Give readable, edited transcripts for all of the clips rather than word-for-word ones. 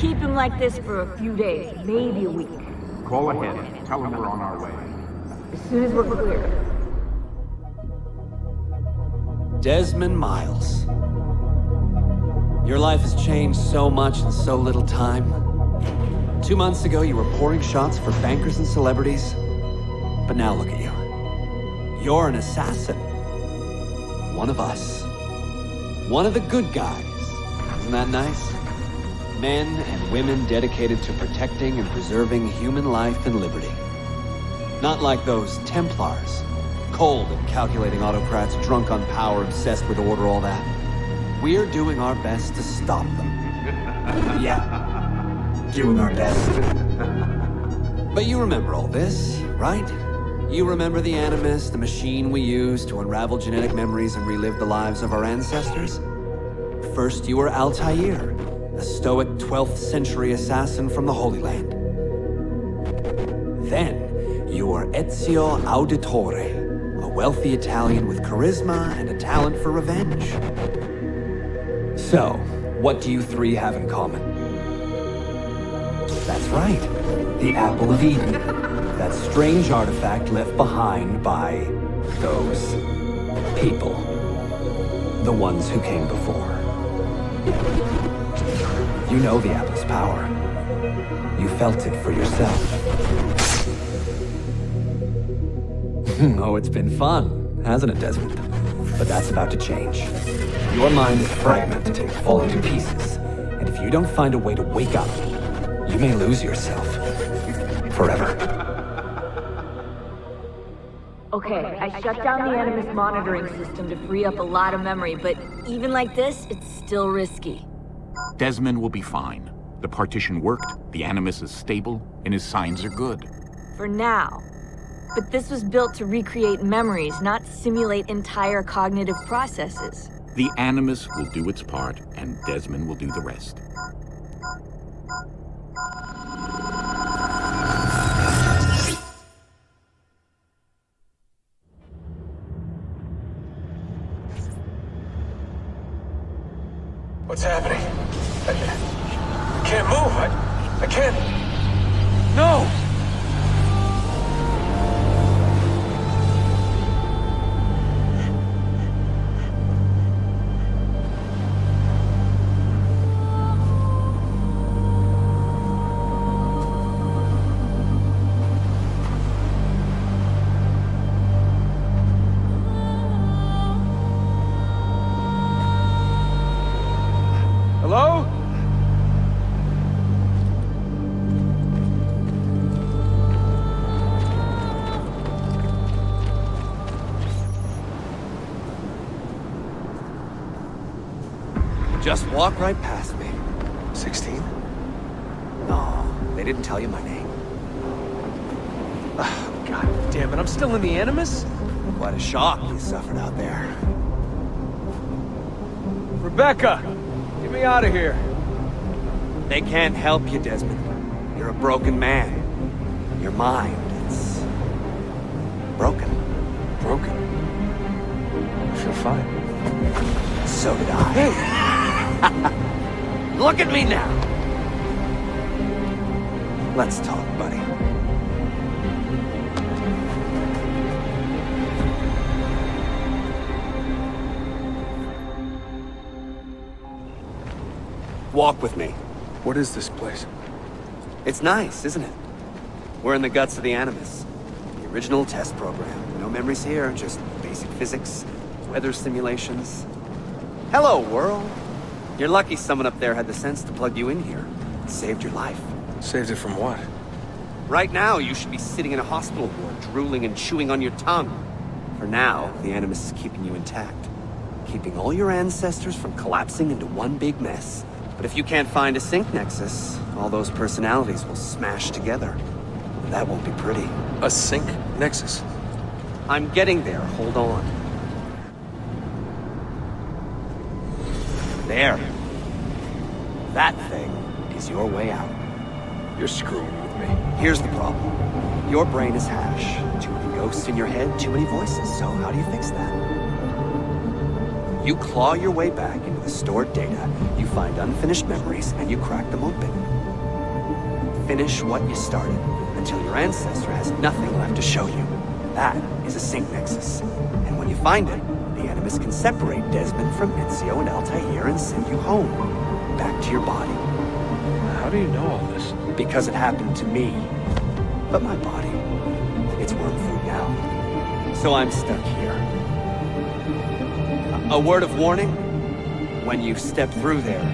keep him like this for a few days, maybe a week. Call ahead. Tell him we're on our way. As soon as we're clear. Desmond Miles. Your life has changed so much in so little time. 2 months ago, you were pouring shots for bankers and celebrities. But now look at you. You're an assassin. One of us. One of the good guys. Isn't that nice? Men and women dedicated to protecting and preserving human life and liberty. Not like those Templars. Cold and calculating autocrats, drunk on power, obsessed with order, all that. We're doing our best to stop them. Yeah. Doing our best. But you remember all this, right? You remember the Animus, the machine we used to unravel genetic memories and relive the lives of our ancestors? First, you were Altair, a stoic 12th century assassin from the Holy Land. Then, you were Ezio Auditore, a wealthy Italian with charisma and a talent for revenge. So, what do you three have in common? That's right, the Apple of Eden. That strange artifact left behind by those people. The ones who came before. You know the Apple's power. You felt it for yourself. Oh, it's been fun, hasn't it, Desmond? But that's about to change. Your mind is fragmented and falling to pieces. And if you don't find a way to wake up, you may lose yourself. Forever. Okay, I shut down the Animus monitoring system to free up a lot of memory, but even like this, it's still risky. Desmond will be fine. The partition worked, the Animus is stable, and his signs are good. For now. But this was built to recreate memories, not simulate entire cognitive processes. The Animus will do its part, and Desmond will do the rest. What's happening? I can't move. I can't... No! Hello? Just walk right past me. 16? No, they didn't tell you my name. Oh, God damn it, I'm still in the Animus? What a shock you suffered out there. Rebecca! Get me out of here. They can't help you, Desmond. You're a broken man. Your mind, it's... broken. Broken? I feel fine. So did I. Hey! Look at me now! Let's talk, buddy. Walk with me. What is this place? It's nice, isn't it? We're in the guts of the Animus. The original test program. No memories here, just basic physics, weather simulations. Hello, world. You're lucky someone up there had the sense to plug you in here. It saved your life. Saved it from what? Right now, you should be sitting in a hospital ward, drooling and chewing on your tongue. For now, the Animus is keeping you intact. Keeping all your ancestors from collapsing into one big mess. But if you can't find a sync nexus, all those personalities will smash together. And that won't be pretty. A sync nexus? I'm getting there, hold on. There. That thing is your way out. You're screwing with me. Here's the problem. Your brain is hash. Too many ghosts in your head, too many voices. So how do you fix that? You claw your way back into the stored data, you find unfinished memories, and you crack them open. Finish what you started, until your ancestor has nothing left to show you. That is a sync nexus. And when you find it, the Animus can separate Desmond from Ezio and Altair and send you home. Back to your body. How do you know all this? Because it happened to me. But my body, it's worm food now. So I'm stuck here. A word of warning? When you step through there,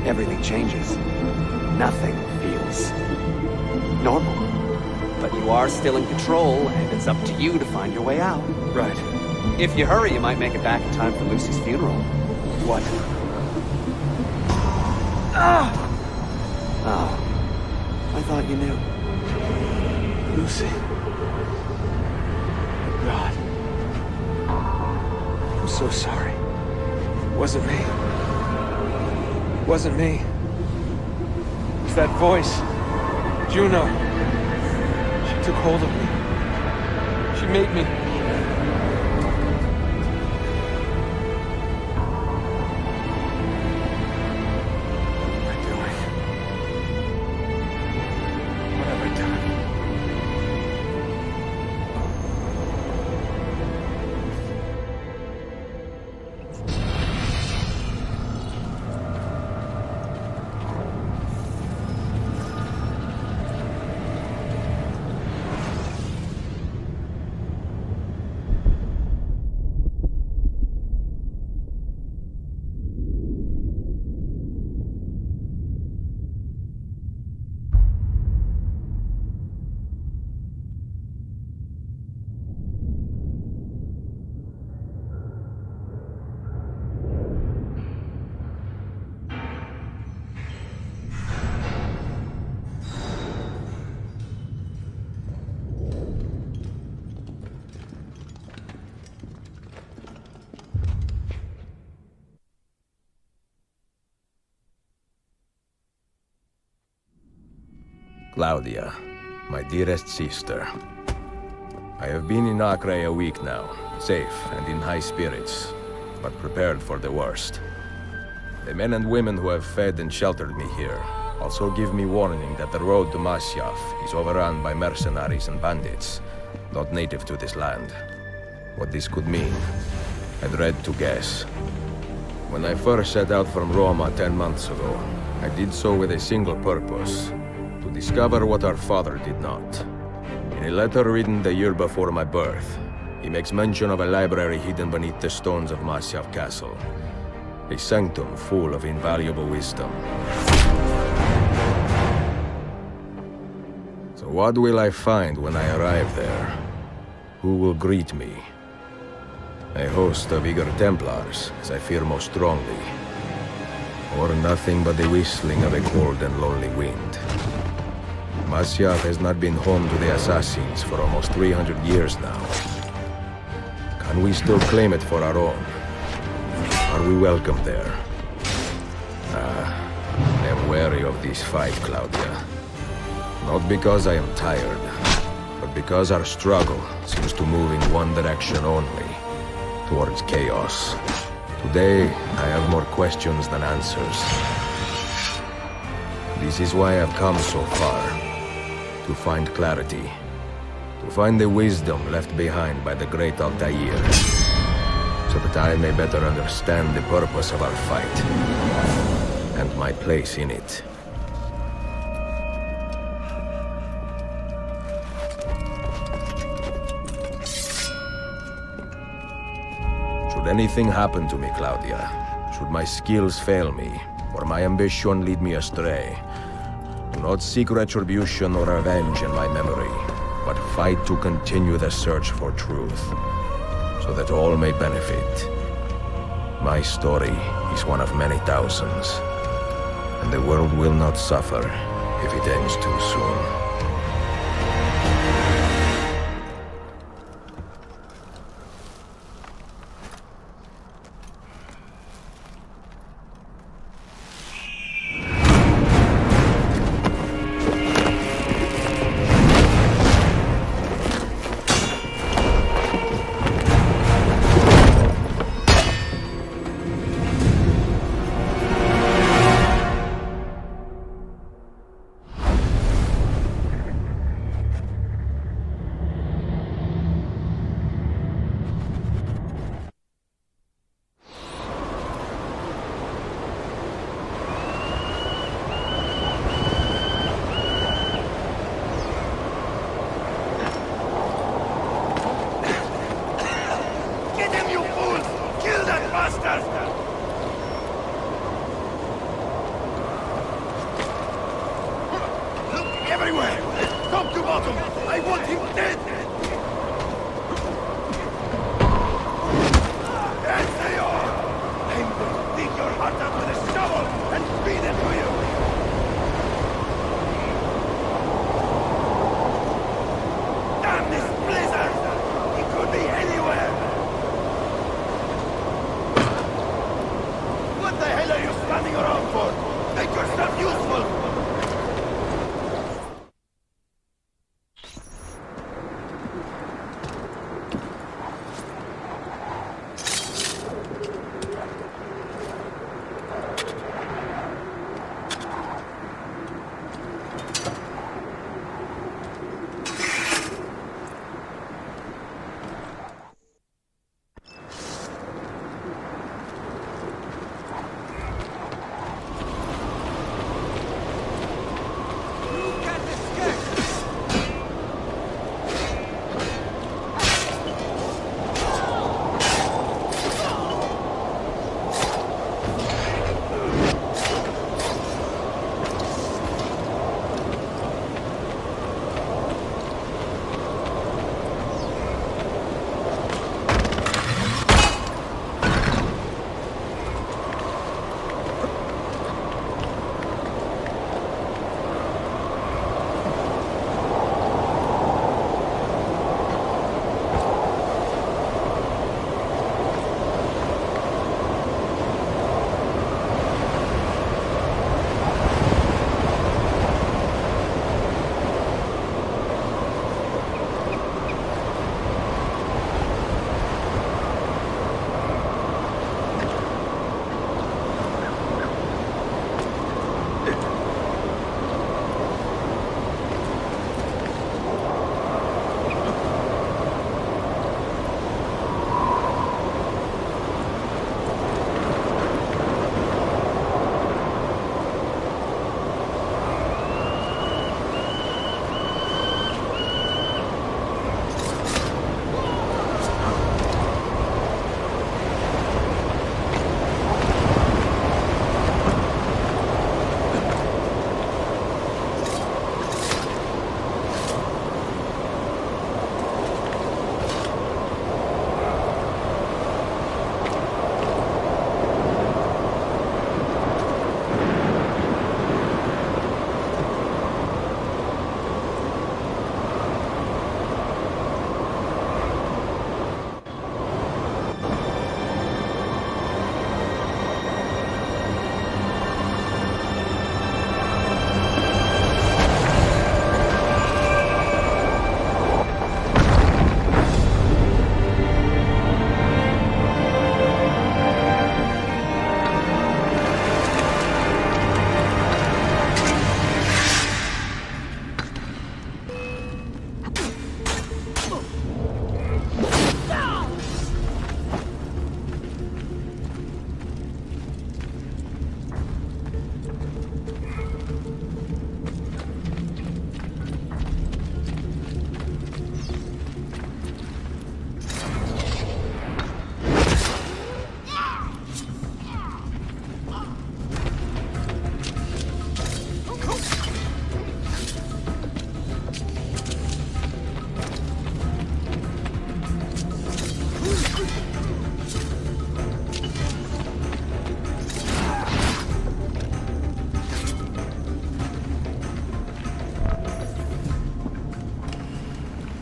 everything changes. Nothing feels normal. But you are still in control, and it's up to you to find your way out. Right. If you hurry, you might make it back in time for Lucy's funeral. What? Oh. I thought you knew. Lucy. God. I'm so sorry. It wasn't me. It wasn't me. It was that voice. Juno. She took hold of me. She made me. What am I doing? What have I done? Claudia, my dearest sister. I have been in Acre a week now, safe and in high spirits, but prepared for the worst. The men and women who have fed and sheltered me here also give me warning that the road to Masyaf is overrun by mercenaries and bandits, not native to this land. What this could mean, I dread to guess. When I first set out from Roma 10 months ago, I did so with a single purpose: to discover what our father did not. In a letter written the year before my birth, he makes mention of a library hidden beneath the stones of Masyaf Castle. A sanctum full of invaluable wisdom. So what will I find when I arrive there? Who will greet me? A host of eager Templars, as I fear most strongly. Or nothing but the whistling of a cold and lonely wind. Masyaf has not been home to the assassins for almost 300 years now. Can we still claim it for our own? Are we welcome there? I am wary of this fight, Claudia. Not because I am tired, but because our struggle seems to move in one direction only, towards chaos. Today, I have more questions than answers. This is why I've come so far. To find clarity. To find the wisdom left behind by the great Altair. So that I may better understand the purpose of our fight. And my place in it. Should anything happen to me, Claudia, should my skills fail me, or my ambition lead me astray, do not seek retribution or revenge in my memory, but fight to continue the search for truth, so that all may benefit. My story is one of many thousands, and the world will not suffer if it ends too soon. top to bottom! I want him dead! Yes, they are! I'm going to dig your heart out with a shovel and feed it to you! Damn this blizzard! It could be anywhere! What the hell are you standing around for? Make yourself useful!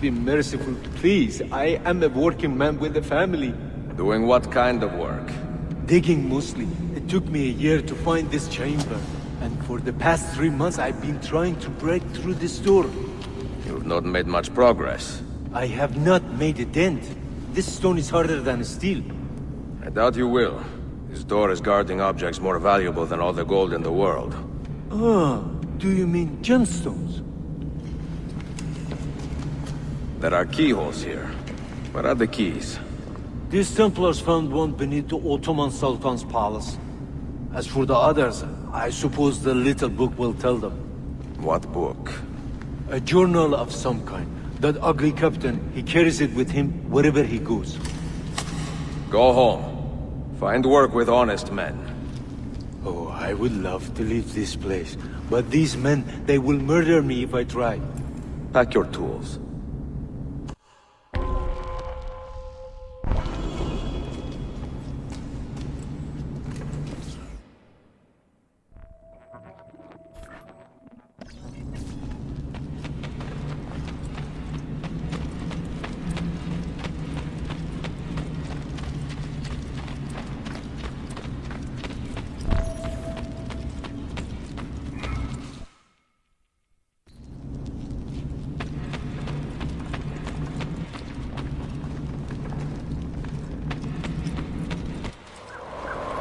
Be merciful, please. I am a working man with a family. Doing what kind of work? Digging mostly. It took me a year to find this chamber. And for the past 3 months I've been trying to break through this door. You've not made much progress. I have not made a dent. This stone is harder than steel. I doubt you will. This door is guarding objects more valuable than all the gold in the world. Ah, do you mean gemstones? There are keyholes here. Where are the keys? These Templars found one beneath the Ottoman Sultan's palace. As for the others, I suppose the little book will tell them. What book? A journal of some kind. That ugly captain, he carries it with him wherever he goes. Go home. Find work with honest men. Oh, I would love to leave this place. But these men, they will murder me if I try. Pack your tools.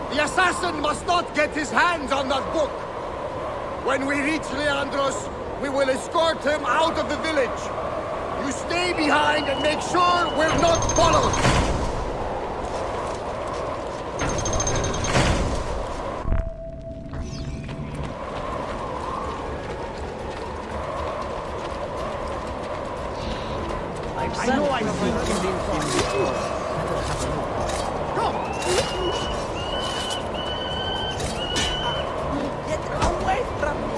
The assassin must not get his hands on that book! When we reach Leandros, we will escort him out of the village. You stay behind and make sure we're not followed! I know I've seen him before. Get away from me!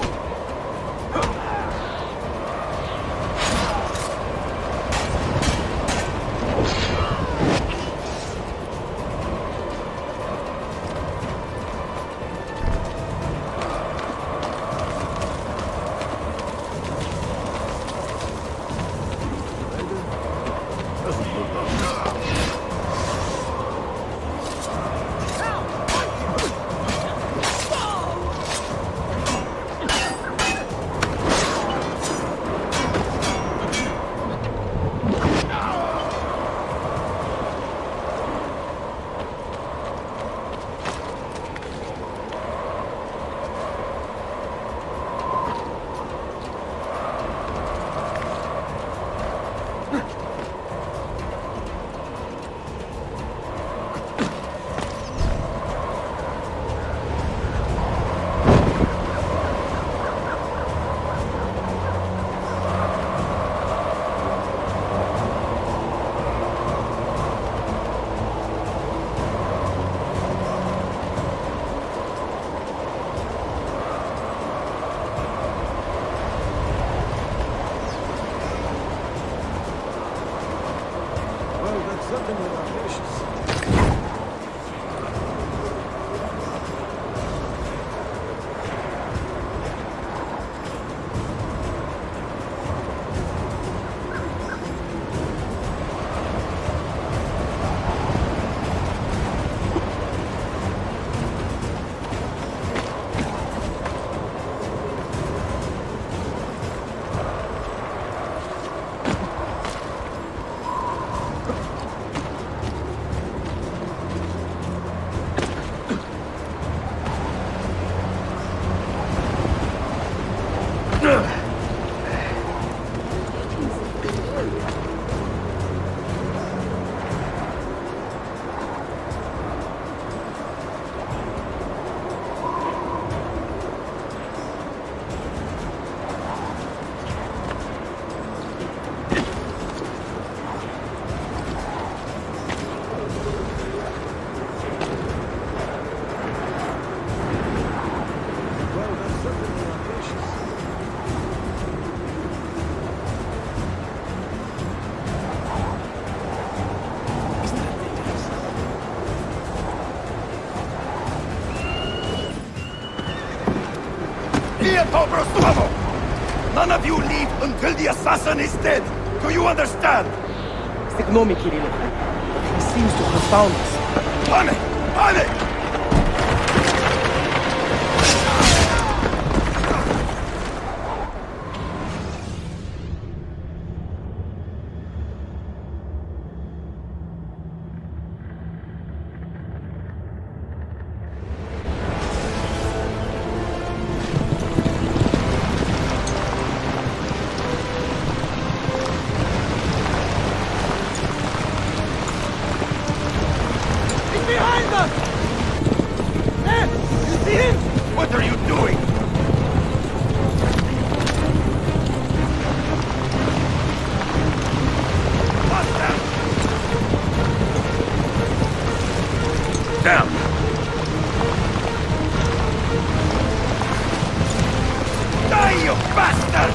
None of you leave until the assassin is dead! Do you understand? Ignore me, Kirillov. He seems to have found us. On it! On it! What are you doing? Down! Die, you bastard!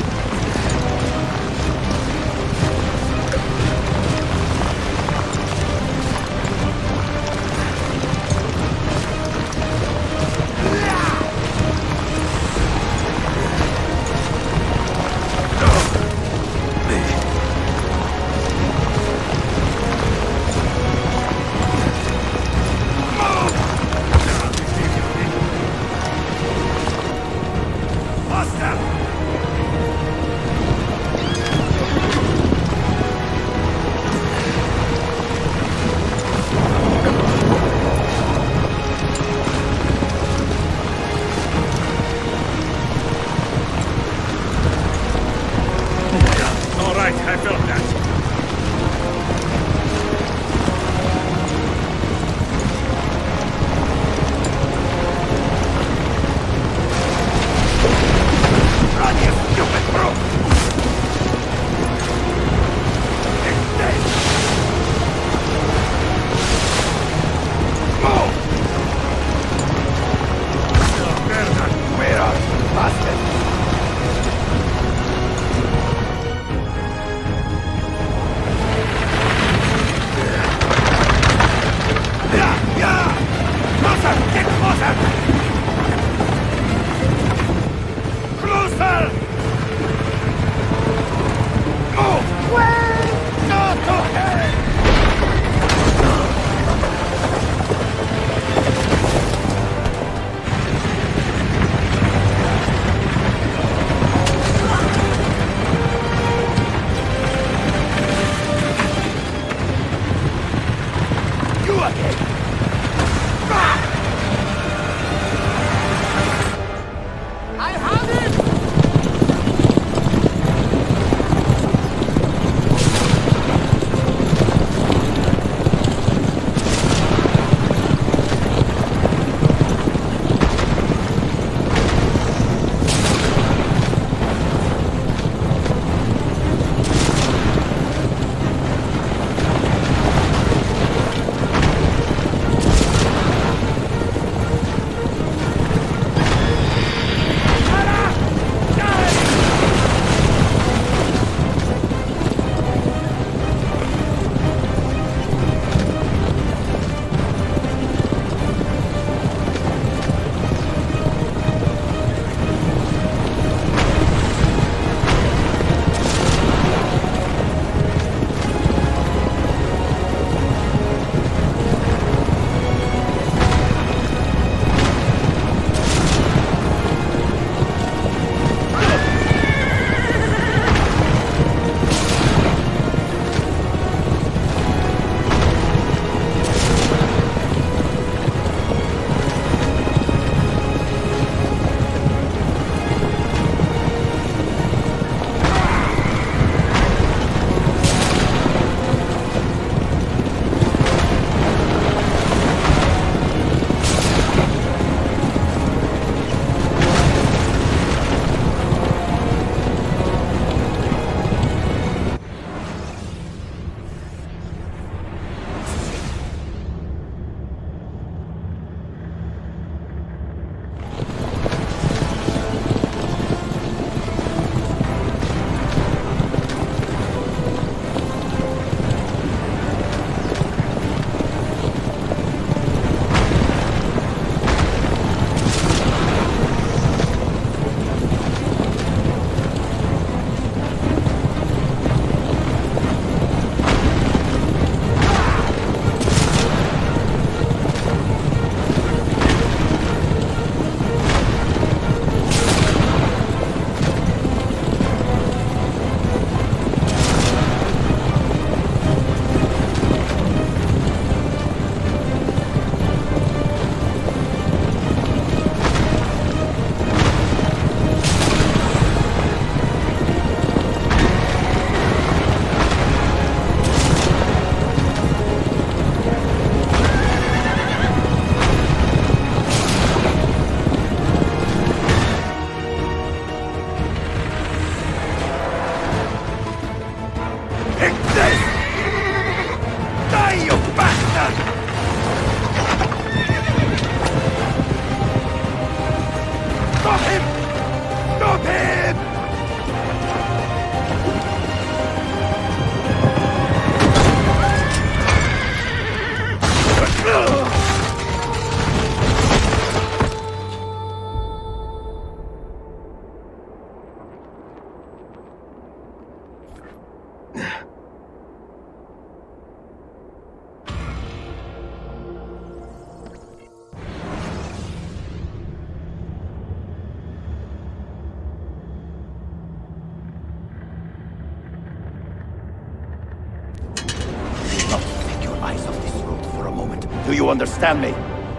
understand me.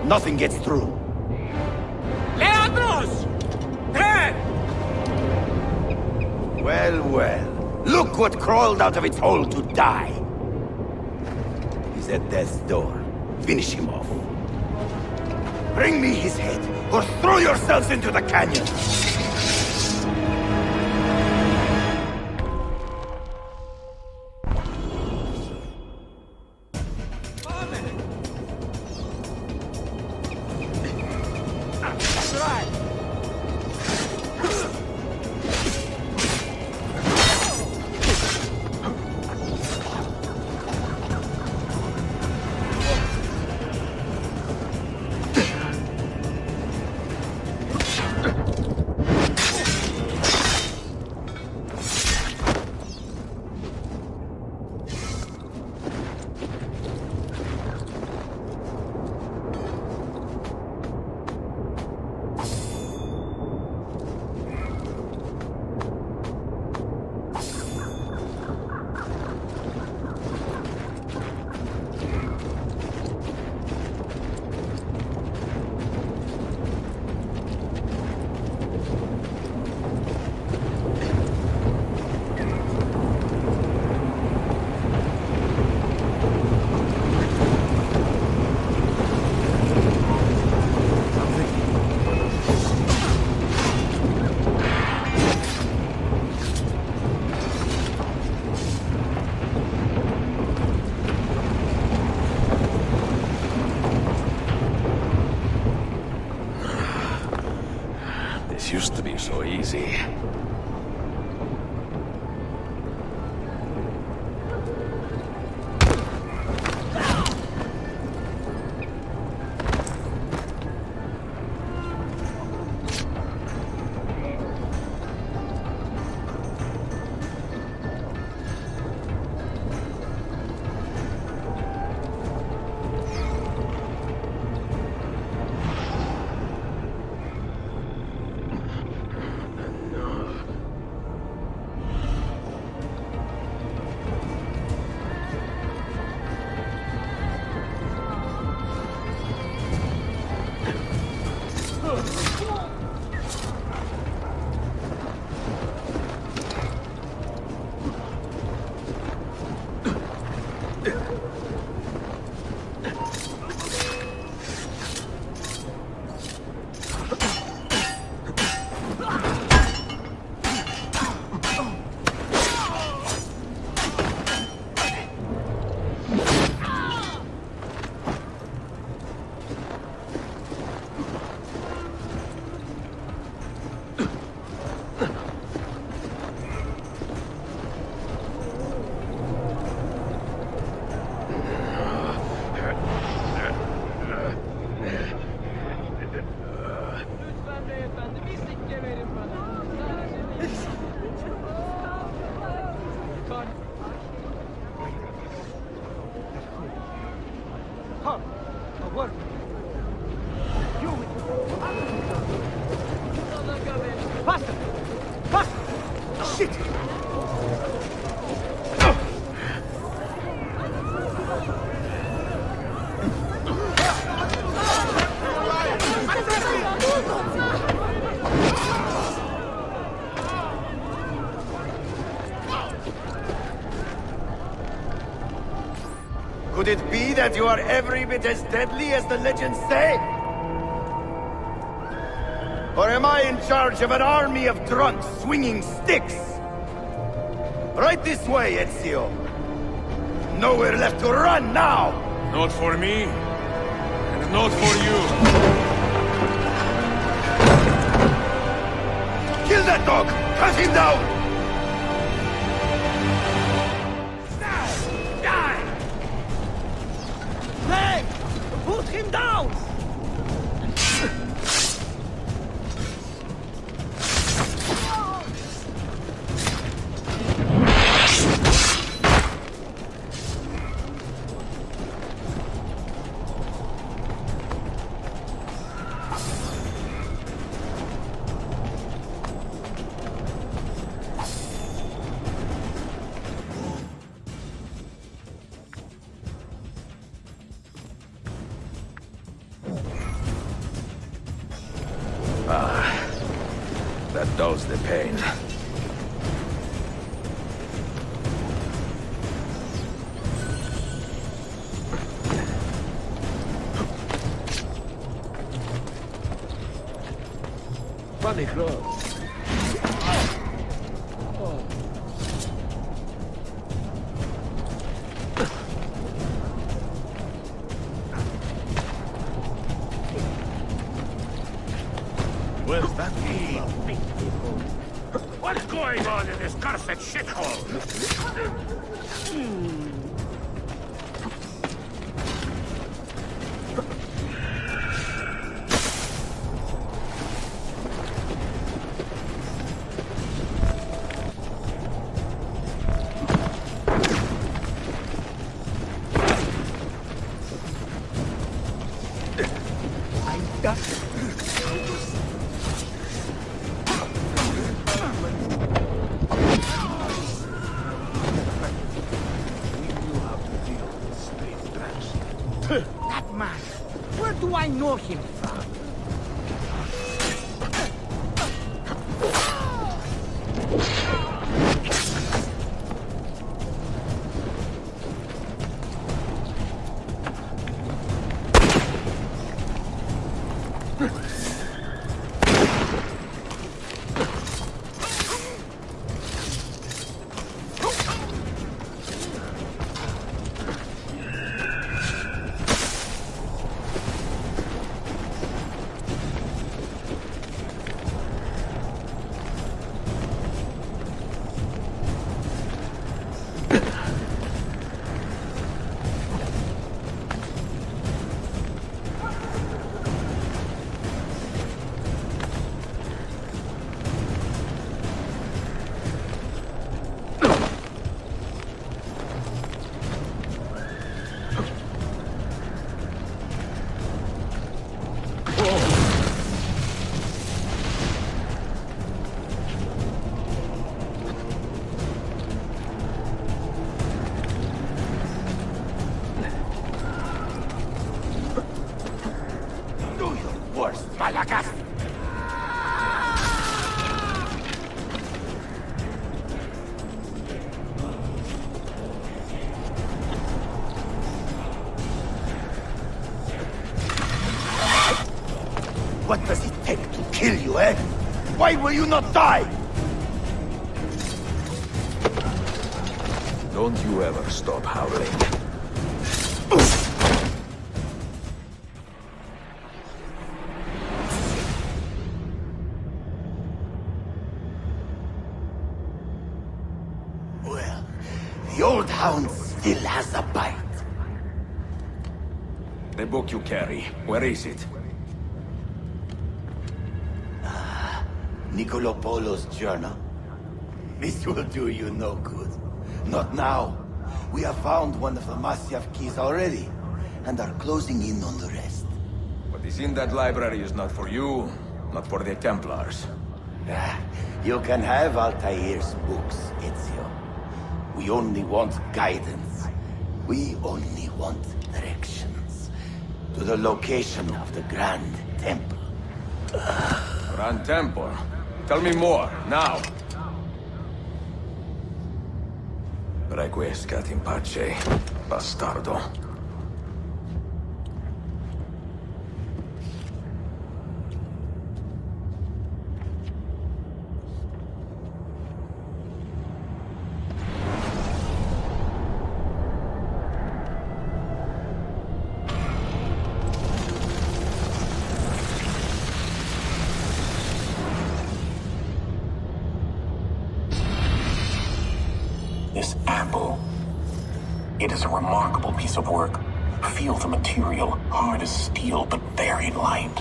Nothing gets through. Leandros! There! Well, well. Look what crawled out of its hole to die. He's at death's door. Finish him off. Bring me his head, or throw yourselves into the canyon! This used to be so easy. Could it be that you are every bit as deadly as the legends say? Or am I in charge of an army of drunks swinging sticks? Right this way, Ezio. Nowhere left to run now! Not for me, and not for you. Kill that dog! Cut him down! Put him down! That dulls the pain. Funny girl. Where's that What's going on in this cursed shithole? That man, where do I know him from? Malakas! What does it take to kill you, eh? Why will you not die? Don't you ever stop howling. Well, the old hound still has a bite. The book you carry, where is it? Niccolo Polo's journal. This will do you no good. Not now. We have found one of the Masyaf keys already, and are closing in on the rest. What is in that library is not for you, not for the Templars. You can have Altair's books, Ezio. We only want guidance. We only want directions. To the location of the Grand Temple. Grand Temple? Tell me more, now! Requiescat in pace, bastardo. This apple. It is a remarkable piece of work. Feel the material, hard as steel, but very light.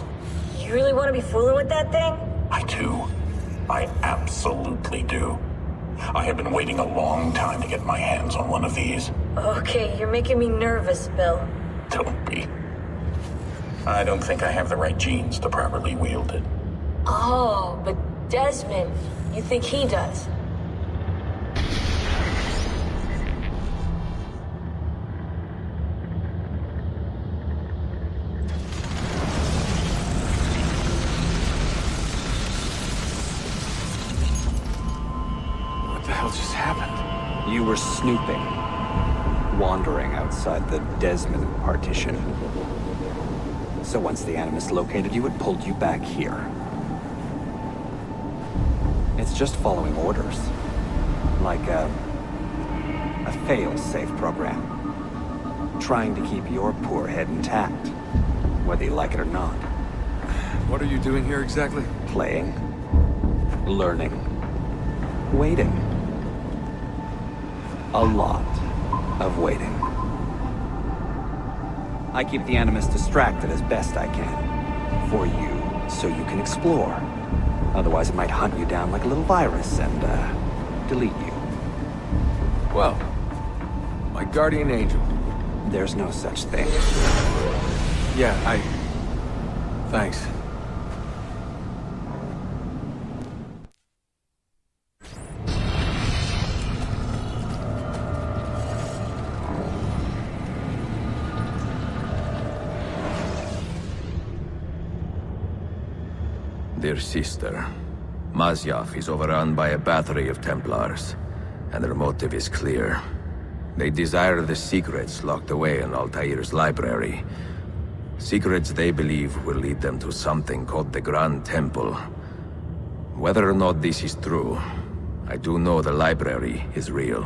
You really want to be fooling with that thing? I do. I absolutely do. I have been waiting a long time to get my hands on one of these. Okay, you're making me nervous, Bill. Don't be. I don't think I have the right genes to properly wield it. Oh, but Desmond, you think he does? hell just happened? You were snooping. Wandering outside the Desmond partition. So once the Animus located you, it pulled you back here. It's just following orders. Like a fail-safe program. Trying to keep your poor head intact, whether you like it or not. What are you doing here exactly? Playing. Learning. Waiting. A lot of waiting. I keep the Animus distracted as best I can. For you, so you can explore. Otherwise it might hunt you down like a little virus and, delete you. Well, my guardian angel. There's no such thing. Yeah, Thanks. Dear sister, Masyaf is overrun by a battery of Templars, and their motive is clear. They desire the secrets locked away in Altair's library. Secrets they believe will lead them to something called the Grand Temple. Whether or not this is true, I do know the library is real.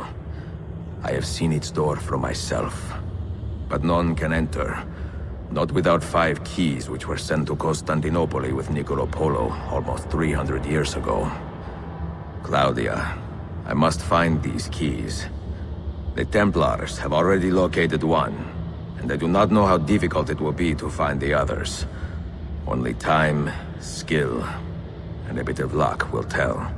I have seen its door for myself. But none can enter. Not without 5 keys which were sent to Constantinople with Niccolo Polo almost 300 years ago. Claudia, I must find these keys. The Templars have already located one, and I do not know how difficult it will be to find the others. Only time, skill, and a bit of luck will tell.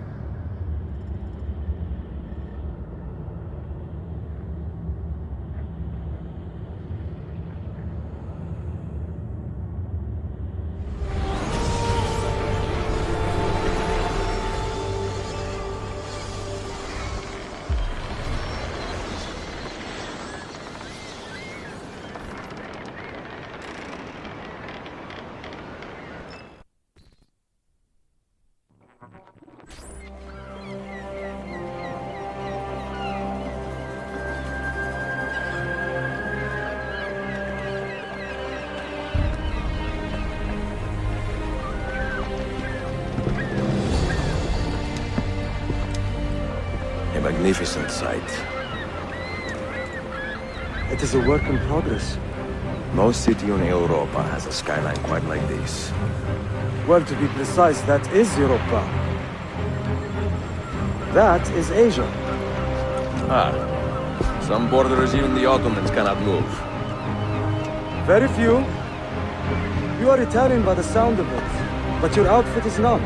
Magnificent sight. It is a work in progress. No city in Europa has a skyline quite like this. Well, to be precise, that is Europa. That is Asia. Ah. Some borders even the Ottomans cannot move. Very few. You are Italian by the sound of it, but your outfit is not.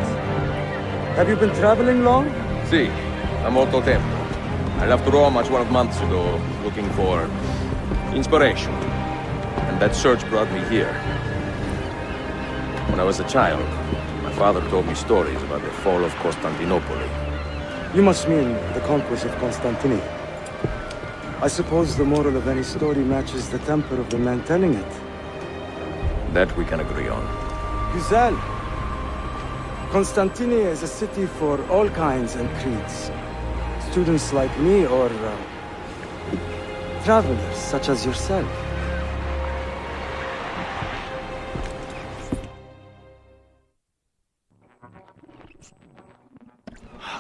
Have you been traveling long? Si, a molto tempo. I left Rome 12 months ago, looking for inspiration. And that search brought me here. When I was a child, my father told me stories about the fall of Constantinople. You must mean the conquest of Constantinople. I suppose the moral of any story matches the temper of the man telling it. That we can agree on. Güzel. Constantinople is a city for all kinds and creeds. Students like me or travelers such as yourself.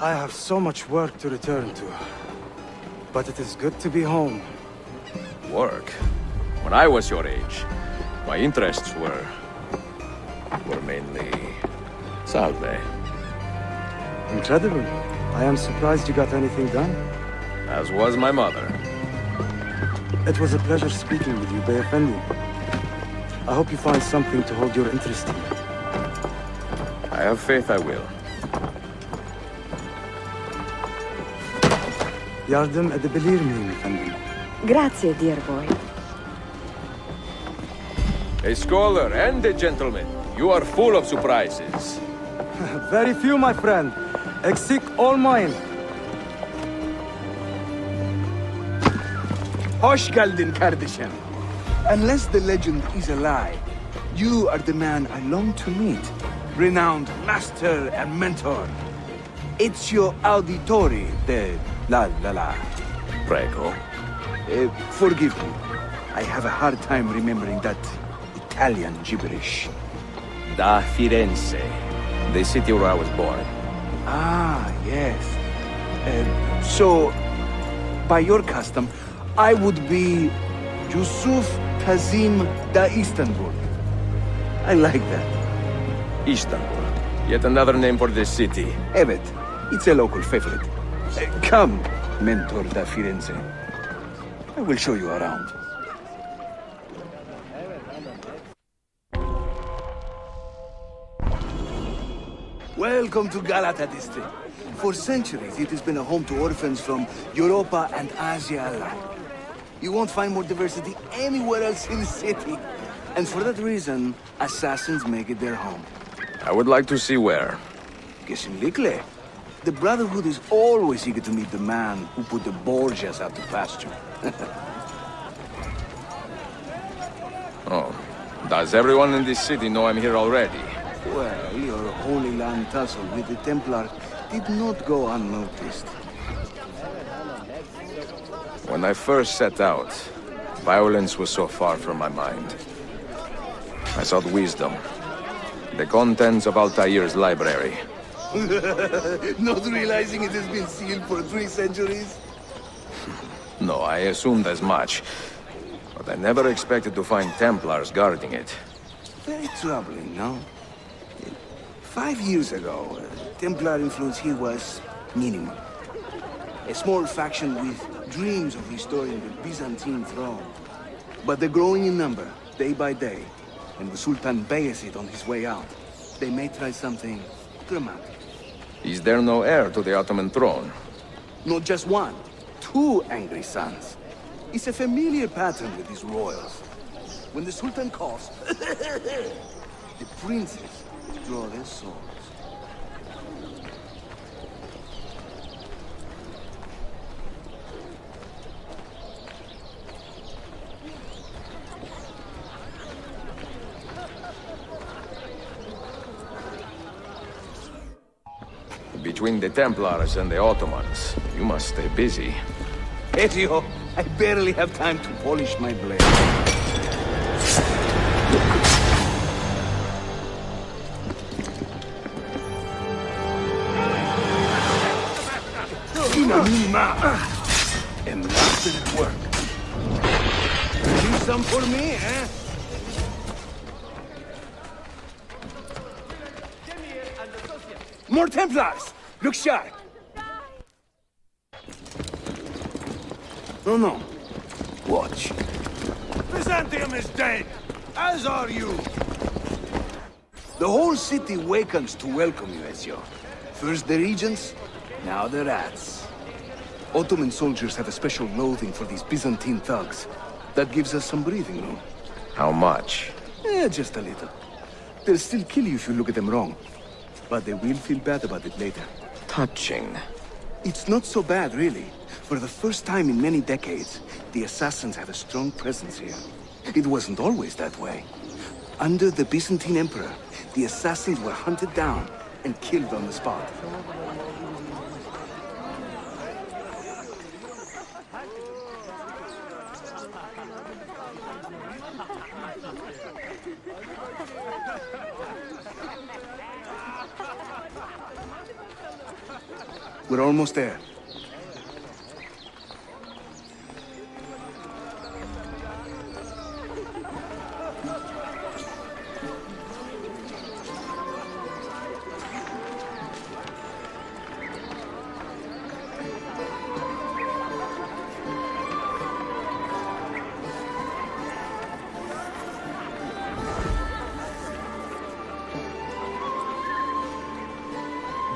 I have so much work to return to, but it is good to be home. Work? When I was your age, my interests were mainly salve. Incredible. I am surprised you got anything done. As was my mother. It was a pleasure speaking with you, Beyefendi. I hope you find something to hold your interest in. I have faith I will. Yardım edebilir miyim efendim? Grazie, dear boy. A scholar and a gentleman. You are full of surprises. Very few, my friend. Eksik olmayın. Hoş geldin kardeşim. Unless the legend is a lie, you are the man I long to meet. Renowned master and mentor. Ezio Auditori de la. Prego. Forgive me. I have a hard time remembering that Italian gibberish. Da Firenze, the city where I was born. Ah, yes. So, by your custom, I would be Yusuf Kazim da Istanbul. I like that. Istanbul. Yet another name for this city. Evet, it's a local favorite. Come, Mentor da Firenze. I will show you around. Welcome to Galata district. For centuries, it has been a home to orphans from Europa and Asia alike. You won't find more diversity anywhere else in the city. And for that reason, assassins make it their home. I would like to see where. Kesinlikle. The Brotherhood is always eager to meet the man who put the Borgias out to pasture. Oh. Does everyone in this city know I'm here already? Well, your Holy Land tussle with the Templars did not go unnoticed. When I first set out, violence was so far from my mind. I sought wisdom. The contents of Altair's library. Not realizing it has been sealed for 3 centuries? No, I assumed as much. But I never expected to find Templars guarding it. Very troubling, no? 5 years ago, Templar influence here was minimal. A small faction with dreams of restoring the Byzantine throne. But they're growing in number, day by day. And the Sultan Bayezid on his way out. They may try something dramatic. Is there no heir to the Ottoman throne? Not just one, 2 angry sons. It's a familiar pattern with these royals. When the Sultan calls, the princes draw their swords. Between the Templars and the Ottomans, you must stay busy. Ezio, I barely have time to polish my blade. And master at work. Do some for me, eh? More Templars! Look sharp! No. Watch. Byzantium is dead, as are you. The whole city wakens to welcome you, Ezio. First the regents, now the rats. Ottoman soldiers have a special loathing for these Byzantine thugs. That gives us some breathing room. How much? Just a little. They'll still kill you if you look at them wrong. But they will feel bad about it later. Touching. It's not so bad, really. For the first time in many decades, the assassins have a strong presence here. It wasn't always that way. Under the Byzantine Emperor, the assassins were hunted down and killed on the spot. We're almost there.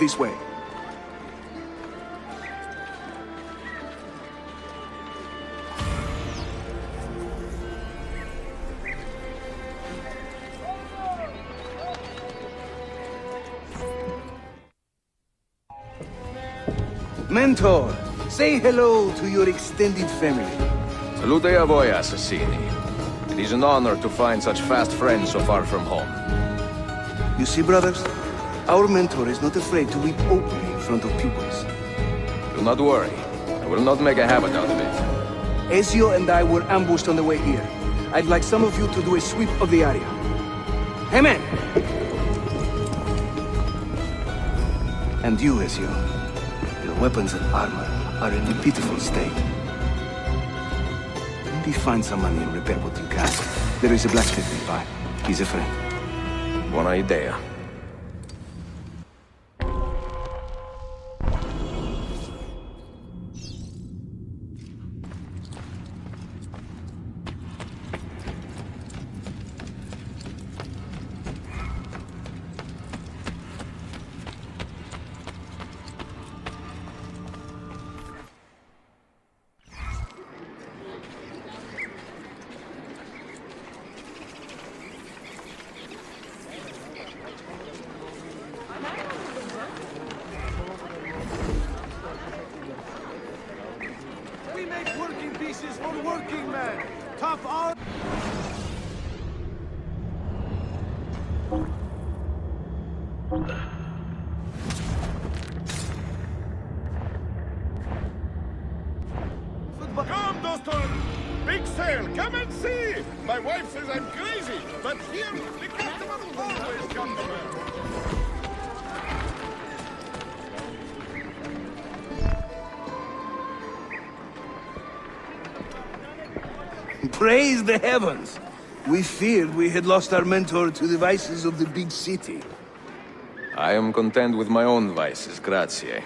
This way. Mentor, say hello to your extended family. Salute a voi, assassini. It is an honor to find such fast friends so far from home. You see, brothers? Our mentor is not afraid to weep openly in front of pupils. Do not worry. I will not make a habit out of it. Ezio and I were ambushed on the way here. I'd like some of you to do a sweep of the area. Hey, man! And you, Ezio. Your weapons and armor are in a pitiful state. Maybe find some money and repair what you can. There is a blacksmith nearby. He's a friend. Buona idea. We make working pieces for working men. Tough art. Come, Doston! Big sale, come and see! My wife says I'm crazy, but here, the customers always come to her. Praise the heavens! We feared we had lost our mentor to the vices of the big city. I am content with my own vices, grazie.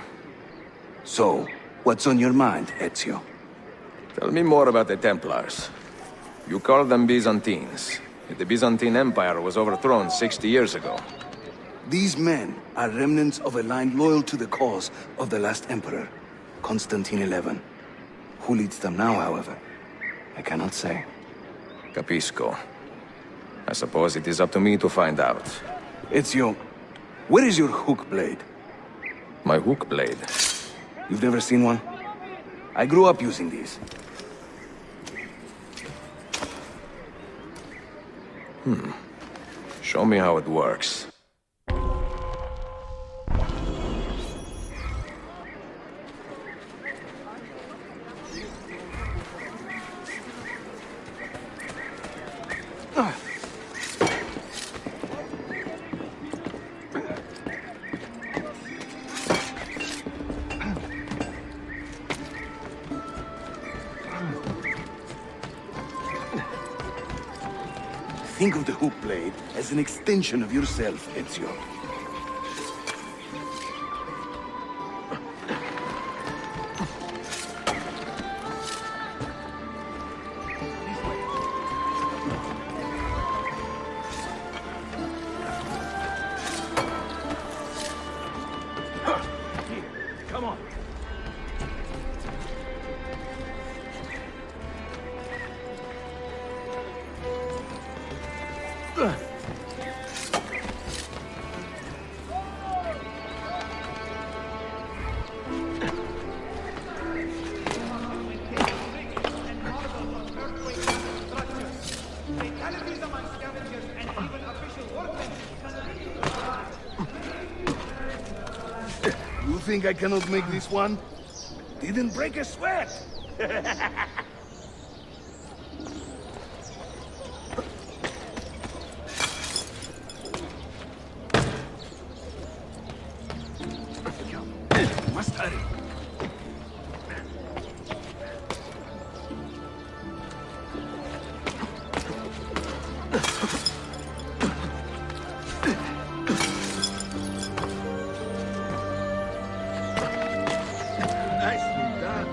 So, what's on your mind, Ezio? Tell me more about the Templars. You call them Byzantines. Yet the Byzantine Empire was overthrown 60 years ago. These men are remnants of a line loyal to the cause of the last emperor, Constantine XI. Who leads them now, however? I cannot say. Capisco. I suppose it is up to me to find out. Ezio, where is your hook blade? My hook blade? You've never seen one? I grew up using these. Show me how it works. Think of the hook blade as an extension of yourself, Ezio. Come on. You think I cannot make this one? Didn't break a sweat! Must hurry. Nicely done.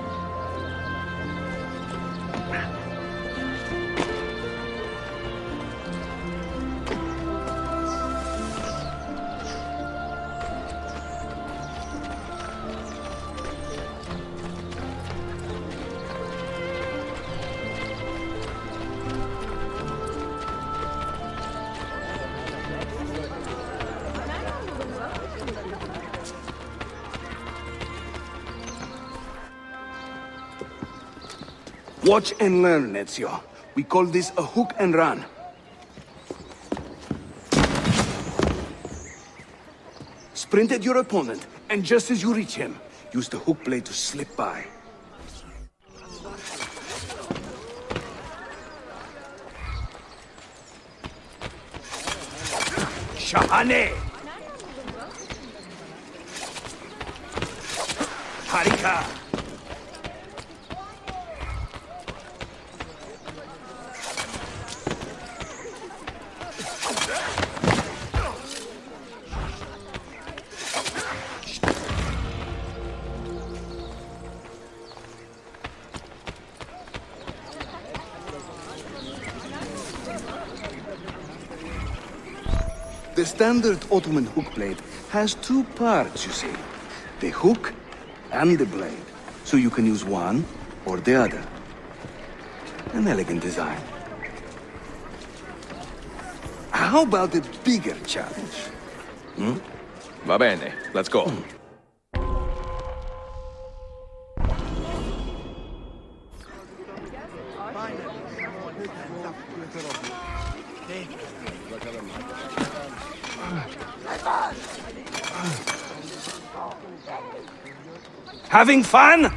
Watch and learn, Ezio. We call this a hook and run. Sprint at your opponent And just as you reach him, use the hook blade to slip by. Shahane! Harika! The standard Ottoman hook blade has two parts, you see. The hook and the blade. So you can use one or the other. An elegant design. How about a bigger challenge? Va bene, let's go. Having fun?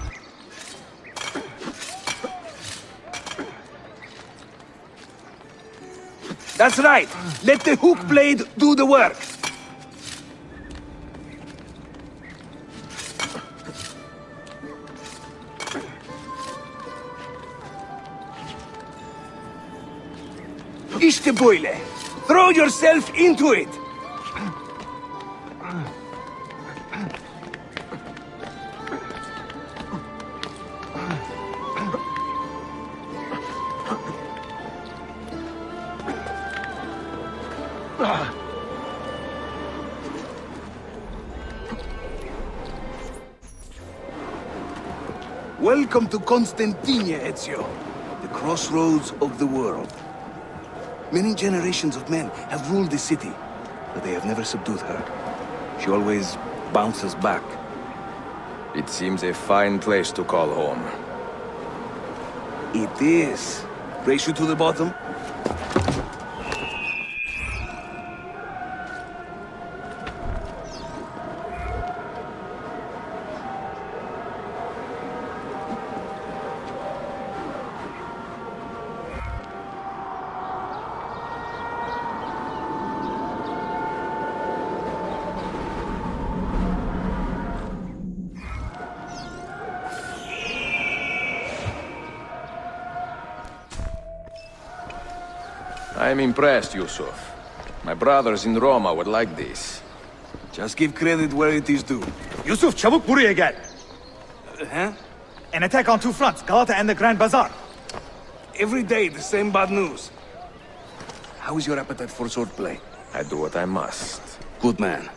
That's right. Let the hook blade do the work. İşte böyle. Throw yourself into it. Welcome to Constantinia, Ezio, the crossroads of the world. Many generations of men have ruled the city, but they have never subdued her. She always bounces back. It seems a fine place to call home. It is. Race you to the bottom? I'm impressed, Yusuf. My brothers in Roma would like this. Just give credit where it is due. Yusuf, çabuk buraya gel. Huh? An attack on two fronts, Galata and the Grand Bazaar. Every day, the same bad news. How is your appetite for swordplay? I do what I must. Good man.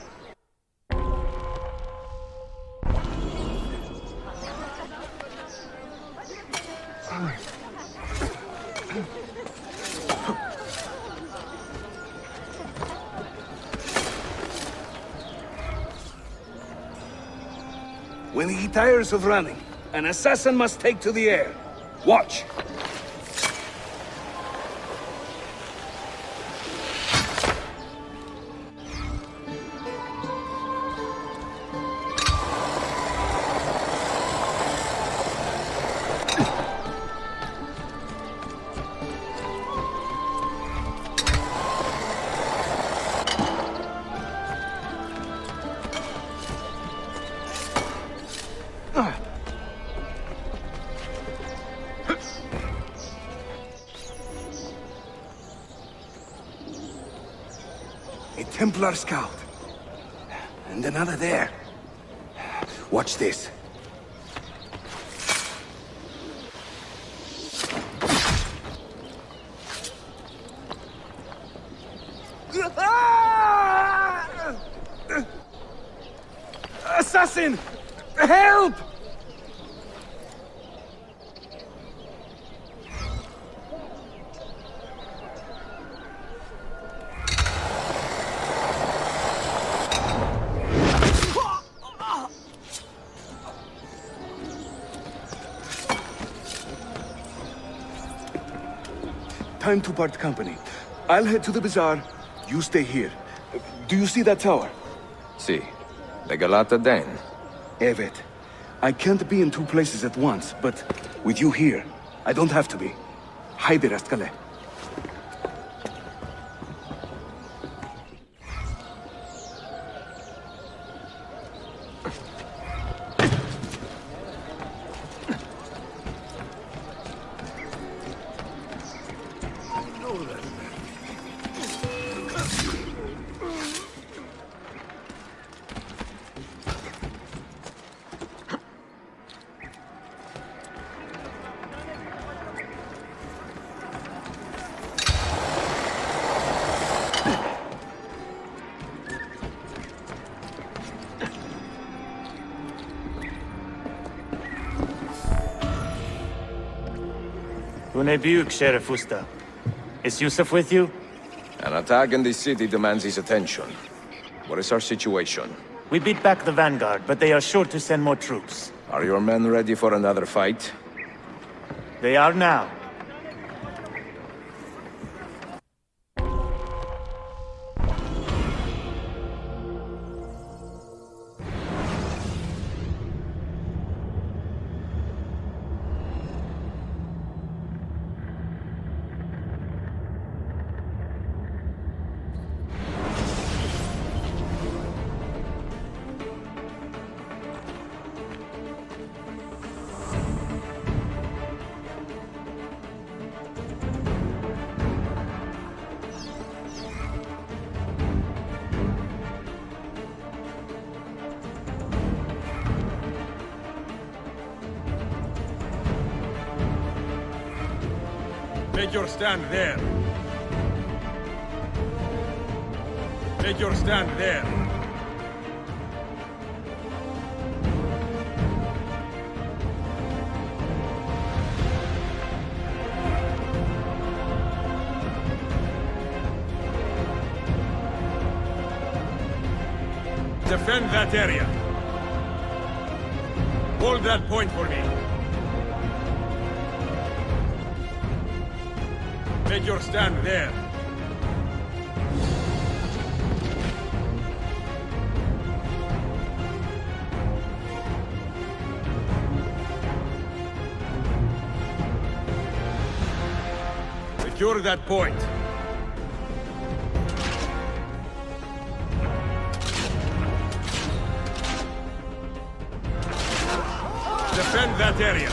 When he tires of running, an assassin must take to the air. Watch. A Templar scout. And another there. Watch this. Assassin! Help! Time to part company. I'll head to the bazaar. You stay here. Do you see that tower? See. The Galata Dane. Evet, I can't be in two places at once, but with you here, I don't have to be. Haydi rastgele. Bu ne büyük Sheriff Usta. Is Yusuf with you? An attack in this city demands his attention. What is our situation? We beat back the vanguard, but they are sure to send more troops. Are your men ready for another fight? They are now. Make your stand there. Make your stand there. Defend that area. Hold that point for me. Make your stand there. Secure that point. Defend that area.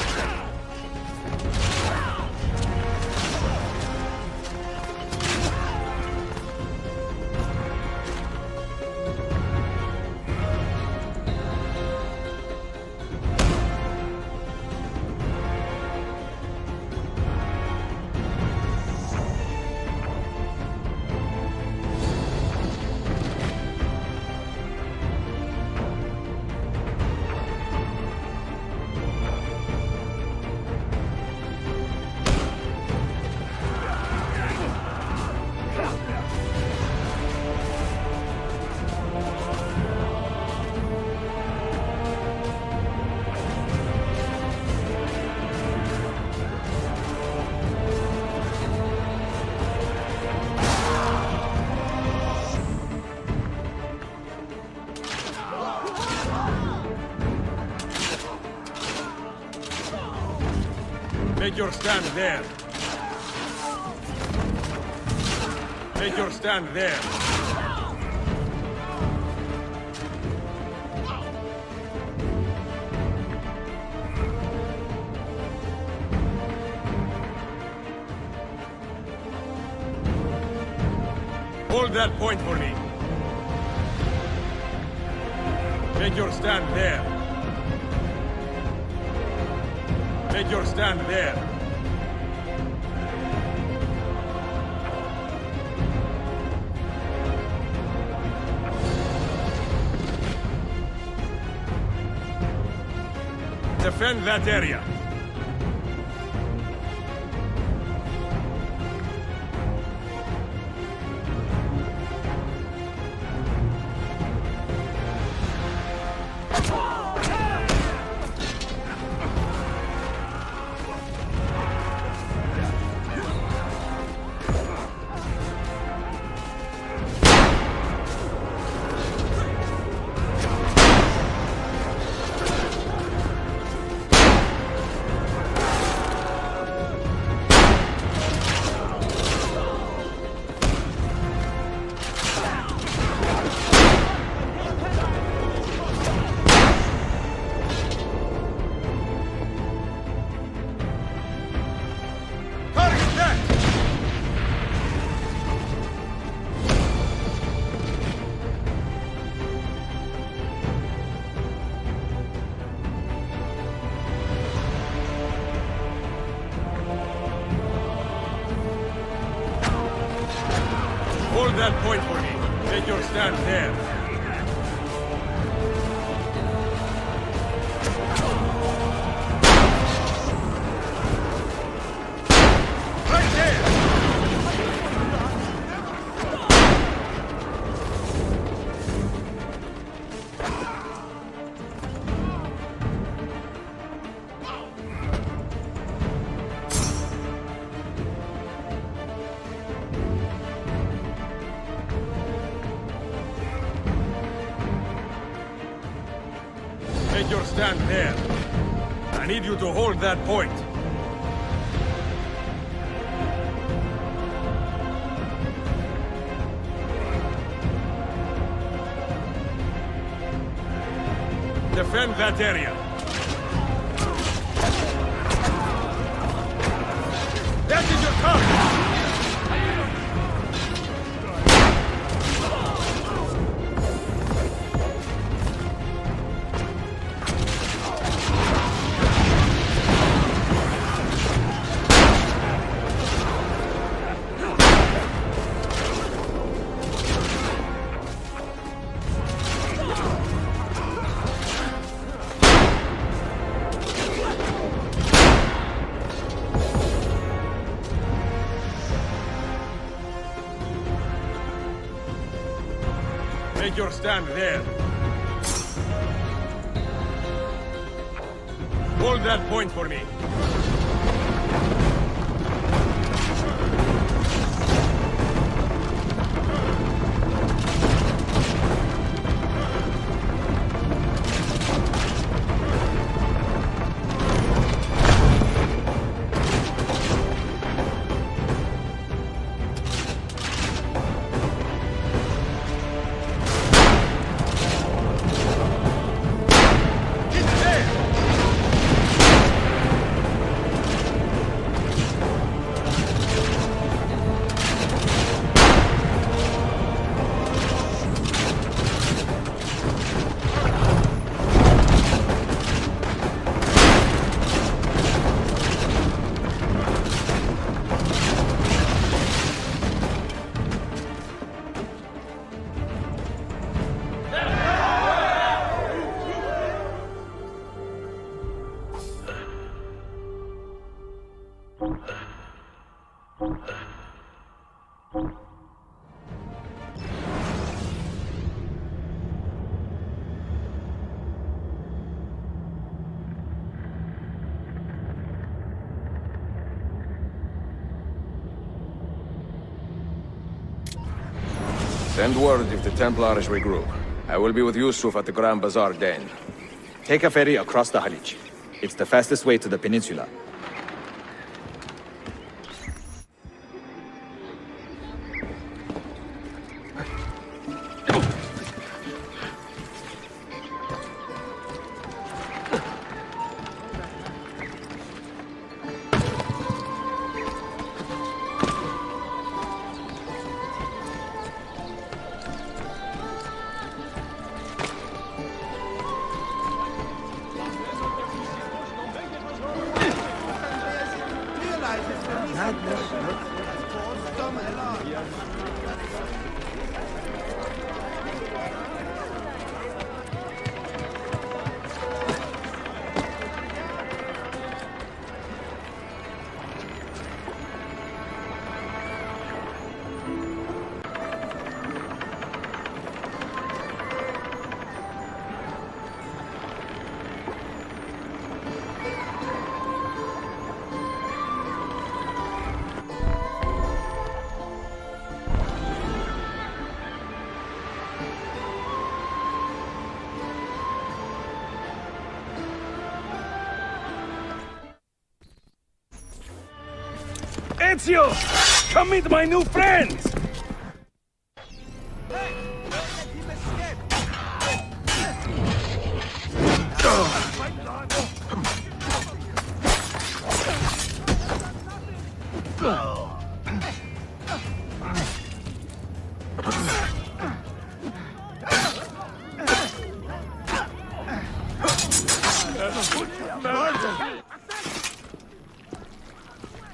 Make your stand there. Make your stand there. Hold that point for me. Make your stand there. Make your stand there. Defend that area. stand there. I need you to hold that point. Defend that area. That is your target! Make your stand there. Hold that point for me. Send word if the Templars regroup. I will be with Yusuf at the Grand Bazaar Den. Take a ferry across the Halij. It's the fastest way to the peninsula. Ezio! Come meet my new friends!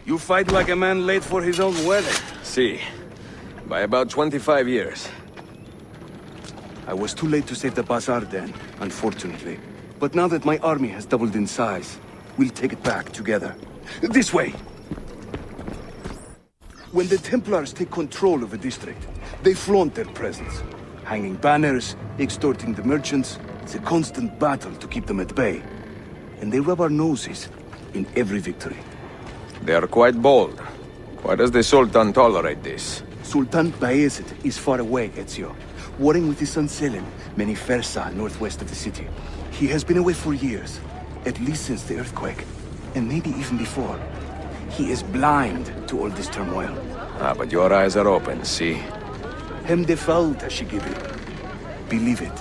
You fight like a man late for his own wedding. See, by about 25 years. I was too late to save the bazaar then, unfortunately. But now that my army has doubled in size, we'll take it back together. This way! When the Templars take control of a district, they flaunt their presence. Hanging banners, extorting the merchants. It's a constant battle to keep them at bay. And they rub our noses in every victory. They are quite bold. Why does the Sultan tolerate this? Sultan Bayezid is far away, Ezio. Warring with his son Selim, many Fersa northwest of the city. He has been away for years, at least since the earthquake, and maybe even before. He is blind to all this turmoil. Ah, but your eyes are open, see? Hem defal Tashigibi. Believe it.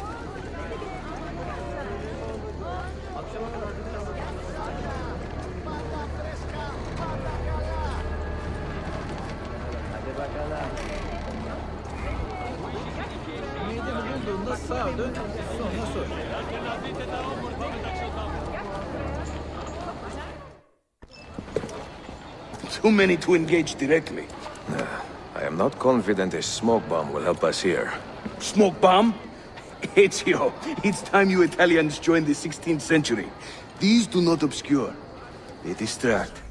Too many to engage directly. I am not confident a smoke bomb will help us here. Smoke bomb? Ezio, it's time you Italians joined the 16th century. These do not obscure. They distract.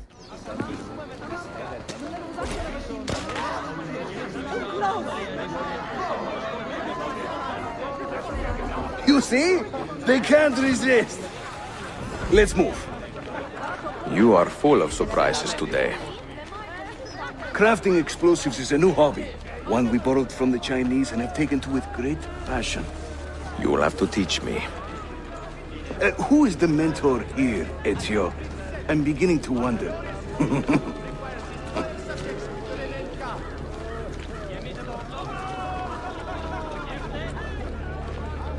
You see? They can't resist. Let's move. You are full of surprises today. Crafting explosives is a new hobby. One we borrowed from the Chinese and have taken to with great passion. You will have to teach me. Who is the mentor here, Ezio? I'm beginning to wonder.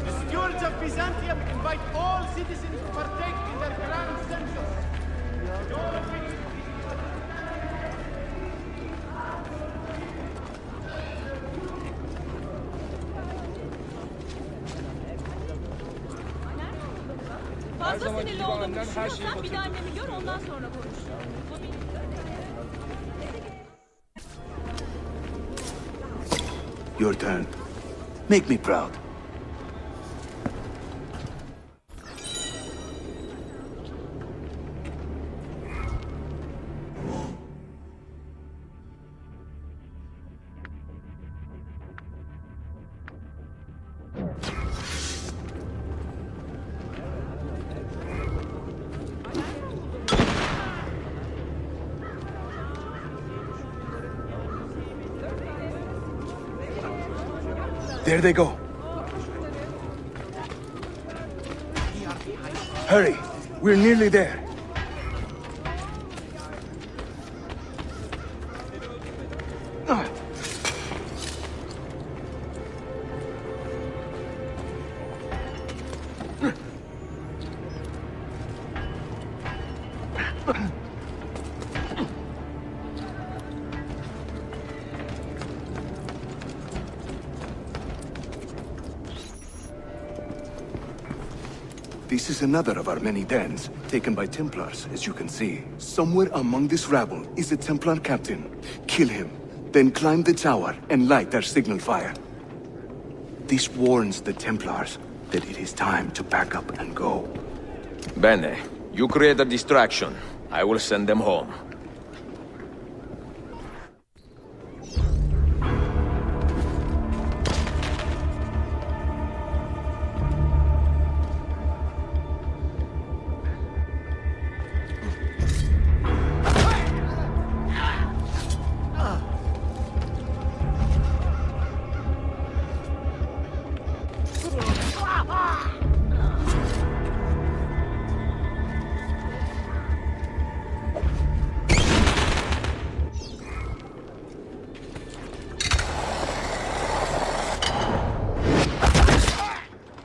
The stewards of Byzantium invite all citizens to partake in their grand census. Fazla sinirli olduğumu düşünüyorsan bir de annemi gör ondan sonra konuş. Your turn. Make me proud. There they go. Hurry, we're nearly there. This is another of our many dens, taken by Templars, as you can see. Somewhere among this rabble is a Templar captain. Kill him, then climb the tower and light our signal fire. This warns the Templars that it is time to pack up and go. Bene, you create a distraction. I will send them home.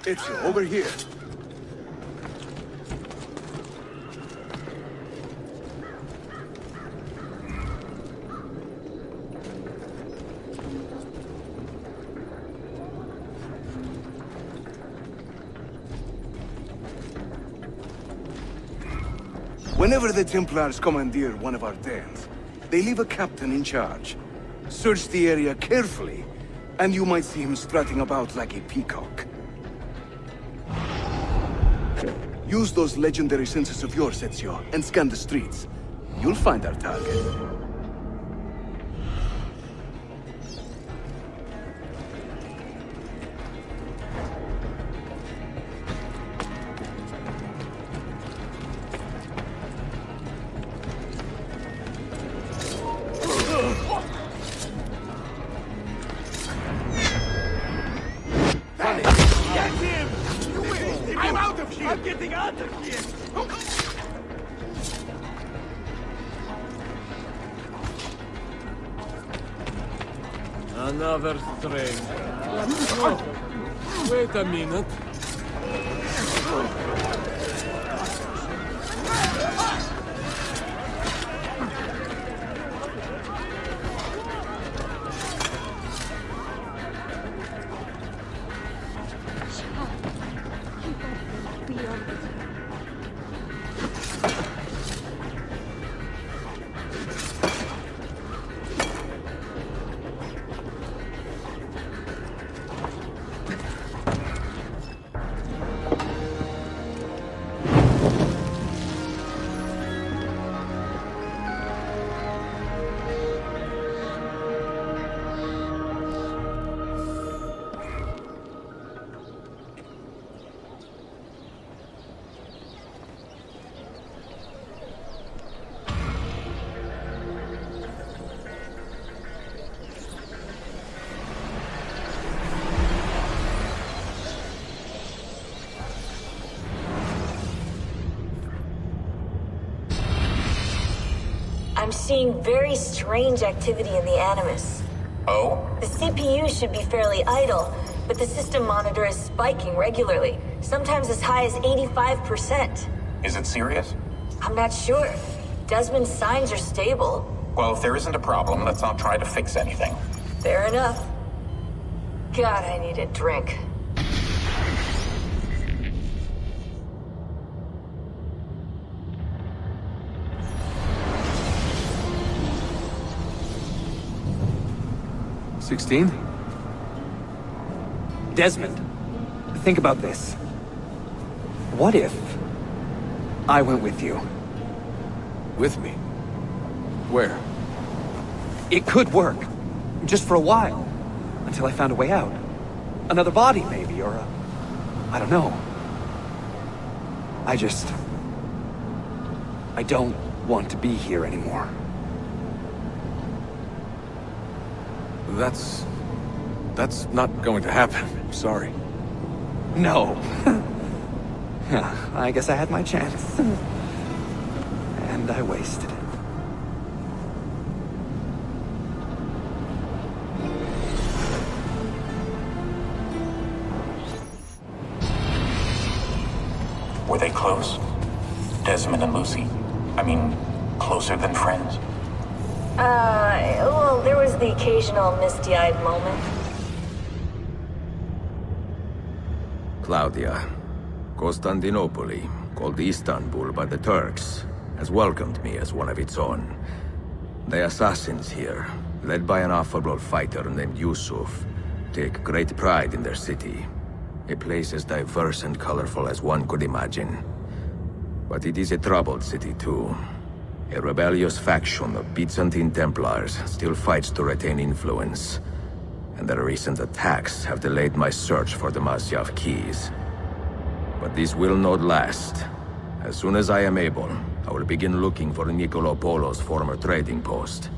It's over here. Whenever the Templars commandeer one of our dens, they leave a captain in charge. Search the area carefully, and you might see him strutting about like a peacock. Use those legendary senses of yours, Ezio, and scan the streets. You'll find our target. I'm out of here! Another stranger. Oh, wait a minute. I'm seeing very strange activity in the Animus. Oh? The CPU should be fairly idle, but the system monitor is spiking regularly, sometimes as high as 85%. Is it serious? I'm not sure. Desmond's signs are stable. Well, if there isn't a problem, let's not try to fix anything. Fair enough. God, I need a drink. Desmond, think about this. What if I went with you? With me? Where? It could work. Just for a while. Until I found a way out. Another body, maybe, or a... I don't know. I don't want to be here anymore. That's not going to happen. Sorry. No. I guess I had my chance. And I wasted it. Were they close? Desmond and Lucy? I mean, closer than friends? Well, there was the occasional misty-eyed moment. Claudia, Constantinople, called Istanbul by the Turks, has welcomed me as one of its own. The assassins here, led by an affable fighter named Yusuf, take great pride in their city. A place as diverse and colorful as one could imagine. But it is a troubled city too. A rebellious faction of Byzantine Templars still fights to retain influence. And their recent attacks have delayed my search for the Masyav keys. But this will not last. As soon as I am able, I will begin looking for Nicolo Polo's former trading post,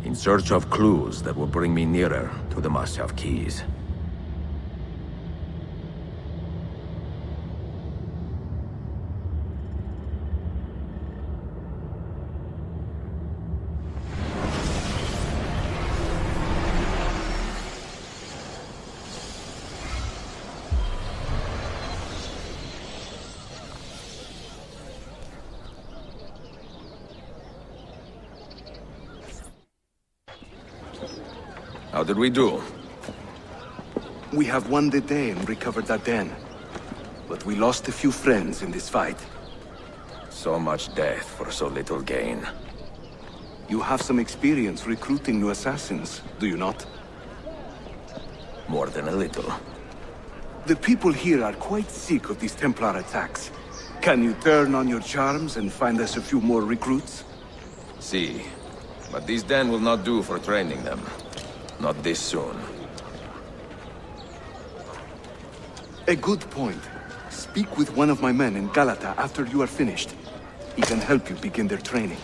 in search of clues that will bring me nearer to the Masyav keys. How did we do? We have won the day and recovered that den. But we lost a few friends in this fight. So much death for so little gain. You have some experience recruiting new assassins, do you not? More than a little. The people here are quite sick of these Templar attacks. Can you turn on your charms and find us a few more recruits? See, but this den will not do for training them. Not this soon. A good point. Speak with one of my men in Galata after you are finished. He can help you begin their training.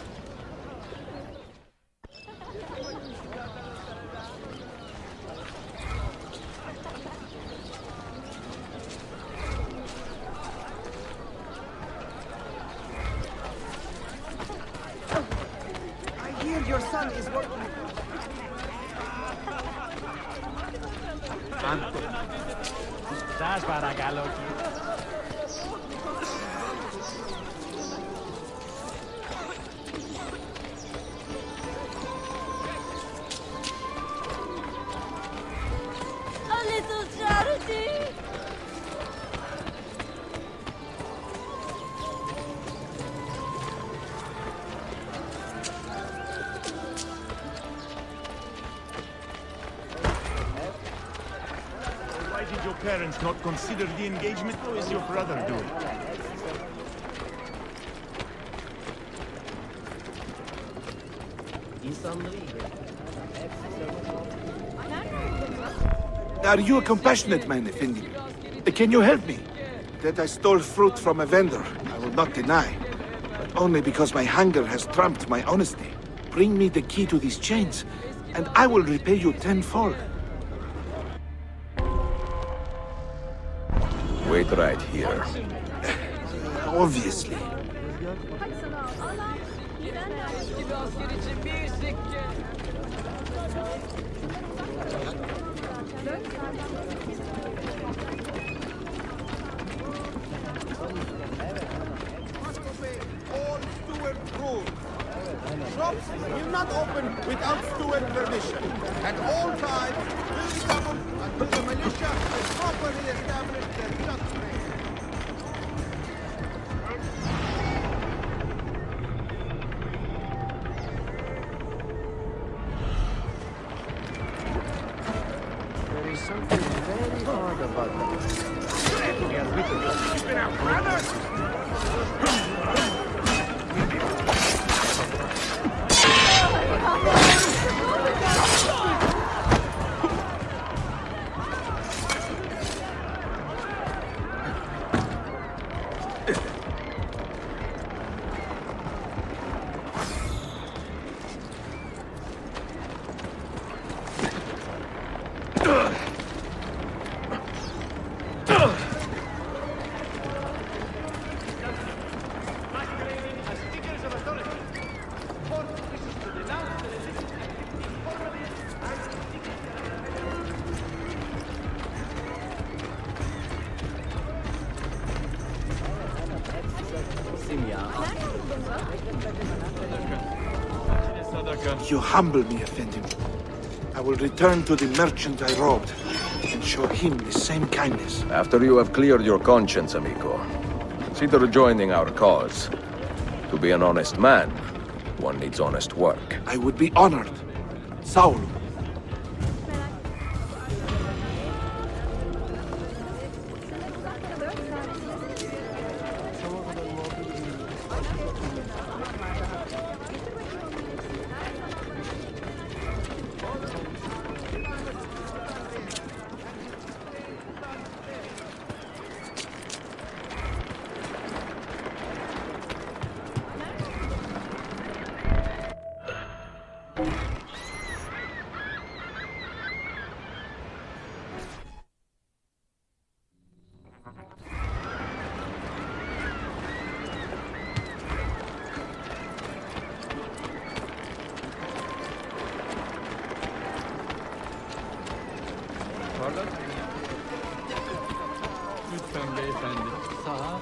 I hear your son is working. santo. ¿Sabes para acá, loco? A little charity. Why did your parents not consider the engagement? How is your brother doing? Are you a compassionate man, Effendi? Can you help me? That I stole fruit from a vendor, I will not deny. But only because my hunger has trumped my honesty. Bring me the key to these chains, and I will repay you tenfold. Wait right here. Obviously. All steward rules. Shops will not open without steward permission. At all times, will be doubled until the militia has properly established their just range. There is something very odd about them. Keep it out, brother! You humble me, Effendi. I will return to the merchant I robbed and show him the same kindness. After you have cleared your conscience, amigo, consider joining our cause. To be an honest man, one needs honest work. I would be honored. Saul. Pardon? Lütfen beyefendi. Sağa.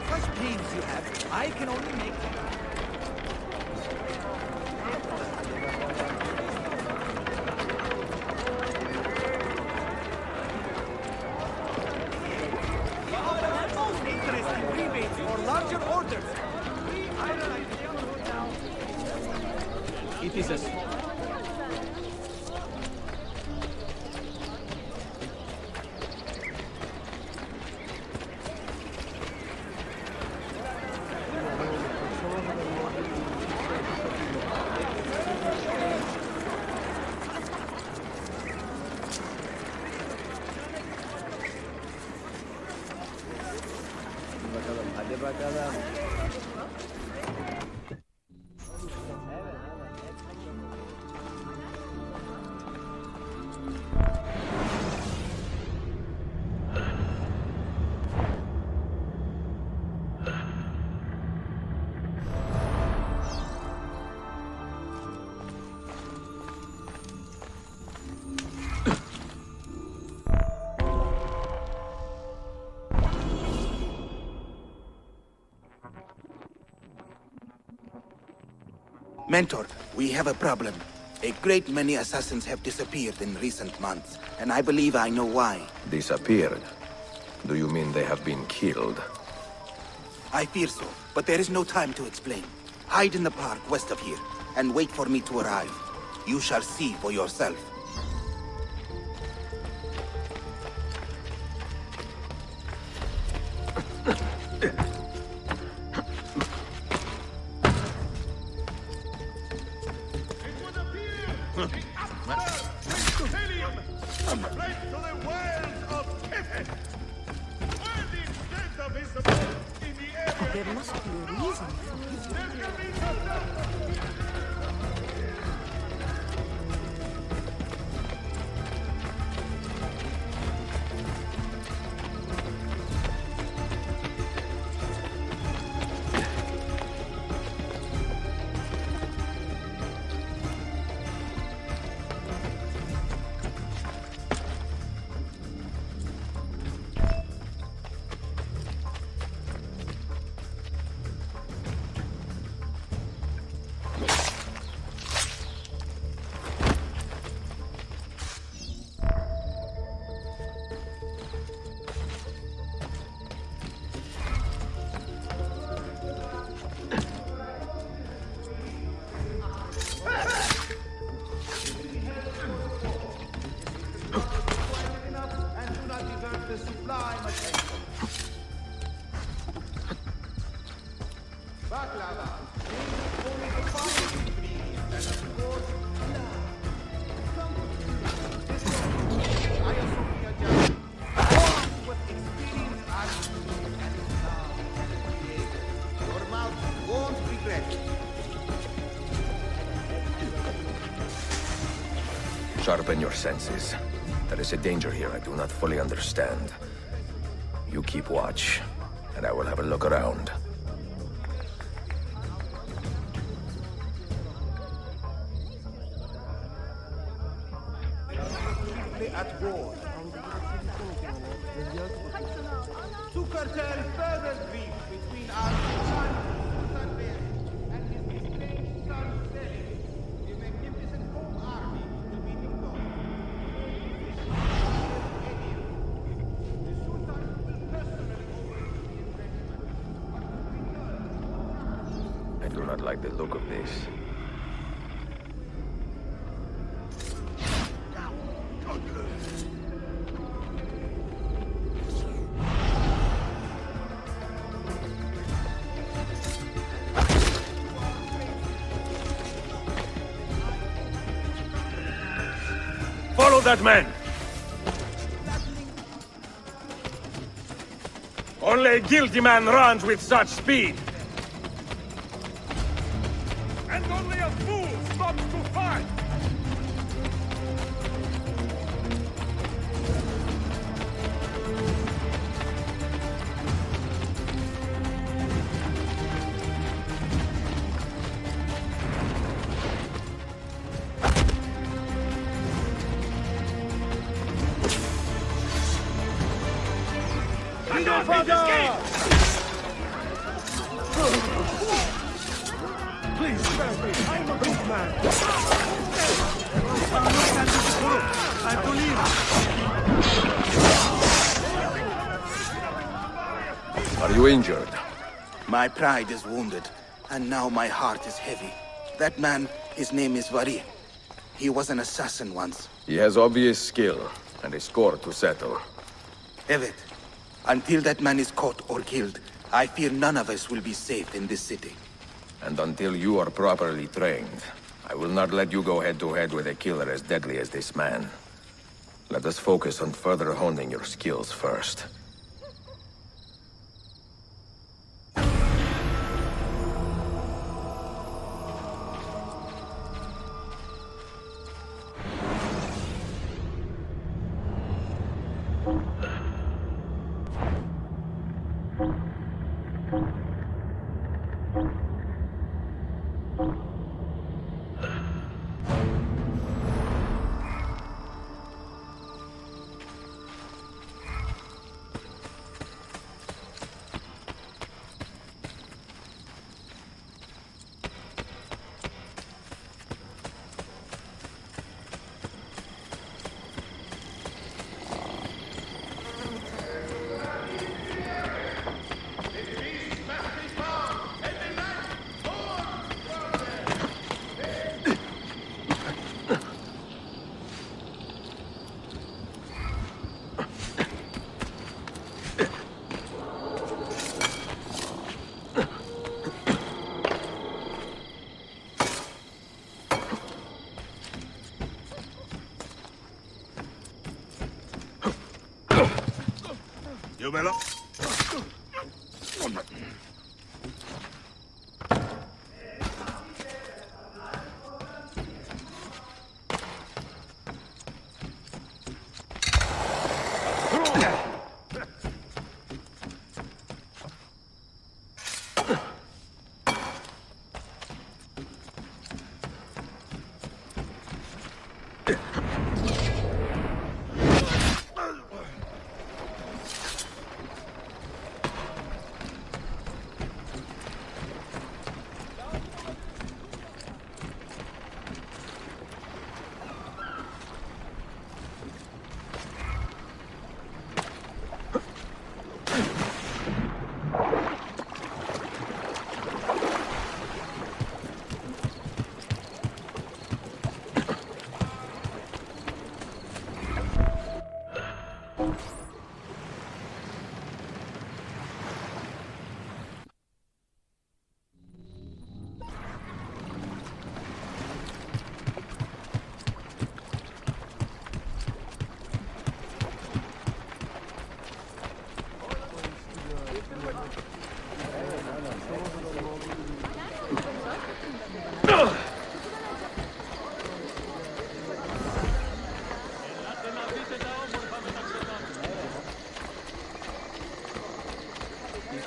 Such pains you have, I can only make them. Larger orders. It is a Hadi bakalım. Mentor, we have a problem. A great many assassins have disappeared in recent months, and I believe I know why. Disappeared? Do you mean they have been killed? I fear so, but there is no time to explain. Hide in the park west of here, and wait for me to arrive. You shall see for yourself. There must be a reason for his Sharpen your senses. There is a danger here I do not fully understand. You keep watch, and I will have a look around. At war. To curtail further grief between our son Sultan and his estranged son Selim, the magnificent home army will be deployed. The Sultan will personally oversee the entrenchment. I do not like the look of this. Follow that man! Only a guilty man runs with such speed! And only a fool stops to fight! Please, spare me. I'm a good man. I believe. Are you injured? My pride is wounded, and now my heart is heavy. That man, his name is Vari. He was an assassin once. He has obvious skill, and a score to settle. Evet, until that man is caught or killed, I fear none of us will be safe in this city. And until you are properly trained, I will not let you go head-to-head with a killer as deadly as this man. Let us focus on further honing your skills first. Numero.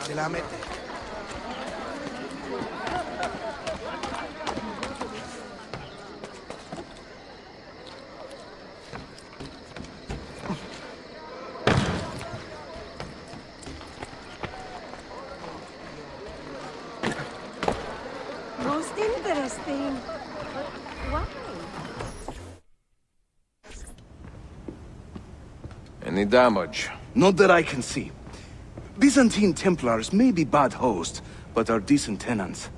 Se la mete. Most interesting. But why? Any damage? Not that I can see. Byzantine Templars may be bad hosts, but are decent tenants.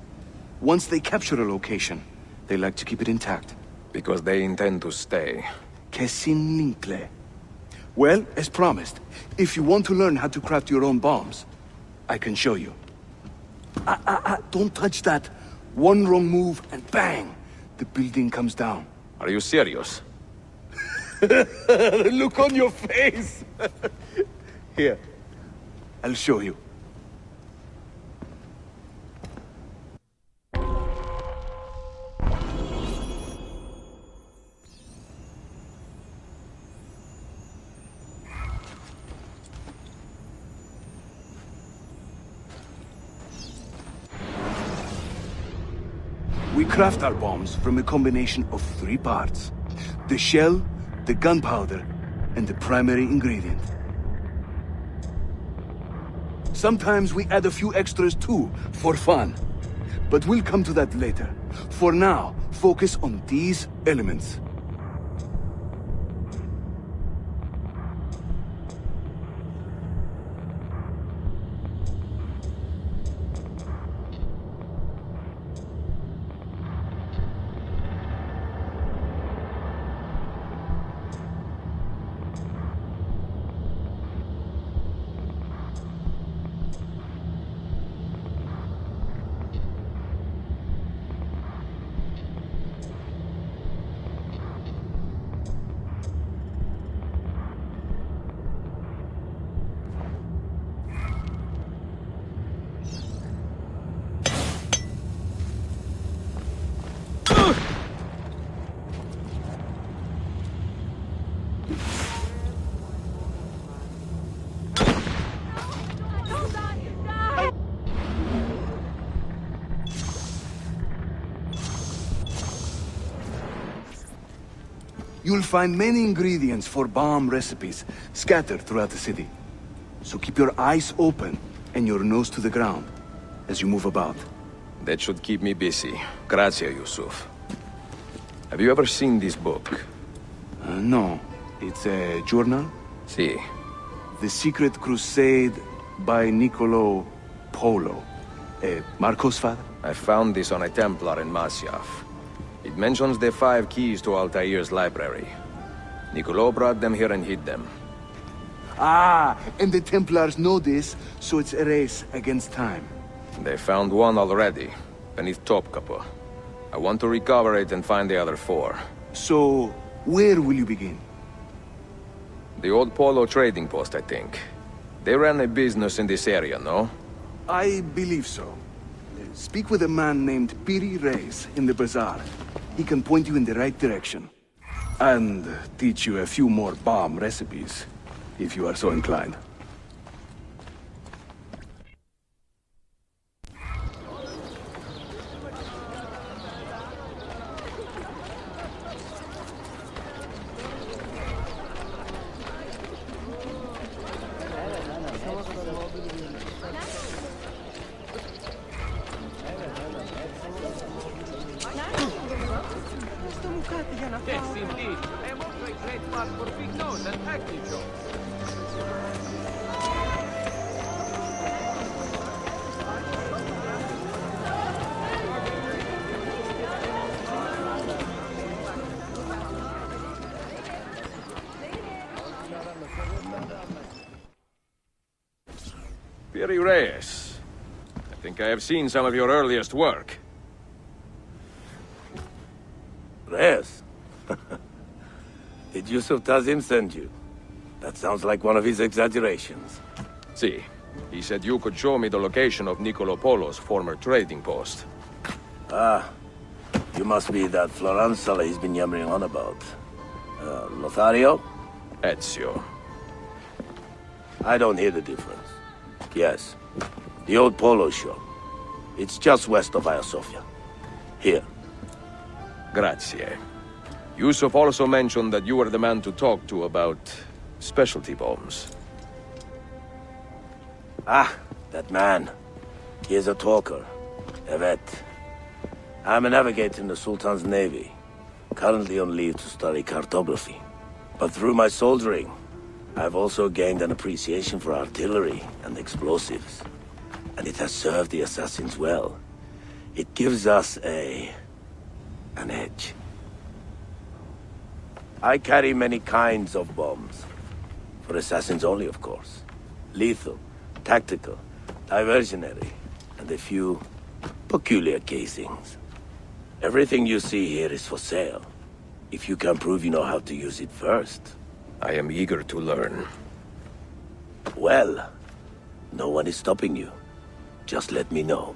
Once they capture a location, they like to keep it intact. Because they intend to stay. Kesin Linkle. Well, as promised, if you want to learn how to craft your own bombs, I can show you. Don't touch that. One wrong move and bang! The building comes down. Are you serious? The look on your face! Here, I'll show you. We craft our bombs from a combination of 3 parts. The shell, the gunpowder, and the primary ingredient. Sometimes we add a few extras too, for fun. But we'll come to that later. For now, focus on these elements. You'll find many ingredients for bomb recipes scattered throughout the city. So keep your eyes open and your nose to the ground as you move about. That should keep me busy. Grazie, Yusuf. Have you ever seen this book? No. It's a journal? Si. The Secret Crusade by Niccolo Polo. Marco's father? I found this on a Templar in Masyaf. It mentions the 5 keys to Altair's library. Niccolo brought them here and hid them. Ah, and the Templars know this, so it's a race against time. They found one already, beneath Topkapi. I want to recover it and find the other 4. So, where will you begin? The old Polo trading post, I think. They ran a business in this area, no? I believe so. Speak with a man named Piri Reyes in the bazaar. He can point you in the right direction. And teach you a few more bomb recipes, if you are so inclined. Yes, indeed. I am also a great spot for big nose and acne jokes. Piri Reyes. I think I have seen some of your earliest work. Reyes? Did Yusuf Tazim send you? That sounds like one of his exaggerations. See, he said you could show me the location of Nicolo Polo's former trading post. Ah, you must be that Florence fella he's been yammering on about. Lothario? Ezio. I don't hear the difference. Yes, the old Polo shop. It's just west of Hagia Sophia. Here. Grazie. Yusuf also mentioned that you were the man to talk to about specialty bombs. Ah, that man. He is a talker. A vet. I'm a navigator in the Sultan's Navy. Currently on leave to study cartography. But through my soldiering, I've also gained an appreciation for artillery and explosives. And it has served the assassins well. It gives us an edge. I carry many kinds of bombs. For assassins only, of course. Lethal, tactical, diversionary, and a few peculiar casings. Everything you see here is for sale. If you can prove you know how to use it first. I am eager to learn. Well, no one is stopping you. Just let me know.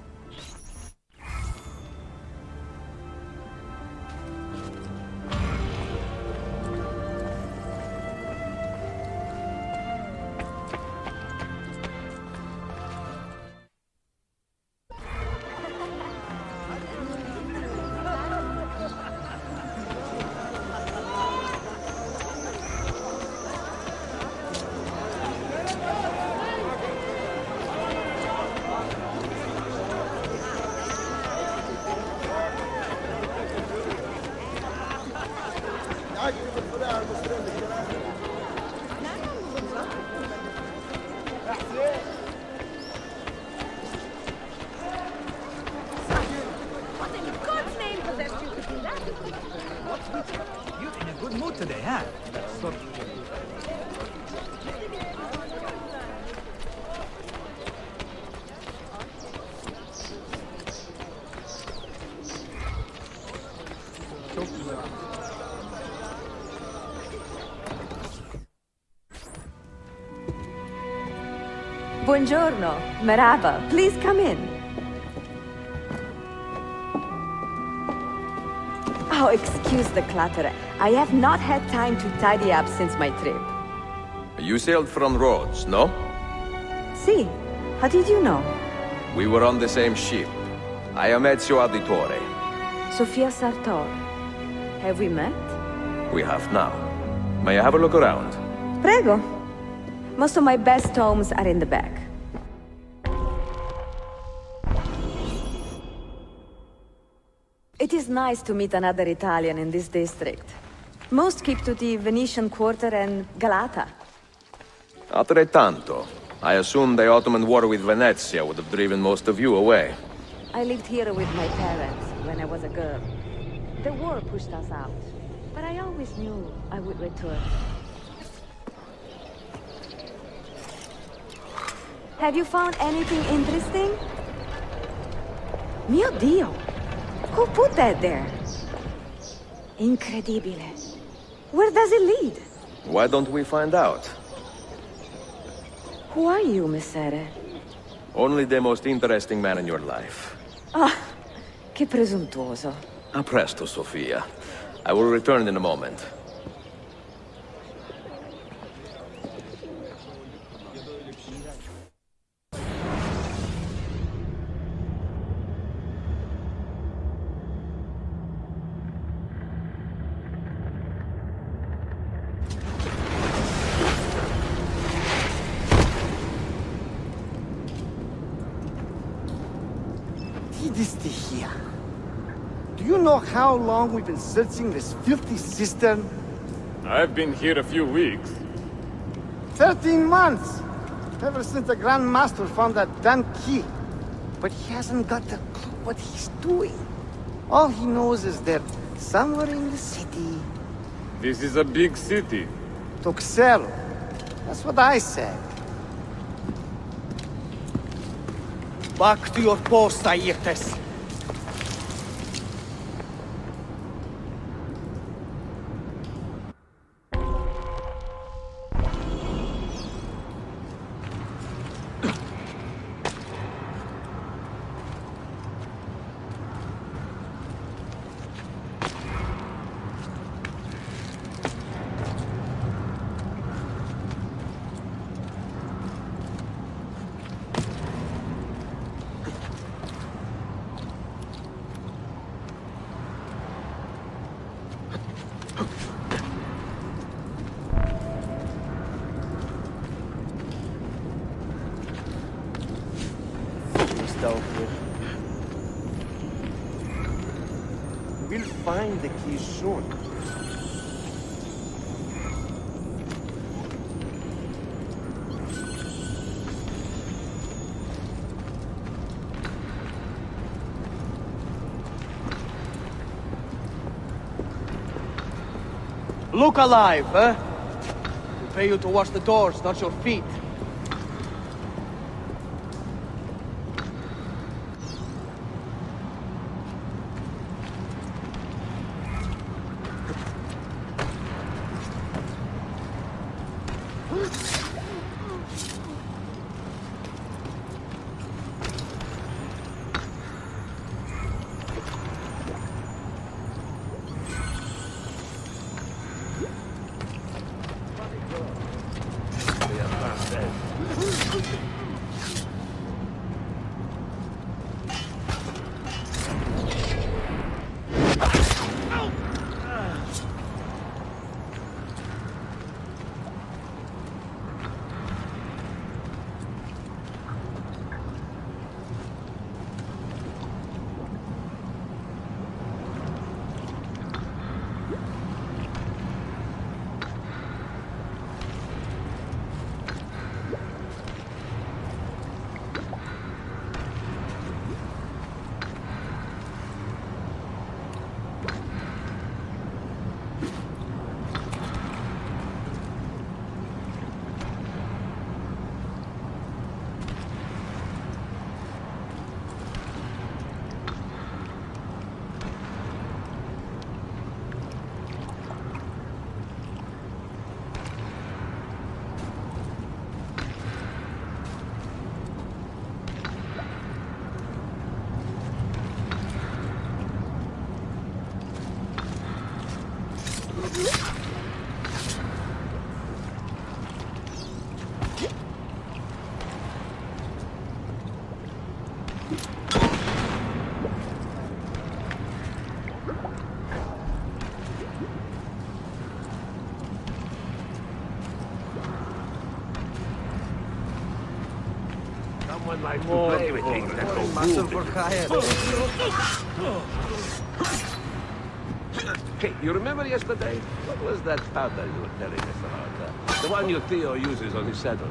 What in God's name possessed you to do that? You're in a good mood today, huh? Buongiorno, Merhaba. Please come in. Oh, excuse the clutter. I have not had time to tidy up since my trip. You sailed from Rhodes, no? See, how did you know? We were on the same ship. I am Ezio Auditore. Sofia Sartor. Have we met? We have now. May I have a look around? Prego. Most of my best homes are in the back. It is nice to meet another Italian in this district. Most keep to the Venetian Quarter and Galata. Altrettanto. I assume the Ottoman war with Venezia would have driven most of you away. I lived here with my parents when I was a girl. The war pushed us out, but I always knew I would return. Have you found anything interesting? Mio Dio! Who put that there? Incredibile. Where does it lead? Why don't we find out? Who are you, Messere? Only the most interesting man in your life. Ah, che presuntuoso. A presto, Sofia. I will return in a moment. Here. Do you know how long we've been searching this filthy cistern? I've been here a few weeks. 13 months! Ever since the Grand Master found that damn key. But he hasn't got a clue what he's doing. All he knows is that somewhere in the city... This is a big city. Tuxero. That's what I said. Back to your post, Aietes. We'll find the key soon. Look alive, huh? We pay you to wash the doors, not your feet. Someone like to play with things that go Hey, you remember yesterday? What was that powder you were telling us about? The one your Theo uses on his saddle.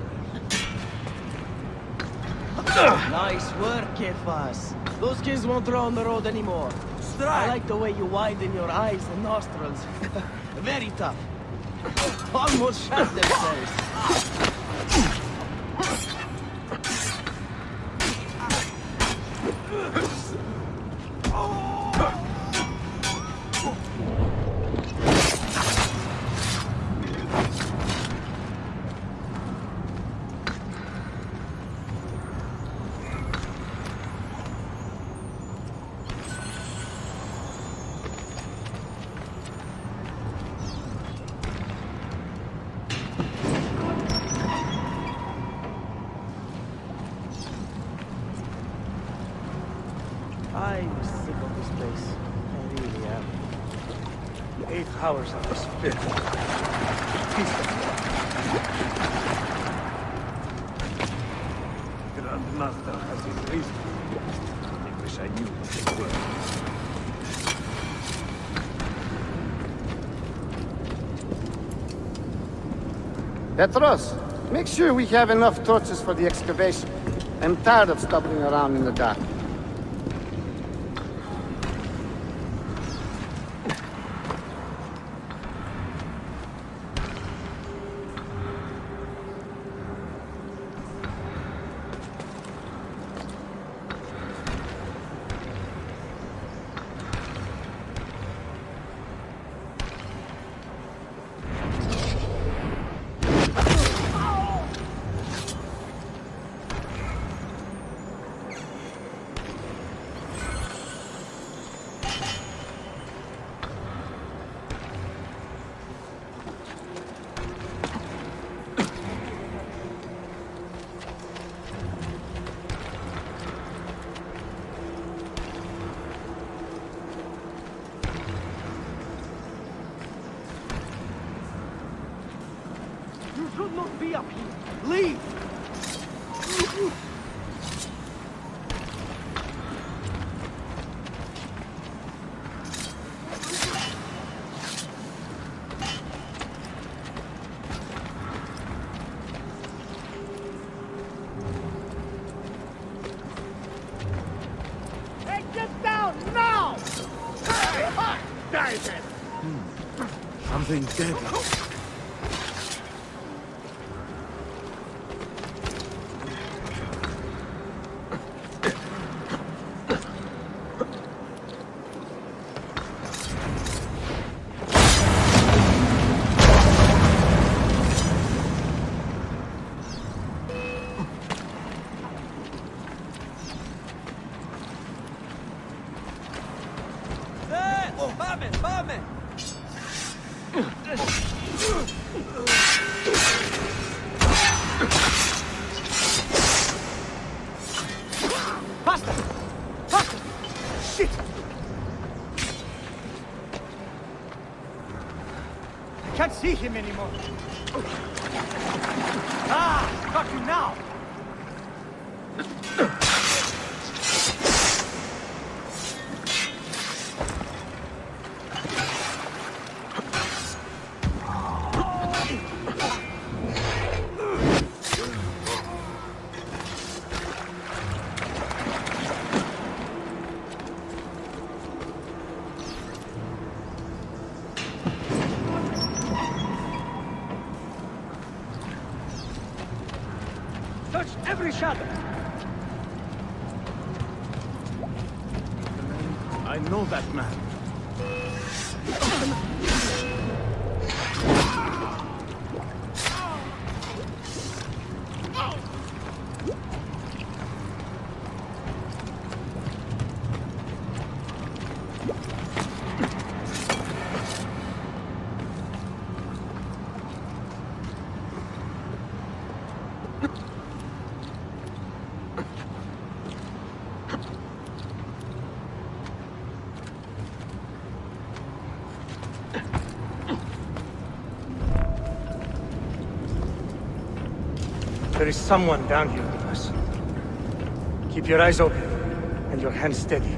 Nice work, Kefas. Those kids won't throw on the road anymore. I like the way you widen your eyes and nostrils. Very tough. Almost shot themselves. 8 hours of despair. Grandmaster has his reason. I wish I knew what they were. Petros, make sure we have enough torches for the excavation. I'm tired of stumbling around in the dark. You should not be up here. Leave! Hey, get down now! Hey, die then! Something deadly. Vame! Faster! Faster! Shit! I can't see him anymore. Ah! Got you now! Touch every shadow! I know that man. There is someone down here with us. Keep your eyes open and your hands steady.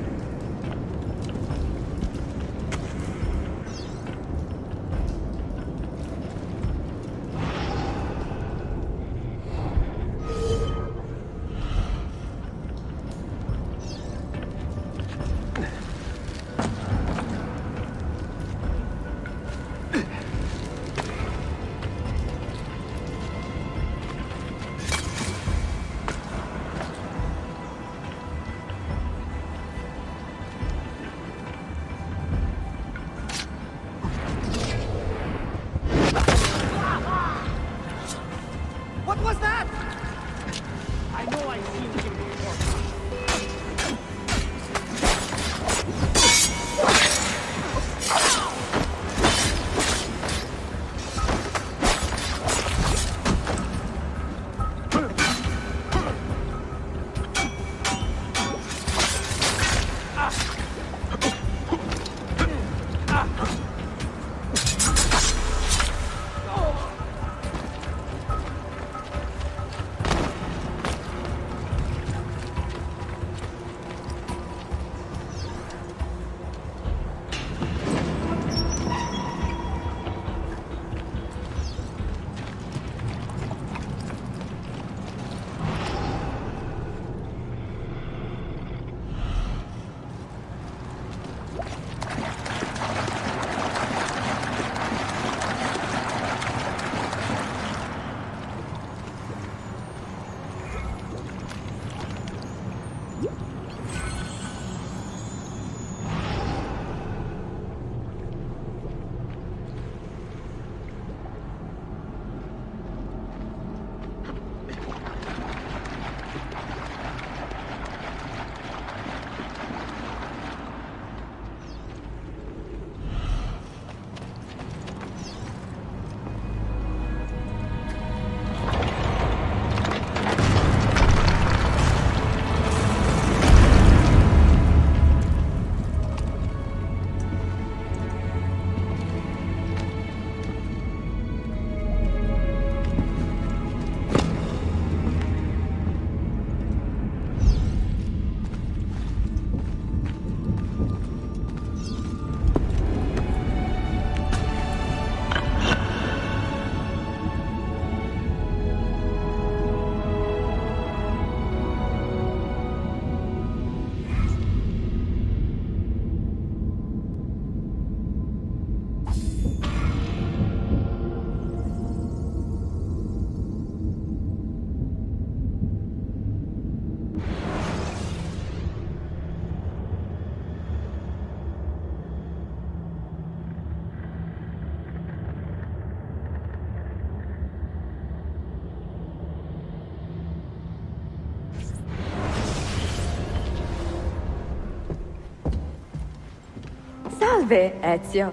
Salve, Ezio.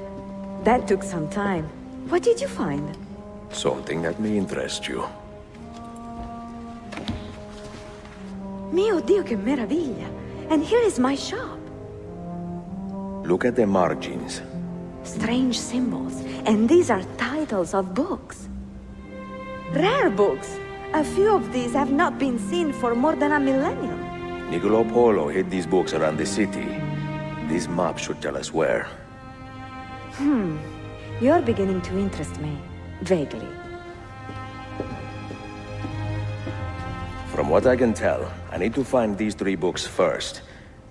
That took some time. What did you find? Something that may interest you. Mio Dio, che meraviglia! And here is my shop. Look at the margins. Strange symbols. And these are titles of books. Rare books. A few of these have not been seen for more than a millennium. Niccolo Polo hid these books around the city. This map should tell us where. You're beginning to interest me. Vaguely. From what I can tell, I need to find these 3 books first.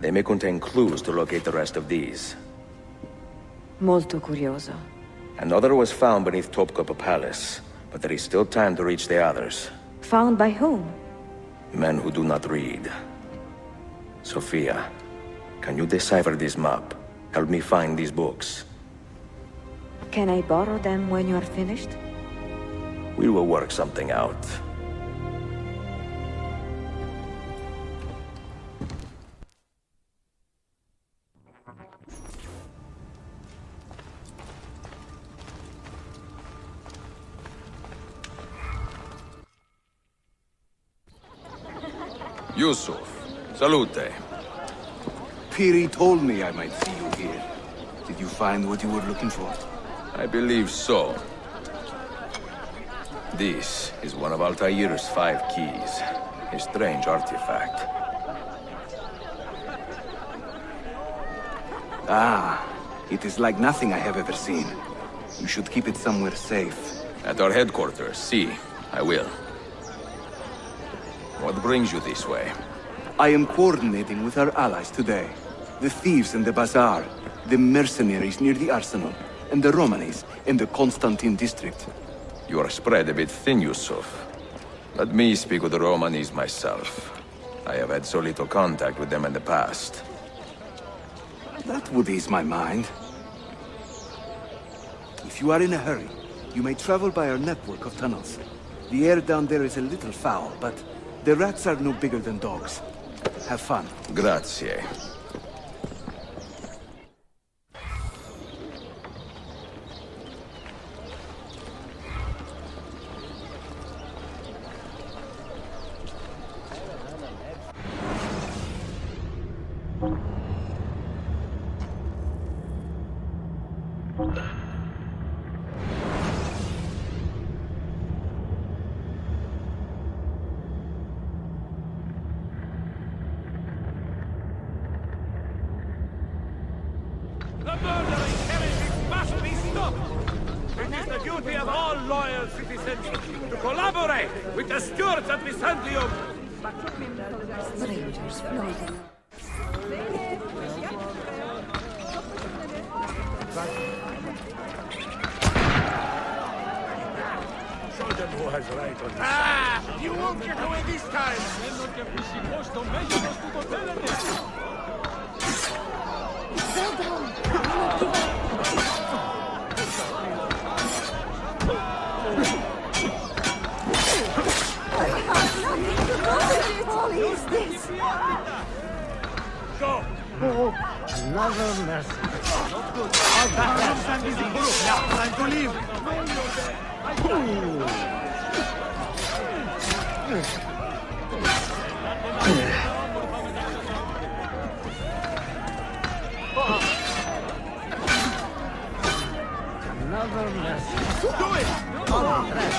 They may contain clues to locate the rest of these. Molto curioso. Another was found beneath Topkapi Palace, but there is still time to reach the others. Found by whom? Men who do not read. Sophia, can you decipher this map? Help me find these books. Can I borrow them when you are finished? We will work something out. Yusuf, salute. Piri told me I might see you here. Did you find what you were looking for? I believe so. This is one of Altair's 5 keys. A strange artifact. Ah, it is like nothing I have ever seen. You should keep it somewhere safe. At our headquarters, see. I will. What brings you this way? I am coordinating with our allies today. The thieves in the bazaar, the mercenaries near the arsenal, and the Romanis in the Constantine district. You are spread a bit thin, Yusuf. Let me speak with the Romanis myself. I have had so little contact with them in the past. That would ease my mind. If you are in a hurry, you may travel by our network of tunnels. The air down there is a little foul, but the rats are no bigger than dogs. Have fun. Grazie. The murdering heretic must be stopped! It is the duty of all loyal citizens to collaborate with the stewards of Byzantium! Strangers floating. Show them who has right on this. Ah! You won't get away this time! What is this? Go! Another mess. Not good. All that is easy. Now, time to leave. Another mess. Do it! On track.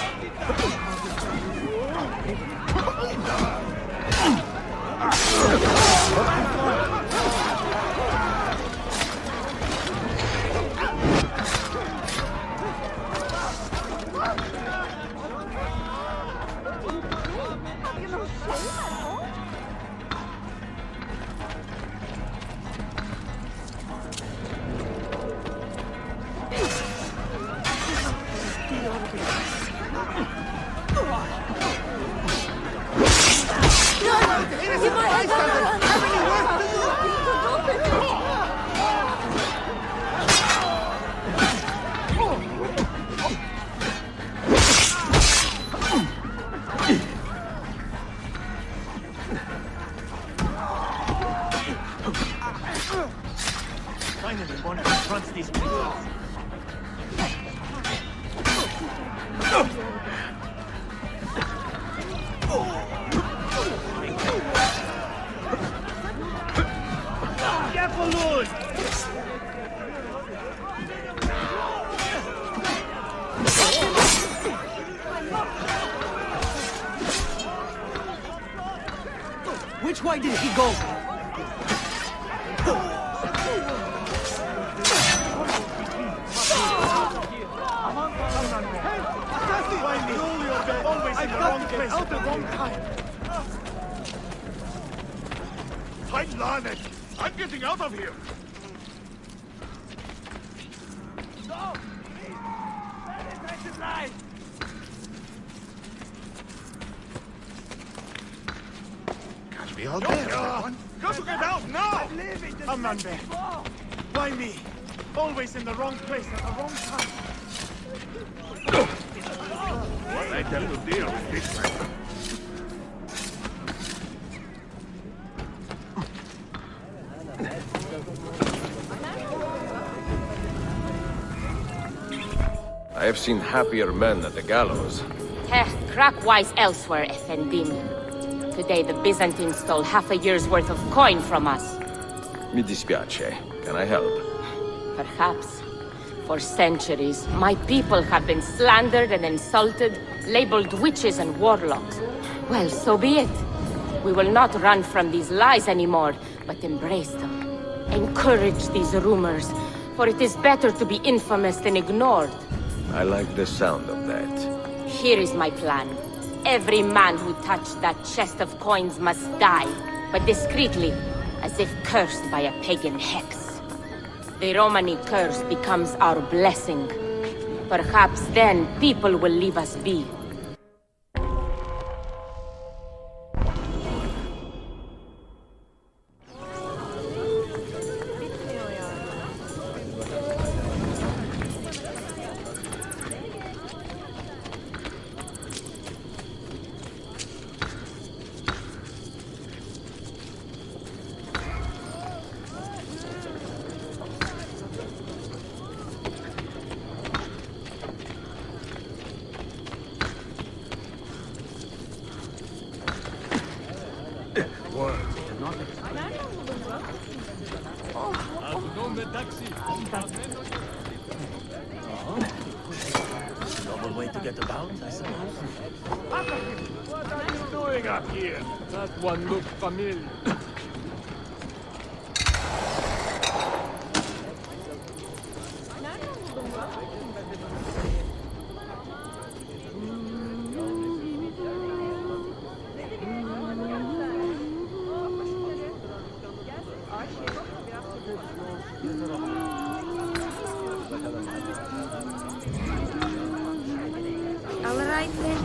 You might have done confronts these people. Careful, Lord! Which way did he go? I've got to get out the wrong time. Find Lanet. I'm getting out of here. No! Please! That is right. Gotta be all there, everyone. Got to get out now! Come on, Ben. Why me? Always in the wrong place at the wrong time. What I tell to deal with this man? I have seen happier men at the gallows. Crack-wise elsewhere, Effendim. Today the Byzantines stole half a year's worth of coin from us. Mi dispiace. Can I help? Perhaps. For centuries, my people have been slandered and insulted, labeled witches and warlocks. Well, so be it. We will not run from these lies anymore, but embrace them. Encourage these rumors, for it is better to be infamous than ignored. I like the sound of that. Here is my plan. Every man who touched that chest of coins must die, but discreetly, as if cursed by a pagan hex. The Romani curse becomes our blessing. Perhaps then people will leave us be. Noble way to get about, I suppose. What are you doing up here? That one looked familiar. All right then.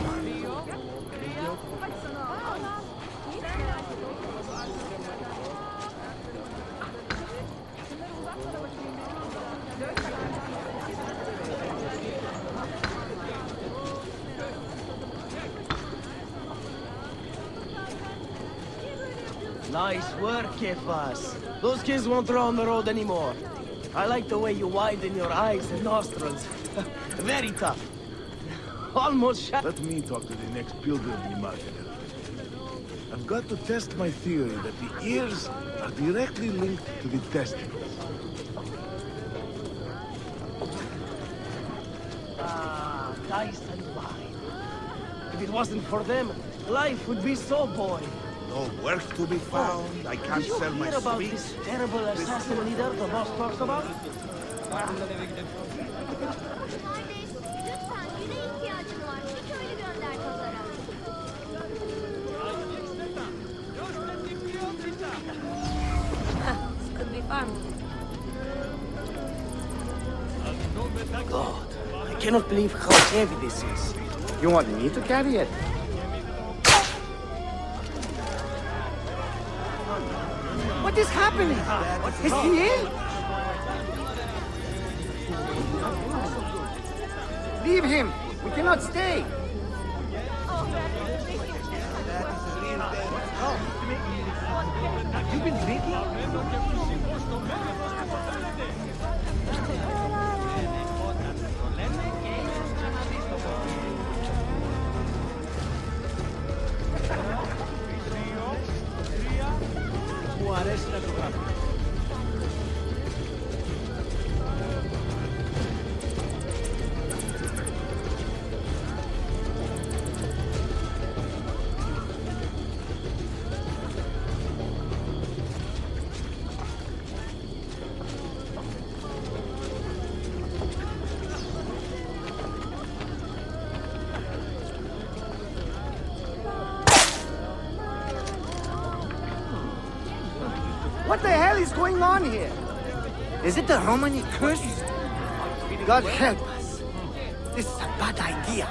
Nice work, Kefas. Those kids won't throw on the road anymore. I like the way you widen your eyes and nostrils. Very tough. Almost shot. Let me talk to the next pilgrim you market. I've got to test my theory that the ears are directly linked to the testicles. Ah, dice and wine. If it wasn't for them, life would be so boring. No work to be found. I can't sell my Did you hear about sweets. this terrible assassin leader the boss talks about? Could be fun. God, I cannot believe how heavy this is. You want me to carry it? What is happening? Is he ill? Leave him! We cannot stay! You've been drinking? is going on here? Is it the Romani curse? God help us. This is a bad idea.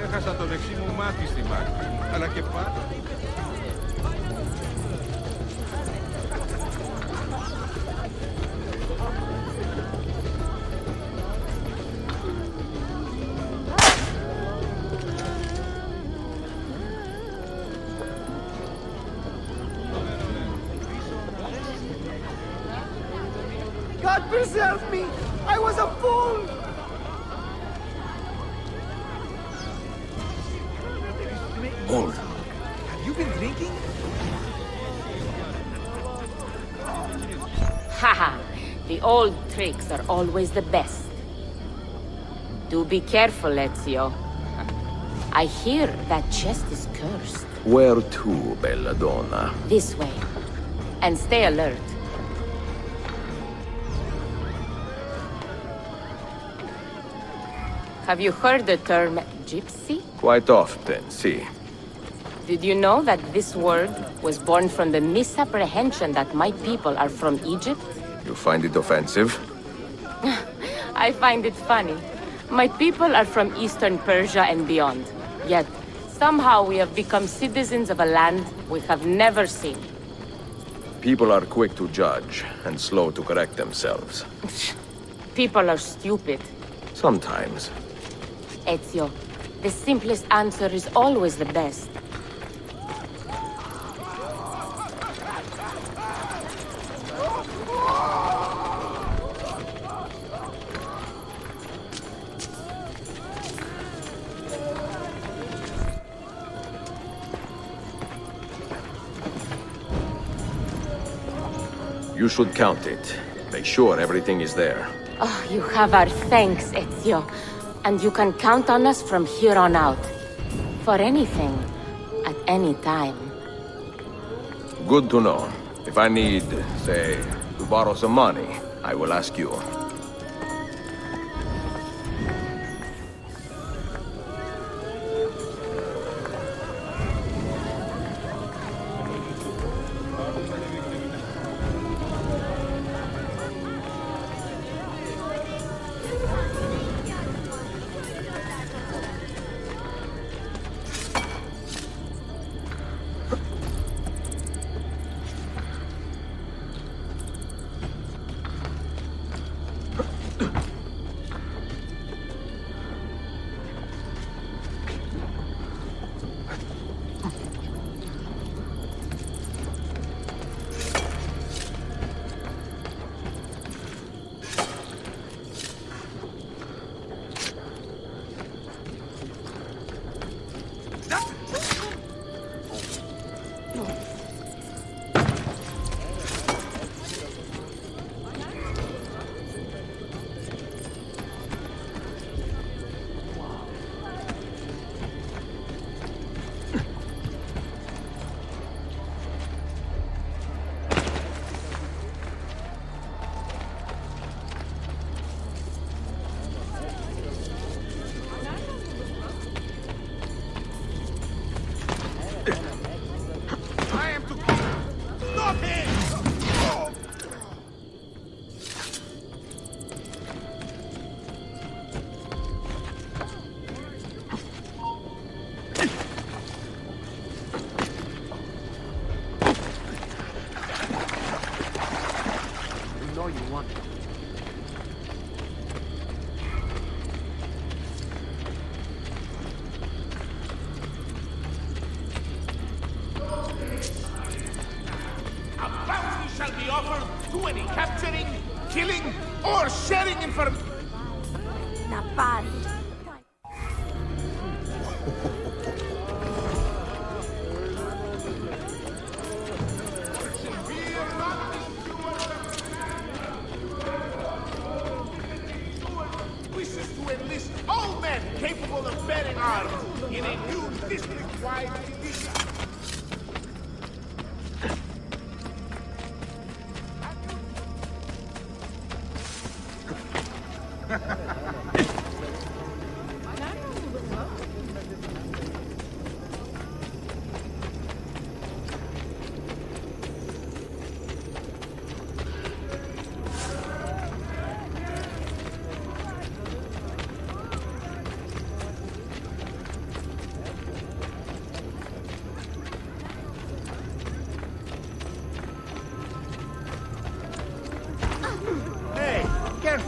Έχασα το δεξί μου μάτι στη μάχη, αλλά και πάνω. God preserve me! I was a fool! Old. Have you been drinking? Haha, the old tricks are always the best. Do be careful, Ezio. I hear that chest is cursed. Where to, Belladonna? This way. And stay alert. Have you heard the term gypsy? Quite often, see. Did you know that this word was born from the misapprehension that my people are from Egypt? You find it offensive? I find it funny. My people are from Eastern Persia and beyond. Yet, somehow we have become citizens of a land we have never seen. People are quick to judge and slow to correct themselves. People are stupid. Sometimes. Ezio, the simplest answer is always the best. You should count it. Make sure everything is there. Oh, you have our thanks, Ezio. And you can count on us from here on out. For anything, at any time. Good to know. If I need, say, to borrow some money, I will ask you. To any capturing, killing, or sharing information. Wishes to enlist all men capable of bearing arms in a new district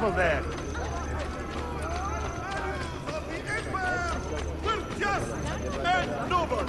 careful there. We're just and noble.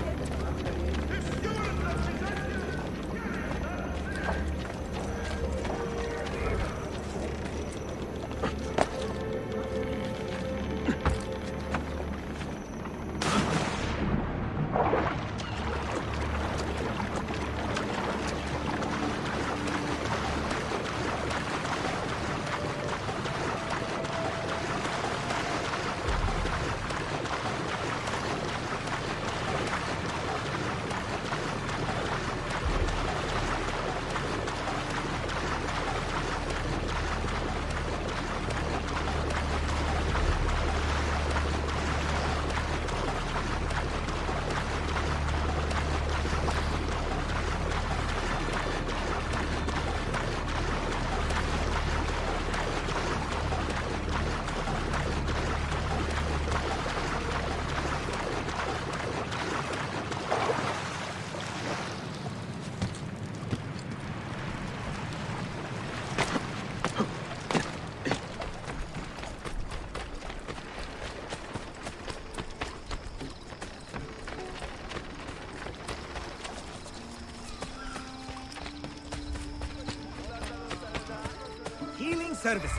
Healing services.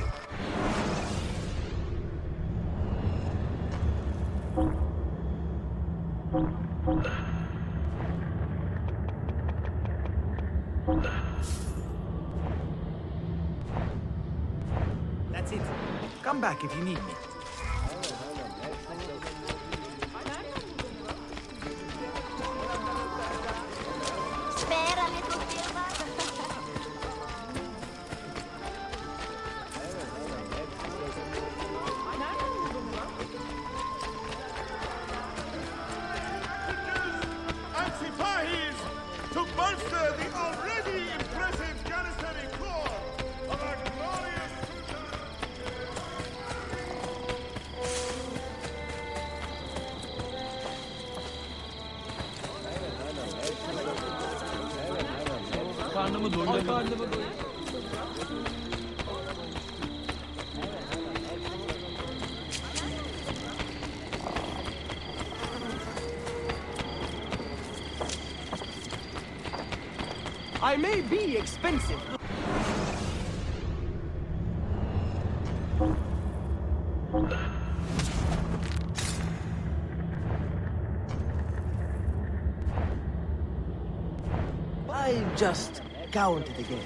That's it. Come back if you need me. Spera, little silver. Anti-Fahis to bolster the already impressive Janissary corps of our glorious Karnımı doyur. Karnımı doyur. I may be expensive. I just counted again.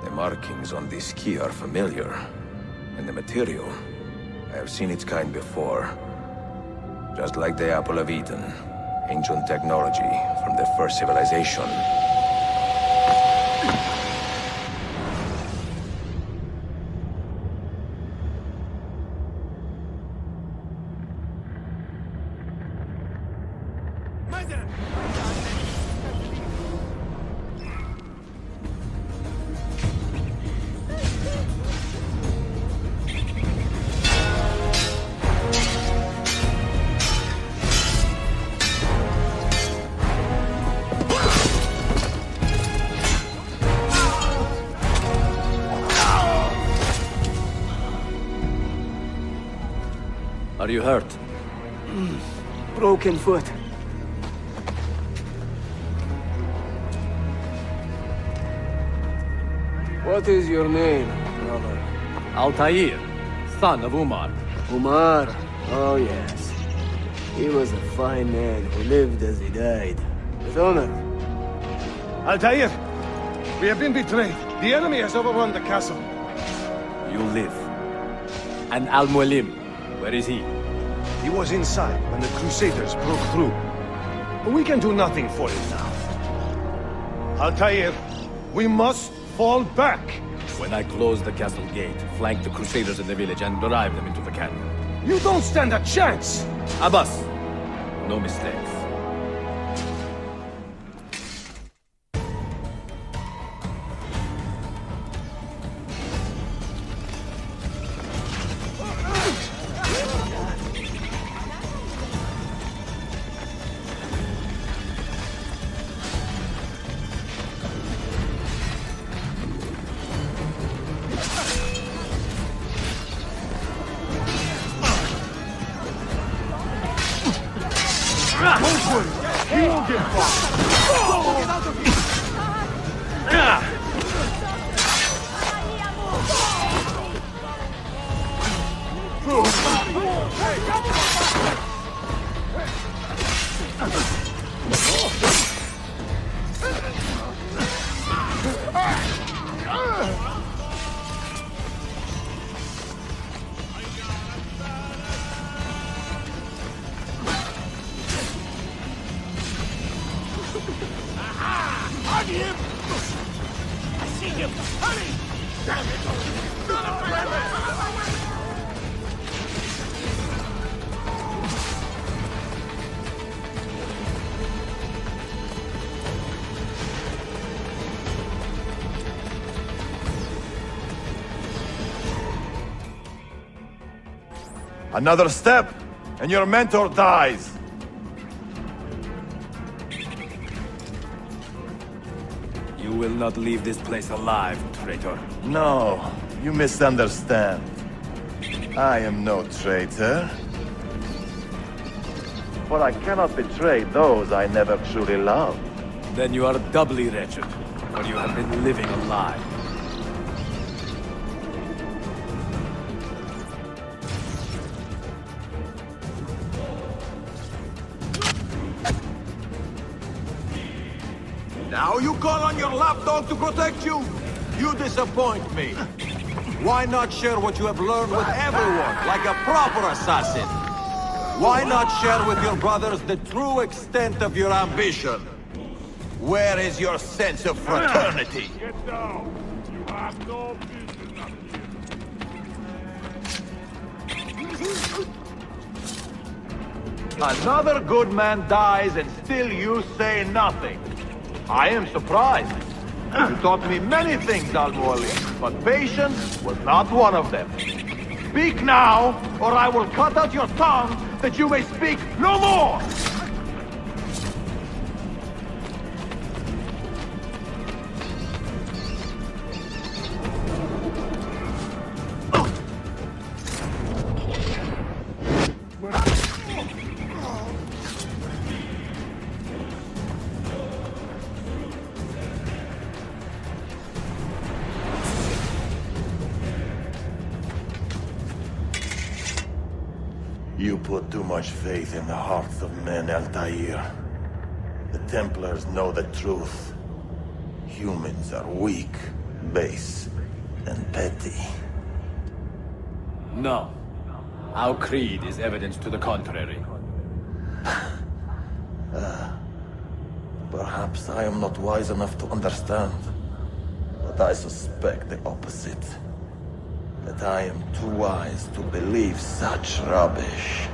The markings on this key are familiar. And the material, I have seen its kind before. Just like the Apple of Eden, ancient technology from the first civilization. Are you hurt? Broken foot. What is your name, brother? Altair, son of Umar. Umar? Oh, yes. He was a fine man who lived as he died. With honor. Altair, we have been betrayed. The enemy has overrun the castle. You live. And Al-Mualim, where is he? He was inside when the Crusaders broke through. But we can do nothing for him now. Altair, we must fall back. When I close the castle gate, flank the Crusaders in the village and drive them into the canyon. You don't stand a chance! Abbas, no mistakes. He won't get far! Get out of here! On him! I see him! Hurry! Damn it! Son of a... Another step, and your mentor dies. You will not leave this place alive, traitor. No, you misunderstand. I am no traitor. But I cannot betray those I never truly loved. Then you are doubly wretched, for you have been living a lie. Now you call on your lapdog to protect you? You disappoint me. Why not share what you have learned with everyone, like a proper assassin? Why not share with your brothers the true extent of your ambition? Where is your sense of fraternity? Get down! You have no business up here. Another good man dies and still you say nothing. I am surprised. You taught me many things, Al-Mualim, but patience was not one of them. Speak now, or I will cut out your tongue that you may speak no more! You put too much faith in the hearts of men, Altair. The Templars know the truth. Humans are weak, base, and petty. No. Our creed is evidence to the contrary. Perhaps I am not wise enough to understand, but I suspect the opposite. That I am too wise to believe such rubbish.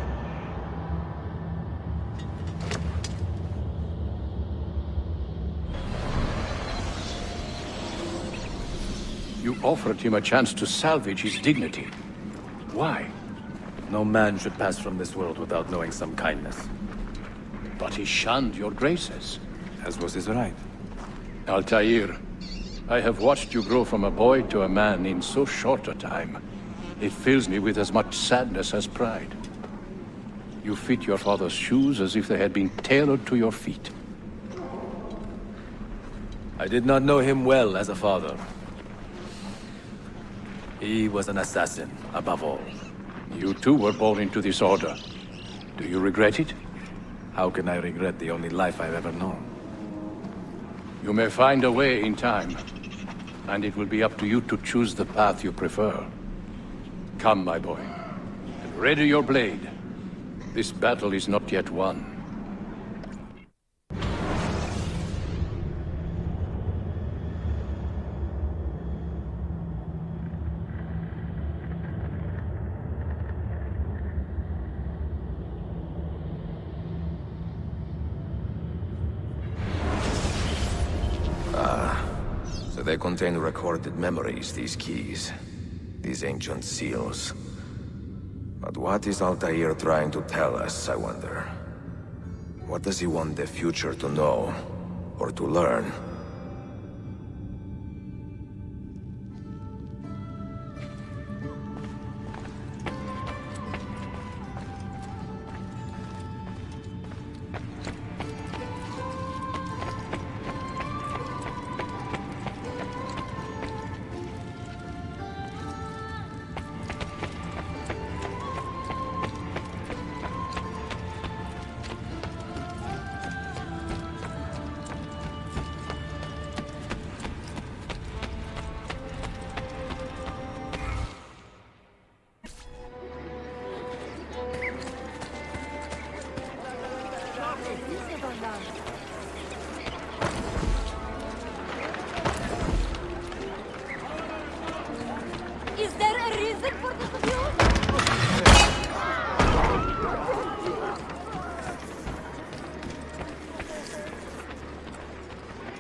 You offered him a chance to salvage his dignity. Why? No man should pass from this world without knowing some kindness. But he shunned your graces. As was his right. Altair, I have watched you grow from a boy to a man in so short a time. It fills me with as much sadness as pride. You fit your father's shoes as if they had been tailored to your feet. I did not know him well as a father. He was an assassin, above all. You too were born into this order. Do you regret it? How can I regret the only life I've ever known? You may find a way in time, and it will be up to you to choose the path you prefer. Come, my boy, and ready your blade. This battle is not yet won. They contain recorded memories, these keys. These ancient seals. But what is Altair trying to tell us, I wonder? What does he want the future to know? Or to learn? Is there a reason for this abuse?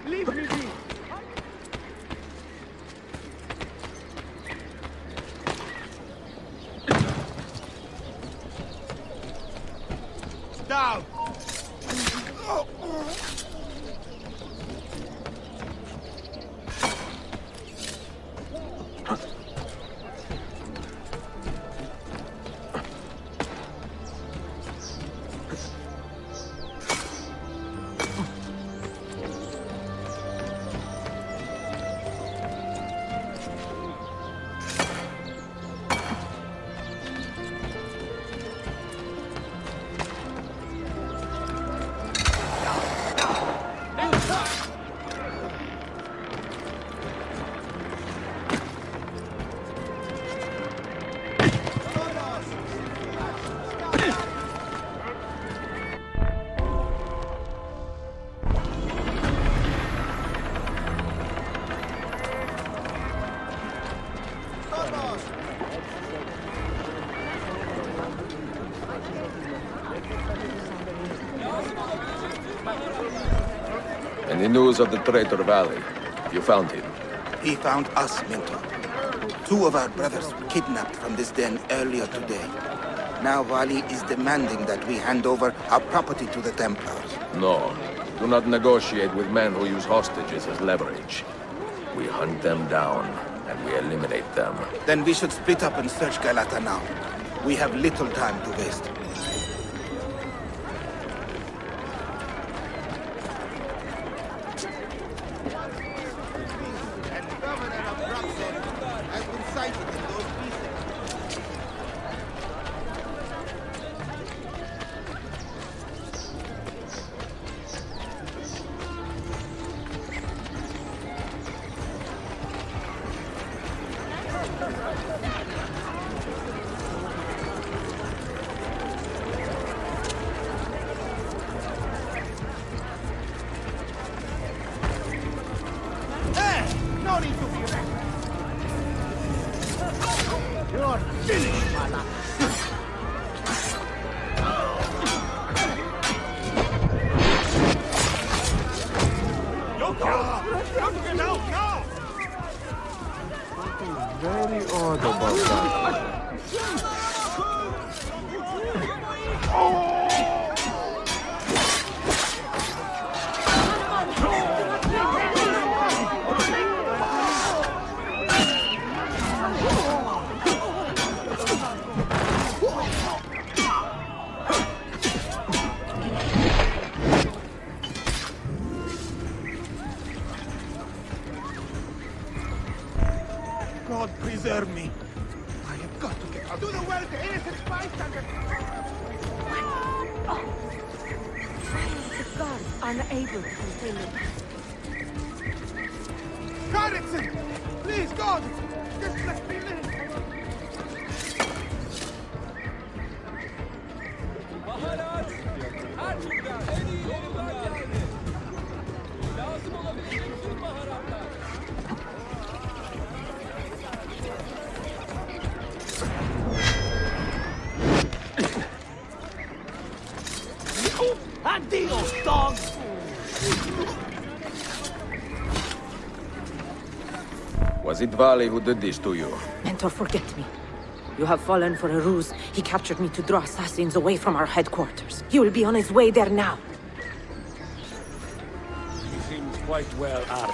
Leave me be! Down! Any news of the traitor Valley? You found him? He found us, Mentor. 2 of our brothers were kidnapped from this den earlier today. Now Valley is demanding that we hand over our property to the Templars. No. Do not negotiate with men who use hostages as leverage. We hunt them down, and we eliminate them. Then we should split up and search Galata now. We have little time to waste. No need to be reckless. You're finished, my lad. Get out now! Very odd about that. God preserve me. I have got to get out. Do the well to innocent bystanders. The guards unable to contain them. Garrison! Please, God! Just let me live! Baharat! Artık'ta en iyi yollar geldi. Lazım olabilecek tüm baharatlar. Adios, dogs! Was it Vali who did this to you? Mentor, forget me. You have fallen for a ruse. He captured me to draw assassins away from our headquarters. He will be on his way there now. He seems quite well armed.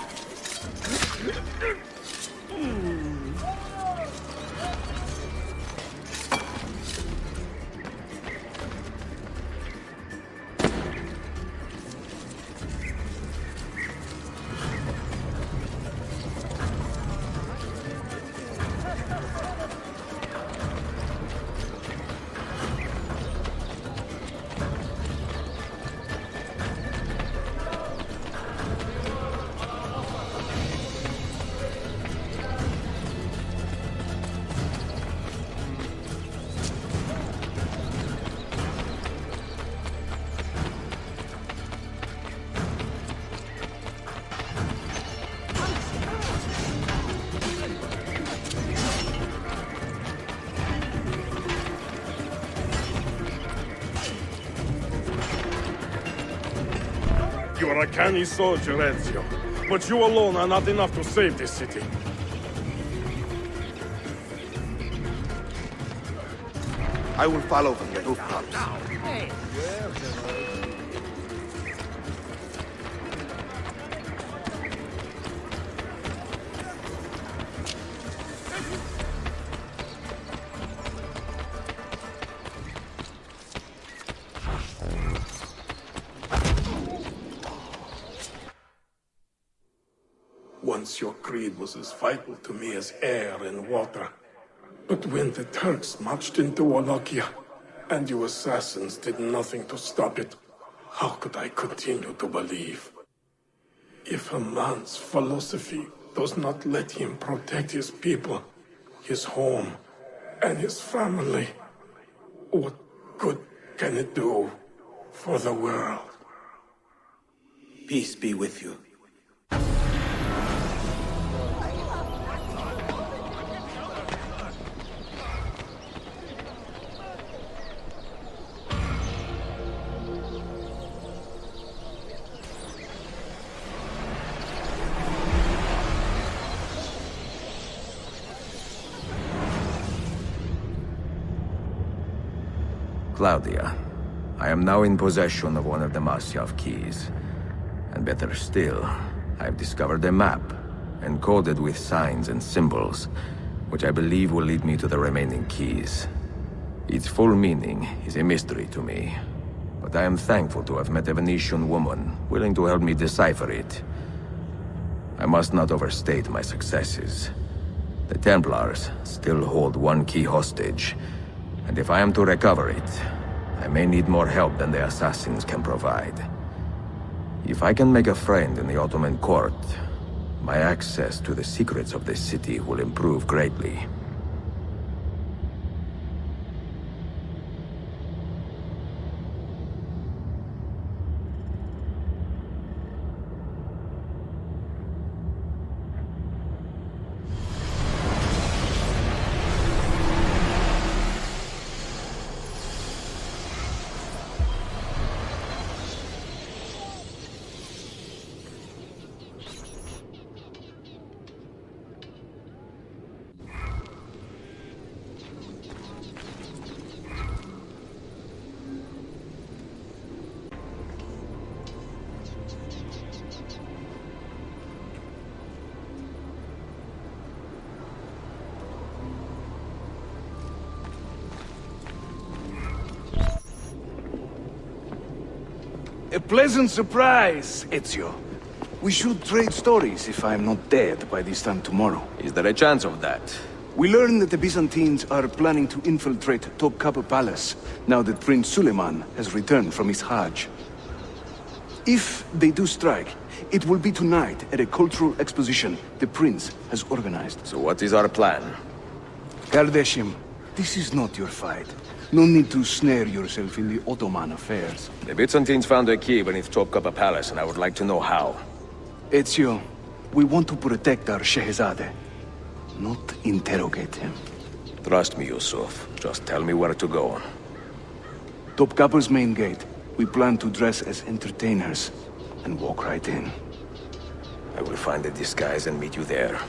You are a canny soldier, Ezio. But you alone are not enough to save this city. I will follow from the rooftops. Once your creed was as vital to me as air and water. But when the Turks marched into Wallachia, and you assassins did nothing to stop it, how could I continue to believe? If a man's philosophy does not let him protect his people, his home, and his family, what good can it do for the world? Peace be with you. Claudia, I am now in possession of one of the Masyav keys. And better still, I've discovered a map, encoded with signs and symbols, which I believe will lead me to the remaining keys. Its full meaning is a mystery to me, but I am thankful to have met a Venetian woman willing to help me decipher it. I must not overstate my successes. The Templars still hold one key hostage, and if I am to recover it, I may need more help than the assassins can provide. If I can make a friend in the Ottoman court, my access to the secrets of this city will improve greatly. A pleasant surprise, Ezio. We should trade stories if I'm not dead by this time tomorrow. Is there a chance of that? We learn that the Byzantines are planning to infiltrate Topkapi Palace, now that Prince Suleiman has returned from his Hajj. If they do strike, it will be tonight at a cultural exposition the Prince has organized. So what is our plan? Kardashim, this is not your fight. No need to snare yourself in the Ottoman affairs. The Byzantines found a key beneath Topkapi Palace, and I would like to know how. Ezio, we want to protect our Shehzade, not interrogate him. Trust me, Yusuf. Just tell me where to go. Topkapi's main gate. We plan to dress as entertainers and walk right in. I will find a disguise and meet you there.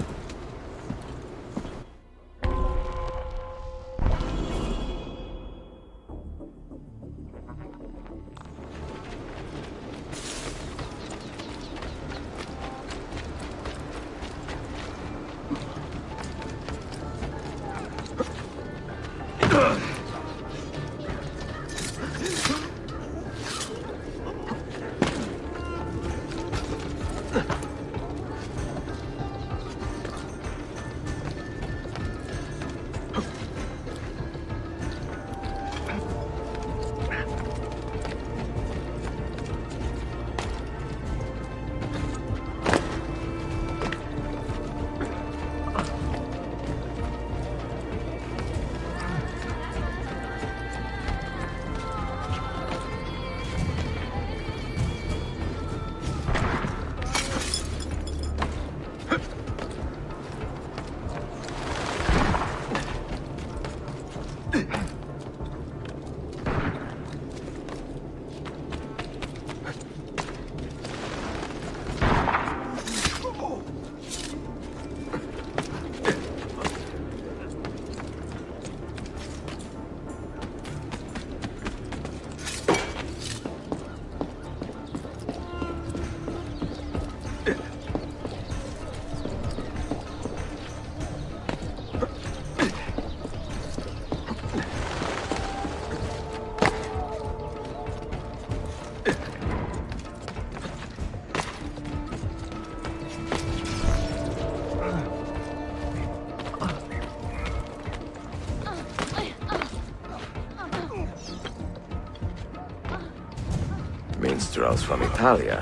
minstrels from Italia.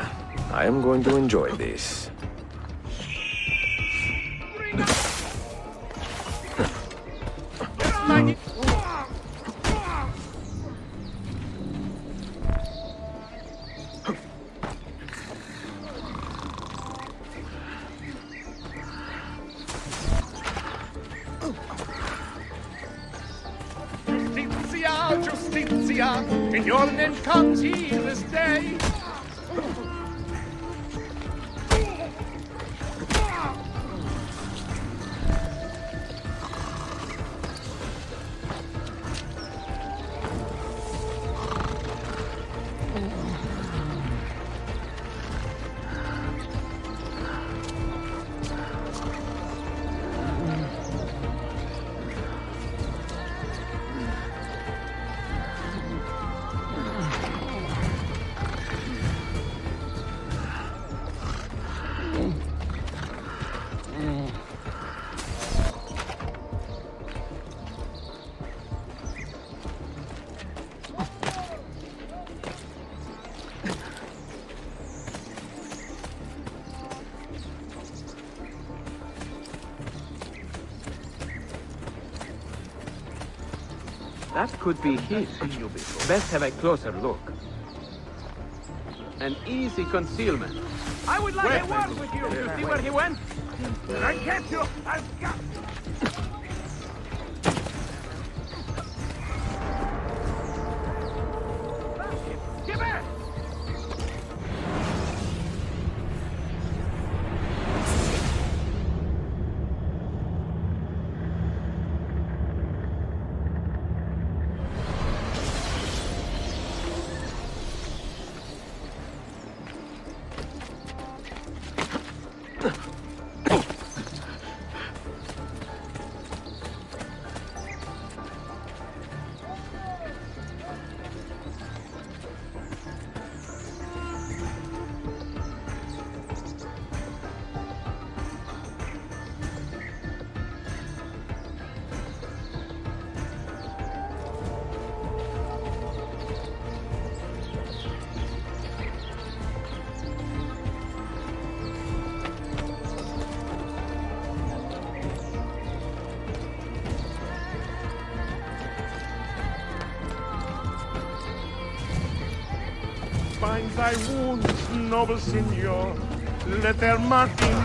I am going to enjoy this. Justitia, in your name comes here this day. That could be his. Best have a closer look. An easy concealment. I would like a word with you. You see where he went? I get you. I've got... Give it! Bind thy wounds, noble signor. Let their marking.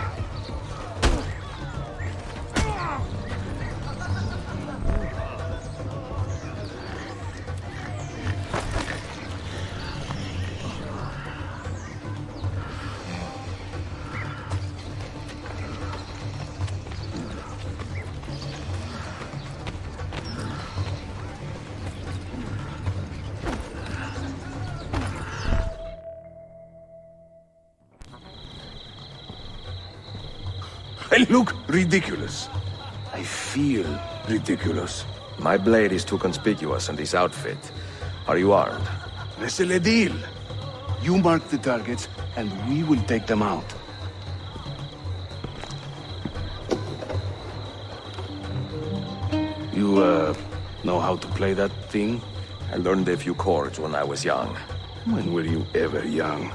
I look ridiculous. I feel ridiculous. My blade is too conspicuous in this outfit. Are you armed? C'est le deal. You mark the targets, and we will take them out. You, know how to play that thing? I learned a few chords when I was young. When were you ever young?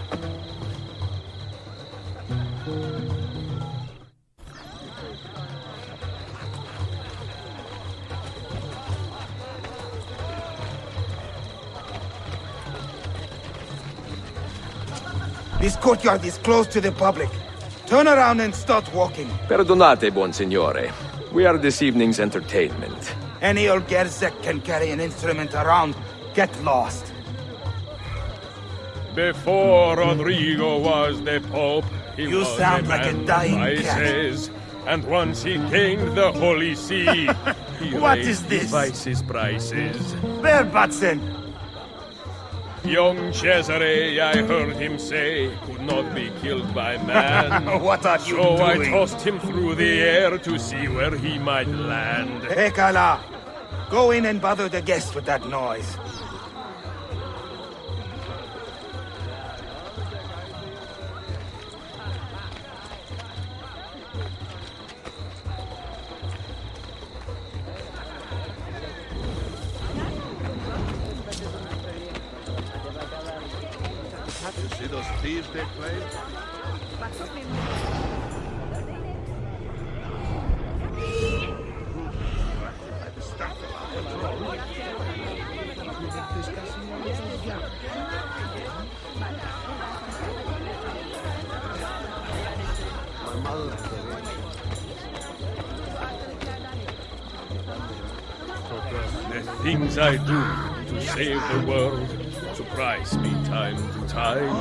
This courtyard is closed to the public. Turn around and start walking. Perdonate, buon signore. We are this evening's entertainment. Any old Gerzek can carry an instrument around. Get lost. Before Rodrigo was the Pope, he You was sound a like a man dying of vices. And once he gained the Holy See, he What raised is this? Vices prices. There, Batson. Young Cesare, I heard him say, could not be killed by man. What are you So I doing? tossed him through the air to see where he might land. Ekala, go in and bother the guests with that noise. See those thieves they played? The things I do to save the world surprise me time to time.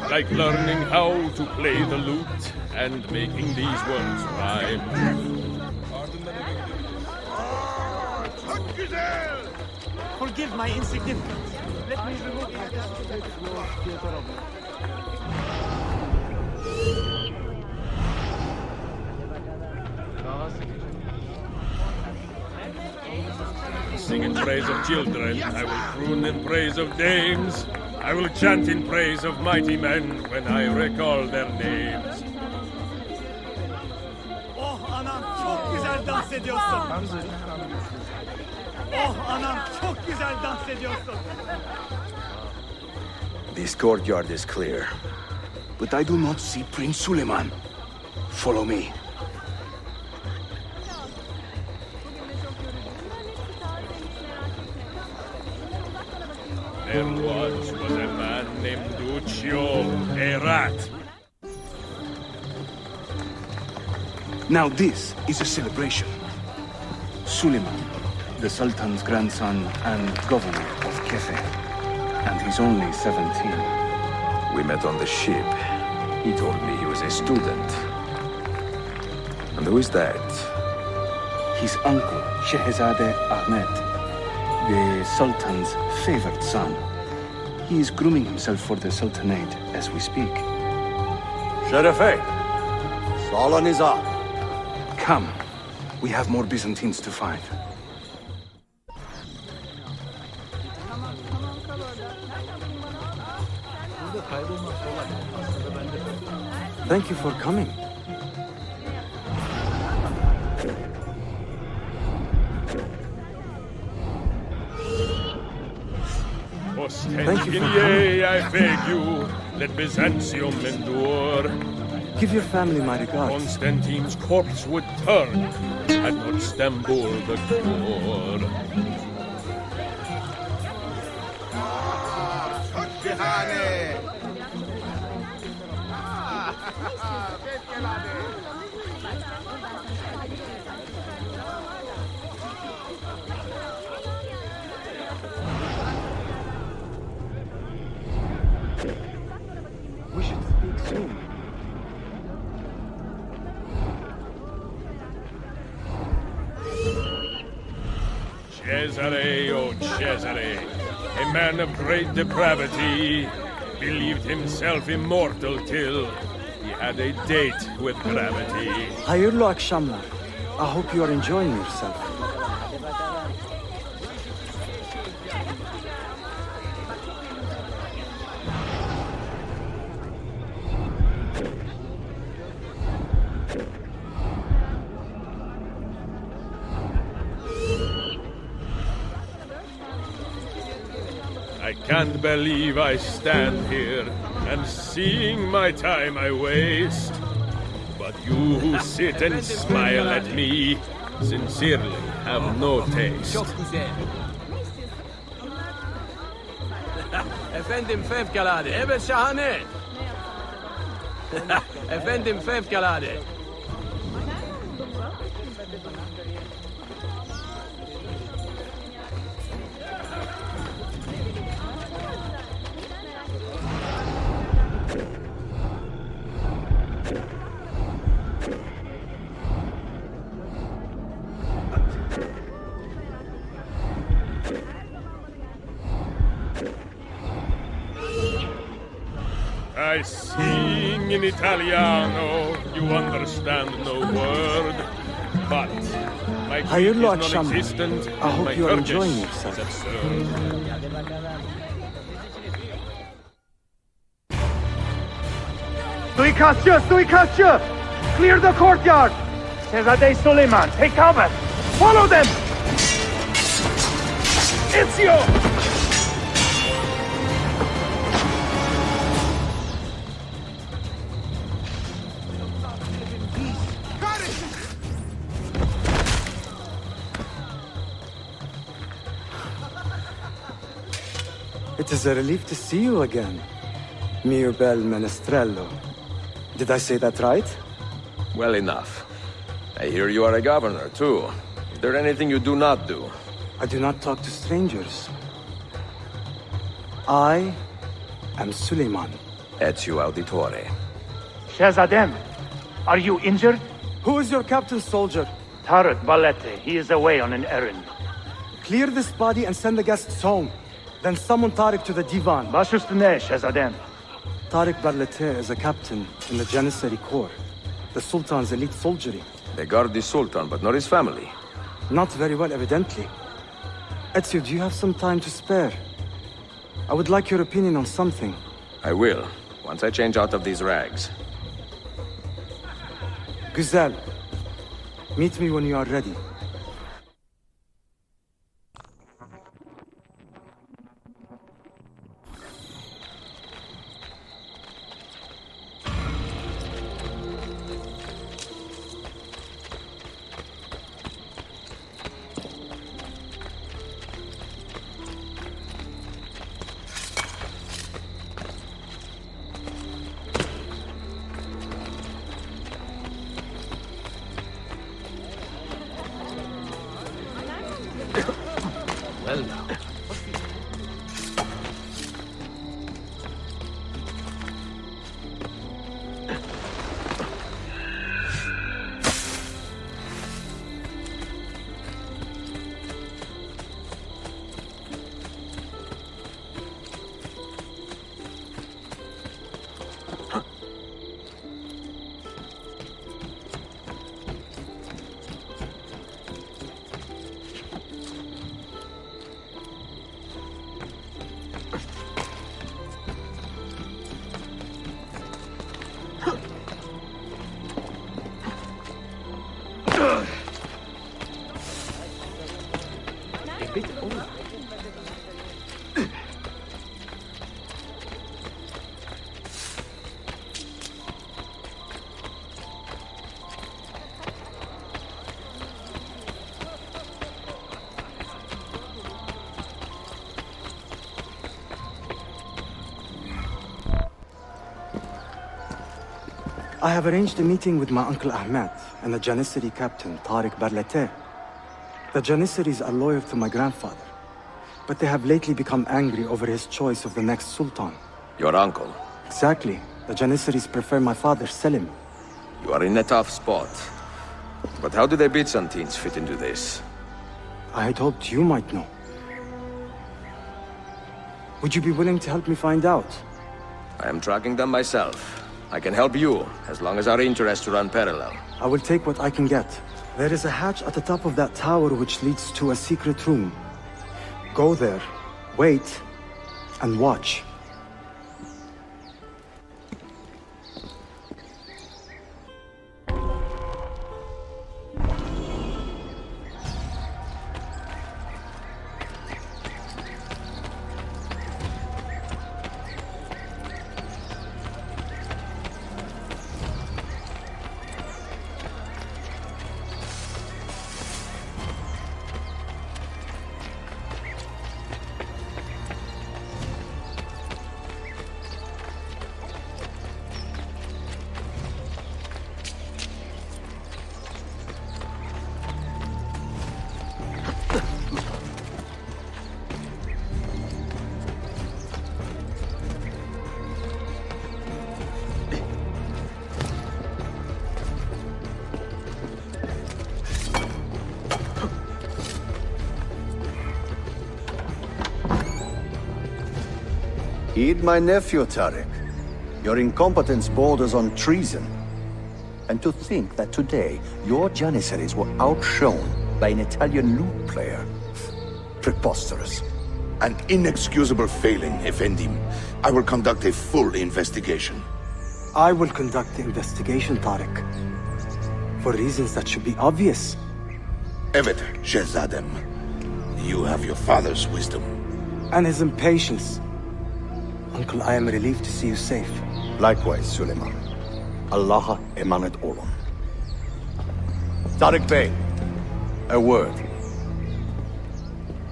Like learning how to play the lute and making these words rhyme. Forgive my insignificance. Let me remove Sing in praise of children, I will croon in praise of dames. I will chant in praise of mighty men when I recall their names. Oh anam çok güzel dans ediyorsun. Oh anam çok güzel dans ediyorsun. This courtyard is clear, but I do not see Prince Suleiman. Follow me. There once was a man named Duccio, a rat. Now this is a celebration. Suleiman, the Sultan's grandson and governor of Kefe, and he's only 17. We met on the ship. He told me he was a student. And who is that? His uncle, Shehzade Ahmed, the Sultan's favored son. He is grooming himself for the Sultanate as we speak. Sherife, Salah Nizar. Come, we have more Byzantines to find. Thank you for coming. Thank you for coming. I beg you, let Byzantium endure. Give your family my regards. Constantine's corpse would turn had not Stambul the core. We should speak soon. Cesare, oh Cesare, a man of great depravity, believed himself immortal till he had a date with gravity. Hayırlı akşamlar. I hope you are enjoying yourself. I can't believe I stand here and seeing my time I waste. But you who sit and smile at me sincerely have no taste. Efendim fevkalade, evet şahane. Efendim fevkalade. I sing in Italiano, you understand no word, but my Greek Hayırlı is akşamlar. non-existent, I and hope my you are Turkish enjoying is yourself. absurd. Suikastçı! Suikastçı! Clear the courtyard! Shehzade Suleiman, take cover! Follow them! Ezio! It is a relief to see you again, Mirbel Menestrello. Did I say that right? Well enough. I hear you are a governor, too. Is there anything you do not do? I do not talk to strangers. I am Suleiman. Ezio Auditore. Shahzadem, are you injured? Who is your captain, soldier? Tarek Balete. He is away on an errand. Clear this body and send the guests home. Then summon Tarek to the divan. Bashustane, Shahzadem. Tarek Barlete is a captain in the Janissary Corps, the Sultan's elite soldiery. They guard the Sultan, but not his family. Not very well, evidently. Ezio, do you have some time to spare? I would like your opinion on something. I will, once I change out of these rags. Güzel. Meet me when you are ready. Well now. I have arranged a meeting with my uncle Ahmed and the Janissary captain, Tariq Barlete. The Janissaries are loyal to my grandfather, but they have lately become angry over his choice of the next sultan. Your uncle? Exactly. The Janissaries prefer my father, Selim. You are in a tough spot. But how do the Byzantines fit into this? I had hoped you might know. Would you be willing to help me find out? I am tracking them myself. I can help you, as long as our interests run parallel. I will take what I can get. There is a hatch at the top of that tower which leads to a secret room. Go there, wait, and watch. Heed my nephew, Tarek. Your incompetence borders on treason. And to think that today, your Janissaries were outshone by an Italian lute player. Preposterous. An inexcusable failing, Effendim. I will conduct a full investigation. I will conduct the investigation, Tarek. For reasons that should be obvious. Evet, Shehzadem. You have your father's wisdom. And his impatience. Uncle, I am relieved to see you safe. Likewise, Suleiman. Allah emanet olun. Tarek Bey, a word.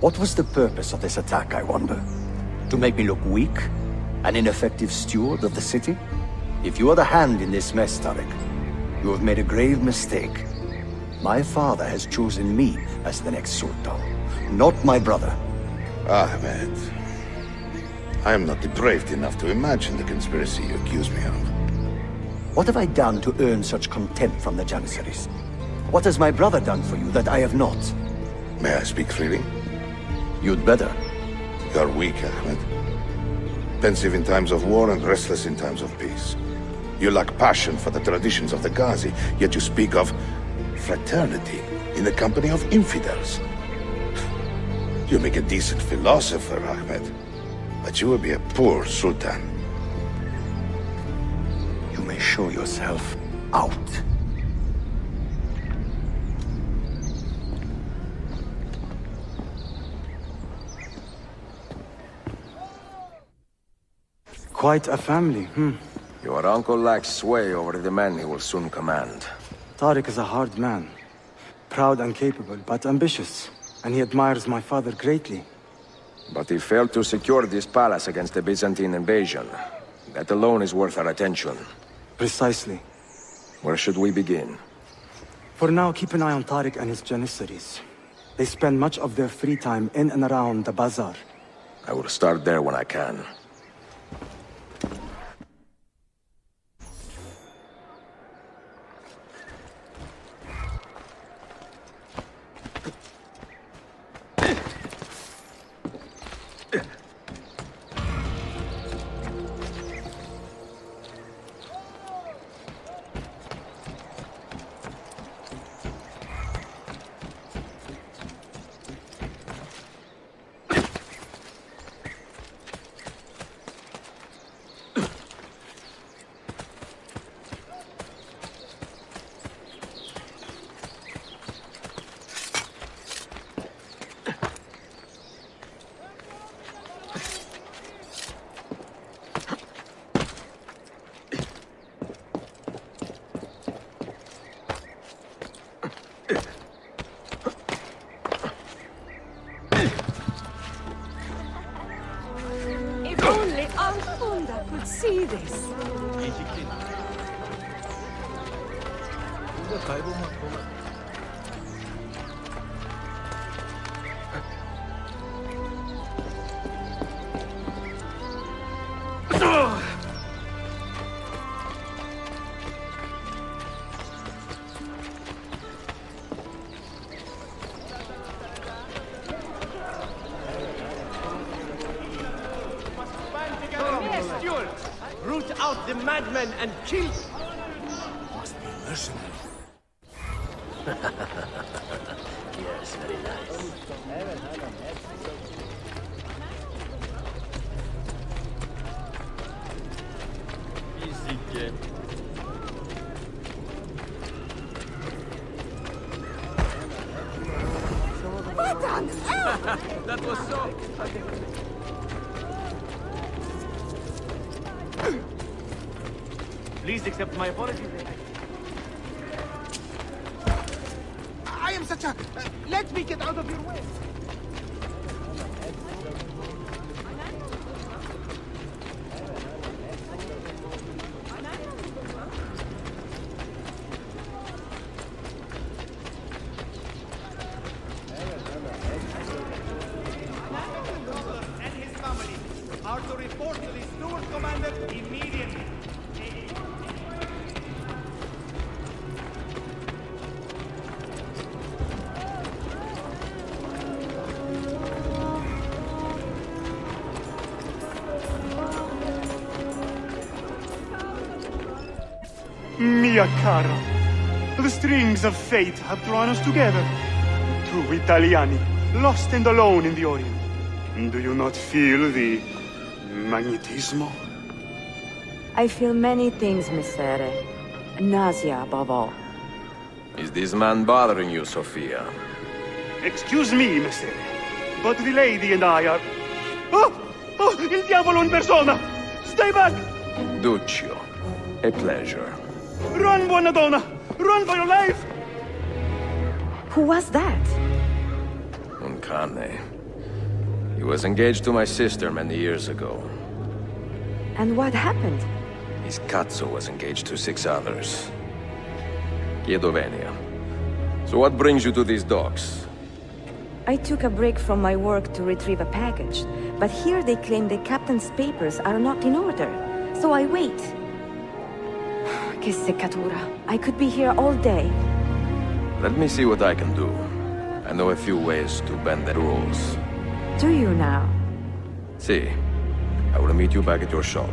What was the purpose of this attack, I wonder? To make me look weak? An ineffective steward of the city? If you are the hand in this mess, Tariq, you have made a grave mistake. My father has chosen me as the next Sultan, not my brother. Ahmed, I am not depraved enough to imagine the conspiracy you accuse me of. What have I done to earn such contempt from the Janissaries? What has my brother done for you that I have not? May I speak freely? You'd better. You are weak, Ahmed. Pensive in times of war and restless in times of peace. You lack passion for the traditions of the Ghazi, yet you speak of fraternity in the company of infidels. You make a decent philosopher, Ahmed, but you will be a poor sultan. You may show yourself out. Quite a family, Your uncle lacks sway over the men he will soon command. Tariq is a hard man. Proud and capable, but ambitious. And he admires my father greatly. But he failed to secure this palace against the Byzantine invasion. That alone is worth our attention. Precisely. Where should we begin? For now, keep an eye on Tariq and his Janissaries. They spend much of their free time in and around the bazaar. I will start there when I can. If only Al-Funda could see this. Root out the madmen and kill. Must be mercenary. Yes, very nice. Easy game. That was so... Please accept my apology. I am such a... let me get out of your way. And his family are to report to the steward commander immediately. Mia cara, the strings of fate have drawn us together. Two Italiani, lost and alone in the Orient. Do you not feel the magnetismo? I feel many things, Messere. Nausea above all. Is this man bothering you, Sophia? Excuse me, Messere, but the lady and I are... Oh! Oh, il diavolo in persona! Stay back! Duccio, a pleasure. Run, buona donna! Run for your life! Who was that? Un cane. He was engaged to my sister many years ago. And what happened? His Katso was engaged to 6 others. Kiedovenia. So what brings you to these docks? I took a break from my work to retrieve a package, but here they claim the captain's papers are not in order, so I wait. Que seccatura. I could be here all day. Let me see what I can do. I know a few ways to bend the rules. Do you now? See, I will meet you back at your shop.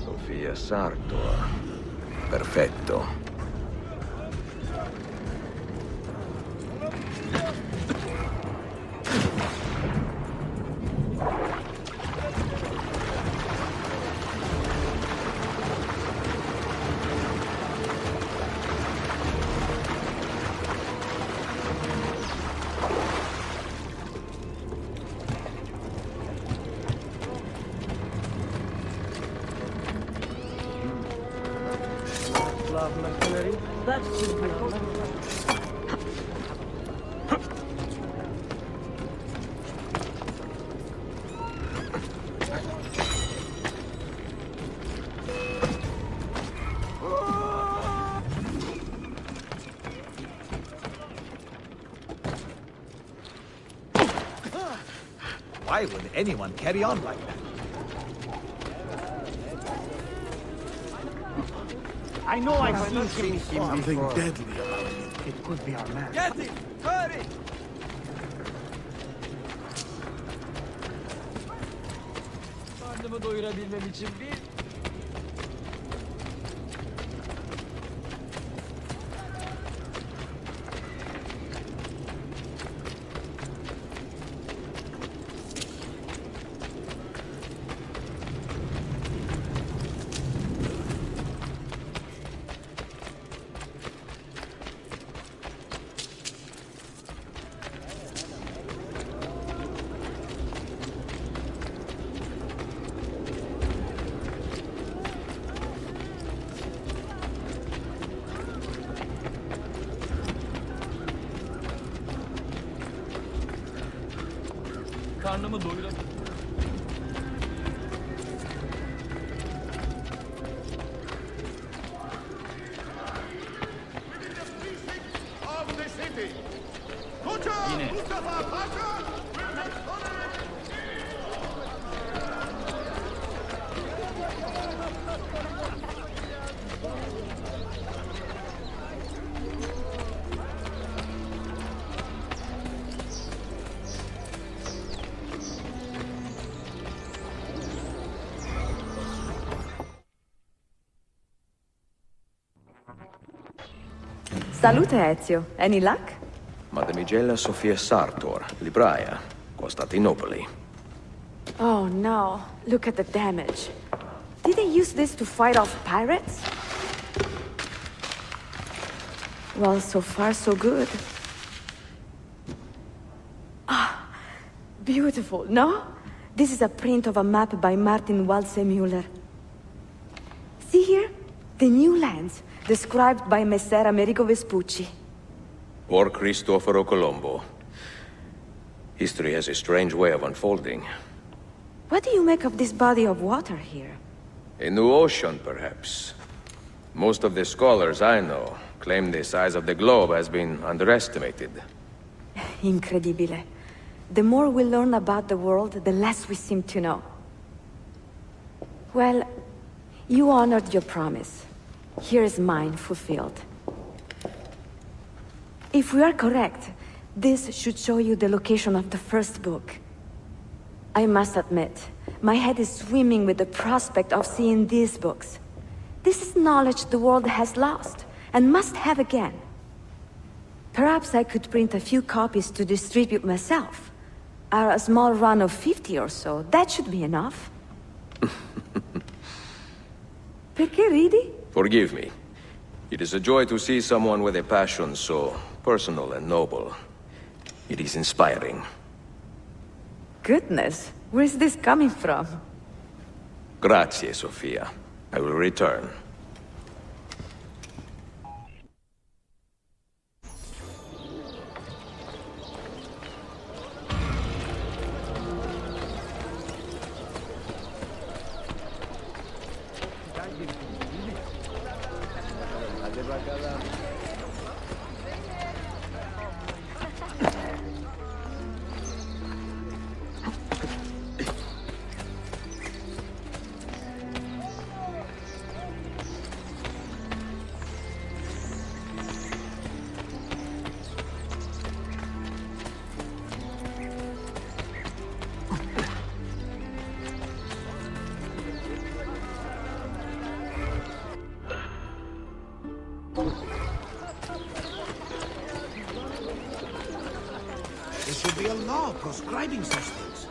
Sofia Sartor. Perfetto. Why would anyone carry on like that? I know I've seen him Something before. deadly about him. It could be our man. Get it! Hurry! Karnımı doyurabilmem için bir... Karnımı doyuramadım. Of the city. Koca Mustafa Pasha will have Salute, Ezio. Any luck? Mademoiselle Sofia Sartor, Libraia, Costantinopoli. Oh no, look at the damage. Did they use this to fight off pirates? Well, so far so good. Ah, beautiful, no? This is a print of a map by Martin Waldseemüller. See here? The new lands, described by Messer Amerigo Vespucci. Or Cristoforo Colombo. History has a strange way of unfolding. What do you make of this body of water here? A new ocean, perhaps. Most of the scholars I know claim the size of the globe has been underestimated. Incredibile. The more we learn about the world, the less we seem to know. Well, you honored your promise. Here is mine fulfilled. If we are correct, this should show you the location of the first book. I must admit, my head is swimming with the prospect of seeing these books. This is knowledge the world has lost, and must have again. Perhaps I could print a few copies to distribute myself. A small run of 50 or so, that should be enough. Perché ridi? Forgive me. It is a joy to see someone with a passion so personal and noble. It is inspiring. Goodness, where is this coming from? Grazie, Sofia. I will return. There should be a law proscribing such things.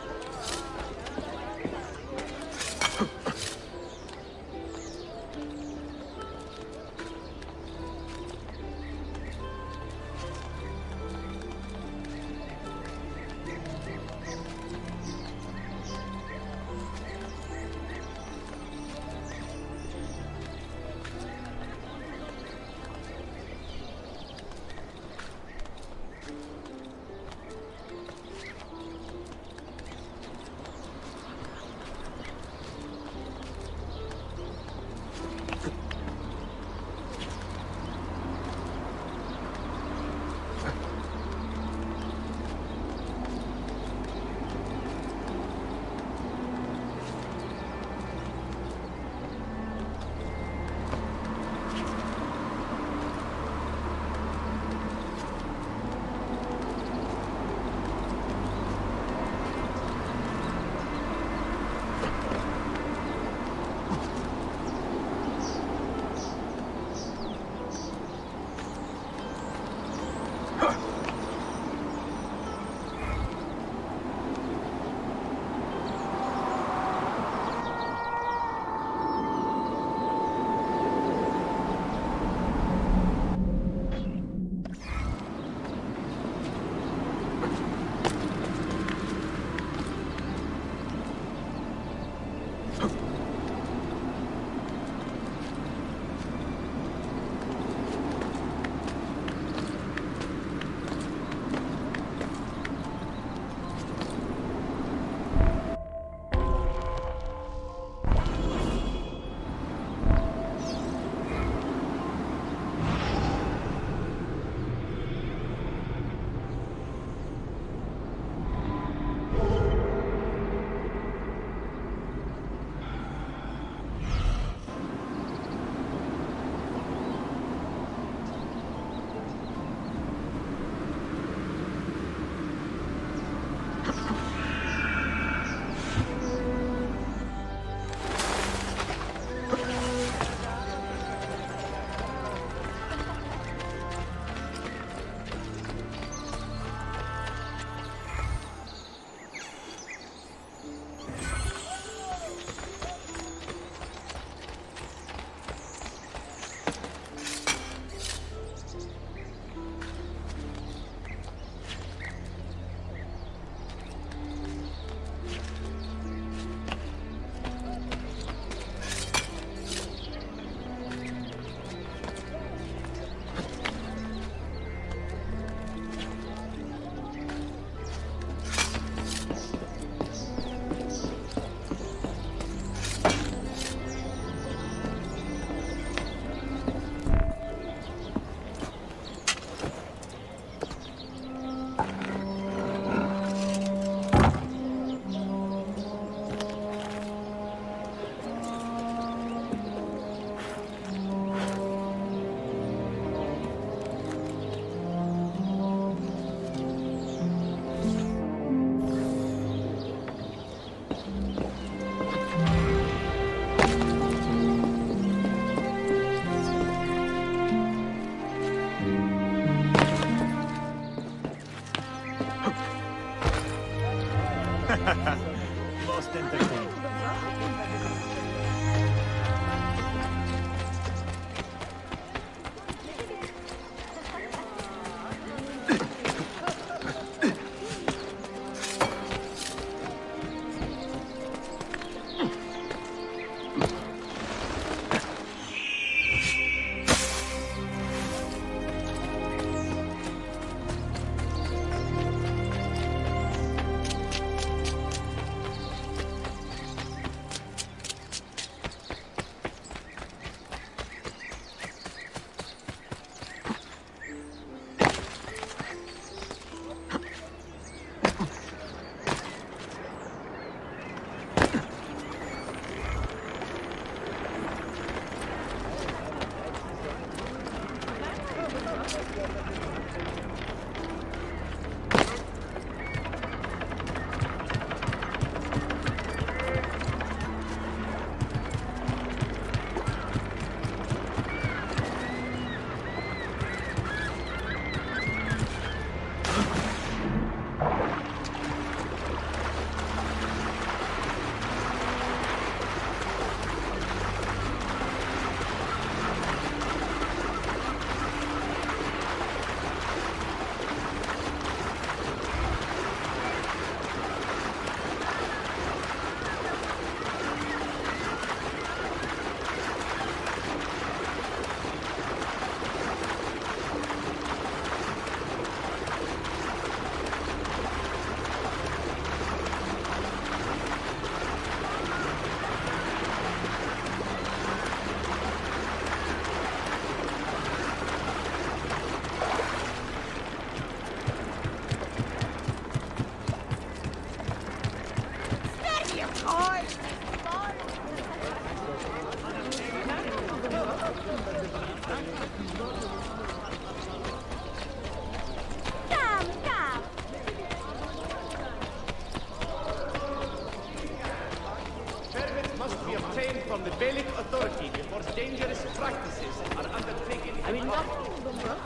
must be obtained from the Beylik authority before dangerous practices are undertaken. I will not.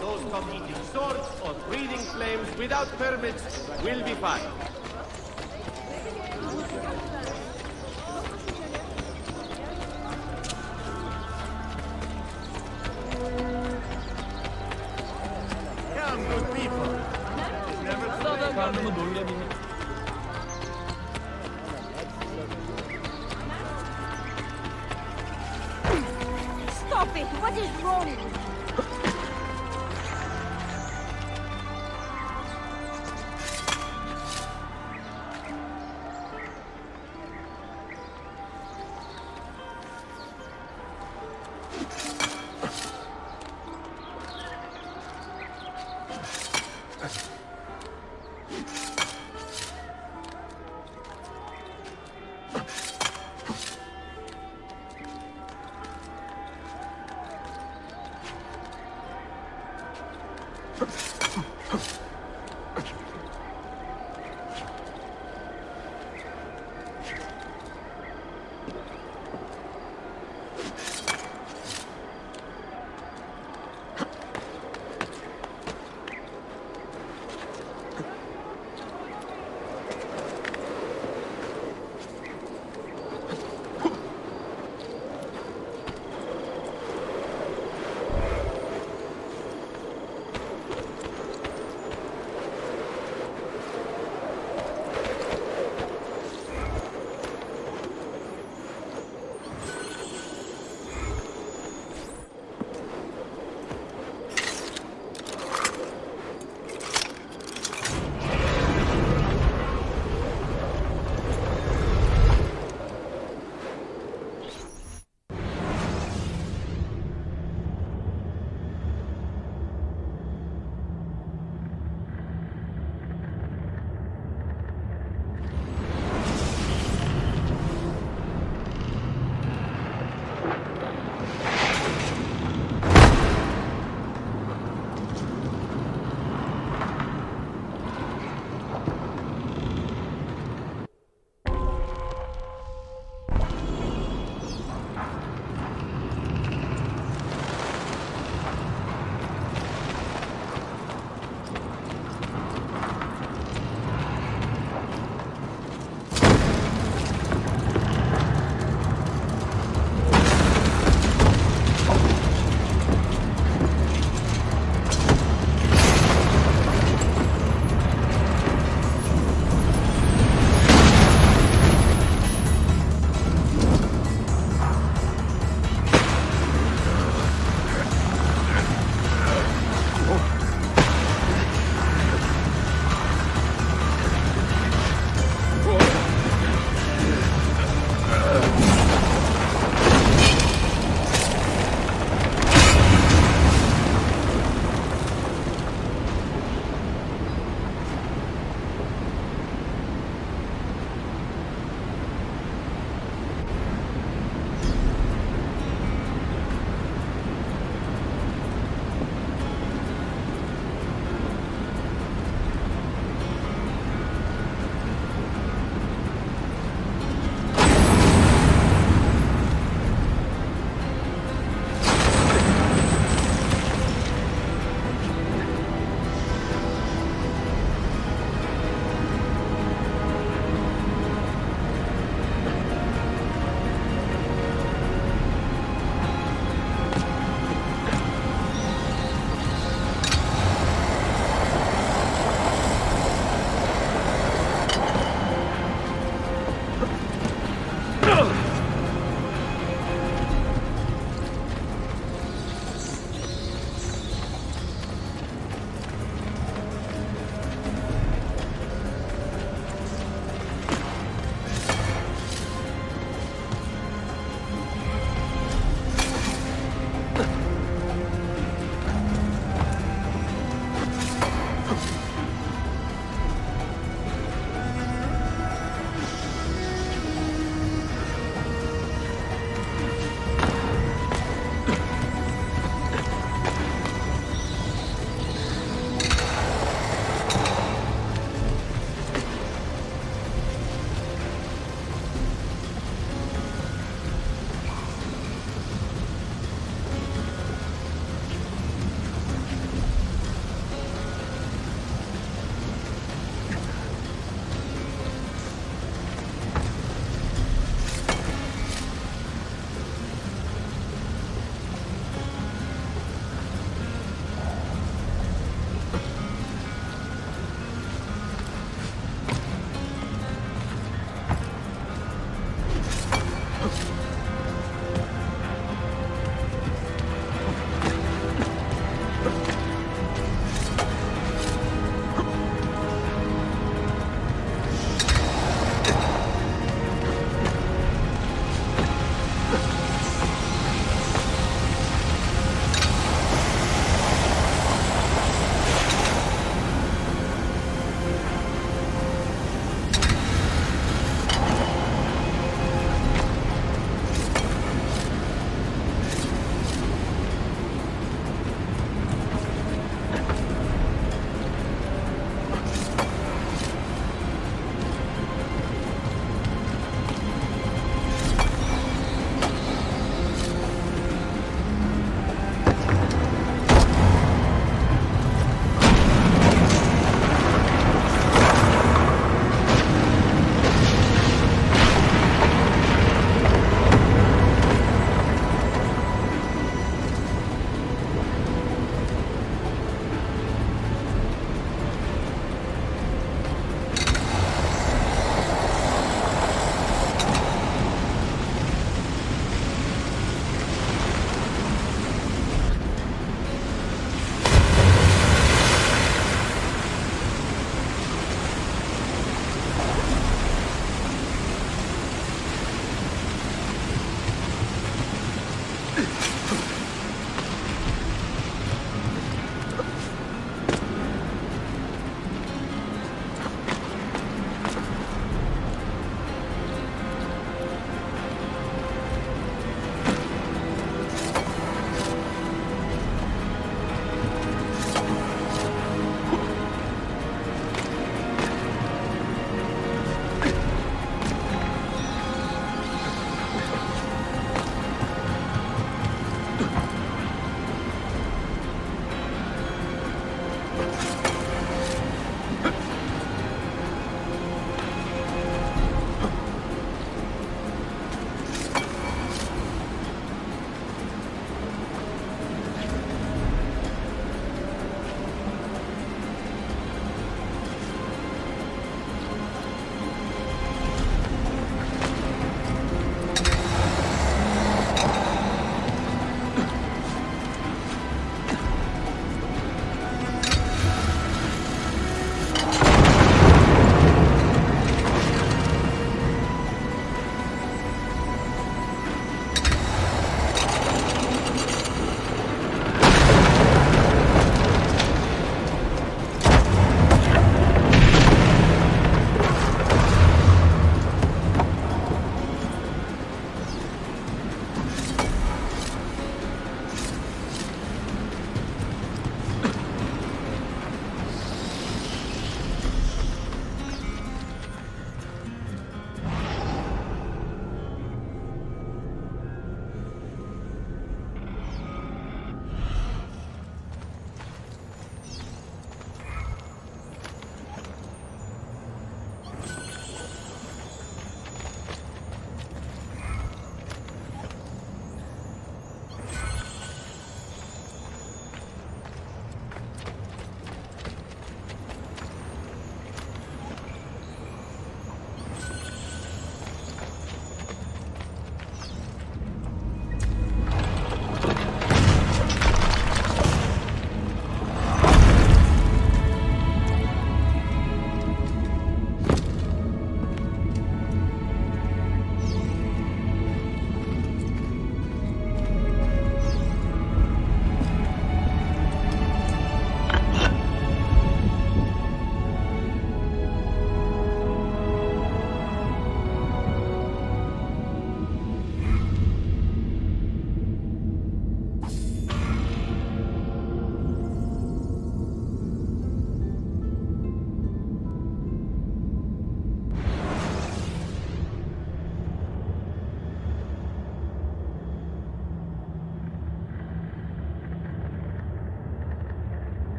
Those caught eating swords or breathing flames without permits will be fined. Come, good people. Never Stop it! What is wrong?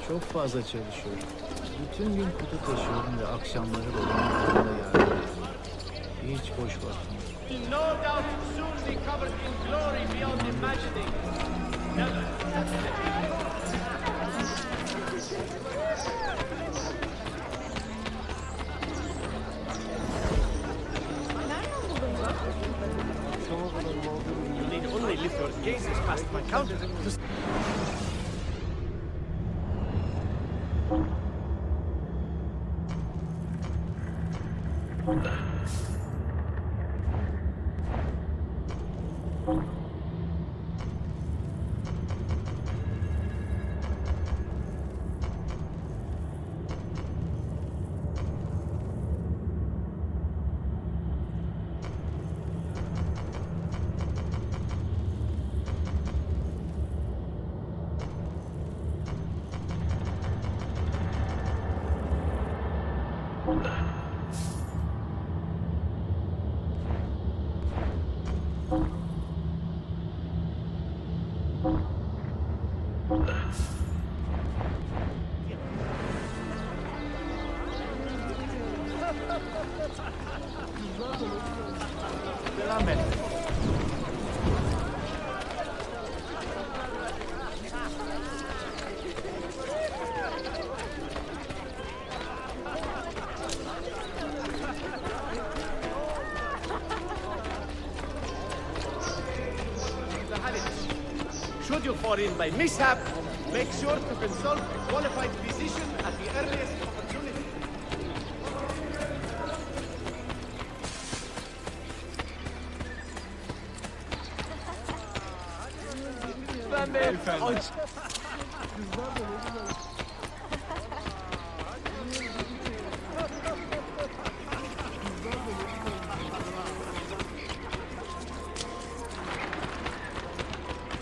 Çok fazla çalışıyorum. Bütün gün kutu taşıyorum ve akşamları babamın yanında yardım ediyorum. Hiç boş vaktim yok. No doubt soon be covered in glory beyond imagining. You need only lift your gazes past my counter. Should you fall in by mishap, make sure to consult a qualified physician at the earliest opportunity.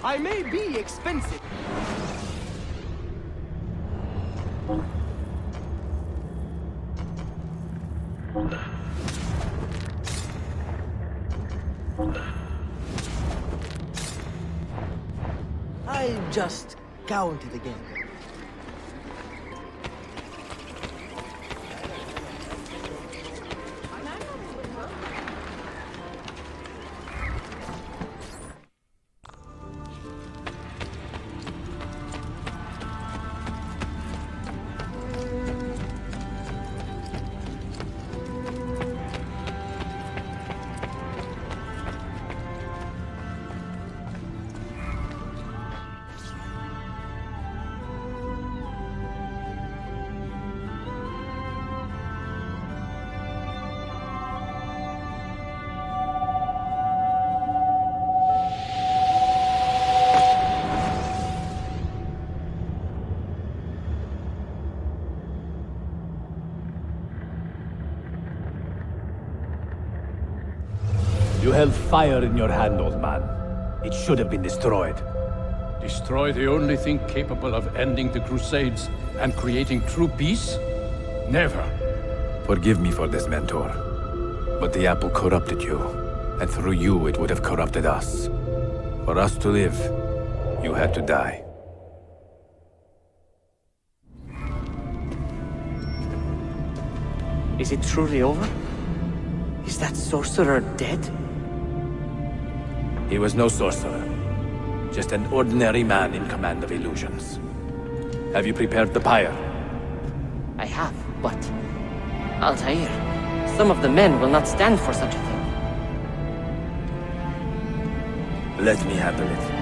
I may be expensive. I'll just count it again. You held fire in your hand, old man. It should have been destroyed. Destroy the only thing capable of ending the Crusades and creating true peace? Never. Forgive me for this, Mentor. But the apple corrupted you, and through you it would have corrupted us. For us to live, you had to die. Is it truly over? Is that sorcerer dead? He was no sorcerer. Just an ordinary man in command of illusions. Have you prepared the pyre? I have, but... Altair, some of the men will not stand for such a thing. Let me handle it.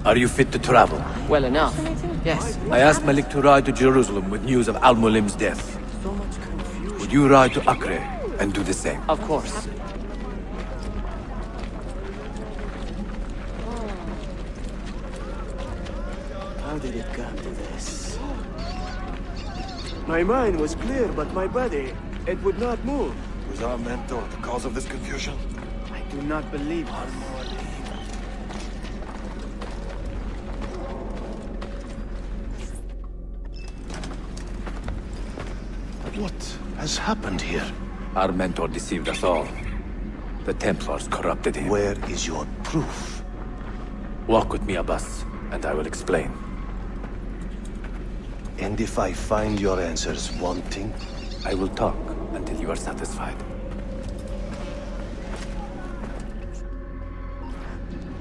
Are you fit to travel? Well enough, yes. I asked Malik to ride to Jerusalem with news of Al-Mulim's death. So much confusion. Would you ride to Acre and do the same? Of course. How did it come to this? My mind was clear, but my body, it would not move. Was our mentor the cause of this confusion? I do not believe it. What has happened here? Our mentor deceived us all. The Templars corrupted him. Where is your proof? Walk with me, Abbas, and I will explain. And if I find your answers wanting? I will talk until you are satisfied.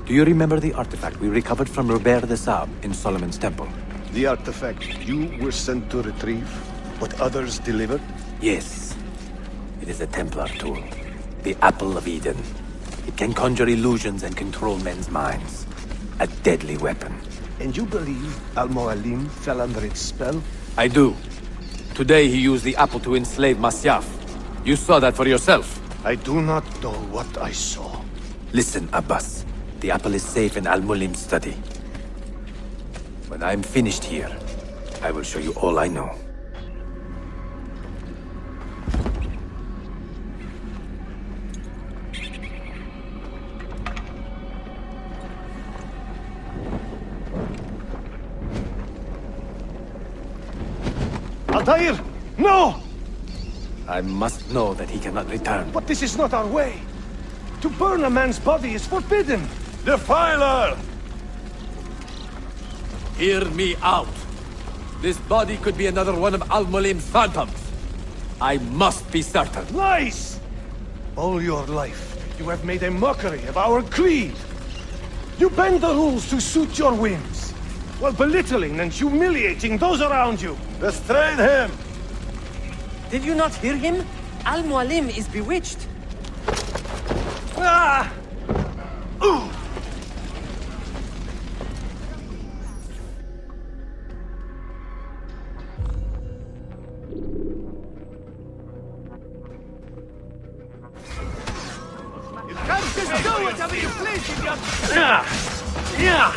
Do you remember the artifact we recovered from Robert de Sab in Solomon's temple? The artifact you were sent to retrieve? What others delivered? Yes. It is a Templar tool. The Apple of Eden. It can conjure illusions and control men's minds. A deadly weapon. And you believe Al-Mualim fell under its spell? I do. Today he used the apple to enslave Masyaf. You saw that for yourself. I do not know what I saw. Listen, Abbas. The apple is safe in Al-Mulim's study. When I'm finished here, I will show you all I know. Altair! No! I must know that he cannot return. But this is not our way. To burn a man's body is forbidden. Defiler! Hear me out. This body could be another one of Al-Mulim's phantoms. I must be certain. Lies! All your life, you have made a mockery of our creed. You bend the rules to suit your whims, while belittling and humiliating those around you. Restrain him! Did you not hear him? Al-Mualim is bewitched. Ah! Ooh! You can't just do whatever you please in your... Yeah!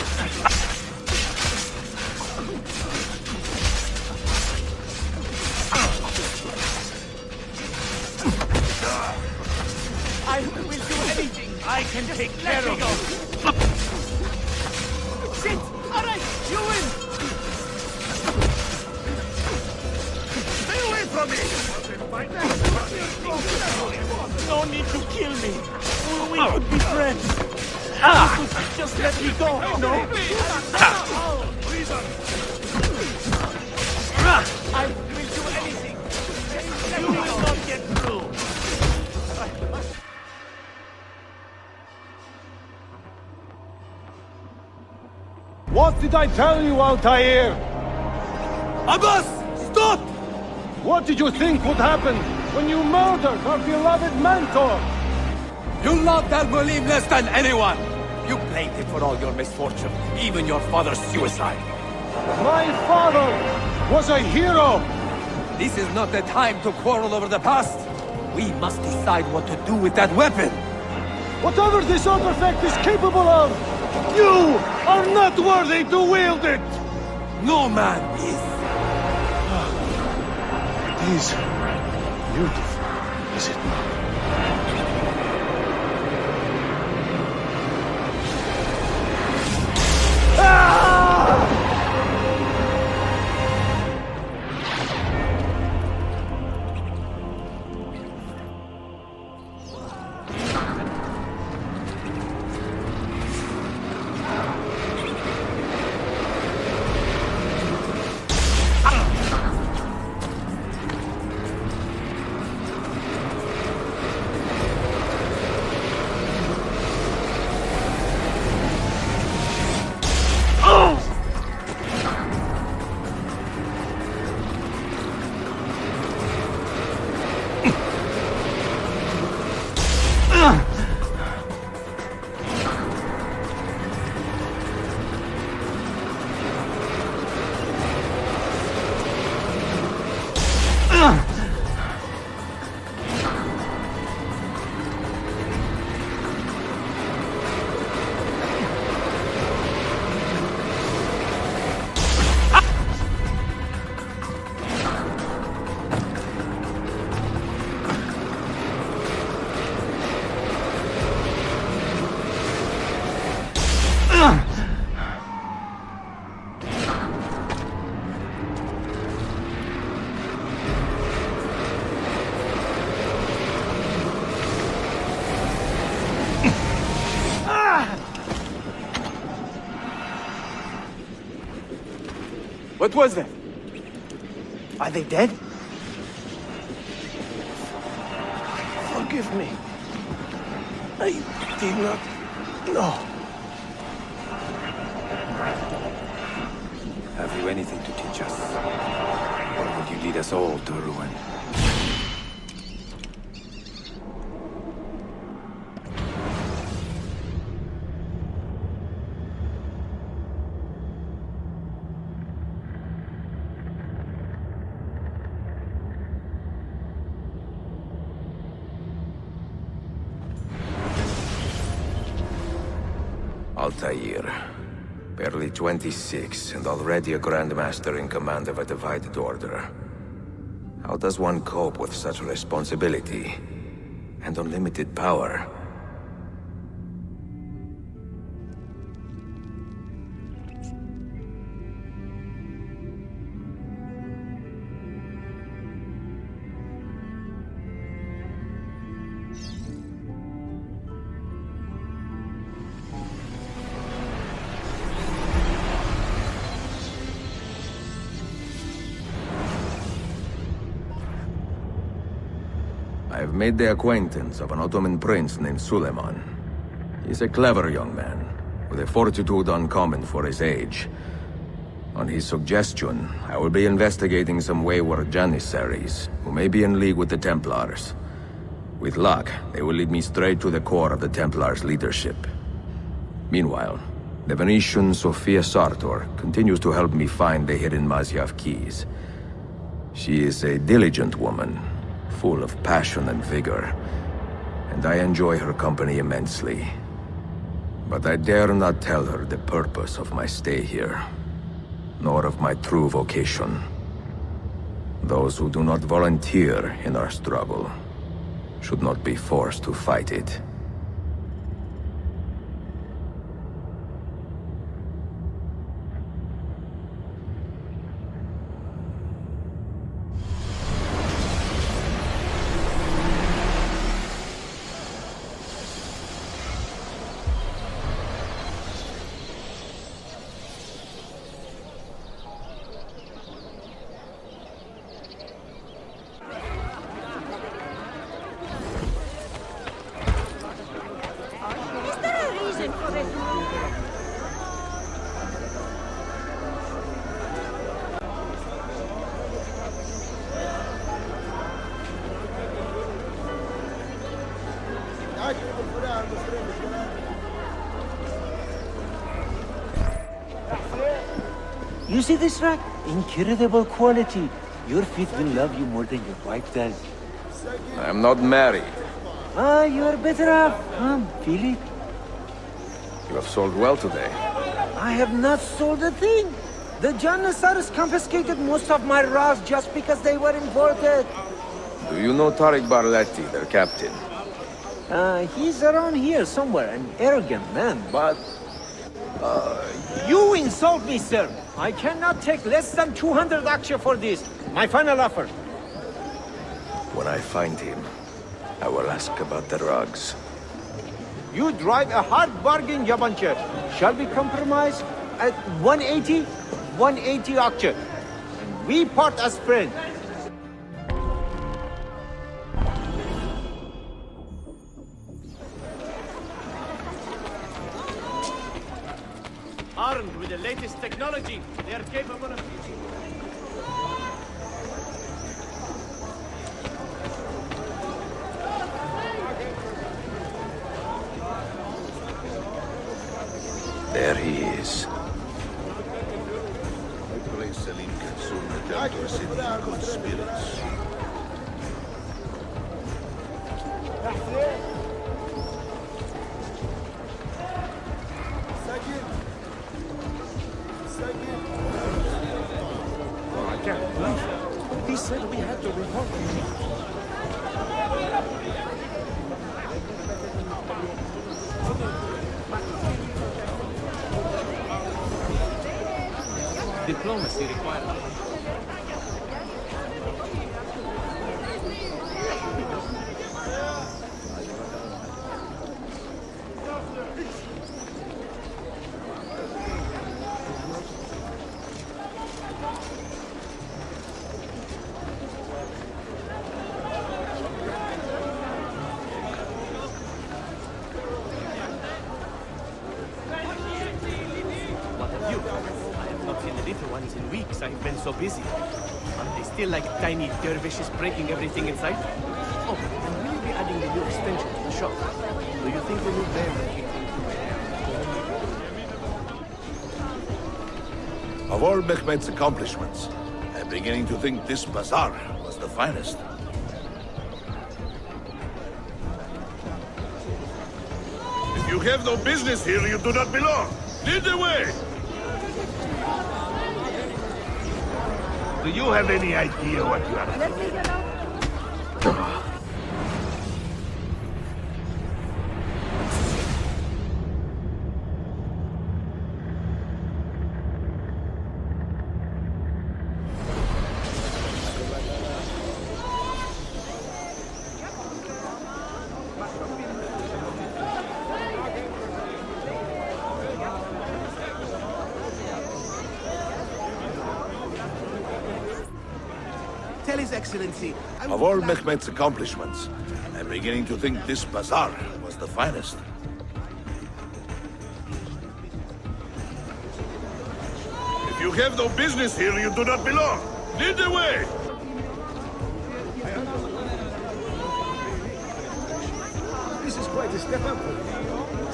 I will do anything. I can take care of you. Shit! All right, you win. Stay away from me. No need to kill me. We could be friends. You could just let me go, no? I will do anything. You will not get through. What did I tell you, Altair? Abbas! Stop! What did you think would happen when you murdered our beloved mentor? You loved Al-Mualim less than anyone! You blamed him for all your misfortune, even your father's suicide. My father was a hero! This is not the time to quarrel over the past. We must decide what to do with that weapon. Whatever this artifact is capable of, you are not worthy to wield it! No man is. It is beautiful, is it not? What was that? Are they dead? Forgive me. I did not know. Have you anything to teach us? Or would you lead us all to ruin? Altair. Barely 26, and already a Grandmaster in command of a divided order. How does one cope with such responsibility and unlimited power? I've made the acquaintance of an Ottoman prince named Suleiman. He's a clever young man, with a fortitude uncommon for his age. On his suggestion, I will be investigating some wayward Janissaries, who may be in league with the Templars. With luck, they will lead me straight to the core of the Templars' leadership. Meanwhile, the Venetian Sophia Sartor continues to help me find the hidden Mazyav keys. She is a diligent woman, full of passion and vigor, and I enjoy her company immensely. But I dare not tell her the purpose of my stay here, nor of my true vocation. Those who do not volunteer in our struggle should not be forced to fight it. You see this rack? Incredible quality. Your feet will love you more than your wife does. I'm not married. Ah, you are better off. Come, feel it. You have sold well today. I have not sold a thing. The Janissaries confiscated most of my rocks just because they were imported. Do you know Tariq Barletti, their captain? He's around here somewhere, an arrogant man, but... you insult me, sir. I cannot take less than 200 aksha for this. My final offer. When I find him, I will ask about the rugs. You drive a hard bargain, Yabancher. Shall we compromise at 180? 180 aksha. And we part as friends. Armed with the latest technology, they are capable of... There he is. I pray Selim can soon return to our city in good spirits. I can't believe it. He said we had to report him. Diplomacy required. In weeks, I've been so busy. Are they still like tiny dervishes breaking everything in sight? Oh, and will you be adding the new extension to the shop? Do you think the new brand will... Of all Mehmet's accomplishments, I'm beginning to think this bazaar was the finest. If you have no business here, you do not belong. Lead the way! Do you have any idea what you are... Let me get out. Tell His Excellency... Of all Mehmet's accomplishments, I'm beginning to think this bazaar was the finest. You have no business here. You do not belong. Lead the way. This is quite a step up for you.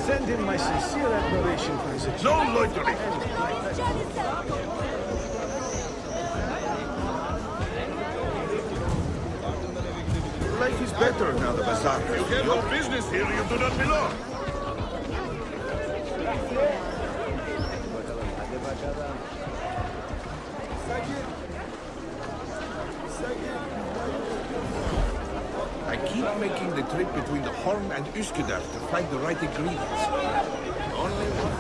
Send him my sincere admiration for his achievement. No loitering. Life is better now the bazaar. You have no business here. You do not belong. I keep making the trip between the Horn and Üsküdar to find the right ingredients. Only one.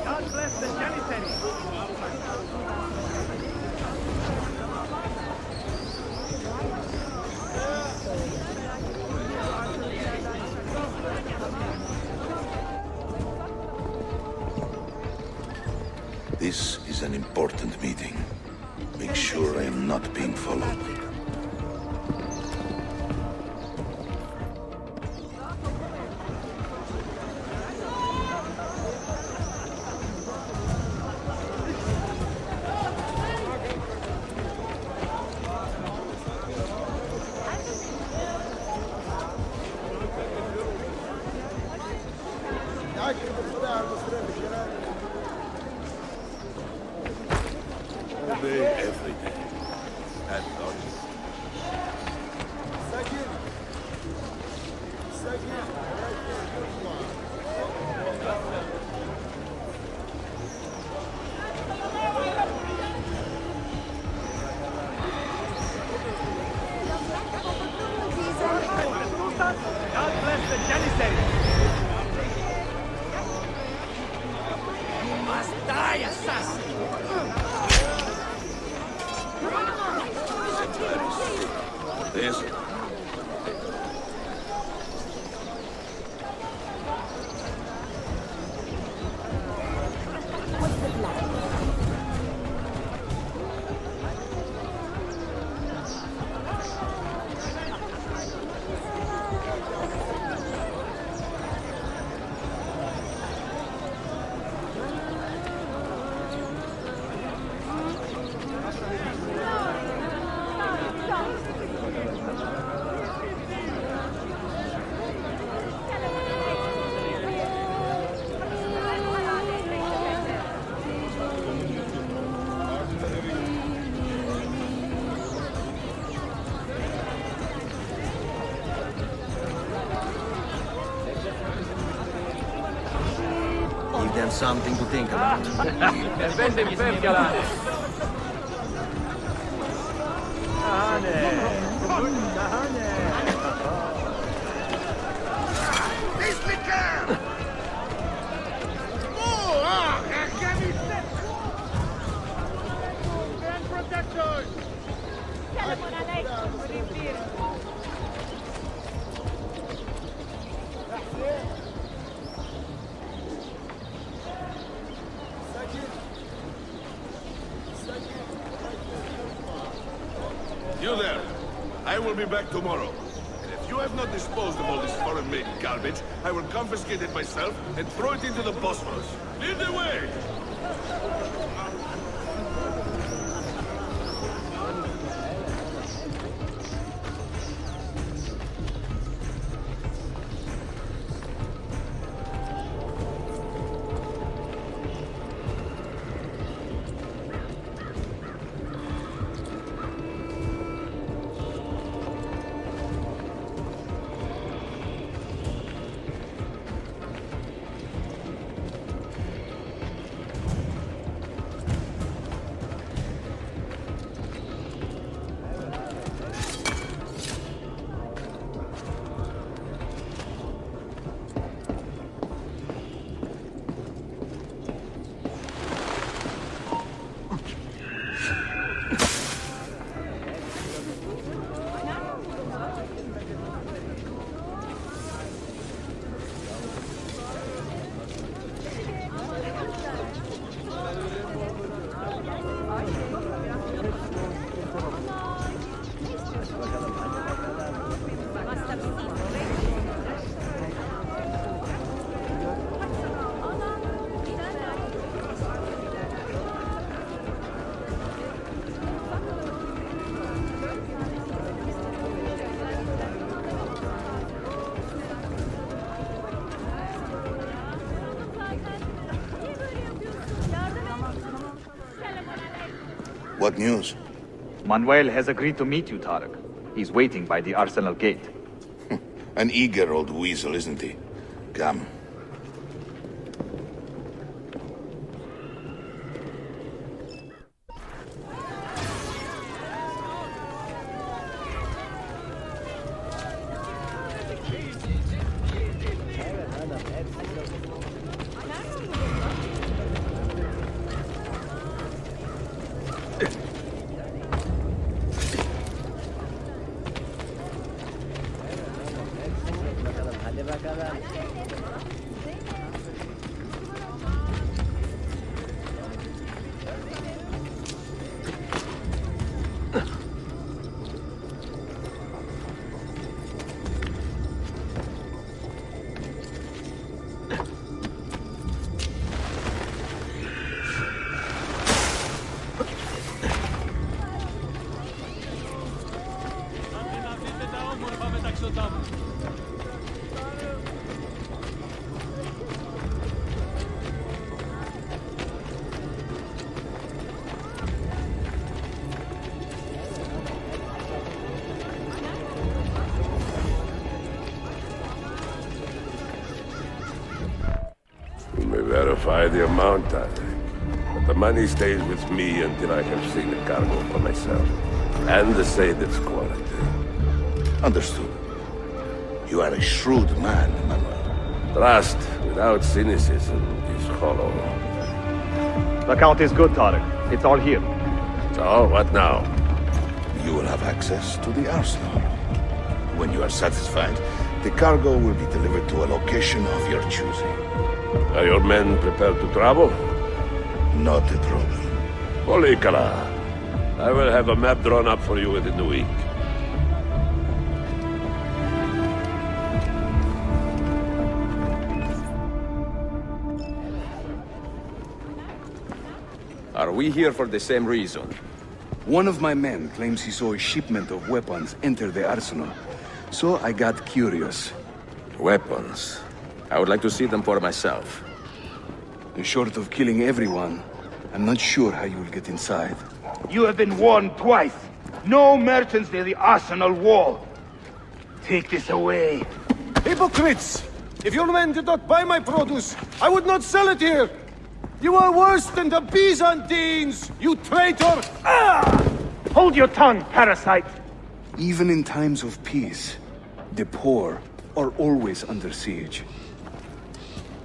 God bless the Janissary. This is an important meeting. Make sure I am not being followed. All day, every day. And not. God bless the Janissary. You must die, assassin! This. Give them something to think about. Efendim fevkalade. Grand protectors! You there. I will be back tomorrow. And if you have not disposed of all this foreign-made garbage, I will confiscate it myself and throw it into the Bosphorus. Lead the way! What news? Manuel has agreed to meet you, Tarek. He's waiting by the arsenal gate. An eager old weasel, isn't he? Come. You may verify the amount, I think. But the money stays with me until I have seen the cargo for myself. And the say its quality. Understood. You are a shrewd man, Manuel. Trust without cynicism is hollow. The count is good, Tarek. It's all here. So, what now? You will have access to the arsenal. When you are satisfied, the cargo will be delivered to a location of your choosing. Are your men prepared to travel? Not a problem. Polikala, I will have a map drawn up for you within the week. Are we here for the same reason? One of my men claims he saw a shipment of weapons enter the arsenal. So I got curious. Weapons? I would like to see them for myself. Short of killing everyone, I'm not sure how you will get inside. You have been warned twice. No merchants near the arsenal wall. Take this away. Hypocrites! If your men did not buy my produce, I would not sell it here! You are worse than the Byzantines, you traitor! Hold your tongue, parasite! Even in times of peace, the poor are always under siege.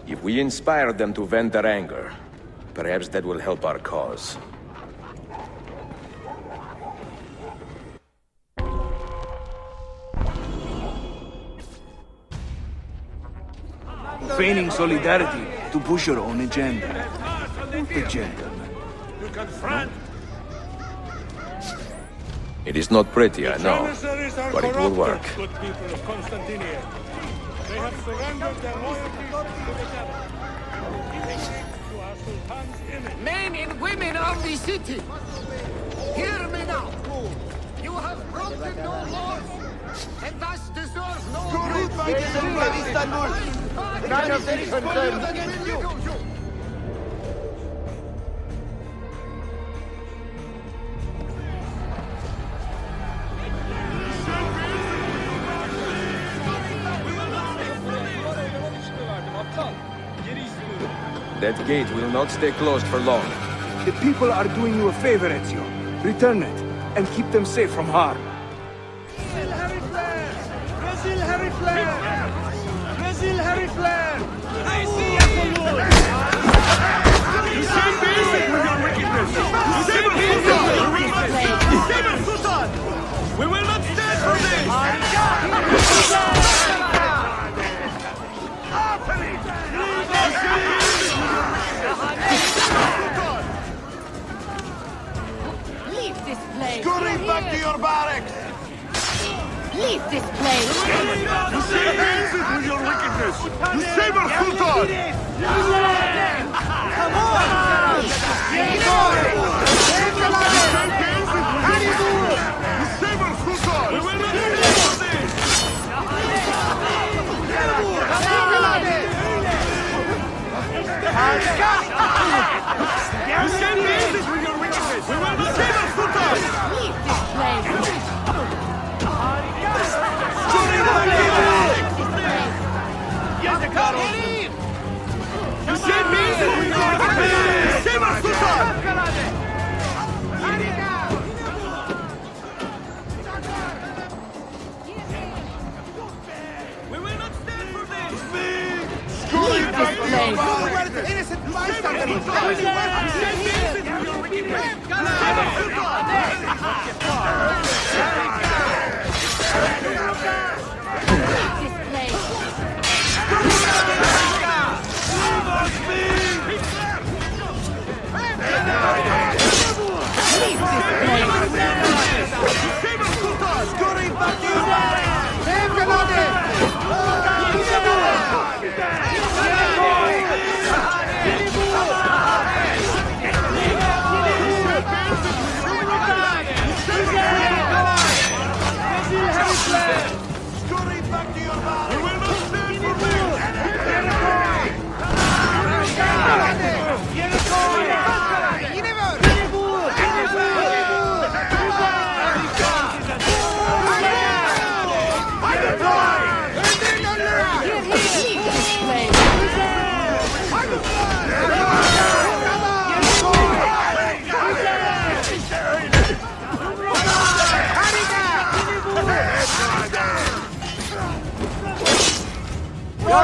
If we inspire them to vent their anger, perhaps that will help our cause. Feigning solidarity to push your own agenda. The gentleman. To confront! It is not pretty, I know, but it will work. Good people of Constantinople. They have surrendered their loyalty to the devil. To our sultan's image. Men and women of the city, hear me now. You have broken no laws, and thus deserve no None of this concerns you. That gate will not stay closed for long. The people are doing you a favor, Ezio. Return it, and keep them safe from harm. Brazil Harry Flair! Brazil Harry Flair! Brazil Harry Flair! I see you say basic with your wickedness! You say basic with your wickedness! Saber Sultan! We will not stand for this! Leave this place! Scurry back to your barracks! Leave this place! You say basic with your wickedness! You Saber Sultan! Come on! Saber Sultan! We will not stand for this! You say basic with your wickedness! We will not Innocent bystanders!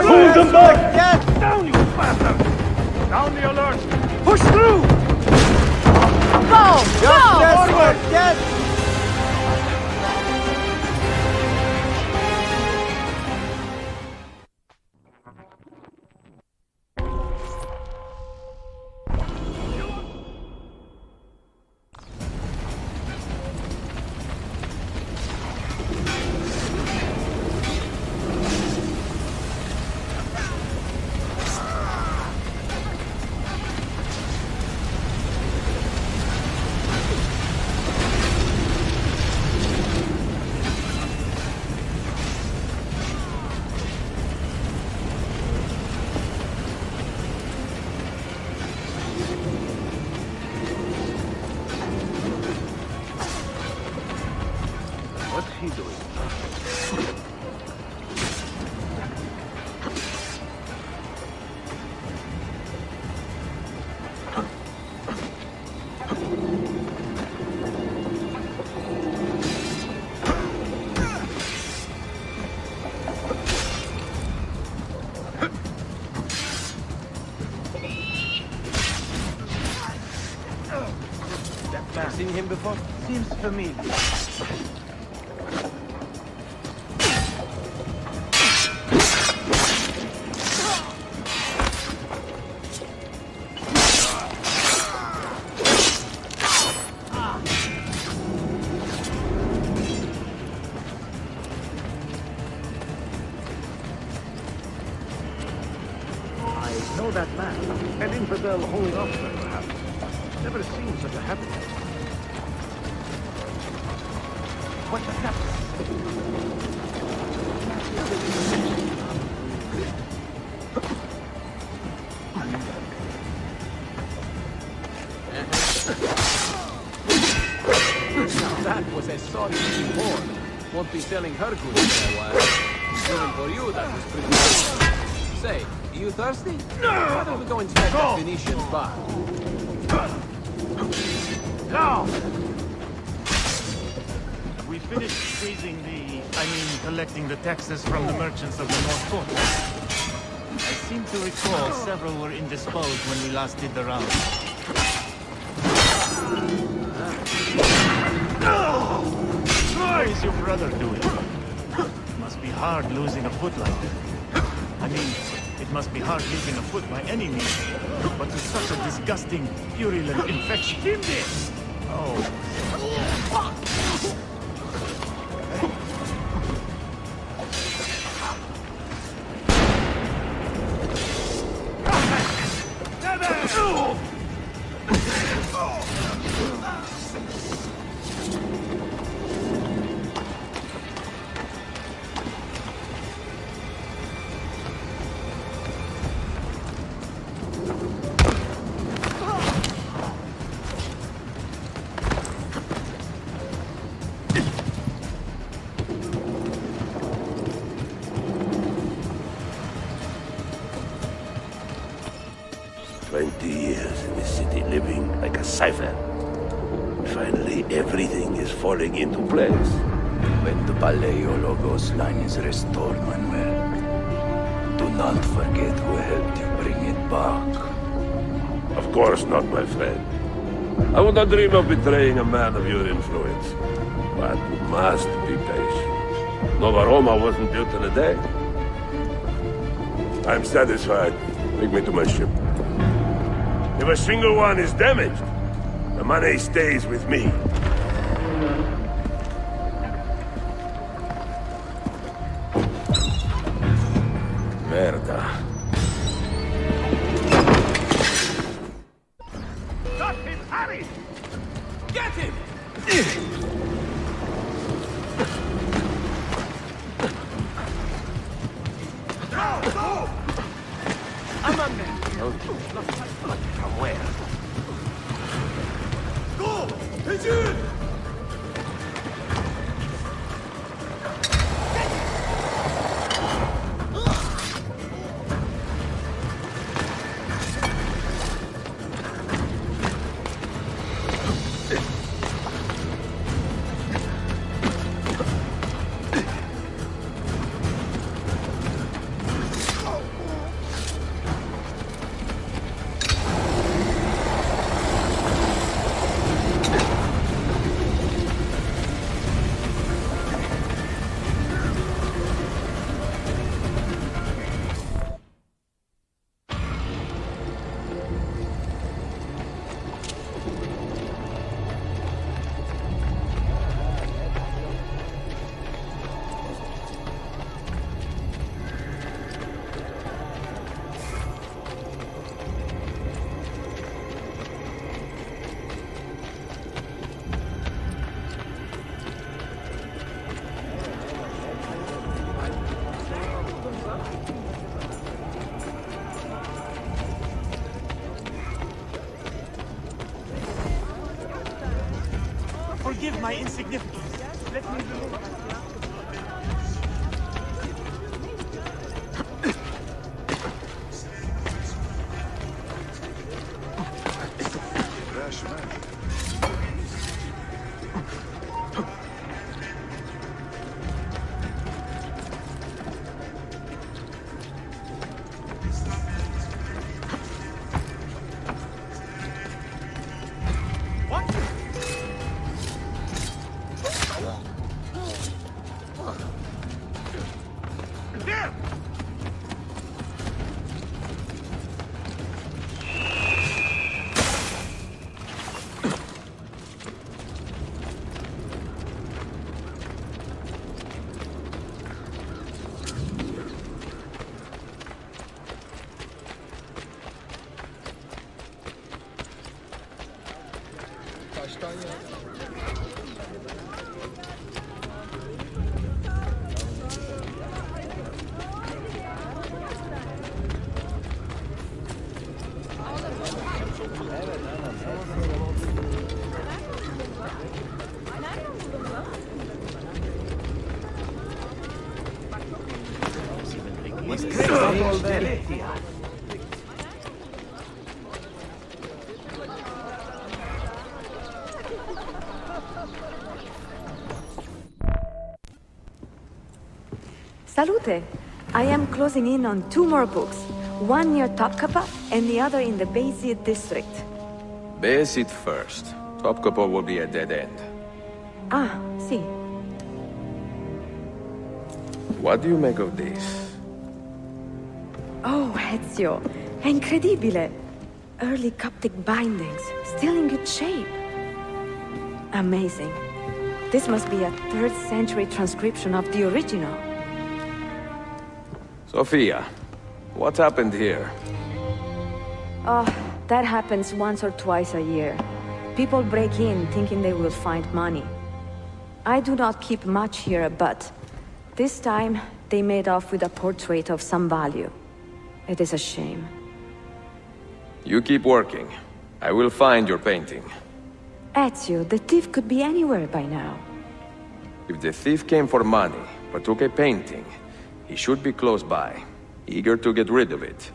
Move them back! Get down, you bastard! Down the alert! Push through! Go! Go! Forward! Get! What's he doing? That man, seen him before? Seems familiar. I know that man. An infidel holy officer, perhaps. Never seen such a happiness. What's the captain? Now that was a sorry looking whore. Won't be selling her goods for a while. Even for you, that was pretty good. Say, you thirsty? Why don't we go and check that Venetian's bar? Now! We finished collecting the taxes from the merchants of the North Coast. I seem to recall several were indisposed when we last did the round. How is your brother doing? Must be hard losing a foot like that. I mean, it must be hard losing a foot by any means, but to such a disgusting, purulent infection. Oh. 20 years in this city living like a cipher. Finally, everything is falling into place. When the Paleologos line is restored, Manuel, do not forget who helped you bring it back. Of course not, my friend. I would not dream of betraying a man of your influence. But you must be patient. Nova Roma wasn't built in a day. I'm satisfied. Take me to my ship. If a single one is damaged, the money stays with me. Merda. Got him, Harry! Get him! Go! I'm on there. From where? Go! Pigeon! Forgive my insignificance. Let me be. Salute! I am closing in on 2 more books. One near Topkapı and the other in the Bayezid district. Bayezid first. Topkapı will be a dead end. Ah, see. What do you make of this? Oh, Ezio. Incredibile. Early Coptic bindings, still in good shape. Amazing. This must be a 3rd century transcription of the original. Sophia, what happened here? Oh, that happens once or twice a year. People break in thinking they will find money. I do not keep much here, but this time they made off with a portrait of some value. It is a shame. You keep working. I will find your painting. Ezio, the thief could be anywhere by now. If the thief came for money, but took a painting, he should be close by, eager to get rid of it.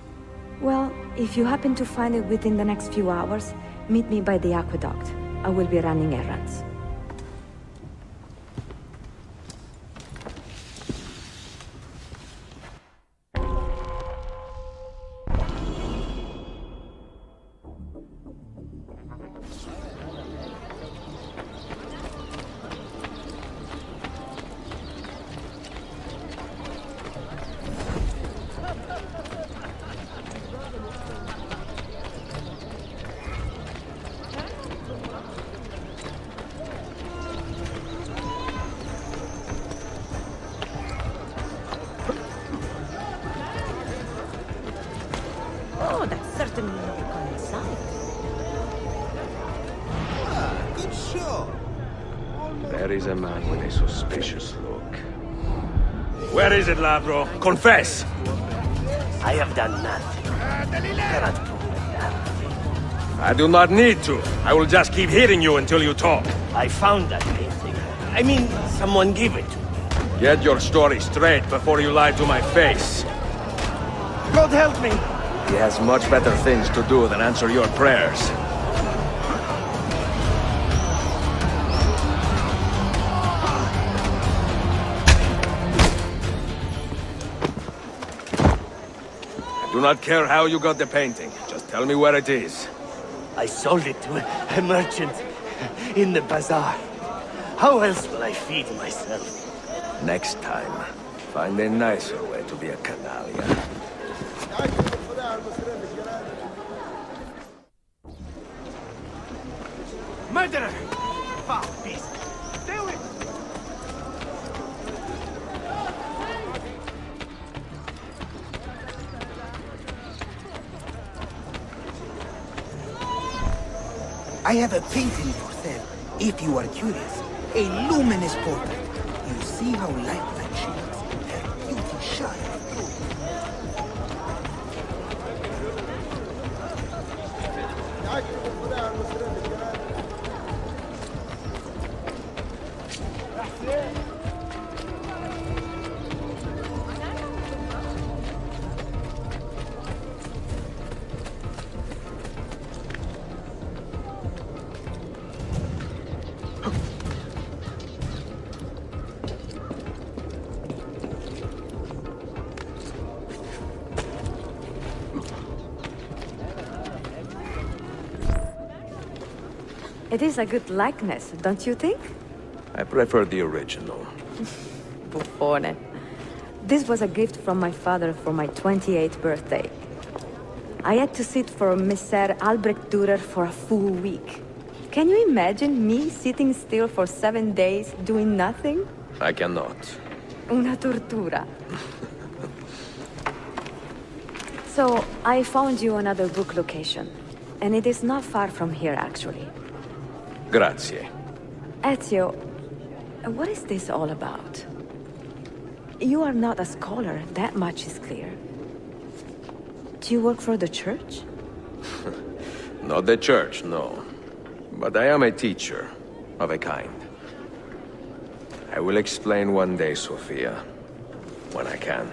Well, if you happen to find it within the next few hours, meet me by the aqueduct. I will be running errands. Oh, that's certainly not a common sight. Good show. There is a man with a suspicious look. Where is it, Lavro? Confess! I have done nothing. You cannot prove that. I do not need to. I will just keep hitting you until you talk. I found that painting. I mean, someone gave it to me. Get your story straight before you lie to my face. God help me! He has much better things to do than answer your prayers. I do not care how you got the painting. Just tell me where it is. I sold it to a merchant in the bazaar. How else will I feed myself? Next time, find a nicer way to be a canallia. Murderer! Foul beast! Stay away! I have a painting for sale, if you are curious. A luminous portrait. You see how lifelike she looks. Her beauty shines through. It is a good likeness, don't you think? I prefer the original. Buffone. This was a gift from my father for my 28th birthday. I had to sit for Messer Albrecht Dürer for a full week. Can you imagine me sitting still for 7 days doing nothing? I cannot. Una tortura. So, I found you another book location. And it is not far from here, actually. Grazie. Ezio, what is this all about? You are not a scholar, that much is clear. Do you work for the church? Not the church, no. But I am a teacher, of a kind. I will explain one day, Sophia, when I can.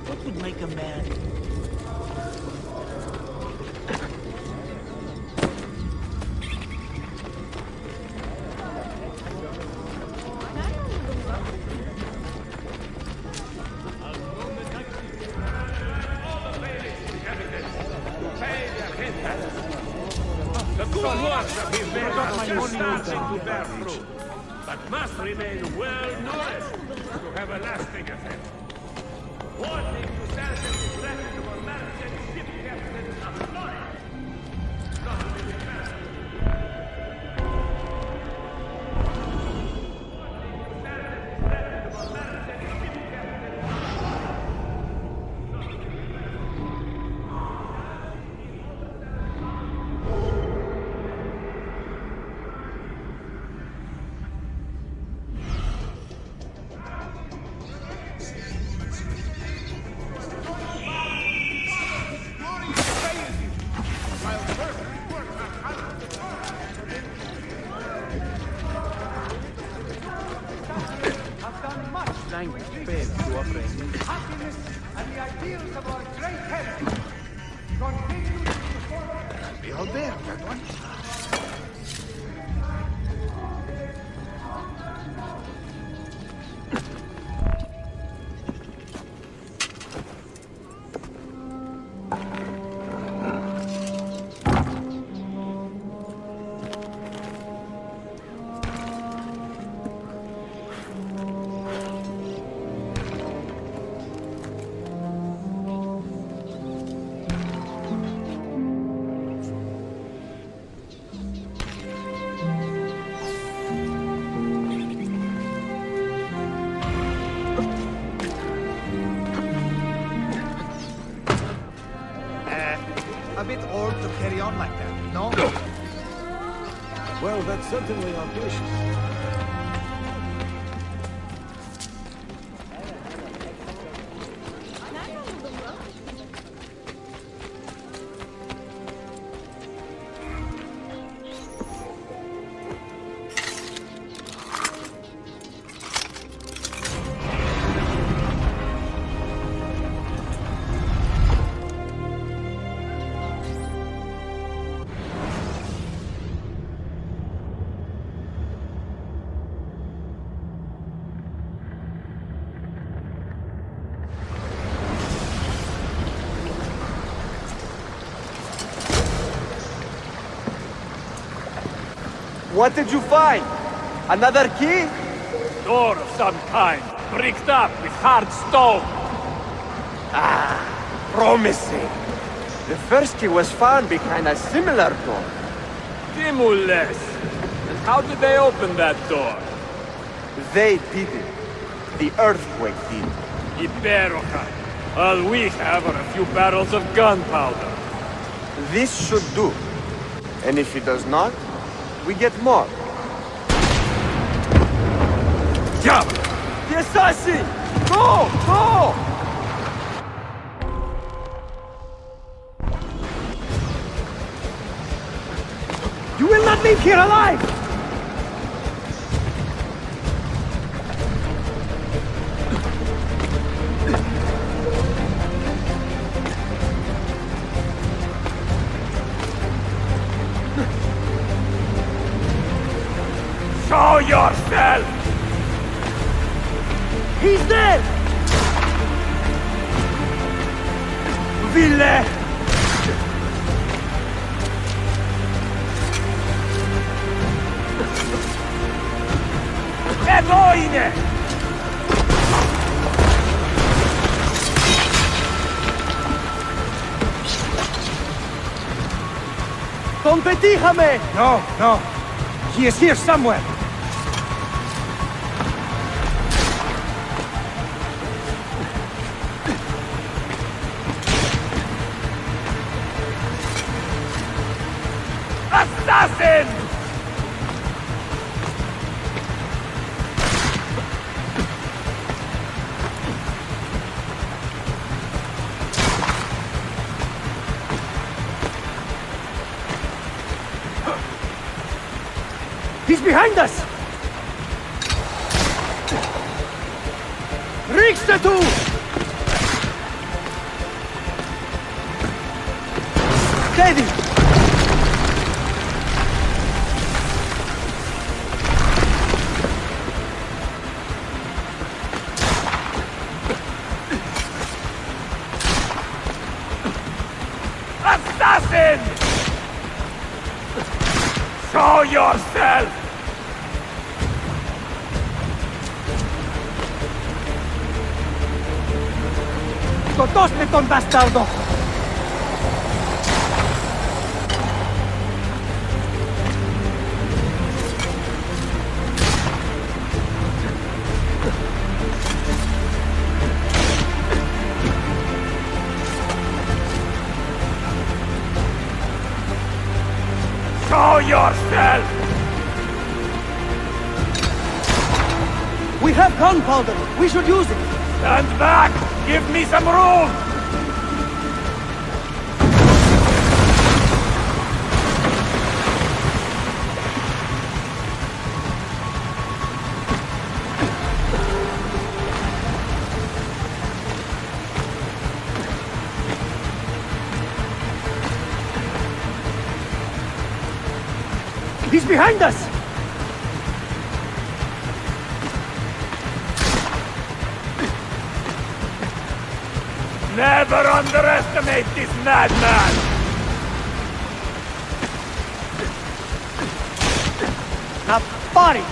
What would make a man? The good work of his men are just starting to bear fruit, but must remain well nourished to have a lasting effect. Wanting to stand in the direction of a reveals of our great heritage. Continue to support. Behold there, that one. A bit old to carry on like that, no? Well, that's certainly ambitious. What did you find? Another key? Door of some kind, bricked up with hard stone. Ah, promising. The first key was found behind a similar door. Timules. And how did they open that door? They did it. The earthquake did. Iberokai. All we have are a few barrels of gunpowder. This should do. And if it does not, we get more. Jump! The assassin! Go! Go! You will not leave here alive! Show yourself! He's there! Ville! Egoine! Ton petit Hamé! No, no. He is here somewhere. Assassin! He's behind us! Riksdatu! Steady! Assassin! Show yourself! ¡Totosme, ton bastardo! Show yourself! We have gunpowder! We should use it! Stand back! Give me some room! He's behind us! Never underestimate this madman! Now, body!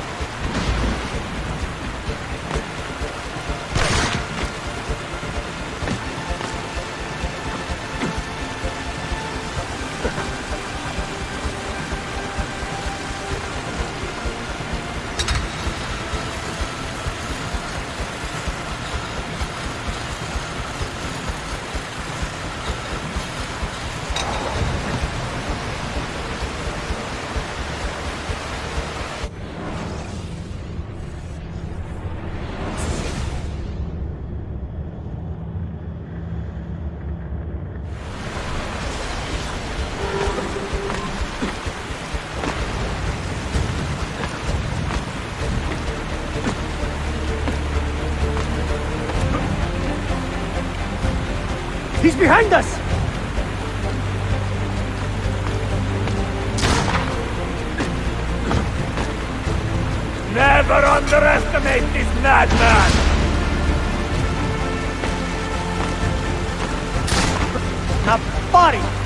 He's behind us! Never underestimate this madman! Now, body!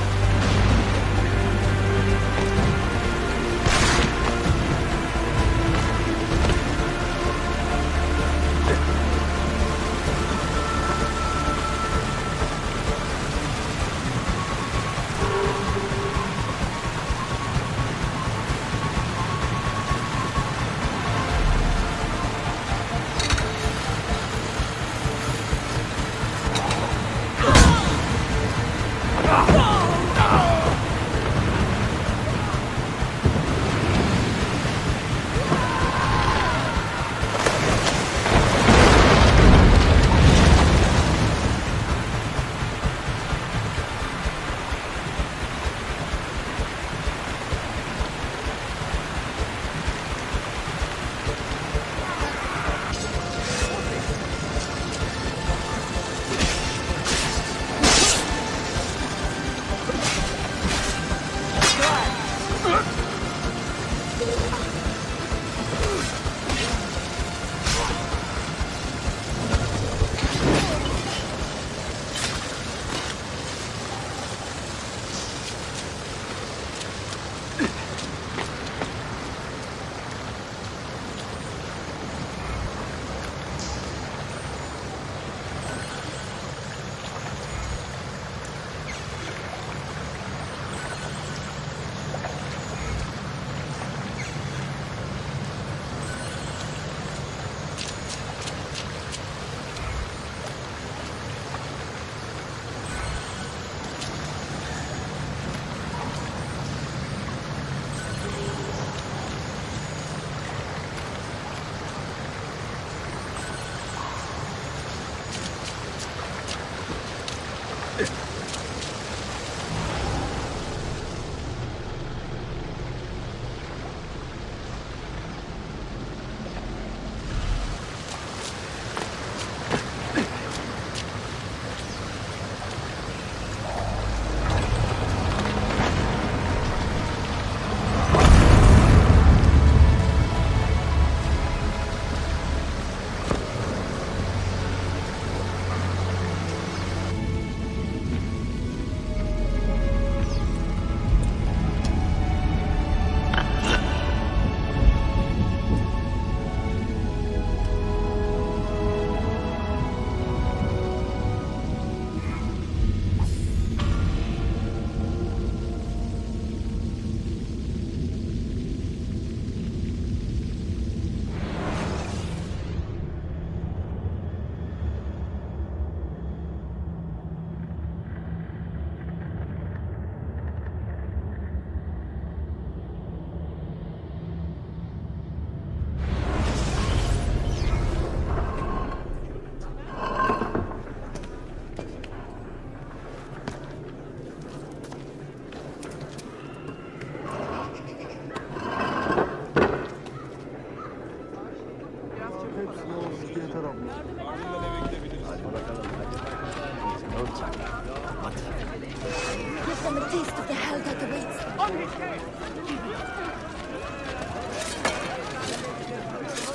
Give them a taste of the hell that awaits.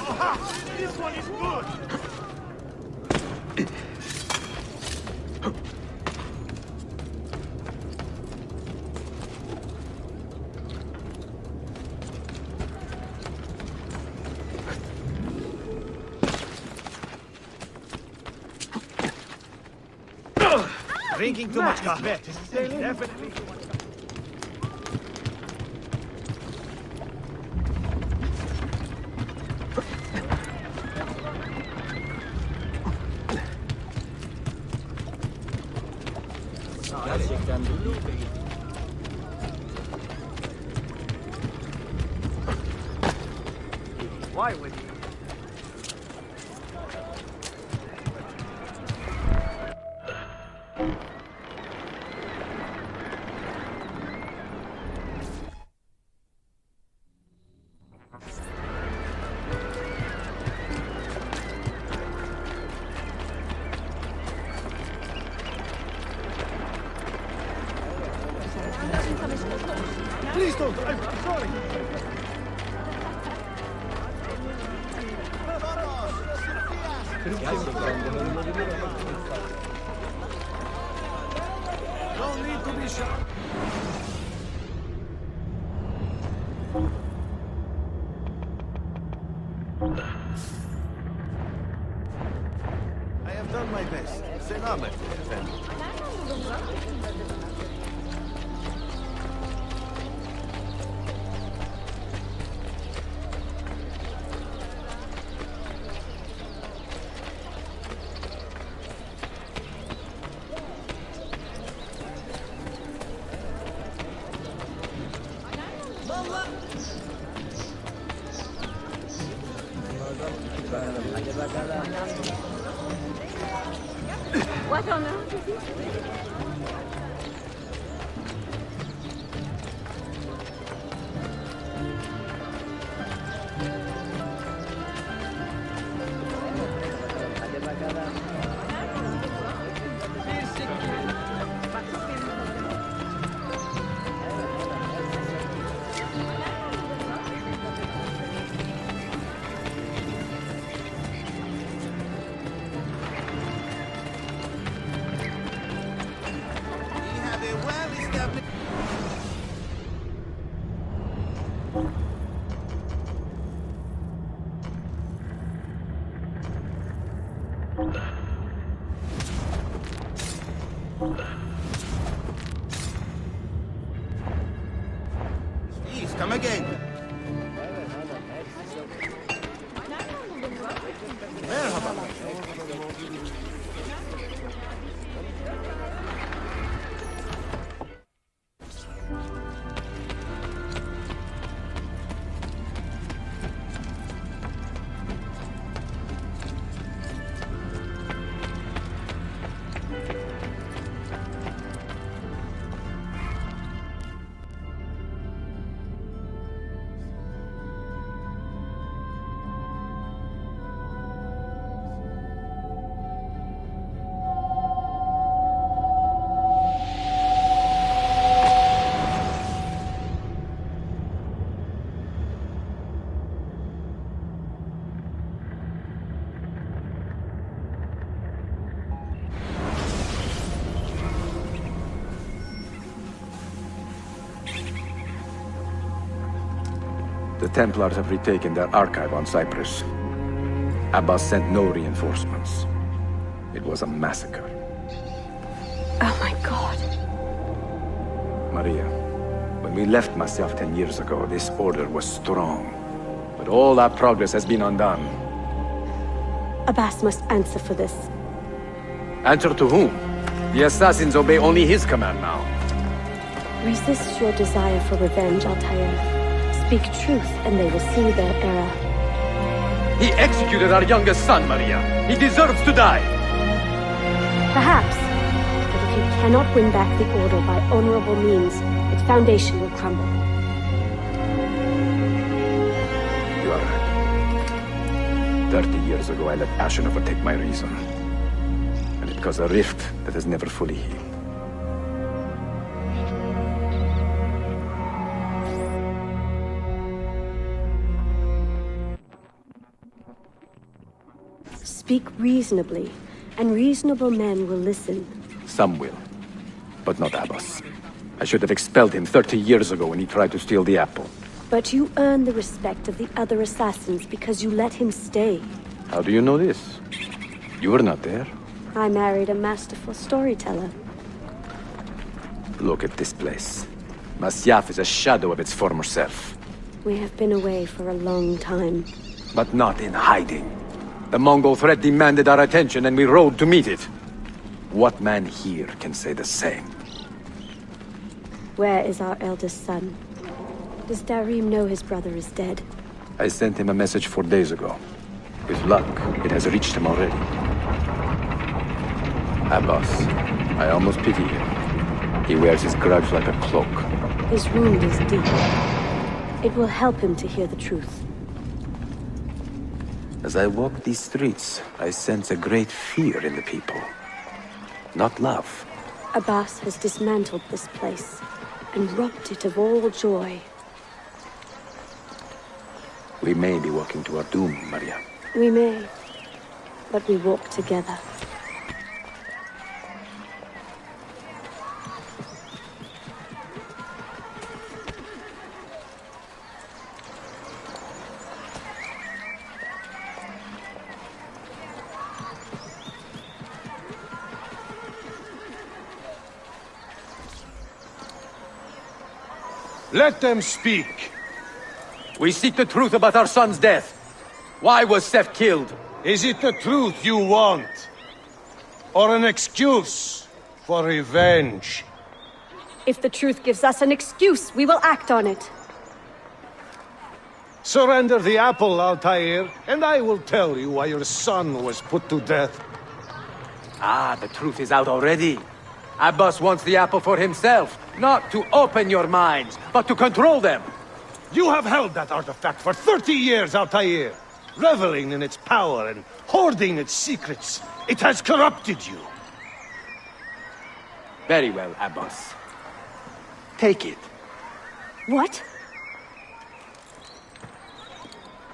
Aha! This one is good! Drinking too much coffee. Definitely. Gerçekten de Why would you? Please don't. I'm sorry. Don't need to be shy. I have done my best. Selamet, efendim. What on earth is this? Please, come again. The Templars have retaken their archive on Cyprus. Abbas sent no reinforcements. It was a massacre. Oh my god. Maria, when we left Masyaf 10 years ago, this order was strong. But all our progress has been undone. Abbas must answer for this. Answer to whom? The assassins obey only his command now. Resist your desire for revenge, Altair. Speak truth, and they will see their error. He executed our youngest son, Maria. He deserves to die. Perhaps. But if you cannot win back the Order by honorable means, its foundation will crumble. You are right. 30 years ago, I let passion overtake my reason. And it caused a rift that has never fully healed. Speak reasonably, and reasonable men will listen. Some will, but not Abbas. I should have expelled him 30 years ago when he tried to steal the apple. But you earn the respect of the other assassins because you let him stay. How do you know this? You were not there. I married a masterful storyteller. Look at this place. Masyaf is a shadow of its former self. We have been away for a long time. But not in hiding. The Mongol threat demanded our attention and we rode to meet it. What man here can say the same? Where is our eldest son? Does Darim know his brother is dead? I sent him a message 4 days ago. With luck, it has reached him already. Abbas, I almost pity him. He wears his grudge like a cloak. His wound is deep. It will help him to hear the truth. As I walk these streets, I sense a great fear in the people. Not love. Abbas has dismantled this place and robbed it of all joy. We may be walking to our doom, Maria. We may, but we walk together. Let them speak. We seek the truth about our son's death. Why was Seth killed? Is it the truth you want? Or an excuse for revenge? If the truth gives us an excuse, we will act on it. Surrender the apple, Altair, and I will tell you why your son was put to death. Ah, the truth is out already. Abbas wants the apple for himself, not to open your minds, but to control them. You have held that artifact for 30 years, Altair, reveling in its power and hoarding its secrets. It has corrupted you. Very well, Abbas. Take it. What?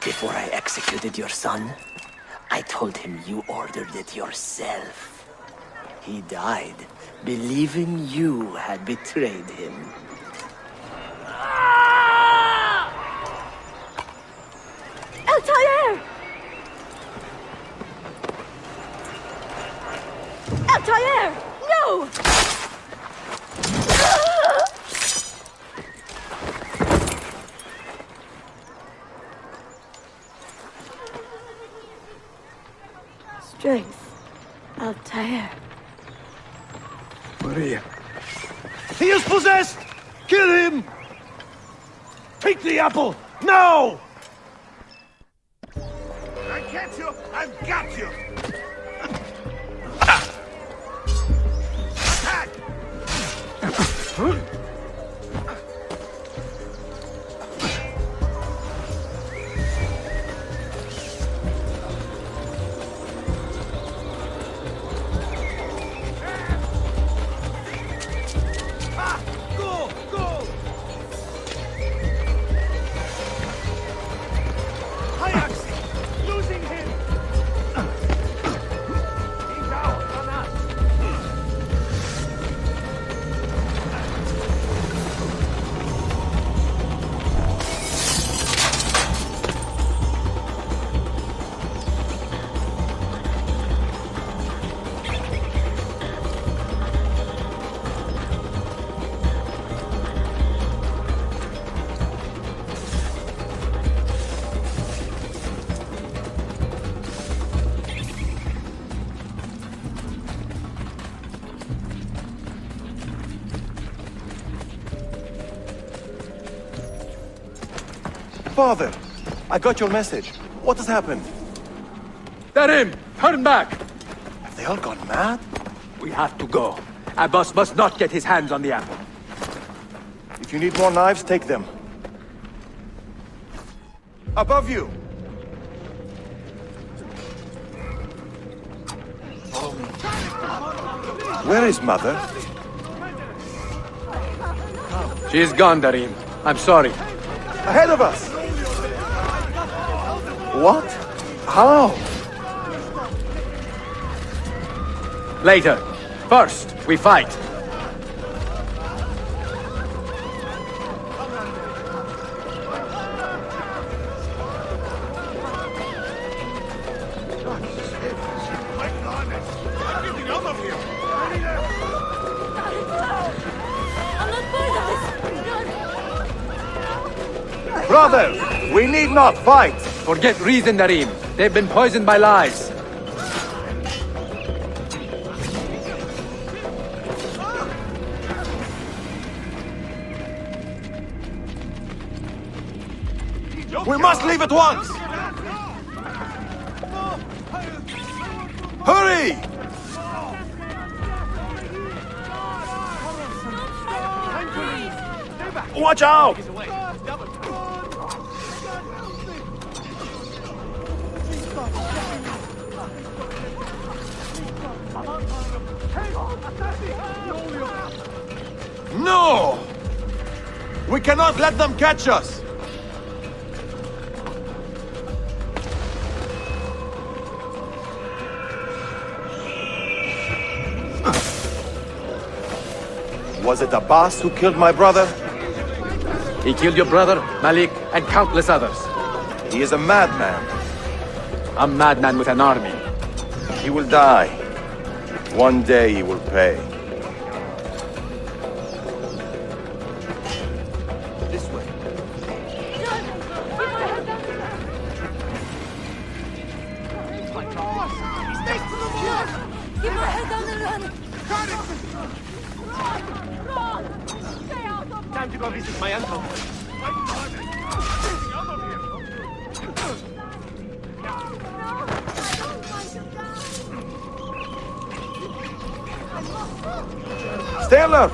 Before I executed your son, I told him you ordered it yourself. He died, believing you had betrayed him. Altair! Altair! No! Strength. Altair. Maria. He is possessed! Kill him! Take the apple, now! I get you! I've got you! Attack! Go! Go! Hayaxi! Losing him! He's out on us! Father, I got your message. What has happened? Darim, turn back! Have they all gone mad? We have to go. Abbas must not get his hands on the apple. If you need more knives, take them. Above you! Where is Mother? She is gone, Darim. I'm sorry. Ahead of us! What? How? Later. First, we fight. Brothers, we need not fight. Forget reason, Narim. They've been poisoned by lies. We must leave at once! Hurry! Watch out! No! We cannot let them catch us! Was it Abbas who killed my brother? He killed your brother, Malik, and countless others. He is a madman. A madman with an army. He will die. One day he will pay. This way. Keep your head down and run! Run! Stay out of my... Time to go visit my uncle. Stay alert!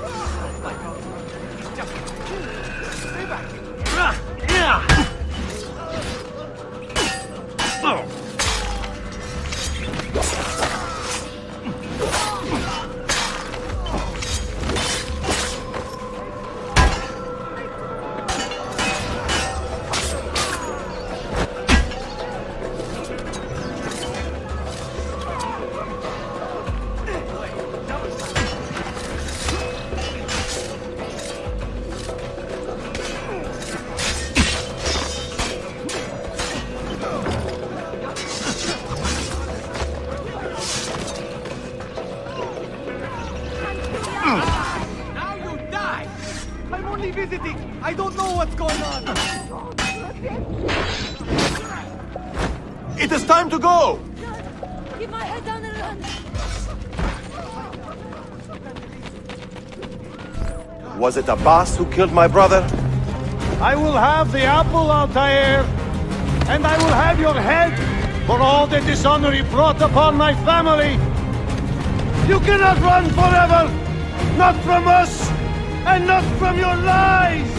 Now you die! I'm only visiting! I don't know what's going on! It is time to go! Keep my head down and run! Was it Abbas who killed my brother? I will have the apple, Altair, and I will have your head for all the dishonor he brought upon my family. You cannot run forever! Not from us, and not from your lies!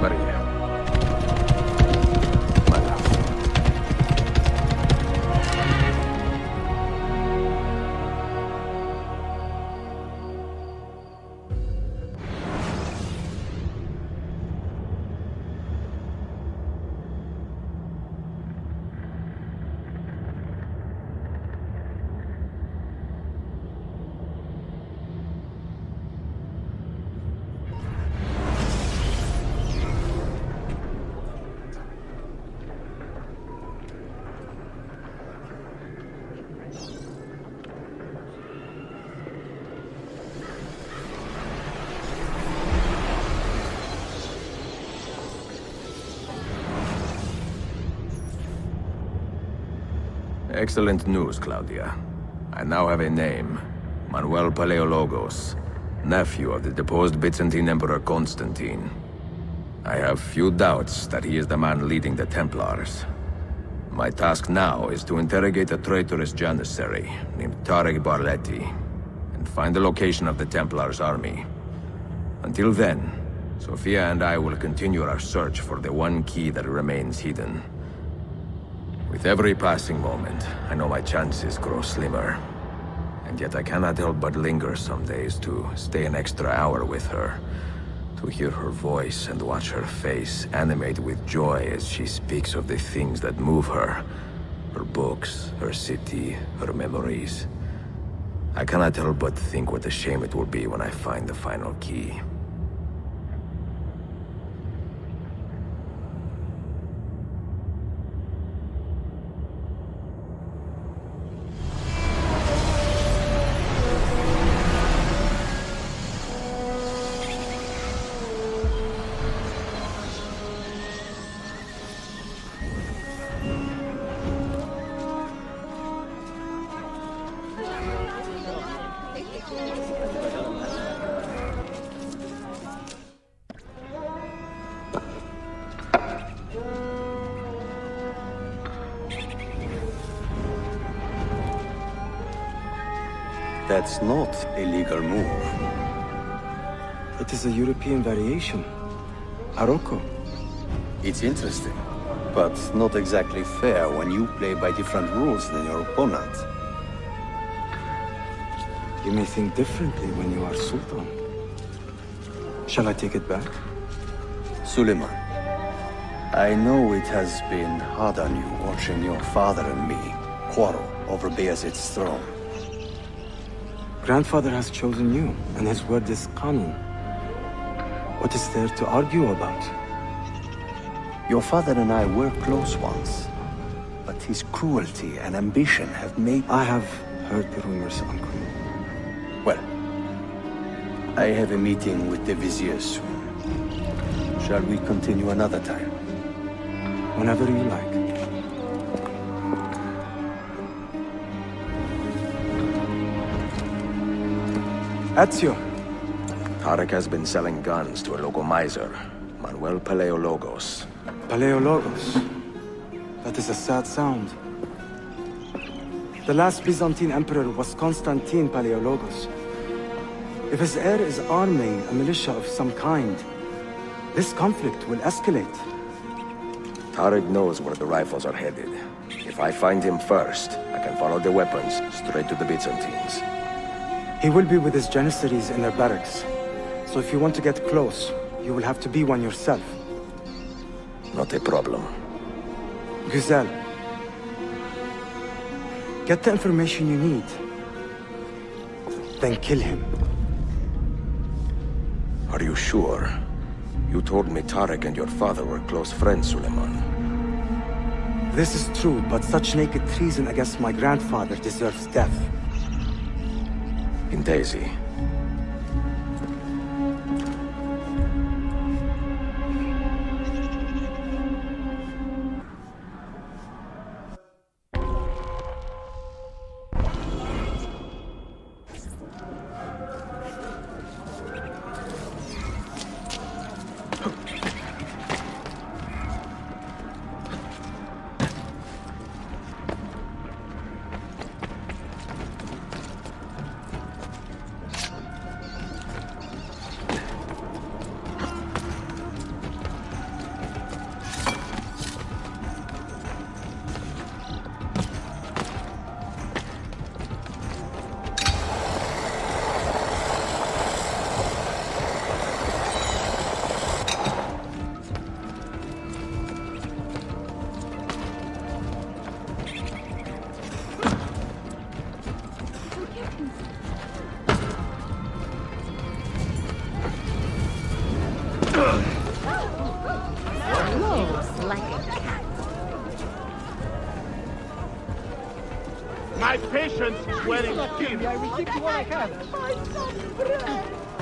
Maria. Excellent news, Claudia. I now have a name. Manuel Paleologos, nephew of the deposed Byzantine Emperor Constantine. I have few doubts that he is the man leading the Templars. My task now is to interrogate a traitorous janissary named Tarek Barletti and find the location of the Templars' army. Until then, Sophia and I will continue our search for the one key that remains hidden. With every passing moment, I know my chances grow slimmer. And yet I cannot help but linger some days to stay an extra hour with her. To hear her voice and watch her face animate with joy as she speaks of the things that move her. Her books, her city, her memories. I cannot help but think what a shame it will be when I find the final key. That's not a legal move. It is a European variation. Aroko. It's interesting, but not exactly fair when you play by different rules than your opponent. You may think differently when you are Sultan. Shall I take it back? Suleiman, I know it has been hard on you watching your father and me quarrel over Bayezid's throne. Grandfather has chosen you, and his word is Qanun. What is there to argue about? Your father and I were close once, but his cruelty and ambition have made... I have heard the rumors, Uncle. Well, I have a meeting with the Vizier soon. Shall we continue another time? Whenever you like. Ezio. Tarek has been selling guns to a local miser, Manuel Paleologos. Paleologos? That is a sad sound. The last Byzantine emperor was Constantine Paleologos. If his heir is arming a militia of some kind, this conflict will escalate. Tarek knows where the rifles are headed. If I find him first, I can follow the weapons straight to the Byzantines. He will be with his Janissaries in their barracks. So if you want to get close, you will have to be one yourself. Not a problem. Güzel. Get the information you need. Then kill him. Are you sure? You told me Tarek and your father were close friends, Suleiman. This is true, but such naked treason against my grandfather deserves death. In Daisy. My patience is wearing thin. I will give you what I can.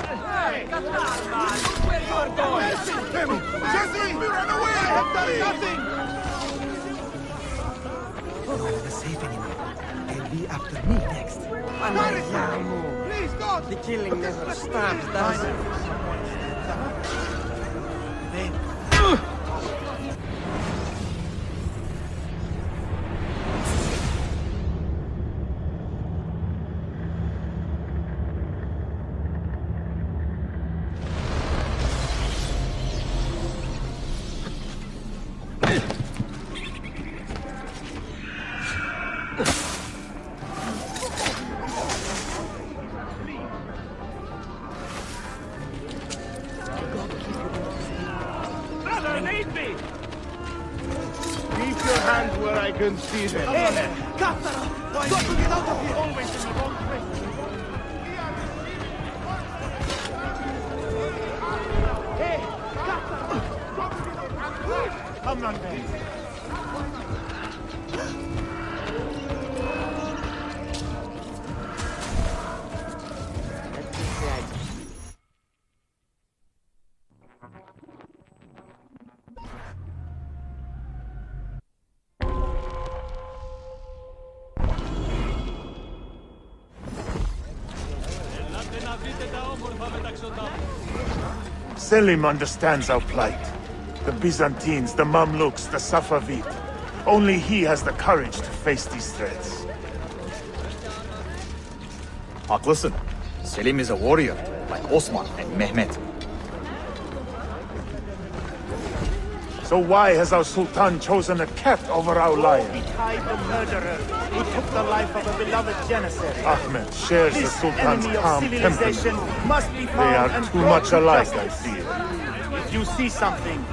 Hey, where you are going? Jesse, run away! I have done nothing! No one is safe anymore. They'll be after me next. Please, God! The killing never stops, does it? stand where I can see them. Hey, Captain! Got to get out of here! Always in the wrong place. Hey, Captain! Come on, then. Selim understands our plight. The Byzantines, the Mamluks, the Safavid. Only he has the courage to face these threats. Haklısın. Selim is a warrior, like Osman and Mehmet. So why has our Sultan chosen a cat over our lion? Behind the murderer who took the life of a beloved janissary. Ahmed shares the This Sultan's enemy of calm civilization temperament. must be They found are and too brought much to alike, I justice. fear. If you see something,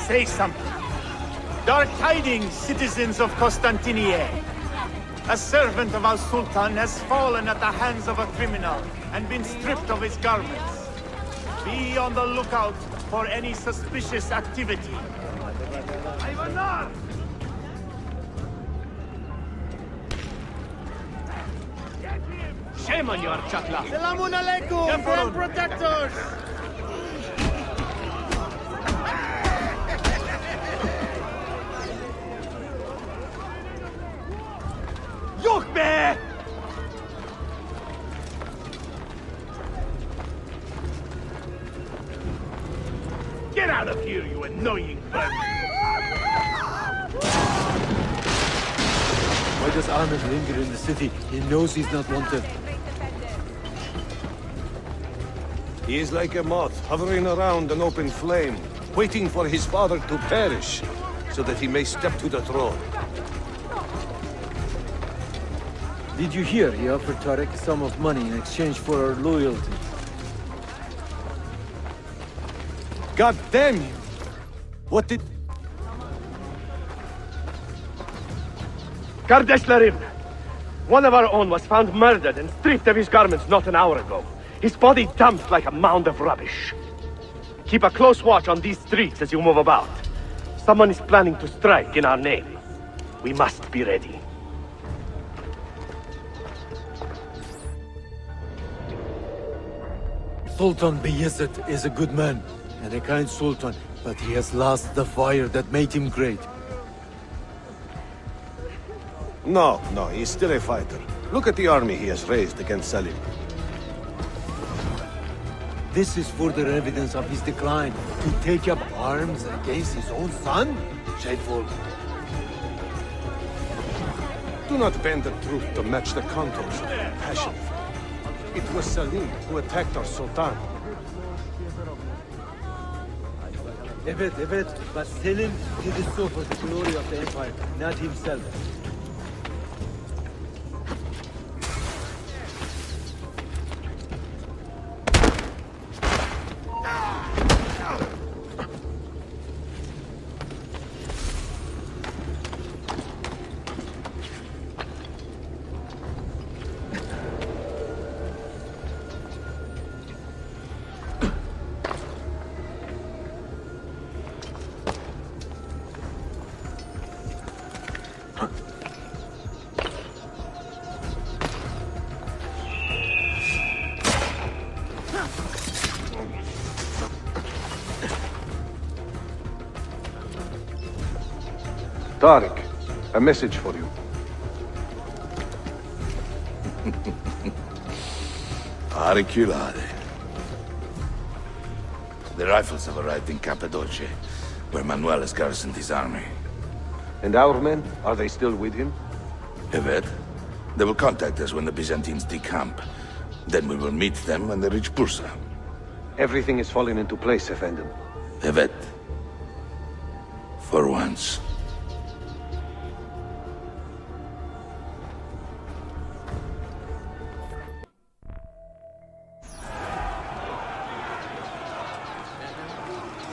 say something. Dark tidings, citizens of Constantinople. A servant of our Sultan has fallen at the hands of a criminal and been stripped of his garments. Be on the lookout for any suspicious activity. Shame on you, Archakla. Salamun alaikum, grand protectors. Yok be! Get out of here, you annoying bird! Why does Ahmed linger in the city? He knows he's not wanted. He is like a moth hovering around an open flame, waiting for his father to perish, so that he may step to the throne. Did you hear he offered Tarek a sum of money in exchange for our loyalty? God damn you! What did... Kardeşlerim, one of our own was found murdered and stripped of his garments not an hour ago. His body dumped like a mound of rubbish. Keep a close watch on these streets as you move about. Someone is planning to strike in our name. We must be ready. Sultan Bayezid is a good man and a kind sultan, but he has lost the fire that made him great. No, he's still a fighter. Look at the army he has raised against Selim. This is further evidence of his decline. To take up arms against his own son? Shameful. Do not bend the truth to match the contours of your passion. It was Selim who attacked our Sultan. Evet, but Selim did it so for the glory of the empire, not himself. Tariq, a message for you. Auriculare. The rifles have arrived in Cappadocia, where Manuel has garrisoned his army. And our men, are they still with him? Evet. They will contact us when the Byzantines decamp. Then we will meet them when they reach Bursa. Everything is falling into place, Effendim. Evet. For once.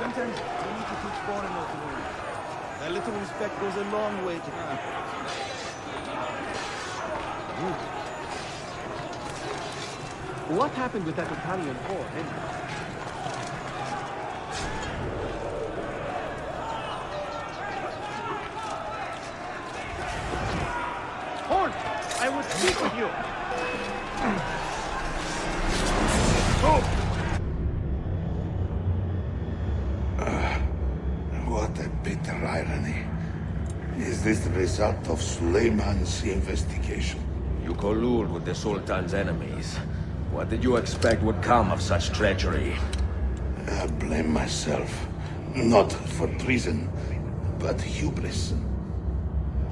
Sometimes you need to teach foreigners to A little respect goes a long way to... What happened with that Italian whore, anyway? Horn! I would speak with you! What a bitter irony. Is this the result of Suleiman's investigation? You collude with the Sultan's enemies. What did you expect would come of such treachery? I blame myself. Not for treason, but hubris.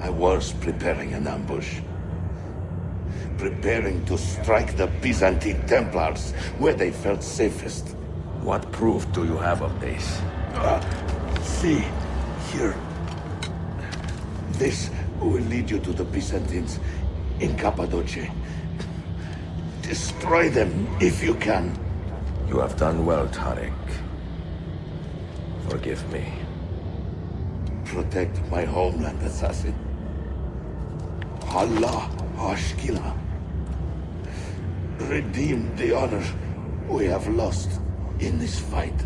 I was preparing an ambush. Preparing to strike the Byzantine Templars where they felt safest. What proof do you have of this? See, here. This will lead you to the Byzantines in Cappadocia. Destroy them if you can. You have done well, Tariq. Forgive me. Protect my homeland, assassin. Allah Ashkila. Redeem the honor we have lost in this fight.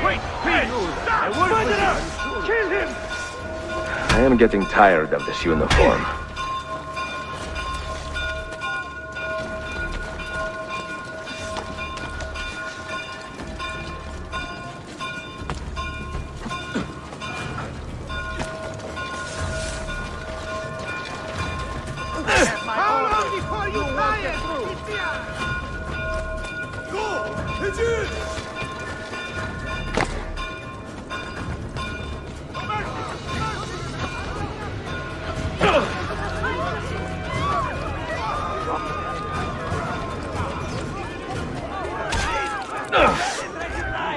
Wait! Please! Stop! Kill him! I am getting tired of this uniform. How long before you die through? Go! Legit!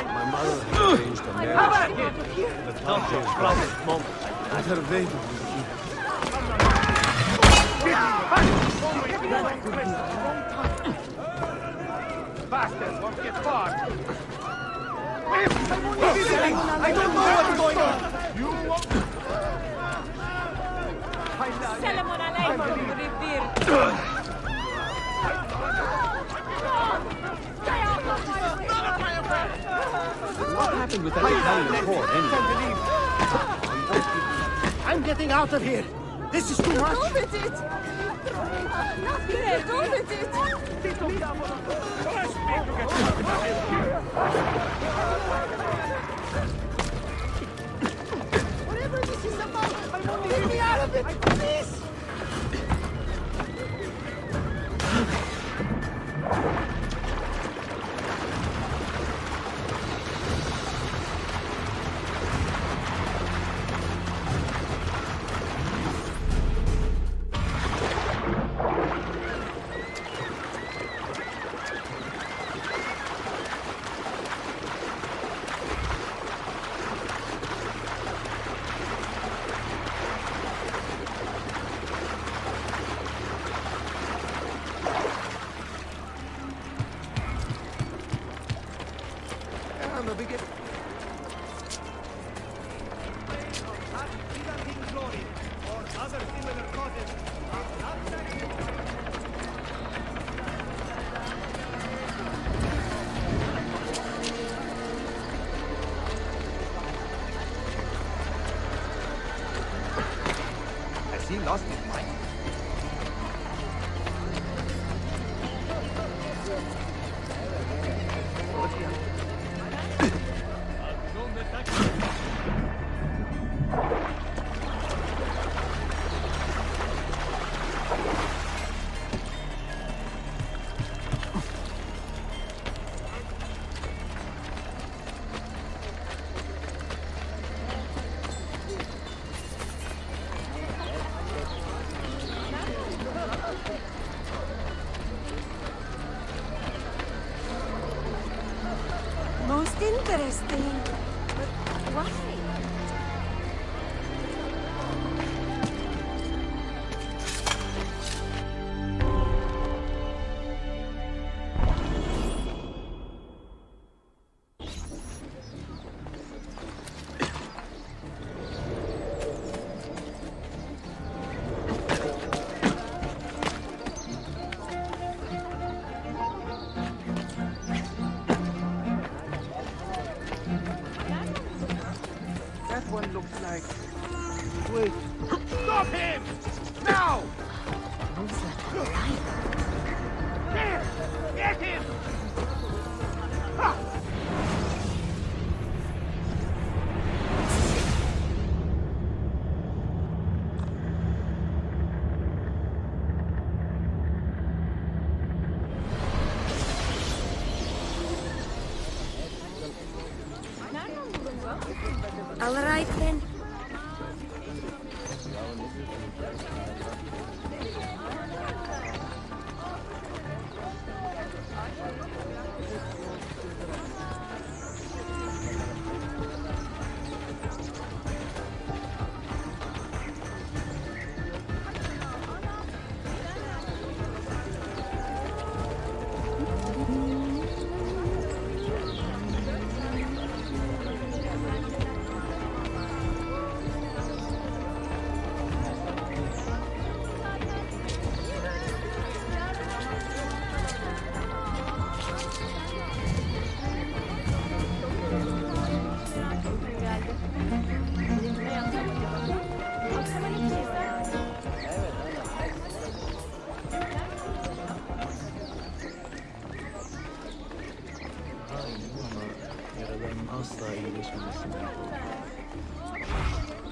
My mother had arranged a marriage. The Tanta's proudest moment. At her wedding. Bastards won't get far. I don't know what's going on! You won't... Salamun alaikum, Rivir. What happened with that Italian whore, anyway? I'm getting out of here! This is too much! Don't hit it! Not don't hit it! Whatever this is about, get me out of it, please! I'm a big... Has he lost his mind? Most interesting. But why? right then. Asla iyileşmemesini.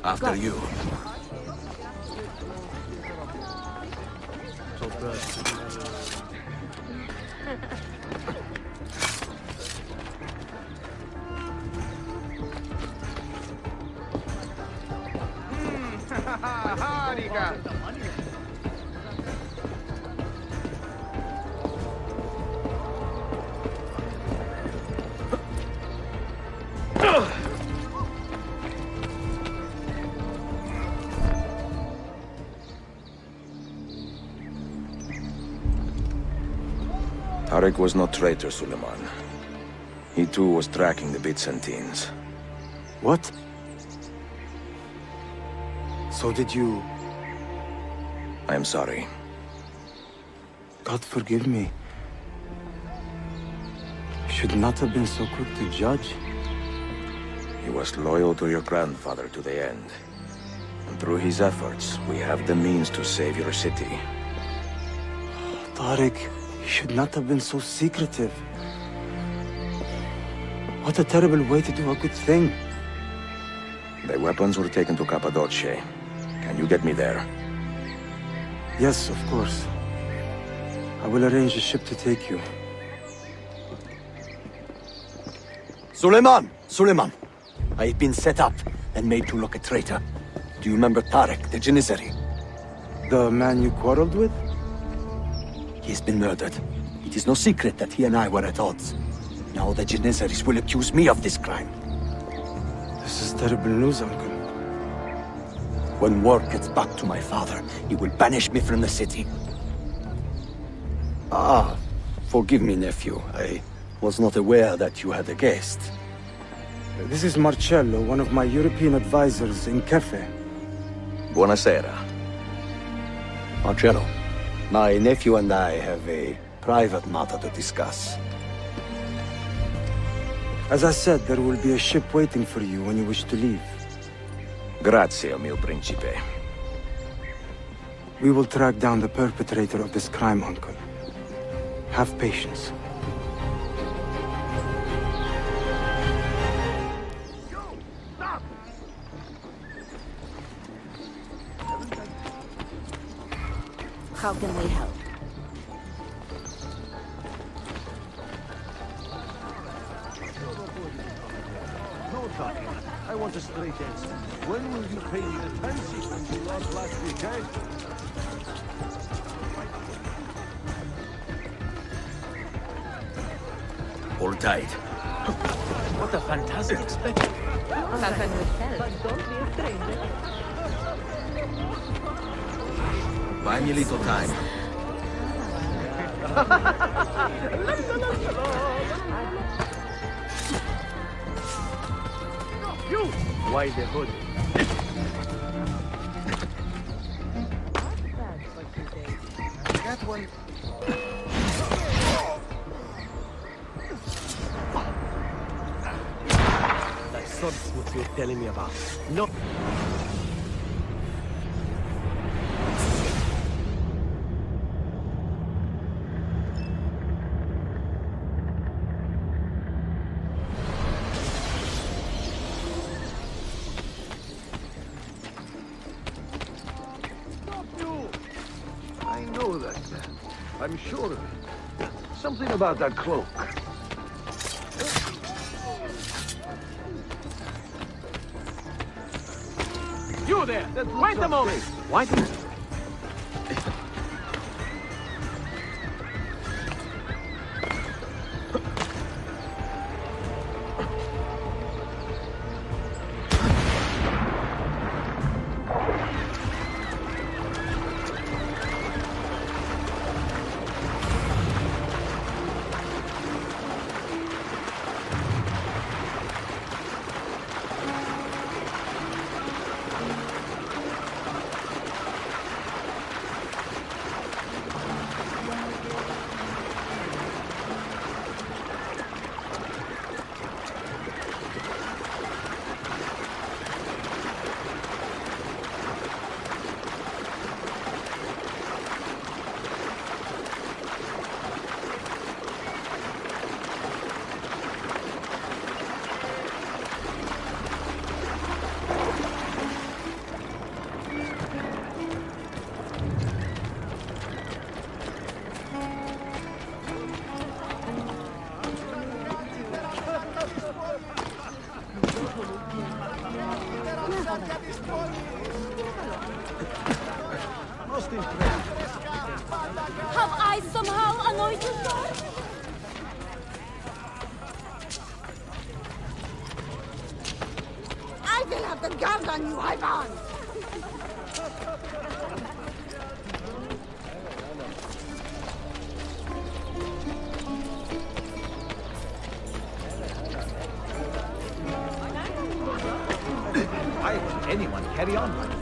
After you. Toprağa Harika. Tarek was no traitor, Suleiman. He too was tracking the Byzantines. What? So did you... I am sorry. God forgive me. Should not have been so quick to judge. He was loyal to your grandfather to the end. And through his efforts, we have the means to save your city. Tariq, you should not have been so secretive. What a terrible way to do a good thing. The weapons were taken to Cappadocia. Can you get me there? Yes, of course. I will arrange a ship to take you. Suleiman! Suleiman! I have been set up and made to look a traitor. Do you remember Tarek, the Janissary? The man you quarreled with? He has been murdered. It is no secret that he and I were at odds. Now the Janissaries will accuse me of this crime. This is terrible news, Uncle. When word gets back to my father, he will banish me from the city. Ah, forgive me, nephew. I was not aware that you had a guest. This is Marcello, one of my European advisors in Cafe. Buonasera. Marcello, my nephew and I have a private matter to discuss. As I said, there will be a ship waiting for you when you wish to leave. Grazie, mio principe. We will track down the perpetrator of this crime, Uncle. Have patience. How can we help? No talking. I want a straight answer. When will you pay me the time sequence you lost last week, eh? Hold tight. What a fantastic spectacle. Happen with help. But don't be a stranger. Buy me a little time. You! Why the hood? That one... That swordsmith you're telling me about. No. I know that man. I'm sure of it. Something about that cloak. You there! Wait a moment! Why do Have I somehow annoyed you, sir? I will have the guard on you, Ivan! Why would anyone carry on like that?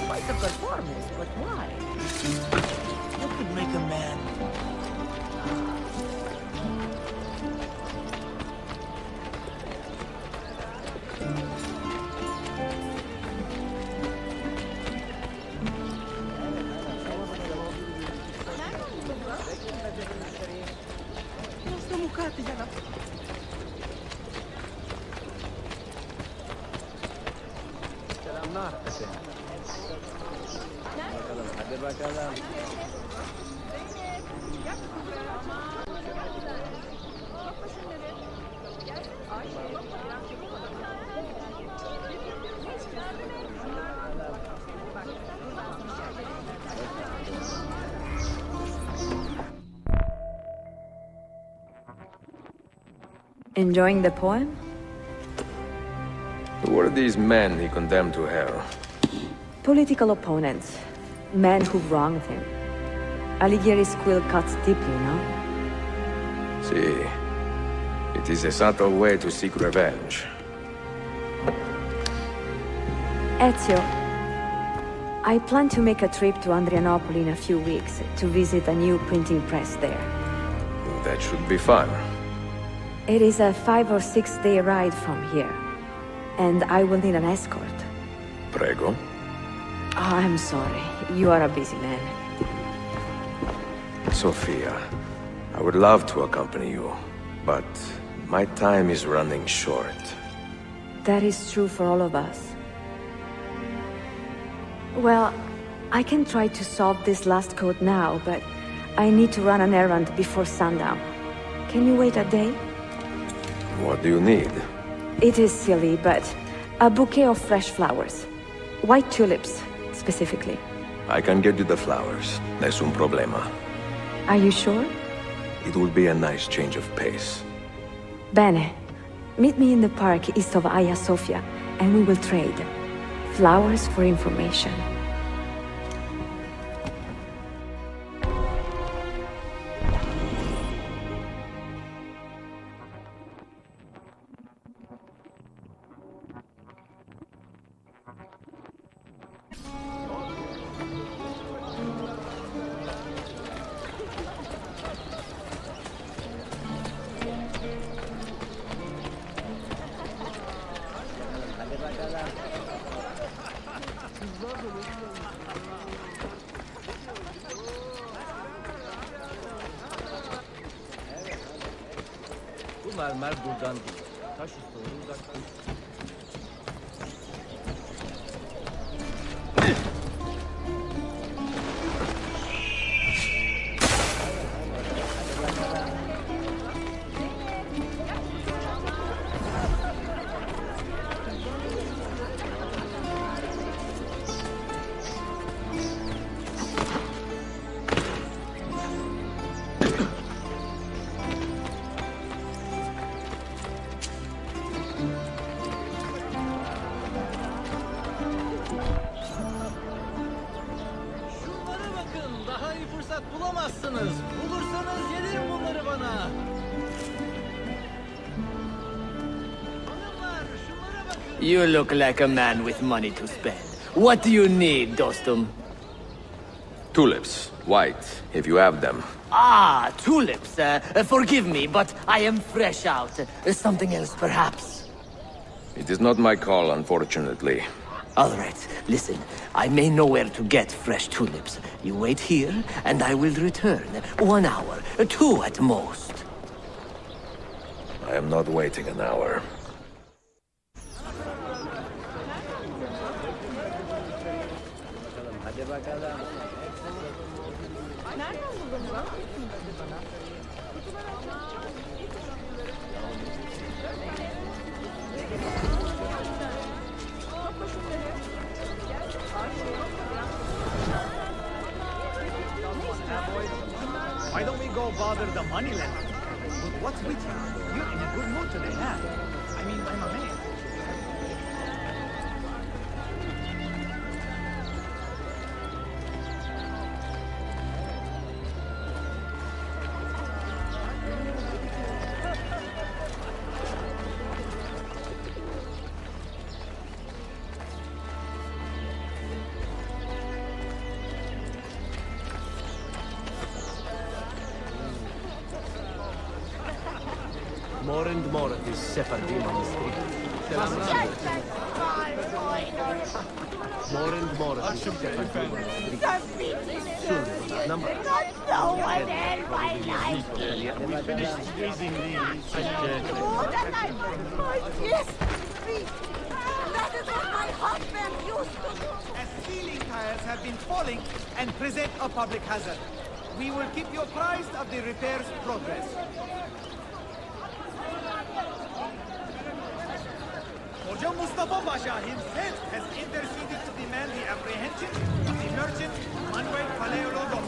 Quite a performance, but why? What could make a man... Selamlar efendim. Hadi bakalım. Enjoying the poem? Who were these men he condemned to hell? Political opponents. Men who wronged him. Alighieri's quill cuts deeply, no? See, it is a subtle way to seek revenge. Ezio, I plan to make a trip to Andrianople in a few weeks to visit a new printing press there. That should be fun. It is a 5 or 6 day ride from here, and I will need an escort. Prego. Oh, I'm sorry. You are a busy man. Sophia, I would love to accompany you, but my time is running short. That is true for all of us. Well, I can try to solve this last code now, but I need to run an errand before sundown. Can you wait a day? What do you need? It is silly, but a bouquet of fresh flowers. White tulips, specifically. I can get you the flowers. Nessun problema. Are you sure? It will be a nice change of pace. Bene. Meet me in the park east of Hagia Sophia, and we will trade. Flowers for information. Bu mermer buradan değil. Taş ustaları uzak. You look like a man with money to spend. What do you need, Dostum? Tulips. White, if you have them. Ah, tulips. Forgive me, but I am fresh out. Something else, perhaps? It is not my call, unfortunately. All right, listen. I may know where to get fresh tulips. You wait here, and I will return. 1 hour, 2 at most. I am not waiting an hour. Hadi bakalım. Nereden buldun bunu? Why don't we go bother the moneylender? What's with you? You're in a good mood today, huh? I mean, I'm amazed. More and more of these Sephardim on the street. More and more of these Sephardim on the street. Soon they will outnumber us. No one else I like it. We finished squeezing these. Yes, that is what my husband used to do. As ceiling tires have been falling and present a public hazard, we will keep you apprised of the repairs progress. Hoca Mustafa Pasha himself has interceded to demand the apprehension of the merchant Manuel Paleologos.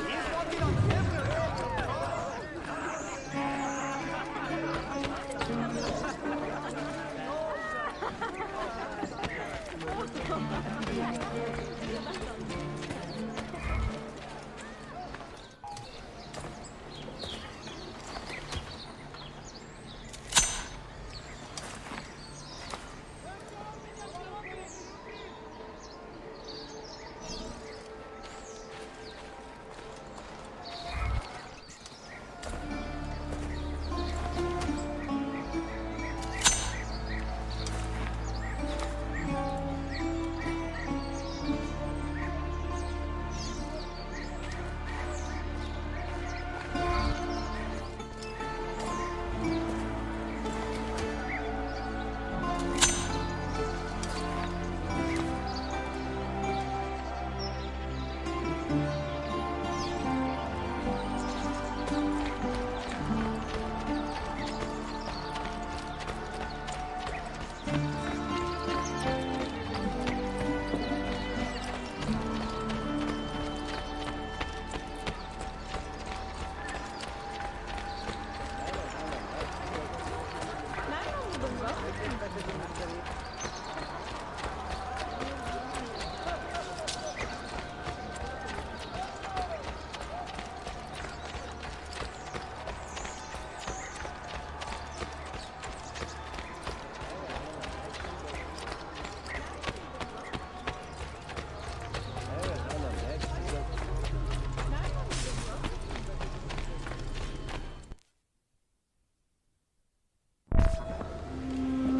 He is working on several...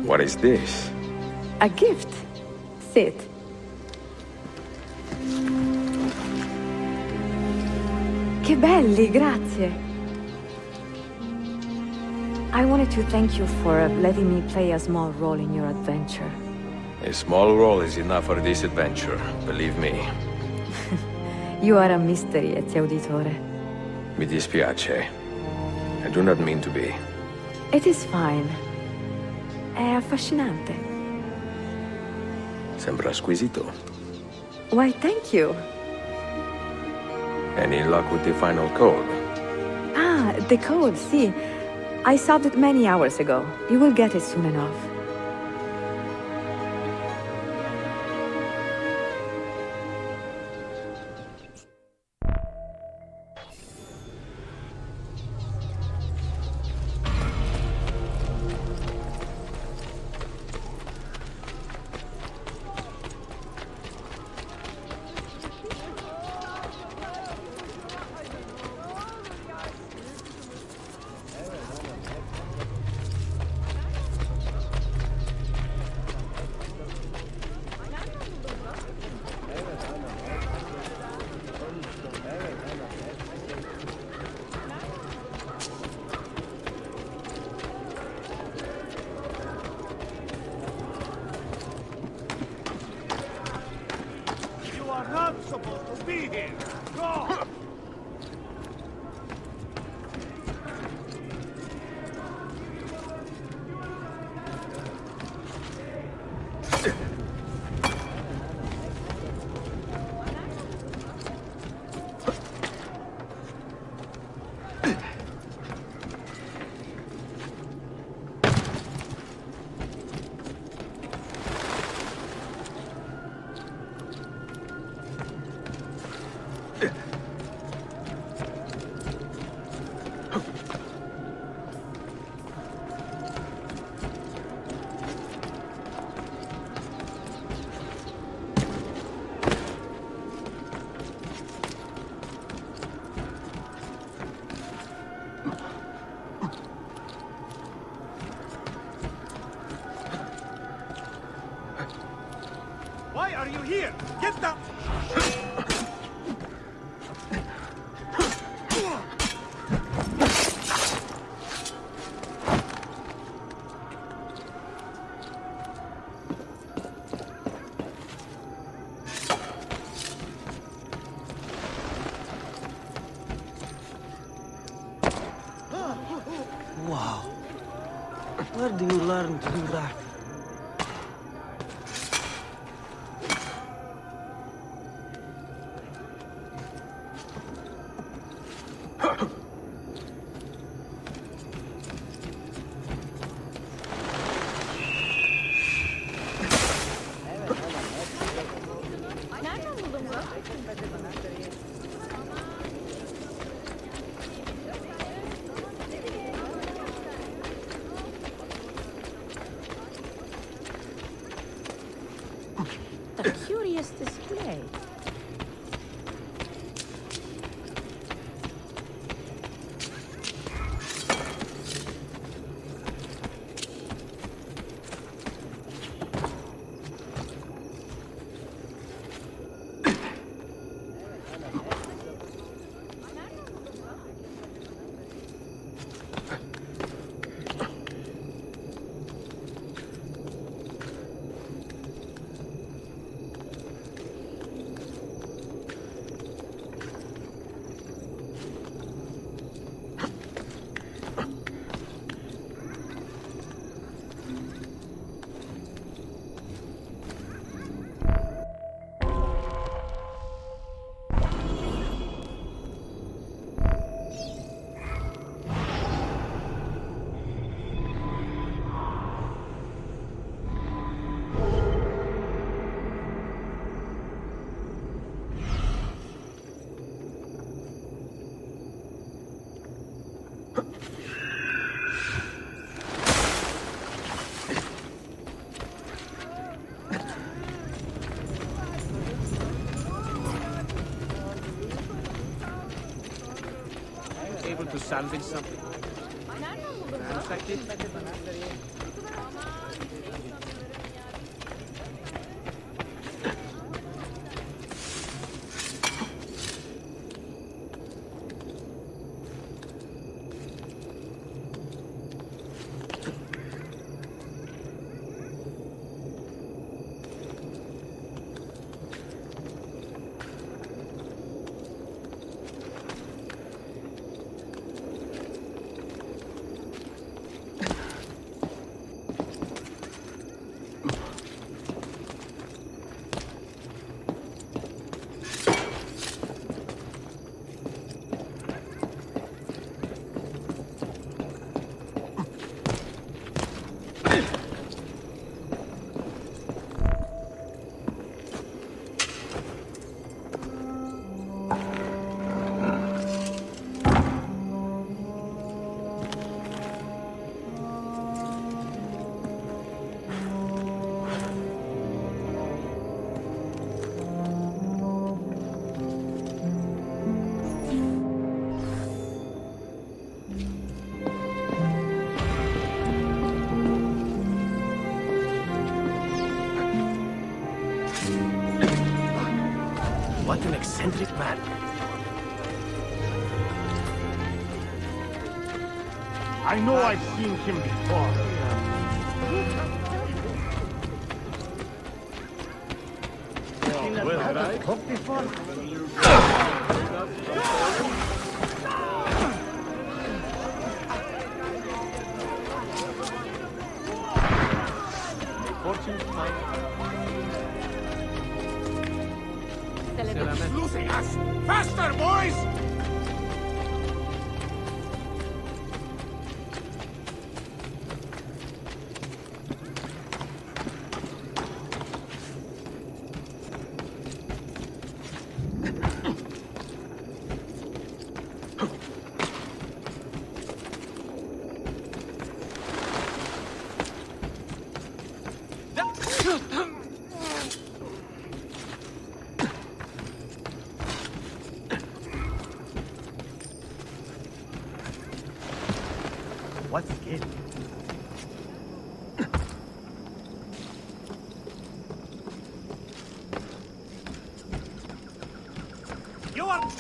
What is this? A gift. Sit. Che belli, grazie. I wanted to thank you for letting me play a small role in your adventure. A small role is enough for this adventure, believe me. You are a mystery, Ezio Auditore. Mi dispiace. I do not mean to be. It is fine. È affascinante. Sembra squisito. Why, thank you. Any luck with the final code? Ah, the code, see. I solved it many hours ago. You will get it soon enough. Why are you here? Get down! Wow. Where do you learn to do that? A curious display. Able to salvage something? Ransack it? What an eccentric man. I know I've seen him before. Well, right? Hooked before? Losing us! Faster, boys! What's it? You are...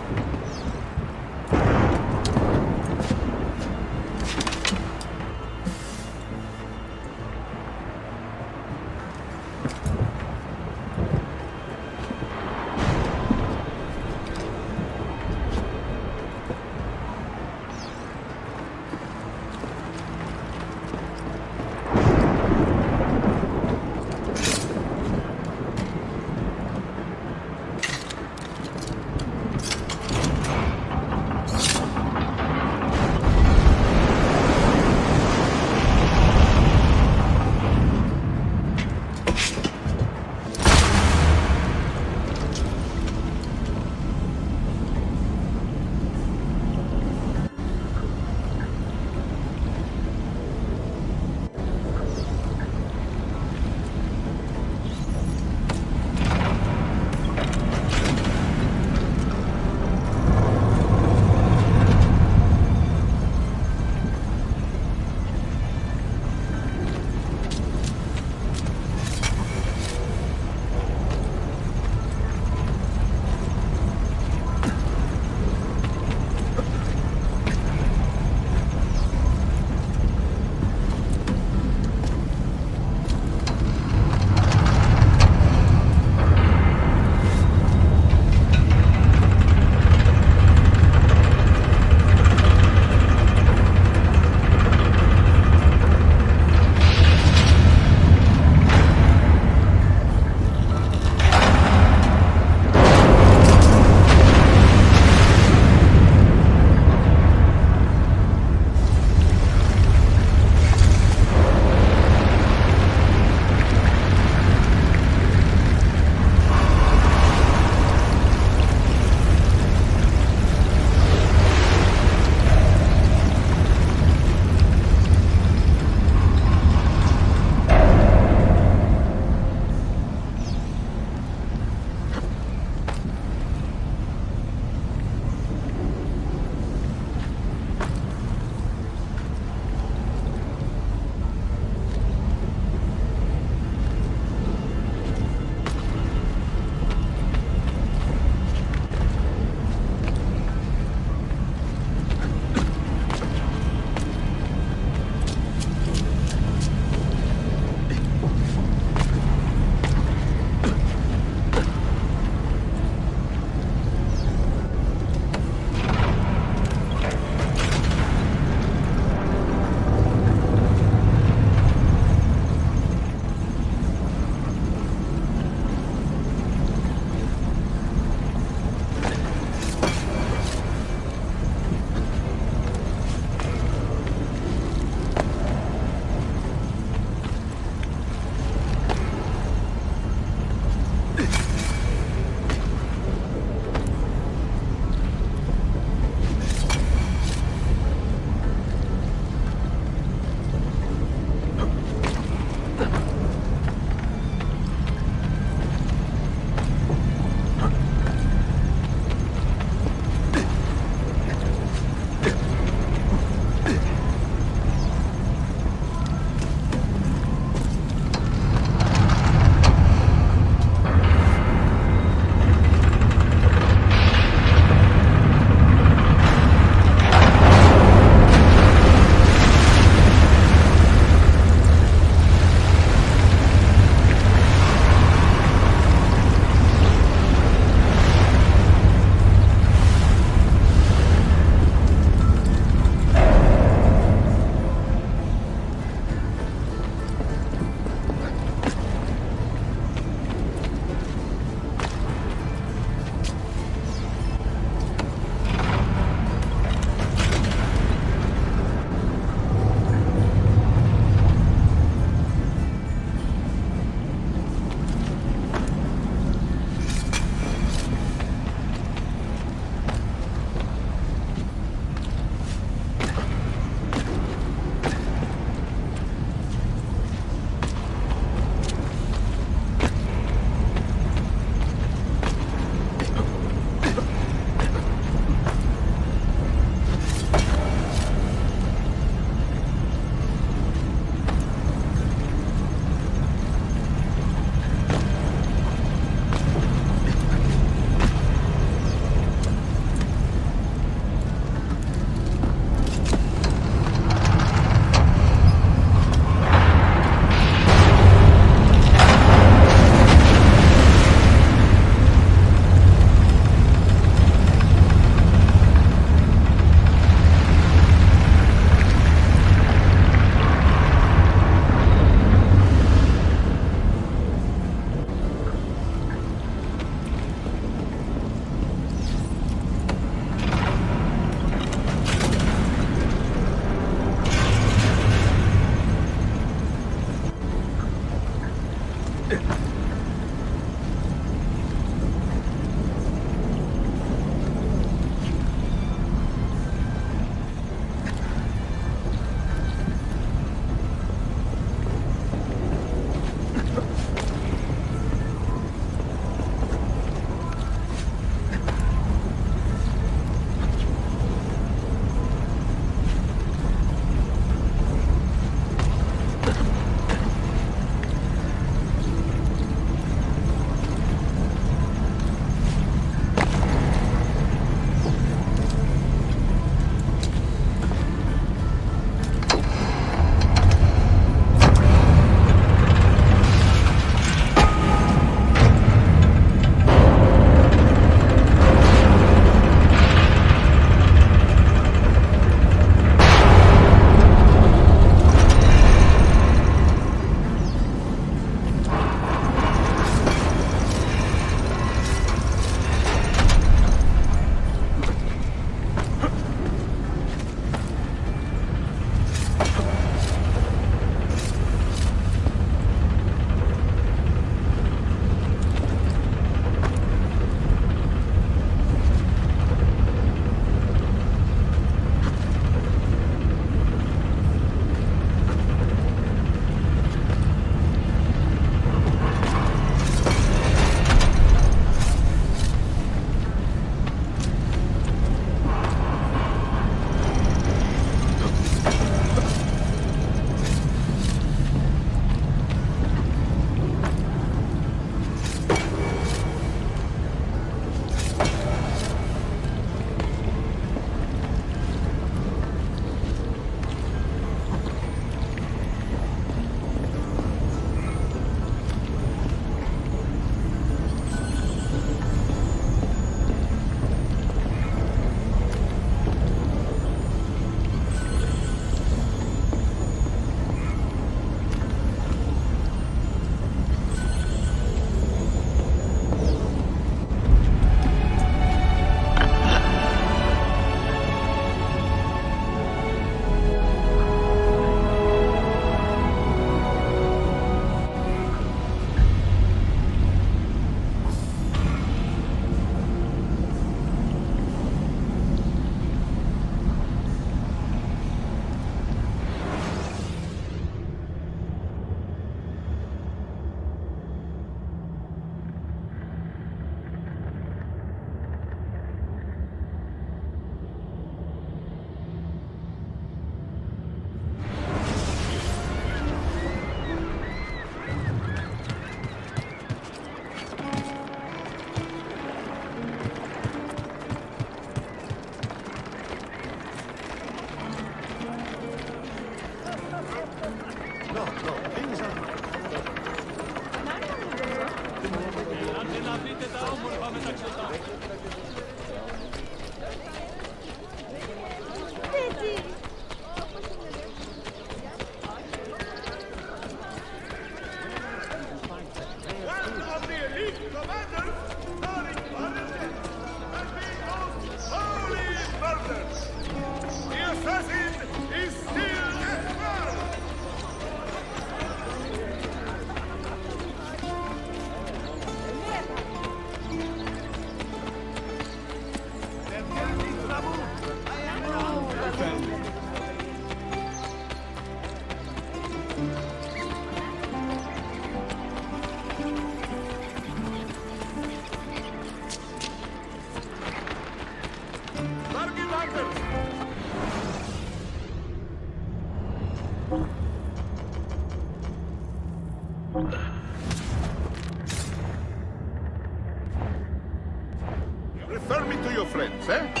Refer me to your friends, eh?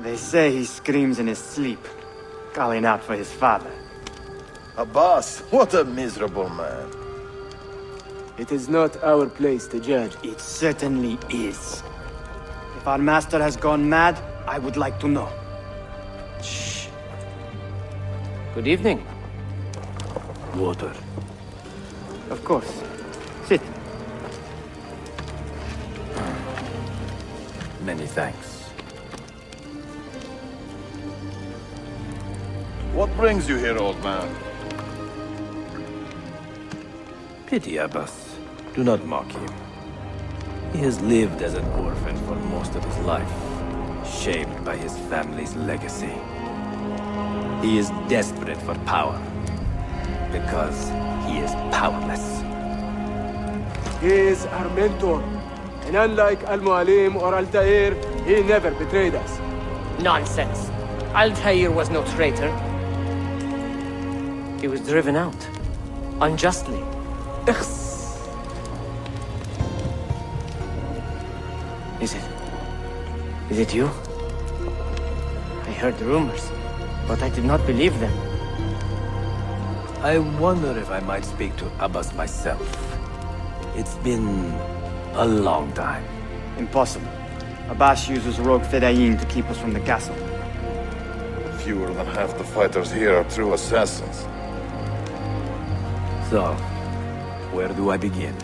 They say he screams in his sleep, calling out for his father. Abbas, what a miserable man. It is not our place to judge. It certainly is. If our master has gone mad, I would like to know. Shh. Good evening. Water. Of course. Sit. Many thanks. What brings you here, old man? Pity Abbas. Do not mock him. He has lived as an orphan for most of his life, shaped by his family's legacy. He is desperate for power, because he is powerless. He is our mentor, and unlike Al-Mualim or Altair, he never betrayed us. Nonsense. Altair was no traitor. He was driven out, unjustly. Is it you? I heard rumors, but I did not believe them. I wonder if I might speak to Abbas myself. It's been a long time. Impossible. Abbas uses rogue Fedayeen to keep us from the castle. Fewer than half the fighters here are true assassins. So, where do I begin?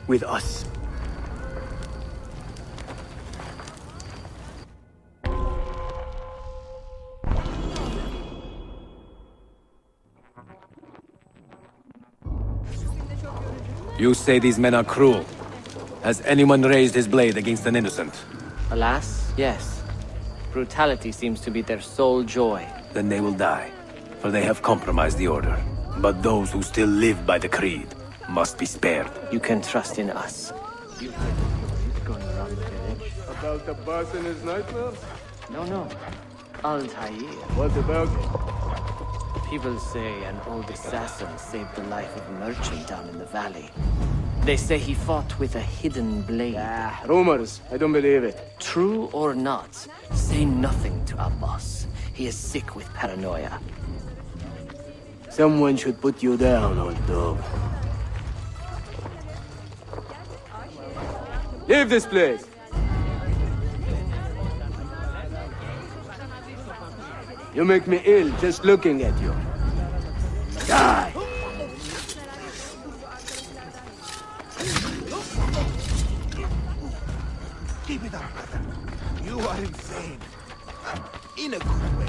With us. You say these men are cruel. Has anyone raised his blade against an innocent? Alas, yes. Brutality seems to be their sole joy. Then they will die, for they have compromised the Order. But those who still live by the Creed must be spared. You can trust in us. Going around the village. About the boss and his nightmares? No. Altair. What about it? People say an old assassin saved the life of a merchant down in the valley. They say he fought with a hidden blade. Rumors. I don't believe it. True or not, say nothing to Abbas. He is sick with paranoia. Someone should put you down, old dog. Leave this place! You make me ill just looking at you. Die! Keep it up, brother. You are insane. In a good way.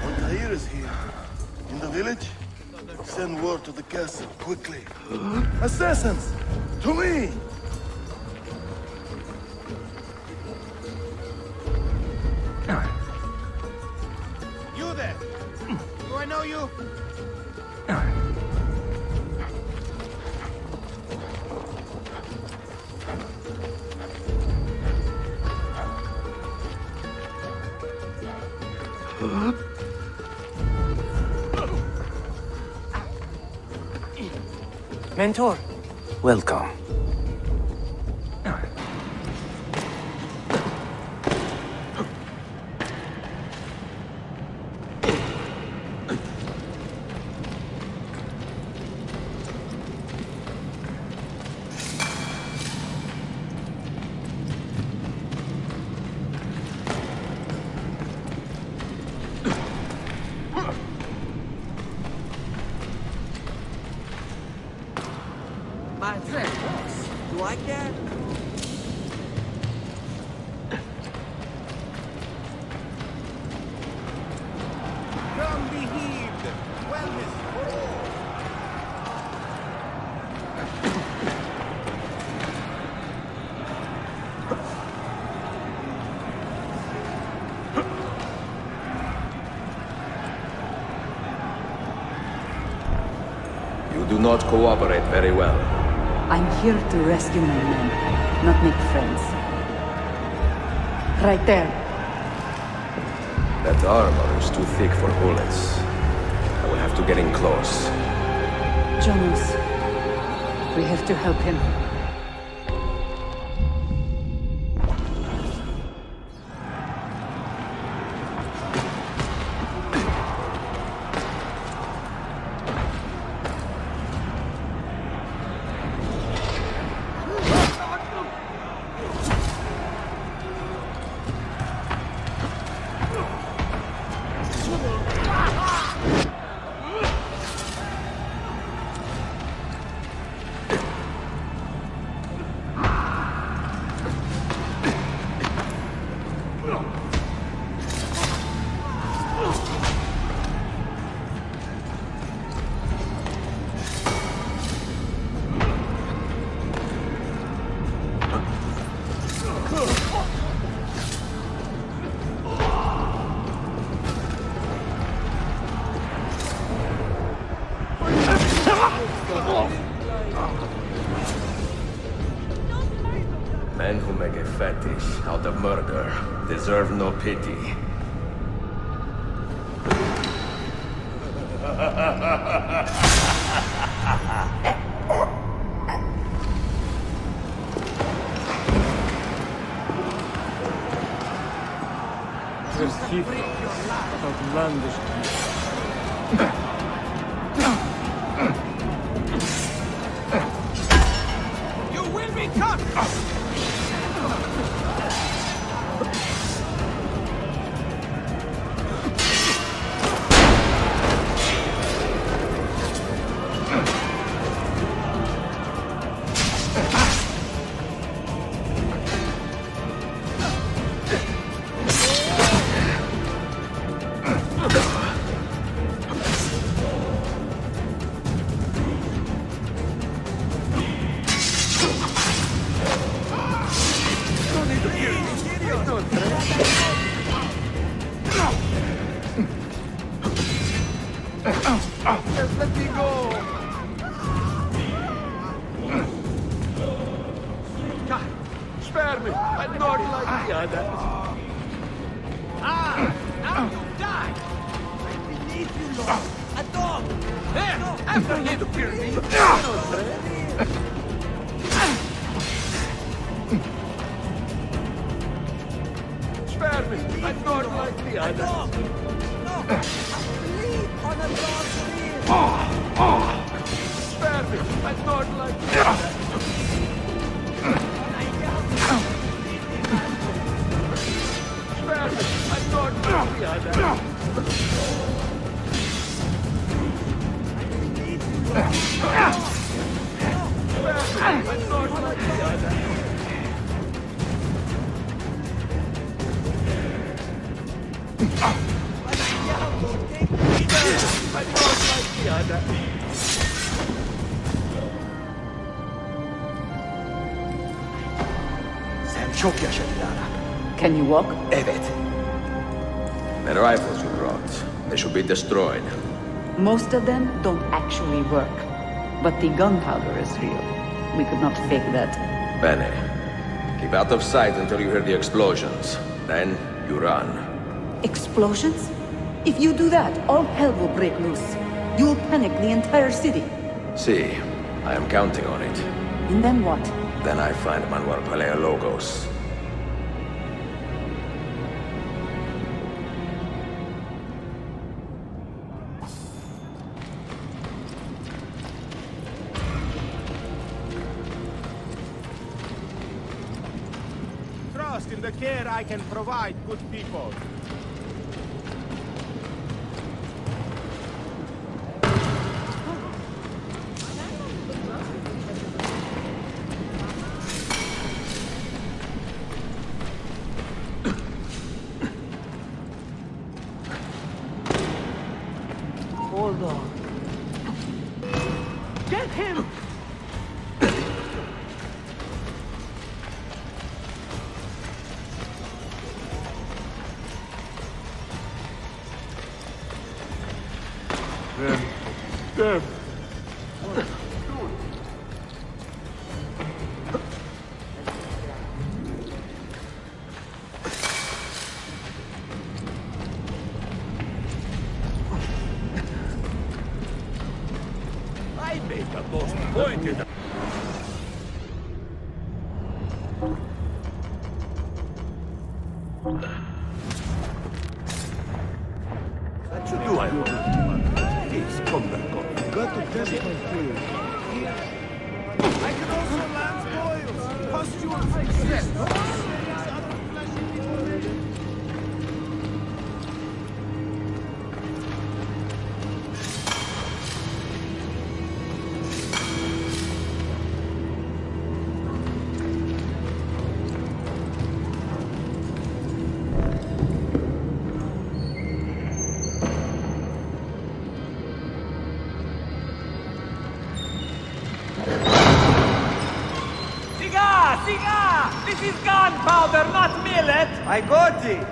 Altair is here. In the village? Send word to the castle, quickly. Assassins! To me! You there? Do I know you? Mentor. Come be healed. Wellness for all. You do not cooperate very well. I'm here to rescue my men, not make friends. Right there. That armor is too thick for bullets. I will have to get in close. Jonas, we have to help him. Men who make a fetish out of murder deserve no pity. There's teeth outlandish. You will be cut! Just let me go! God, spare me. I'm not like the others. Now you die! I believe you, Lord. A dog! There! After him! Spare me. I'm not like the others. On a dog's wheel! Spare me. I'm not like the others. Spare me. I'm not like the others. I'm not like the others. I'm not like the others. Sen çok yaşadı Lara. Can you walk? Evet. The rifles you brought, they should be destroyed. Most of them don't actually work. But the gunpowder is real. We could not fake that. Bene. Keep out of sight until you hear the explosions. Then you run. Explosions? If you do that, all hell will break loose. You will panic the entire city. See, I am counting on it. And then what? Then I find Manuel Paleologos. Trust in the care I can provide, good people. Lord. Get him! Them. I make a most pointed. That should do it. Please come back on. Got to test my theory. I can also land boils, pustules, success. Siga! This is gunpowder, not millet! I got it!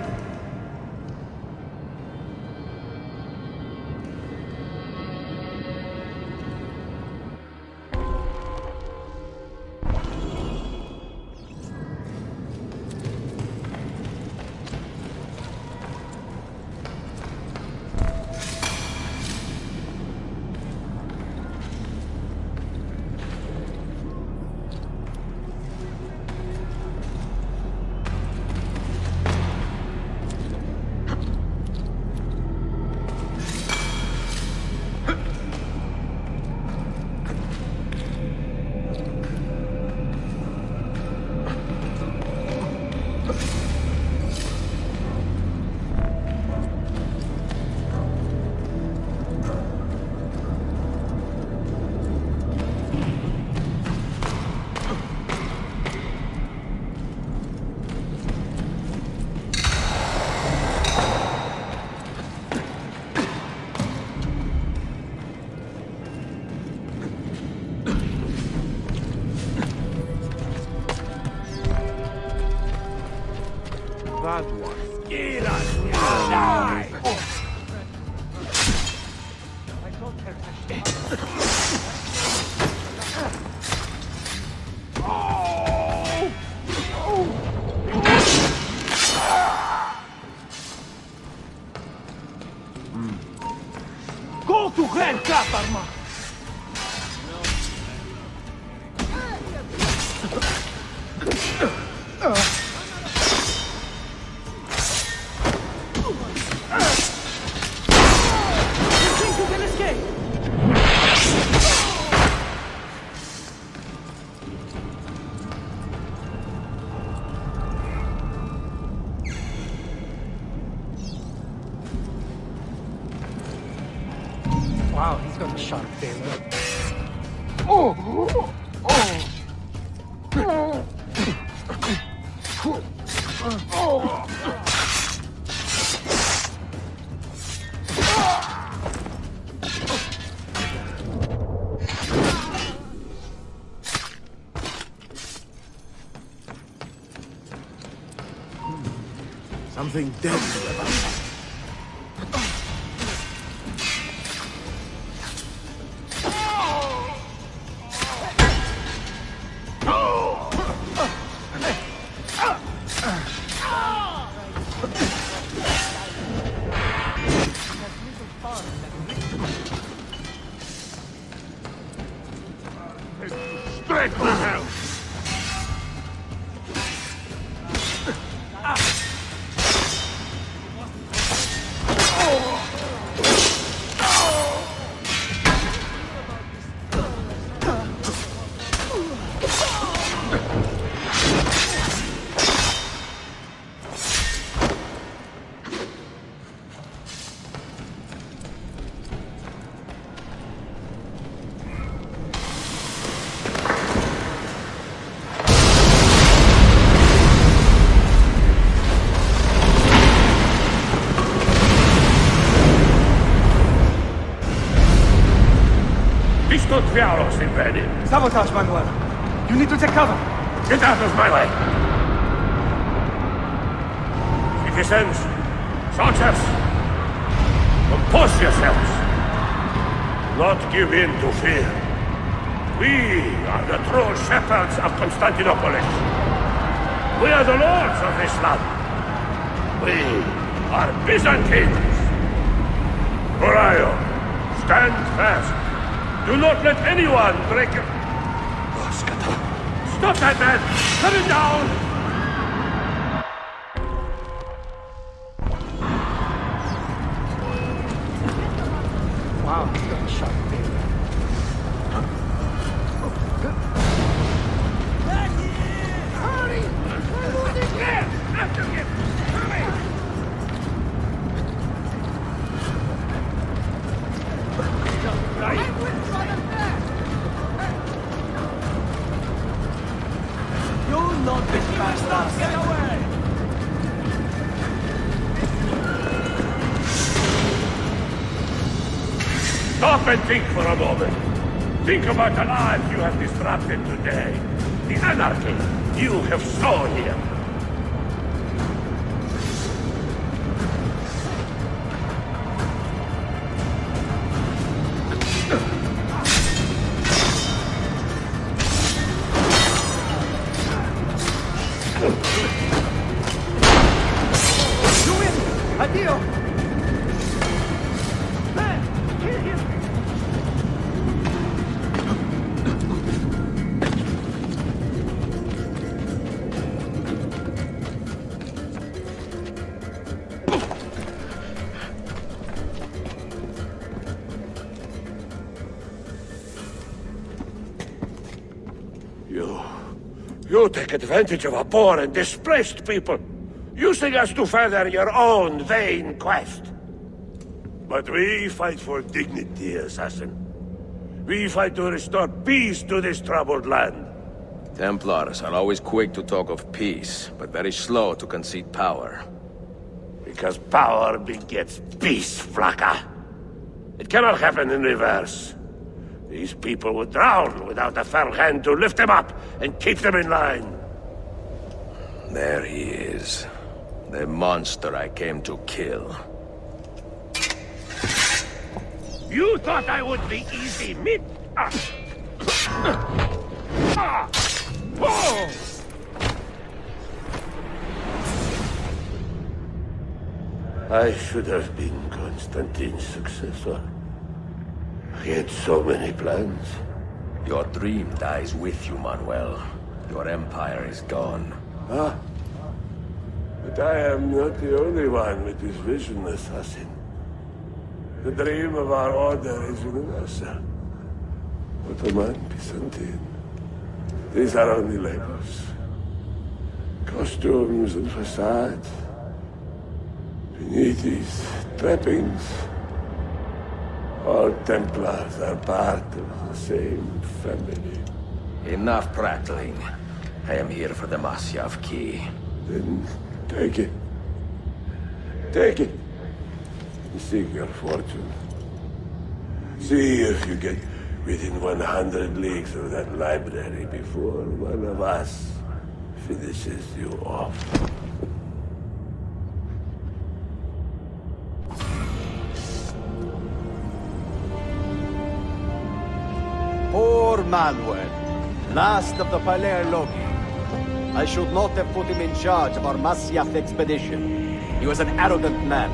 That one. Die! Go to hell, Katarma! Wow, he's got a sharp tail. Something deadly about that. Straight for hell! Don't fear us, invaded. Sabotage, Manuel. You need to take cover. Get out of my way! Citizens, soldiers, compose yourselves. Do not give in to fear. We are the true shepherds of Constantinople. We are the lords of this land. We are Byzantines. Orion, stand fast. Do not let anyone break your... Stop that man! Cut him down! Wow, he got shot. Hurry! We're losing him! After him! Hurry! I'm with brother there! You'll not distract us. Get away! Stop and think for a moment. Think about the lives you have disrupted today. The anarchy you have sown here. You win! Addio! Man, kill him! You take advantage of a poor and displaced people, using us to further your own vain quest. But we fight for dignity, assassin. We fight to restore peace to this troubled land. Templars are always quick to talk of peace, but very slow to concede power. Because power begets peace, Flaka. It cannot happen in reverse. These people would drown without a firm hand to lift them up and keep them in line. There he is. The monster I came to kill. You thought I would be easy meat? I should have been Constantine's successor. He had so many plans. Your dream dies with you, Manuel. Your empire is gone. Ah. But I am not the only one with this vision, assassin. The dream of our order is universal. Ottoman, Byzantine. These are only labels. Costumes and facades. Beneath these trappings, all Templars are part of the same family. Enough prattling. I am here for the Masyav key. Then take it. Take it. And seek your fortune. See if you get within 100 leagues of that library before one of us finishes you off. Poor Manuel, last of the Palerlogi. I should not have put him in charge of our Masyaf expedition. He was an arrogant man.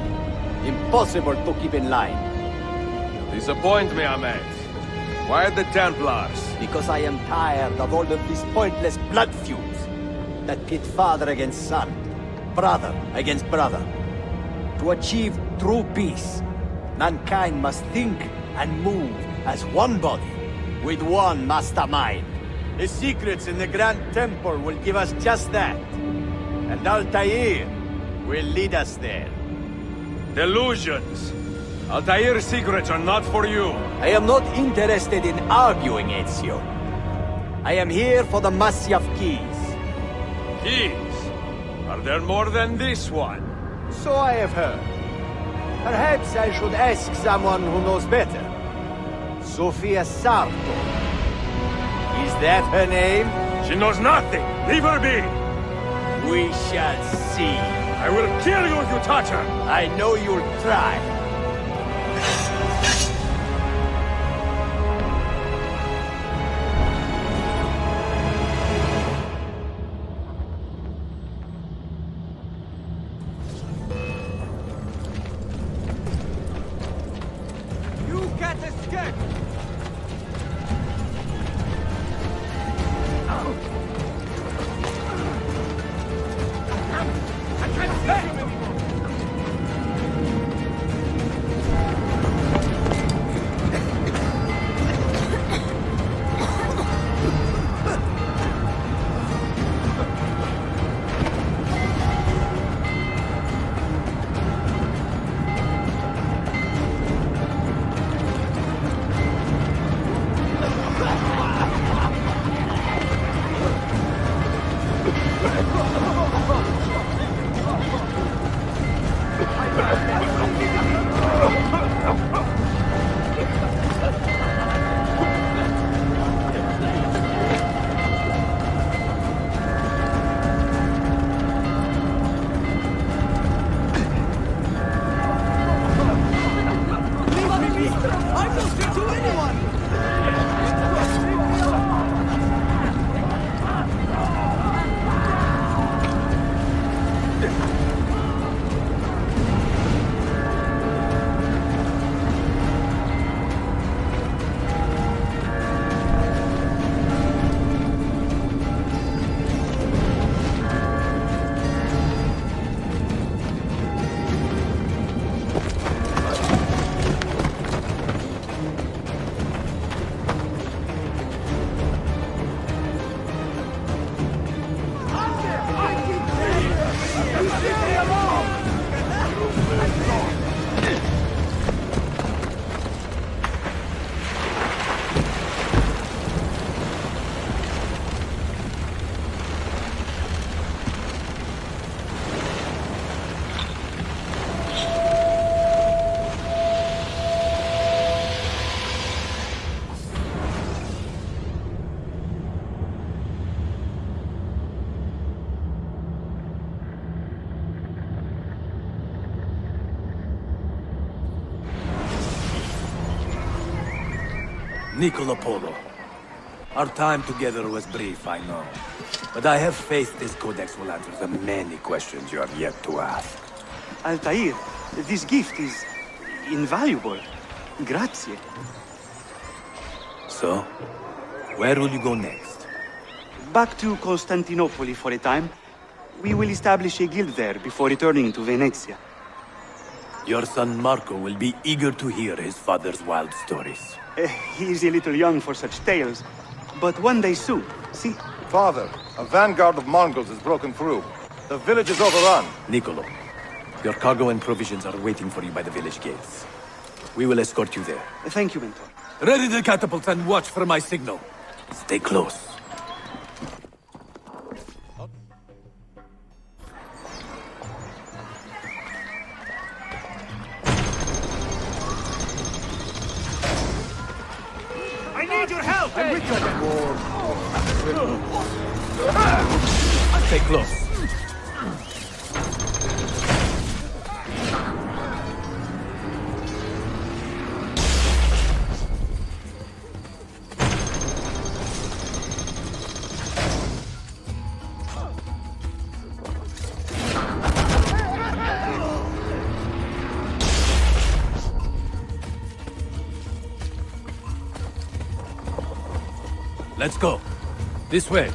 Impossible to keep in line. Disappoint me, Ahmed. Why the Templars? Because I am tired of all of these pointless blood feuds that pit father against son, brother against brother. To achieve true peace, mankind must think and move as one body, with one mastermind. The secrets in the Grand Temple will give us just that. And Altair will lead us there. Delusions! Altair's secrets are not for you. I am not interested in arguing, Ezio. I am here for the Masyaf keys. Keys? Are there more than this one? So I have heard. Perhaps I should ask someone who knows better. Sofia Sarto. Is that her name? She knows nothing. Leave her be. We shall see. I will kill you if you touch her. I know you'll try. You can't escape! I can't see him anymore! I will stick to anyone! Niccolo Polo. Our time together was brief, I know. But I have faith this codex will answer the many questions you have yet to ask. Altair, this gift is invaluable. Grazie. So, where will you go next? Back to Constantinople for a time. We will establish a guild there before returning to Venezia. Your son Marco will be eager to hear his father's wild stories. He is a little young for such tales, but one day soon, see? Father, a vanguard of Mongols has broken through. The village is overrun. Niccolo, your cargo and provisions are waiting for you by the village gates. We will escort you there. Thank you, Mentor. Ready the catapults and watch for my signal. Stay close. I need your help! I'm with Stay close. Let's go. This way.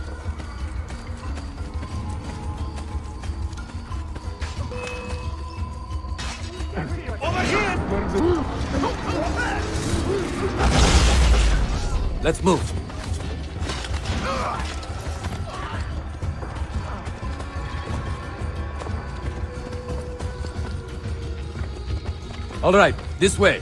Over here! Let's move. All right, this way.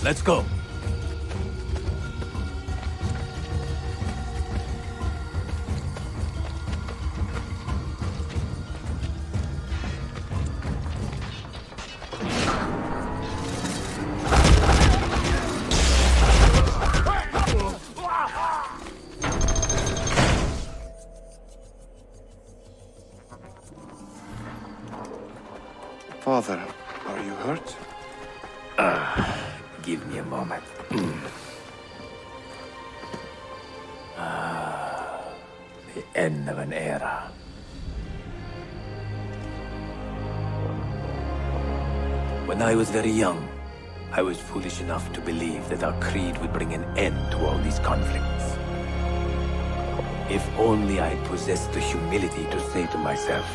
Let's go. Father, are you hurt? Give me a moment. The end of an era. When I was very young, I was foolish enough to believe that our creed would bring an end to all these conflicts. If only I had possessed the humility to say to myself,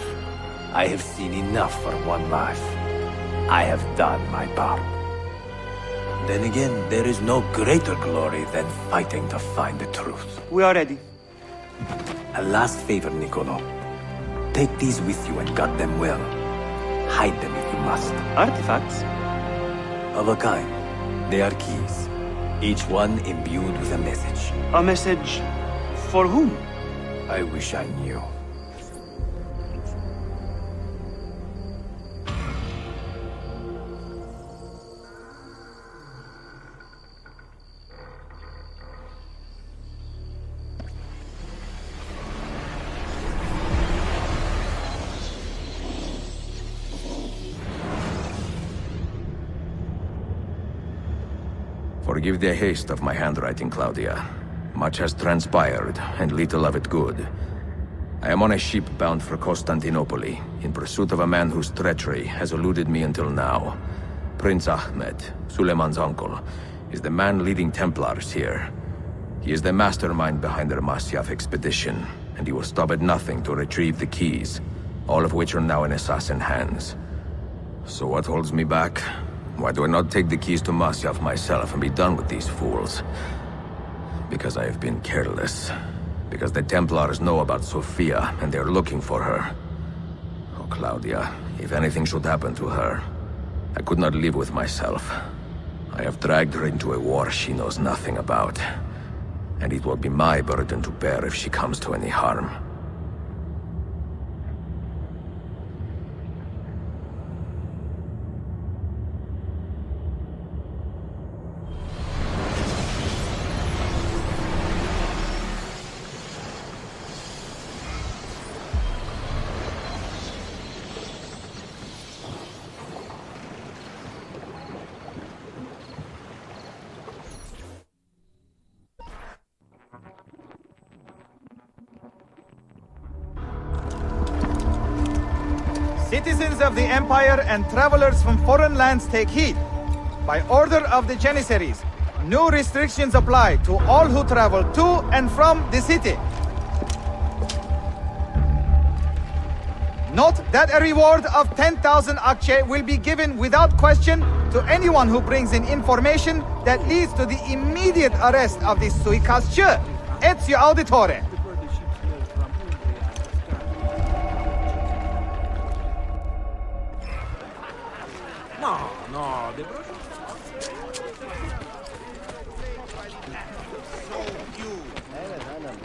I have seen enough for one life. I have done my part. Then again, there is no greater glory than fighting to find the truth. We are ready. A last favor, Niccolo. Take these with you and guard them well. Hide them if you must. Artifacts? Of a kind. They are keys. Each one imbued with a message. A message for whom? I wish I knew. Forgive the haste of my handwriting, Claudia. Much has transpired, and little of it good. I am on a ship bound for Constantinople, in pursuit of a man whose treachery has eluded me until now. Prince Ahmed, Suleiman's uncle, is the man leading Templars here. He is the mastermind behind their Masyaf expedition, and he will stop at nothing to retrieve the keys, all of which are now in assassin hands. So what holds me back? Why do I not take the keys to Masyaf myself and be done with these fools? Because I have been careless. Because the Templars know about Sophia, and they're looking for her. Oh, Claudia, if anything should happen to her, I could not live with myself. I have dragged her into a war she knows nothing about. And it will be my burden to bear if she comes to any harm. Citizens of the Empire and travelers from foreign lands take heed. By order of the Janissaries, new restrictions apply to all who travel to and from the city. Note that a reward of 10,000 akçe will be given without question to anyone who brings in information that leads to the immediate arrest of the suikastçı. Ezio Auditore. No,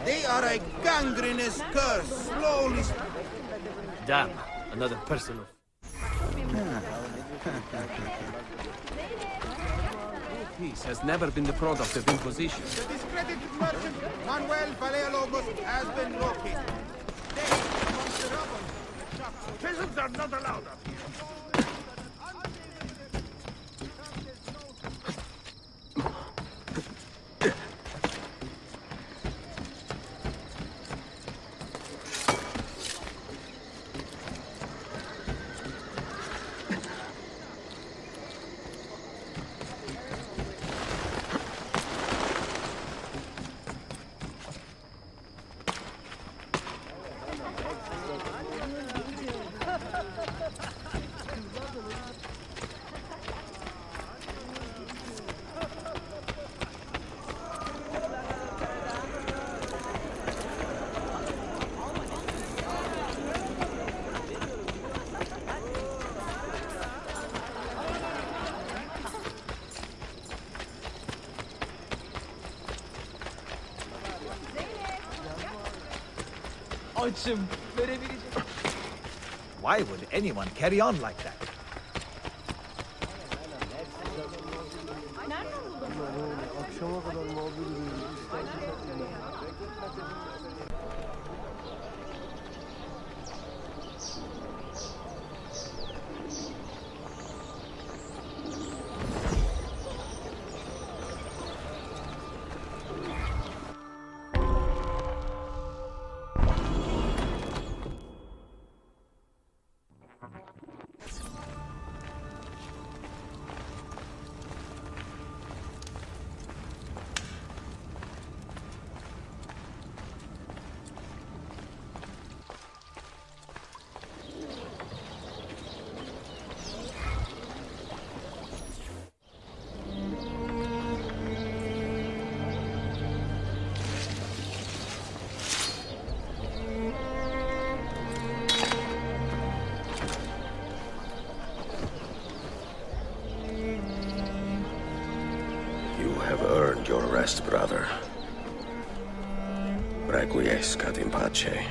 They are a gangrenous curse, slowly. Damn, another person of... Peace has never been the product of imposition. The discredited merchant Manuel Paleologos has been located. Dead amongst the rubble. Peasants are not allowed up here. Açım. Verebileceğim. Why would anyone carry on like that? Akşama kadar muhabbet ediyoruz. You have earned your rest, brother. Requiescat in pace.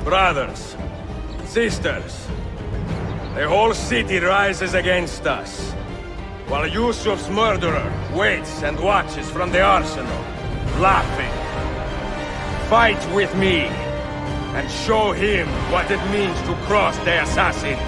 Brothers, sisters, the whole city rises against us, while Yusuf's murderer waits and watches from the arsenal, laughing. Fight with me, and show him what it means to cross the assassins.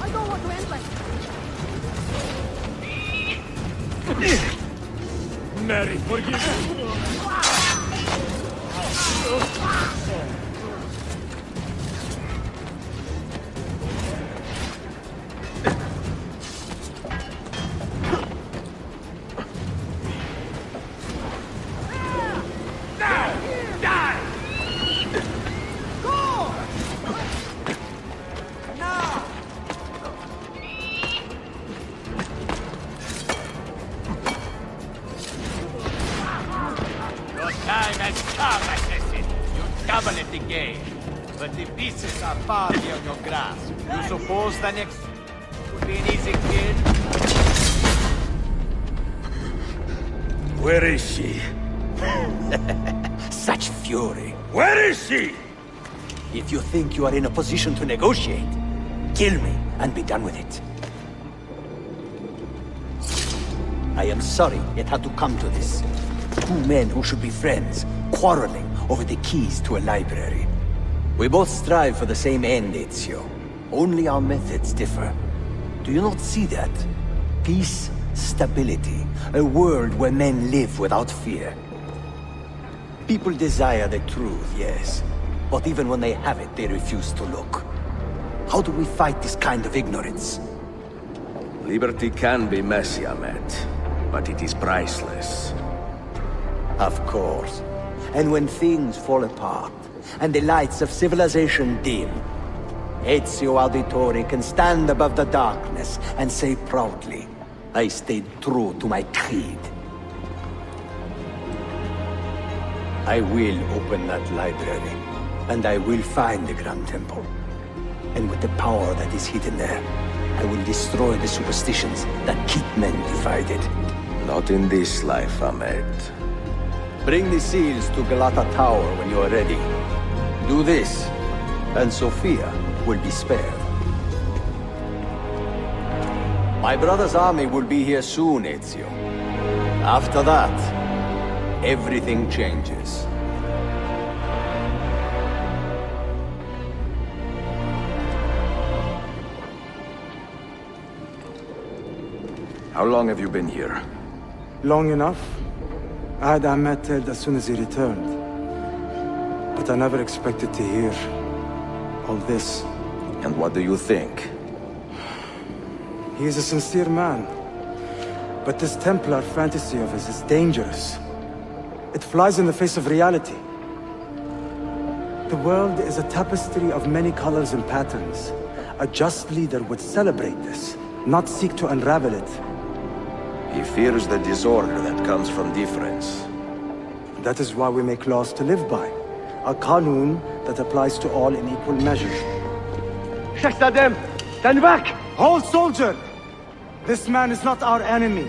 I don't want to end like Mary, forgive me. Your time has come, assassin. You double at the game. But the pieces are far beyond your grasp. You suppose the next would be an easy kill? Where is she? Such fury. Where is she? If you think you are in a position to negotiate, kill me and be done with it. I am sorry it had to come to this. Two men who should be friends, quarreling over the keys to a library. We both strive for the same end, Ezio. Only our methods differ. Do you not see that? Peace, stability, a world where men live without fear. People desire the truth, yes. But even when they have it, they refuse to look. How do we fight this kind of ignorance? Liberty can be messy, Ahmed, but it is priceless. Of course. And when things fall apart, and the lights of civilization dim, Ezio Auditore can stand above the darkness and say proudly, I stayed true to my creed. I will open that library, and I will find the Grand Temple. And with the power that is hidden there, I will destroy the superstitions that keep men divided. Not in this life, Ahmed. Bring the seals to Galata Tower when you are ready. Do this, and Sophia will be spared. My brother's army will be here soon, Ezio. After that, everything changes. How long have you been here? long enough. I had Ahmed killed as soon as he returned. But I never expected to hear all this. And what do you think? He is a sincere man. But this Templar fantasy of his is dangerous. It flies in the face of reality. The world is a tapestry of many colors and patterns. A just leader would celebrate this, not seek to unravel it. He fears the disorder that comes from difference. That is why we make laws to live by. A qanun that applies to all in equal measure. Shahzadem, stand back! Hold, soldier! This man is not our enemy.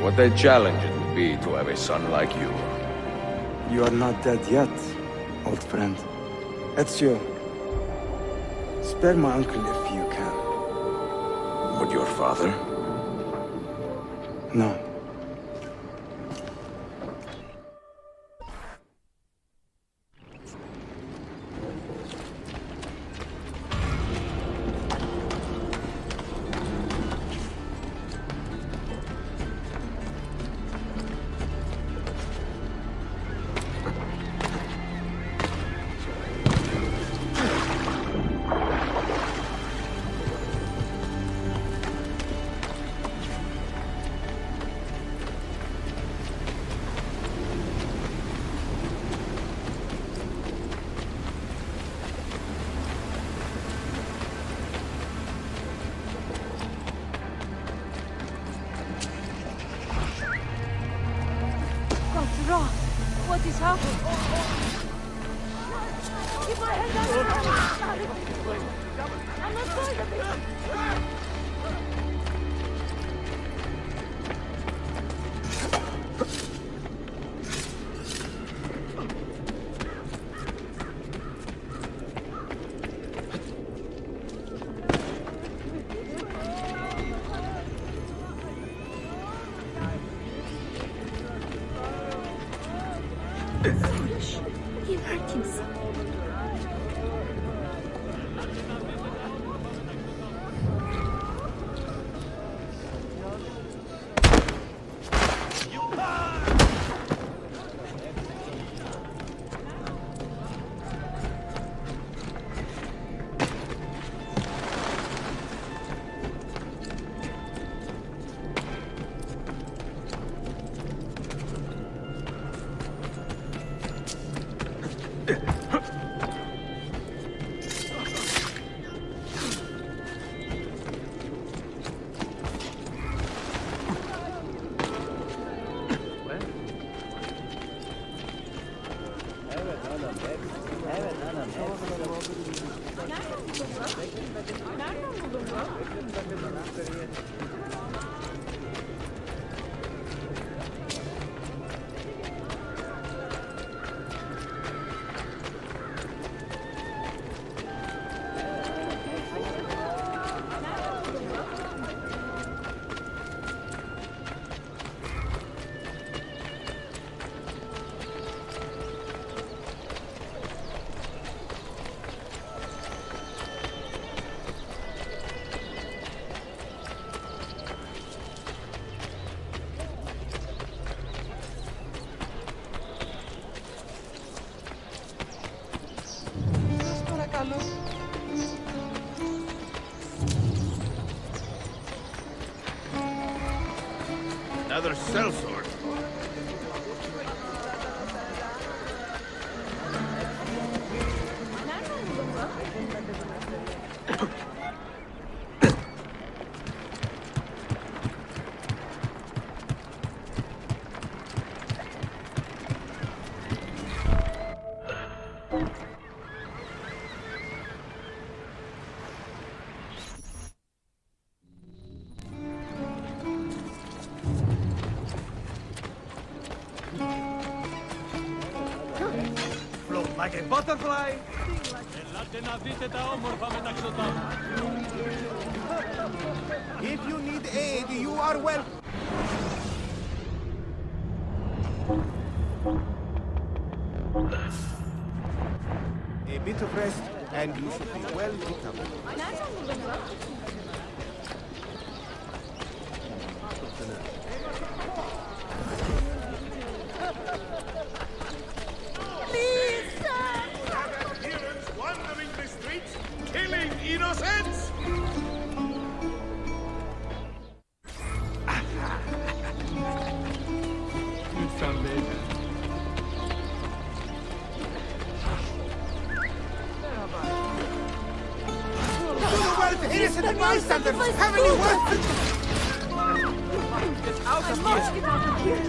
What a challenge it would be to have a son like you. You are not dead yet, old friend. Ezio, spare my uncle if you can. Would your father? No. What is happening? Keep my head down. I'm not going to be. Foolish. He hurt himself. Another sellsword. Float like a butterfly. If you need aid, you are welcome. A bit of rest, and you should be well recovered. Wandering the streets, killing innocents! Lütfen beyefendi. Innocent bystanders have any weapons! Get out of Get out of here!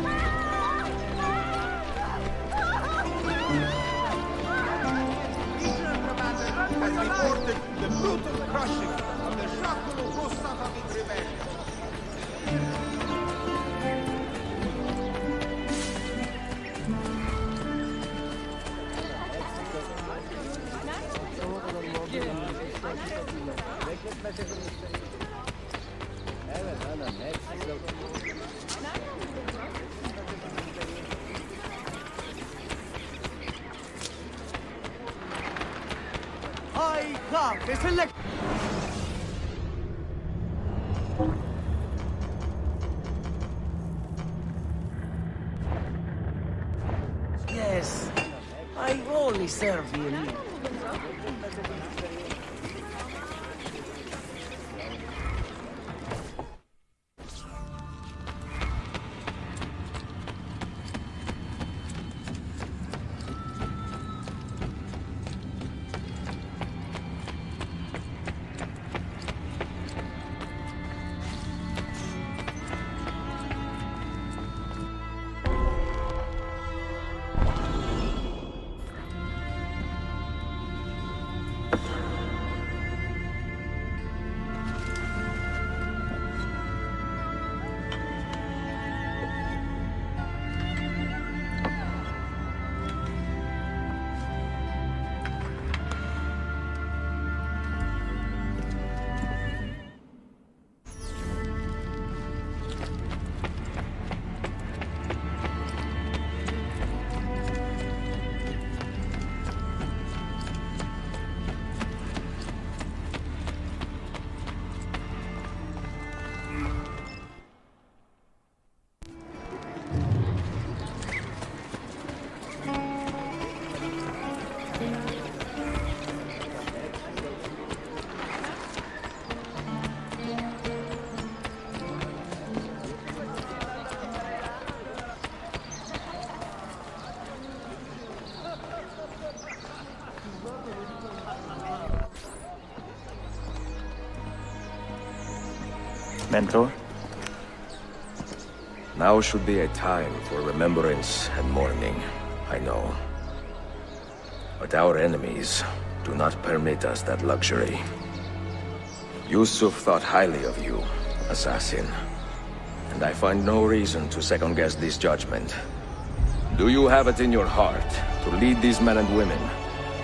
Has reported the brutal crushing of the Shakulu Mustafavid rebellion. I have a select. Yes, I only serve the elite. Mentor? Now should be a time for remembrance and mourning, I know. But our enemies do not permit us that luxury. Yusuf thought highly of you, assassin. And I find no reason to second-guess this judgment. Do you have it in your heart to lead these men and women,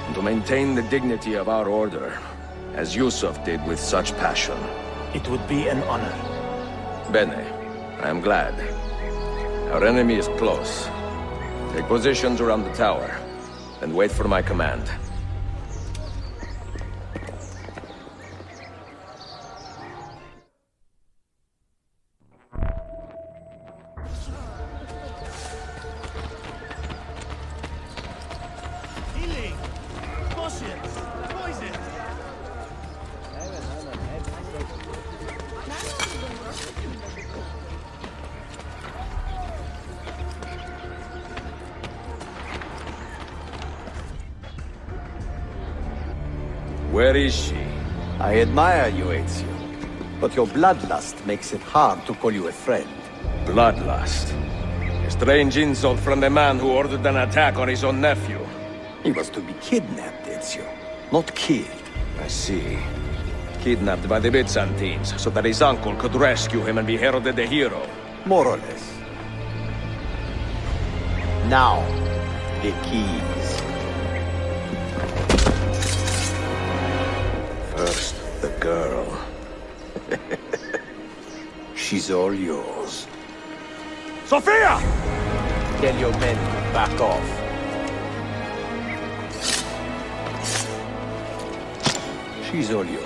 and to maintain the dignity of our order, as Yusuf did with such passion? It would be an honor. Bene, I am glad. Our enemy is close. Take positions around the tower, and wait for my command. Healing! Potions! Poison! Where is she? I admire you, Ezio. But your bloodlust makes it hard to call you a friend. Bloodlust? A strange insult from the man who ordered an attack on his own nephew. He was to be kidnapped, Ezio, not killed. I see. Kidnapped by the Byzantines, so that his uncle could rescue him and be heralded a hero. More or less. Now, the keys. First, the girl. She's all yours. Sophia! Tell your men to back off. She's all yours.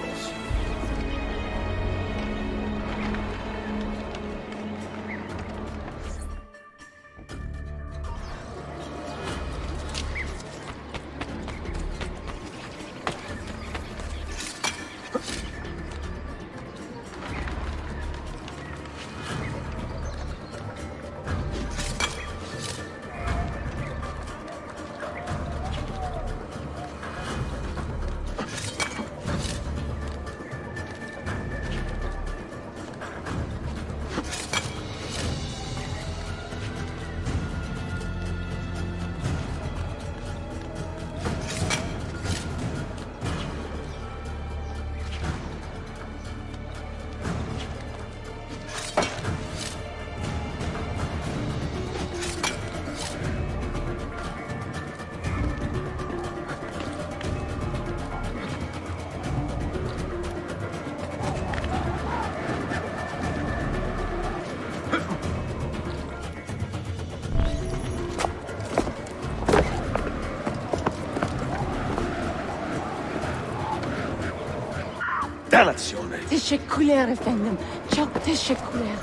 da nazione. Teşekkürler efendim. Çok teşekkürler.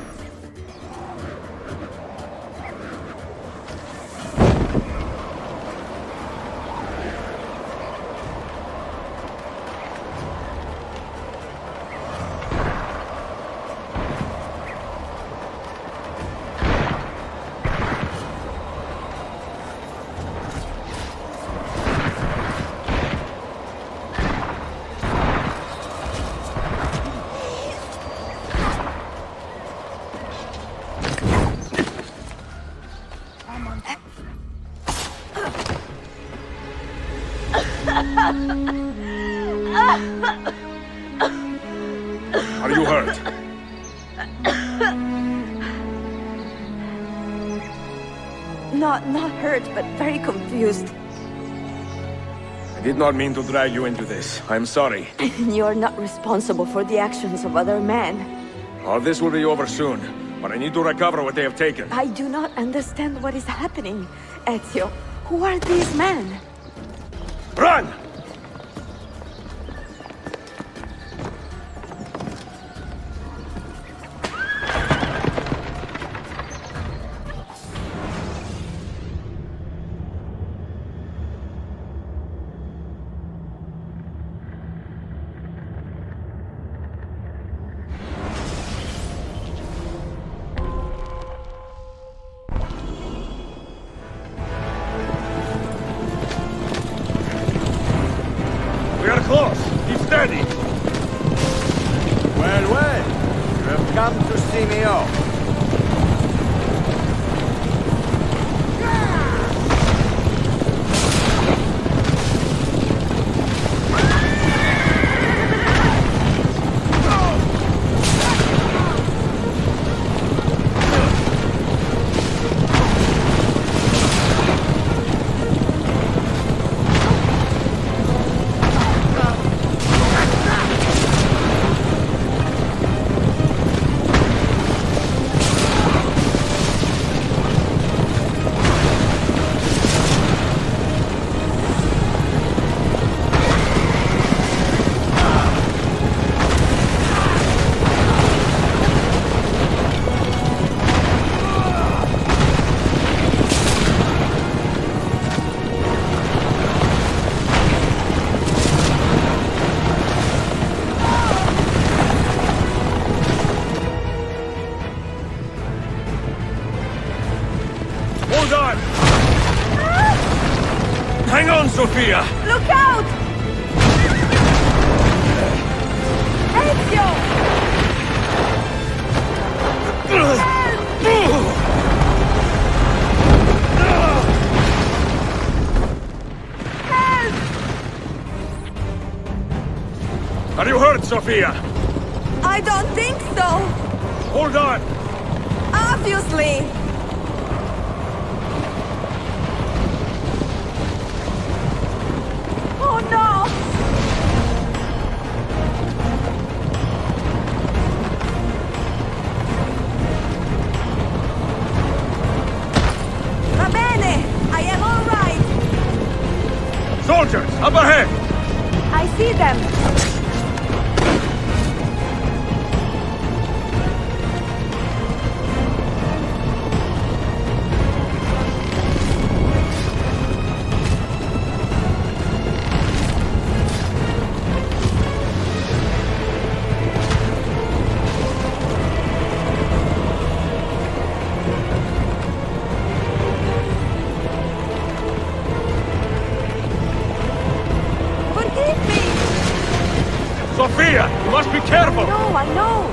Are you hurt? Not hurt, but very confused. I did not mean to drag you into this. I'm sorry. You're not responsible for the actions of other men. All this will be over soon, but I need to recover what they have taken. I do not understand what is happening, Ezio. Who are these men? Run! Close! Keep steady! Well, well. You have come to see me off. Hold on! Hang on, Sophia! Look out! Ezio! Are you hurt, Sophia? I don't think so. Hold on! Obviously. Oh no! Va bene! I am all right! Soldiers, up ahead! I see them! Sophia, you must be careful! No, I know!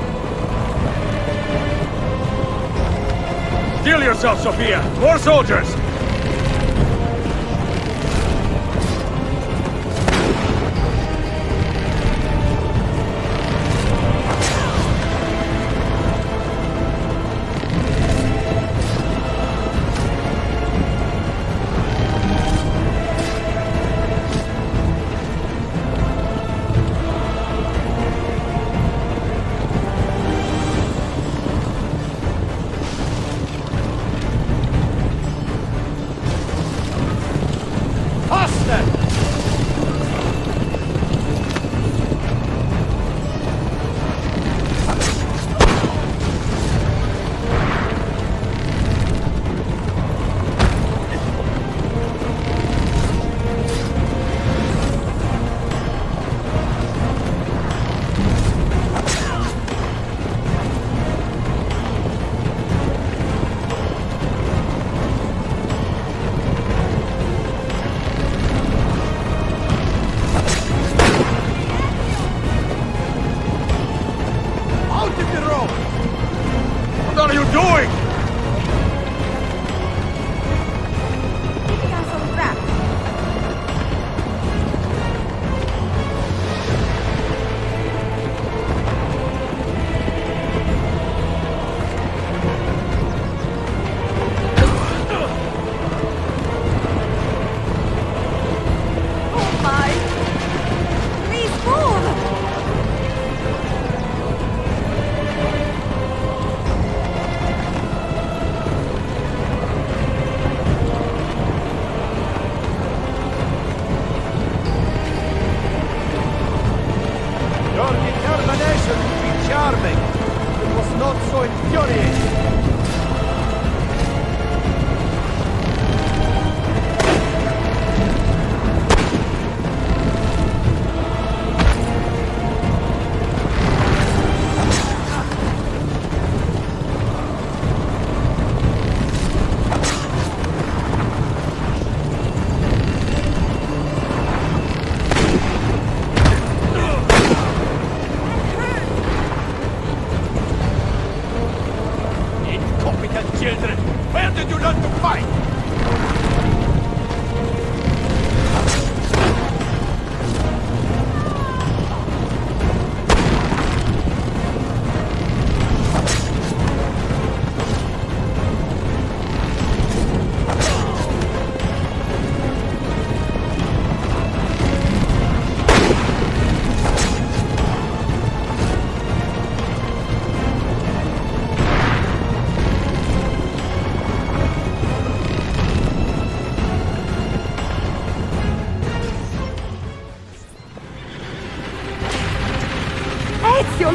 Steel yourself, Sophia! More soldiers!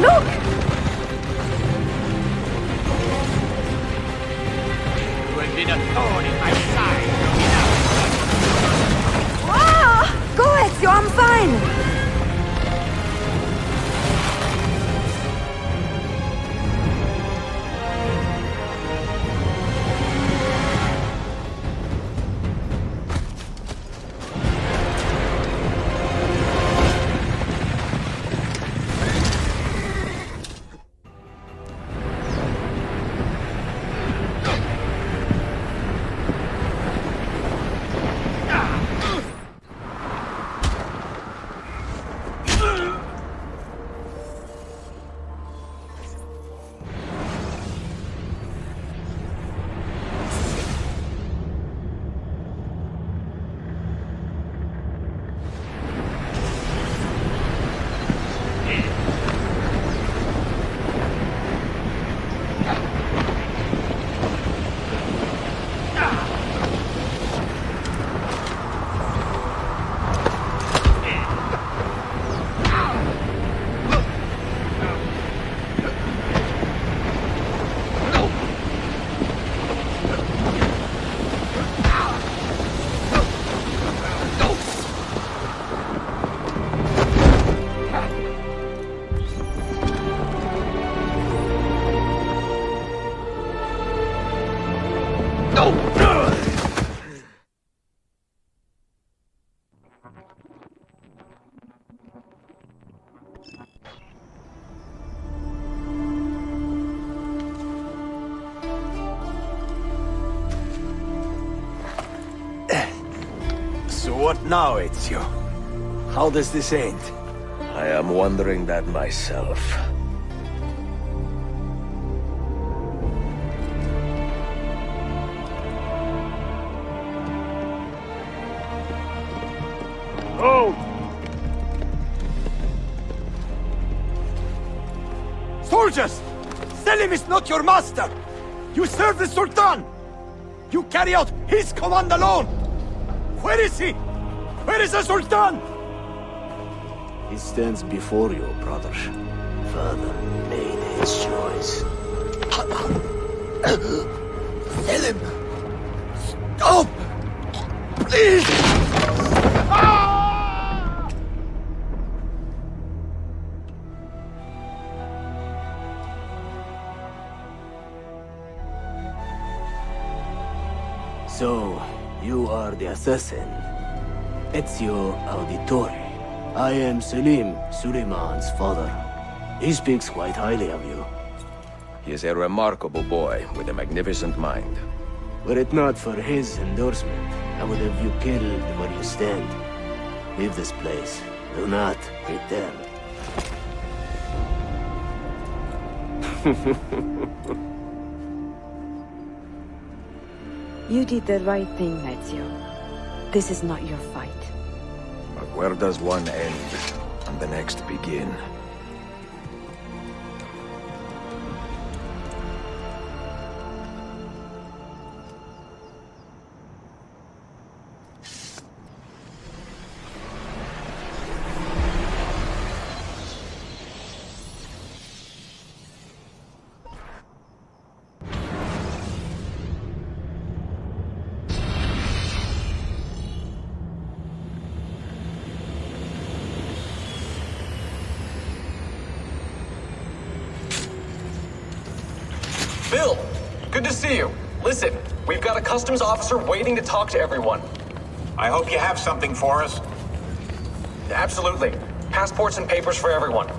Look! You have been a thorn in my side. Ah! Go, Ezio, I'm fine! So what now, Ezio? How does this end? I am wondering that myself. Oh! Soldiers! Selim is not your master! You serve the Sultan! You carry out his command alone! Where is he? Where is the Sultan? He stands before you, brother. Father made his choice. Selim! Stop! Please! So, you are the assassin. Ezio Auditore. I am Selim, Suleiman's father. He speaks quite highly of you. He is a remarkable boy with a magnificent mind. Were it not for his endorsement, I would have you killed where you stand. Leave this place. Do not return. You did the right thing, Ezio. This is not your fight. But where does one end and the next begin? Bill, good to see you. Listen, we've got a customs officer waiting to talk to everyone. I hope you have something for us. Absolutely. Passports and papers for everyone.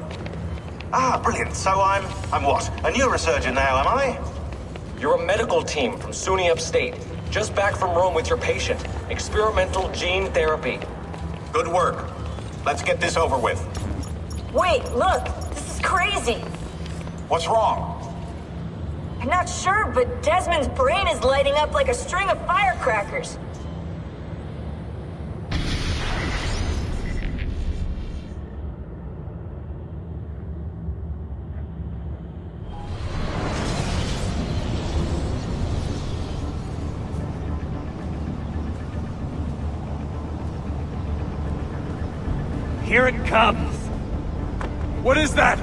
Ah, brilliant. So I'm what? A neurosurgeon now, am I? You're a medical team from SUNY Upstate. Just back from Rome with your patient. Experimental gene therapy. Good work. Let's get this over with. Wait, look! This is crazy! What's wrong? I'm not sure, but Desmond's brain is lighting up like a string of firecrackers. Here it comes! What is that?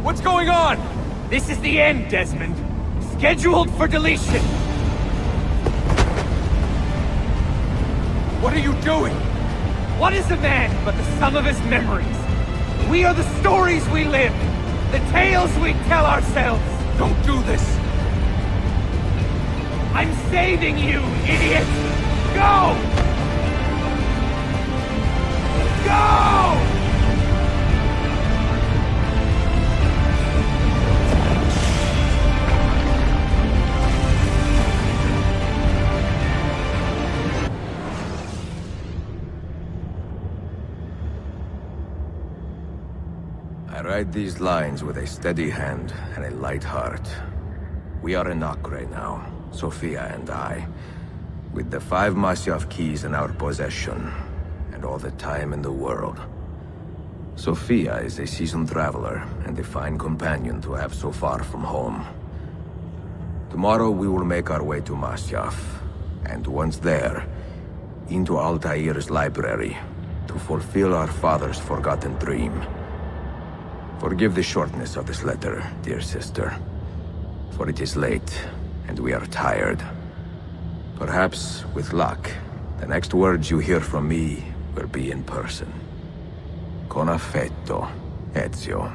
What's going on? This is the end, Desmond. Scheduled for deletion. What are you doing? What is a man but the sum of his memories? We are the stories we live, the tales we tell ourselves. Don't do this! I'm saving you, idiot! Go! Go! I write these lines with a steady hand and a light heart. We are in Acre now, Sophia and I, with the 5 Masyaf keys in our possession, and all the time in the world. Sophia is a seasoned traveler, and a fine companion to have so far from home. Tomorrow we will make our way to Masyaf, and once there, into Altair's library, to fulfill our father's forgotten dream. Forgive the shortness of this letter, dear sister, for it is late, and we are tired. Perhaps, with luck, the next words you hear from me will be in person. Con affetto, Ezio.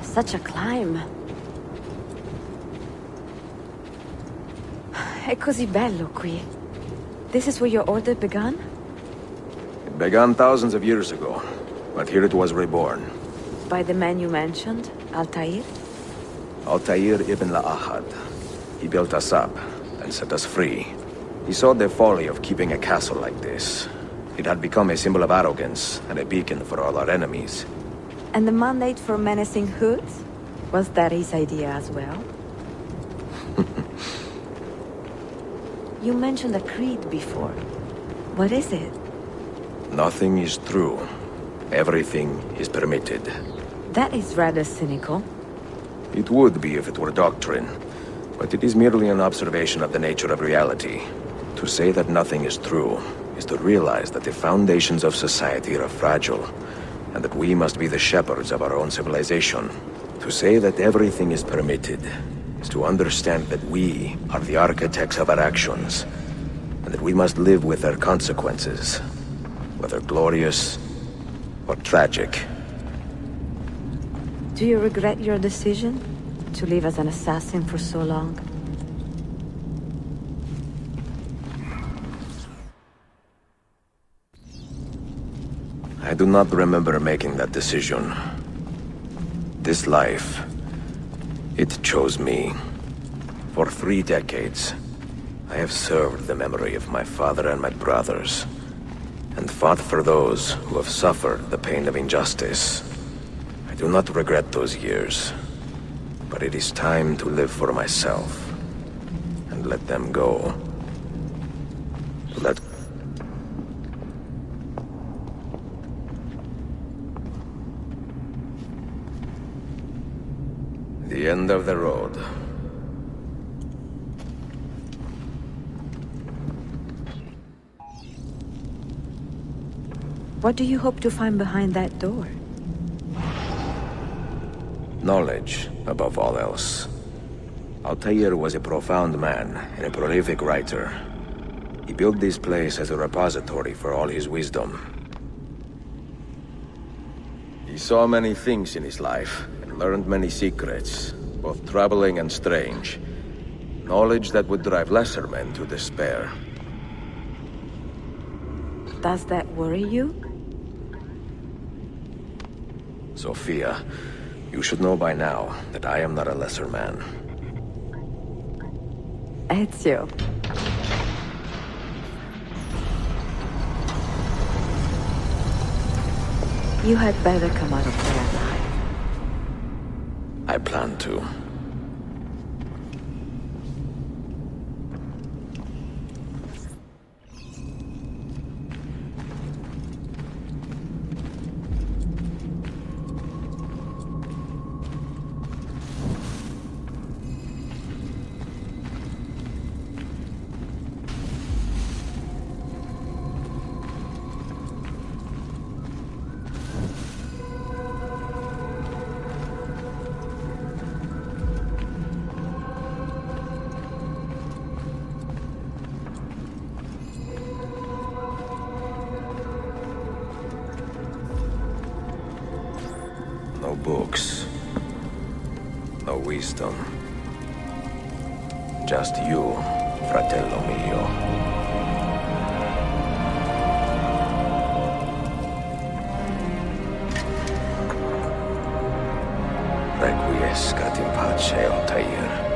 Such a climb. È così bello qui. This is where your order began? It began thousands of years ago, but here it was reborn. By the man you mentioned, Altair? Altair ibn La'ahad. He built us up and set us free. He saw the folly of keeping a castle like this. It had become a symbol of arrogance and a beacon for all our enemies. And the mandate for menacing hoods? Was that his idea as well? You mentioned a creed before. What is it? Nothing is true. Everything is permitted. That is rather cynical. It would be if it were doctrine, but it is merely an observation of the nature of reality. To say that nothing is true is to realize that the foundations of society are fragile, and that we must be the shepherds of our own civilization. To say that everything is permitted is to understand that we are the architects of our actions, and that we must live with their consequences, whether glorious or tragic. Do you regret your decision to live as an assassin for so long? I do not remember making that decision. This life, it chose me. For 3 decades, I have served the memory of my father and my brothers, and fought for those who have suffered the pain of injustice. I do not regret those years, but it is time to live for myself, and let them go. Let the end of the road. What do you hope to find behind that door? Knowledge, above all else. Altair was a profound man and a prolific writer. He built this place as a repository for all his wisdom. He saw many things in his life, and learned many secrets, both troubling and strange. Knowledge that would drive lesser men to despair. Does that worry you? Sophia, you should know by now that I am not a lesser man. Ezio. You had better come out of there alive. I plan to. No books. No wisdom. Just you, fratello mio. Requiescat in pace, Altair.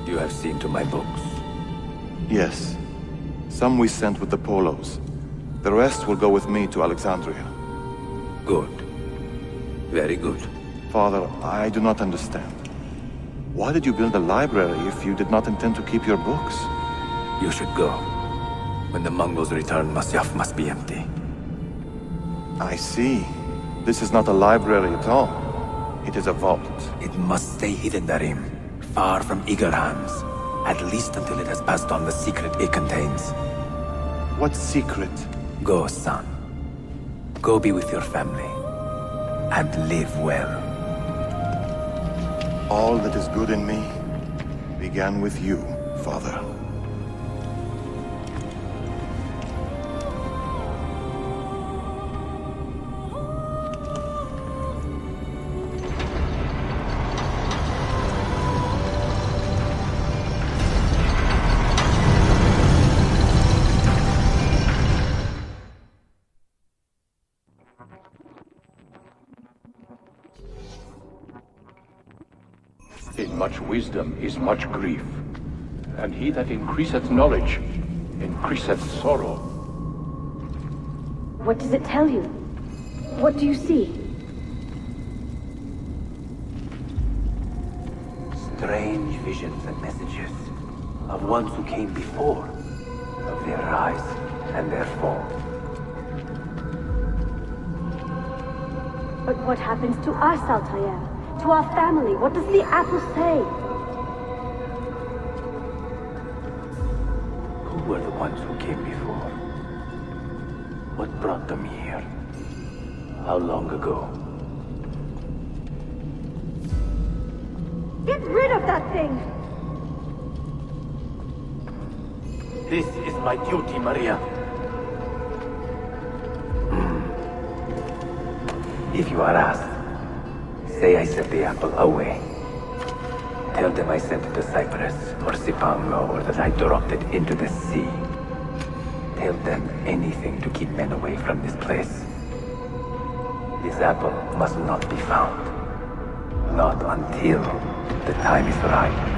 You have seen to my books. Yes. Some we sent with the Polos. The rest will go with me to Alexandria. Good. Very good. Father, I do not understand. Why did you build a library if you did not intend to keep your books? You should go. When the Mongols return, Masyaf must be empty. I see. This is not a library at all. It is a vault. It must stay hidden, Darim. Far from eager hands. At least until it has passed on the secret it contains. What secret? Go, son. Go be with your family. And live well. All that is good in me began with you, Father. In much wisdom is much grief, and he that increaseth knowledge increaseth sorrow. What does it tell you? What do you see? Strange visions and messages of ones who came before, of their rise and their fall. But what happens to us, Altair? To our family? What does the apple say? Who were the ones who came before? What brought them here? How long ago? Get rid of that thing! This is my duty, Maria. If you are asked, say I sent the apple away. Tell them I sent it to Cyprus or Cipango, or that I dropped it into the sea. Tell them anything to keep men away from this place. This apple must not be found. Not until the time is right.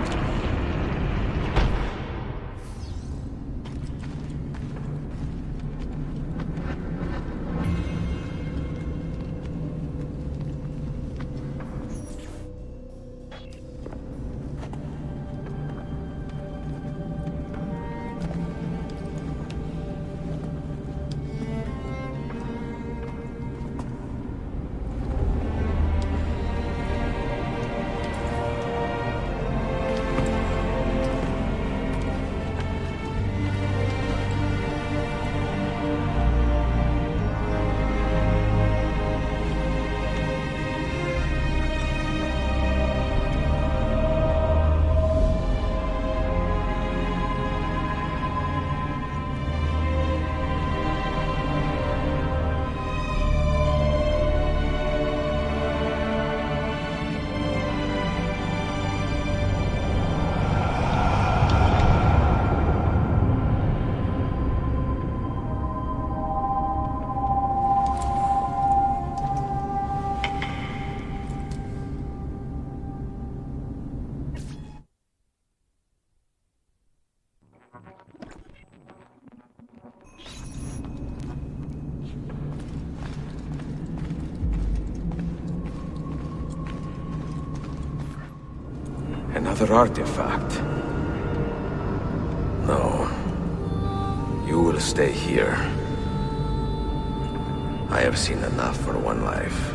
Another artifact. No. You will stay here. I have seen enough for one life.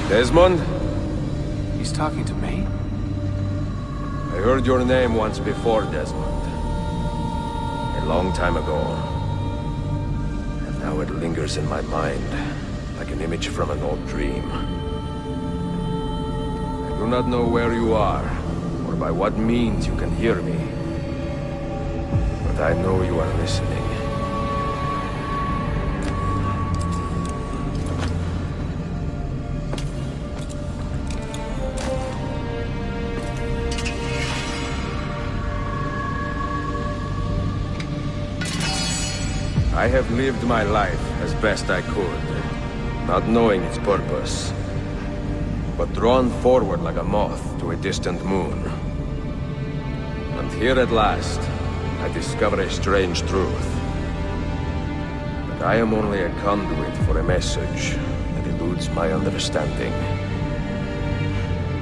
Desmond? He's talking to me? I heard your name once before, Desmond. A long time ago. And now it lingers in my mind, like an image from an old dream. I do not know where you are, or by what means you can hear me. But I know you are listening. I have lived my life as best I could, not knowing its purpose, but drawn forward like a moth to a distant moon. And here at last, I discover a strange truth. That I am only a conduit for a message that eludes my understanding.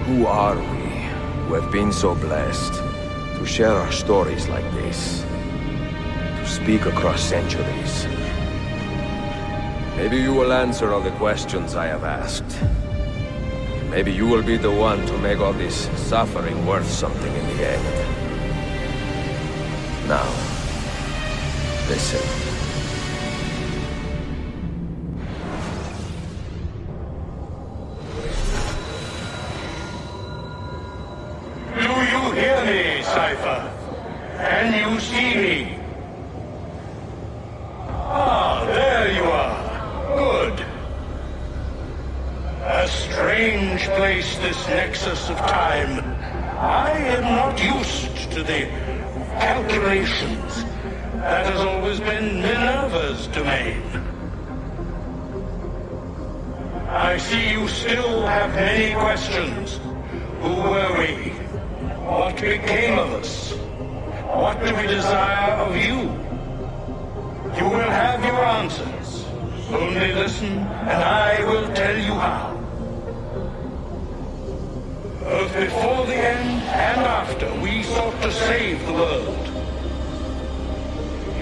Who are we, who have been so blessed, to share our stories like this? To speak across centuries. Maybe you will answer all the questions I have asked. Maybe you will be the one to make all this suffering worth something in the end. Now, listen. Do you hear me, Cypher? Can you see me? Ah, there you are. Good. A strange place, this nexus of time. I am not used to the calculations. That has always been Minerva's domain. I see you still have many questions. Who were we? What became of us? What do we desire of you? You will have your answers. Only listen, and I will tell you how. Both before the end and after, we sought to save the world.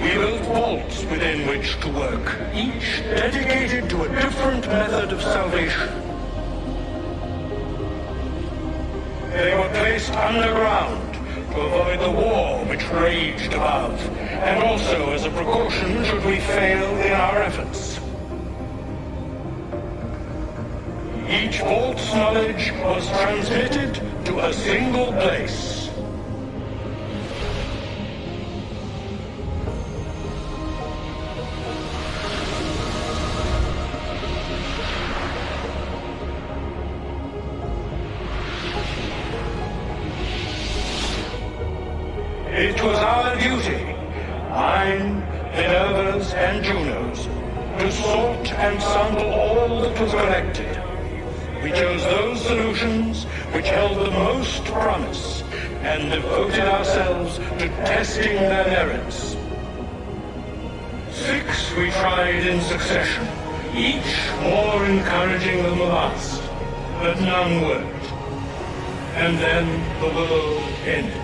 We built vaults within which to work, each dedicated to a different method of salvation. They were placed underground to avoid the war which raged above, and also as a precaution should we fail in our efforts. Each vault's knowledge was transmitted to a single place. It was our duty, mine, Minerva's, and Juno's, to sort and sample all that was collected. We chose those solutions which held the most promise, and devoted ourselves to testing their merits. 6 we tried in succession, each more encouraging than the last, but none worked. And then the world ended.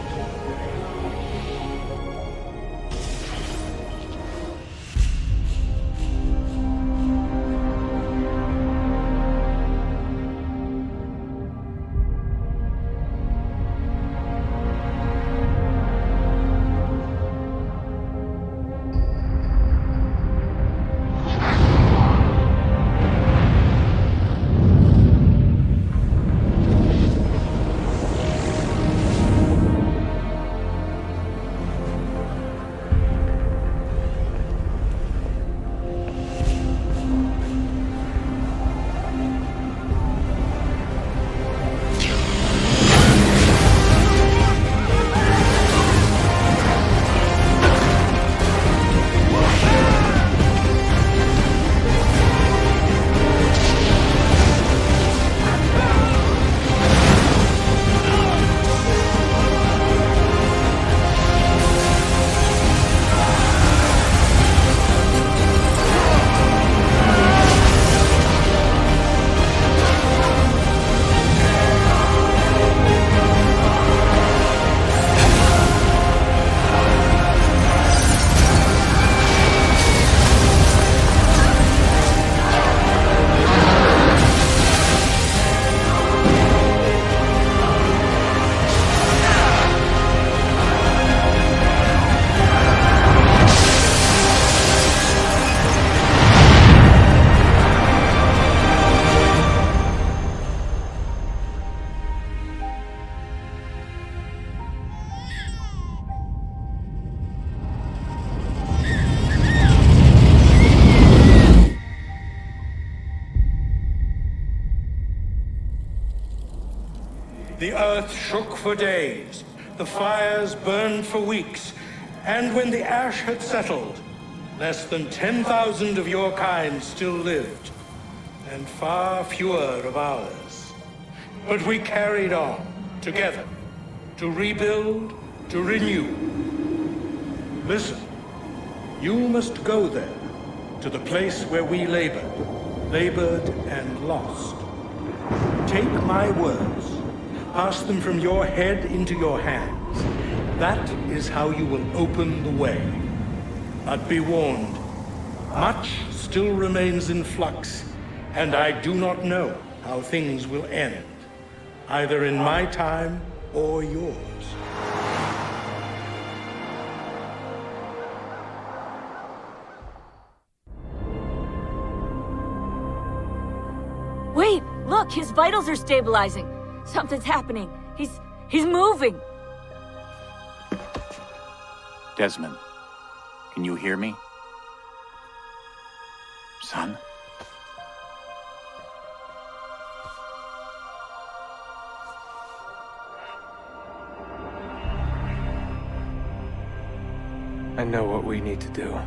The earth shook for days, the fires burned for weeks, and when the ash had settled, less than 10,000 of your kind still lived, and far fewer of ours. But we carried on, together, to rebuild, to renew. Listen, you must go there, to the place where we labored and lost. Take my words, pass them from your head into your hands. That is how you will open the way. But be warned, much still remains in flux, and I do not know how things will end, either in my time or yours. Wait, look, his vitals are stabilizing. Something's happening. He's moving. Desmond, can you hear me? Son? I know what we need to do.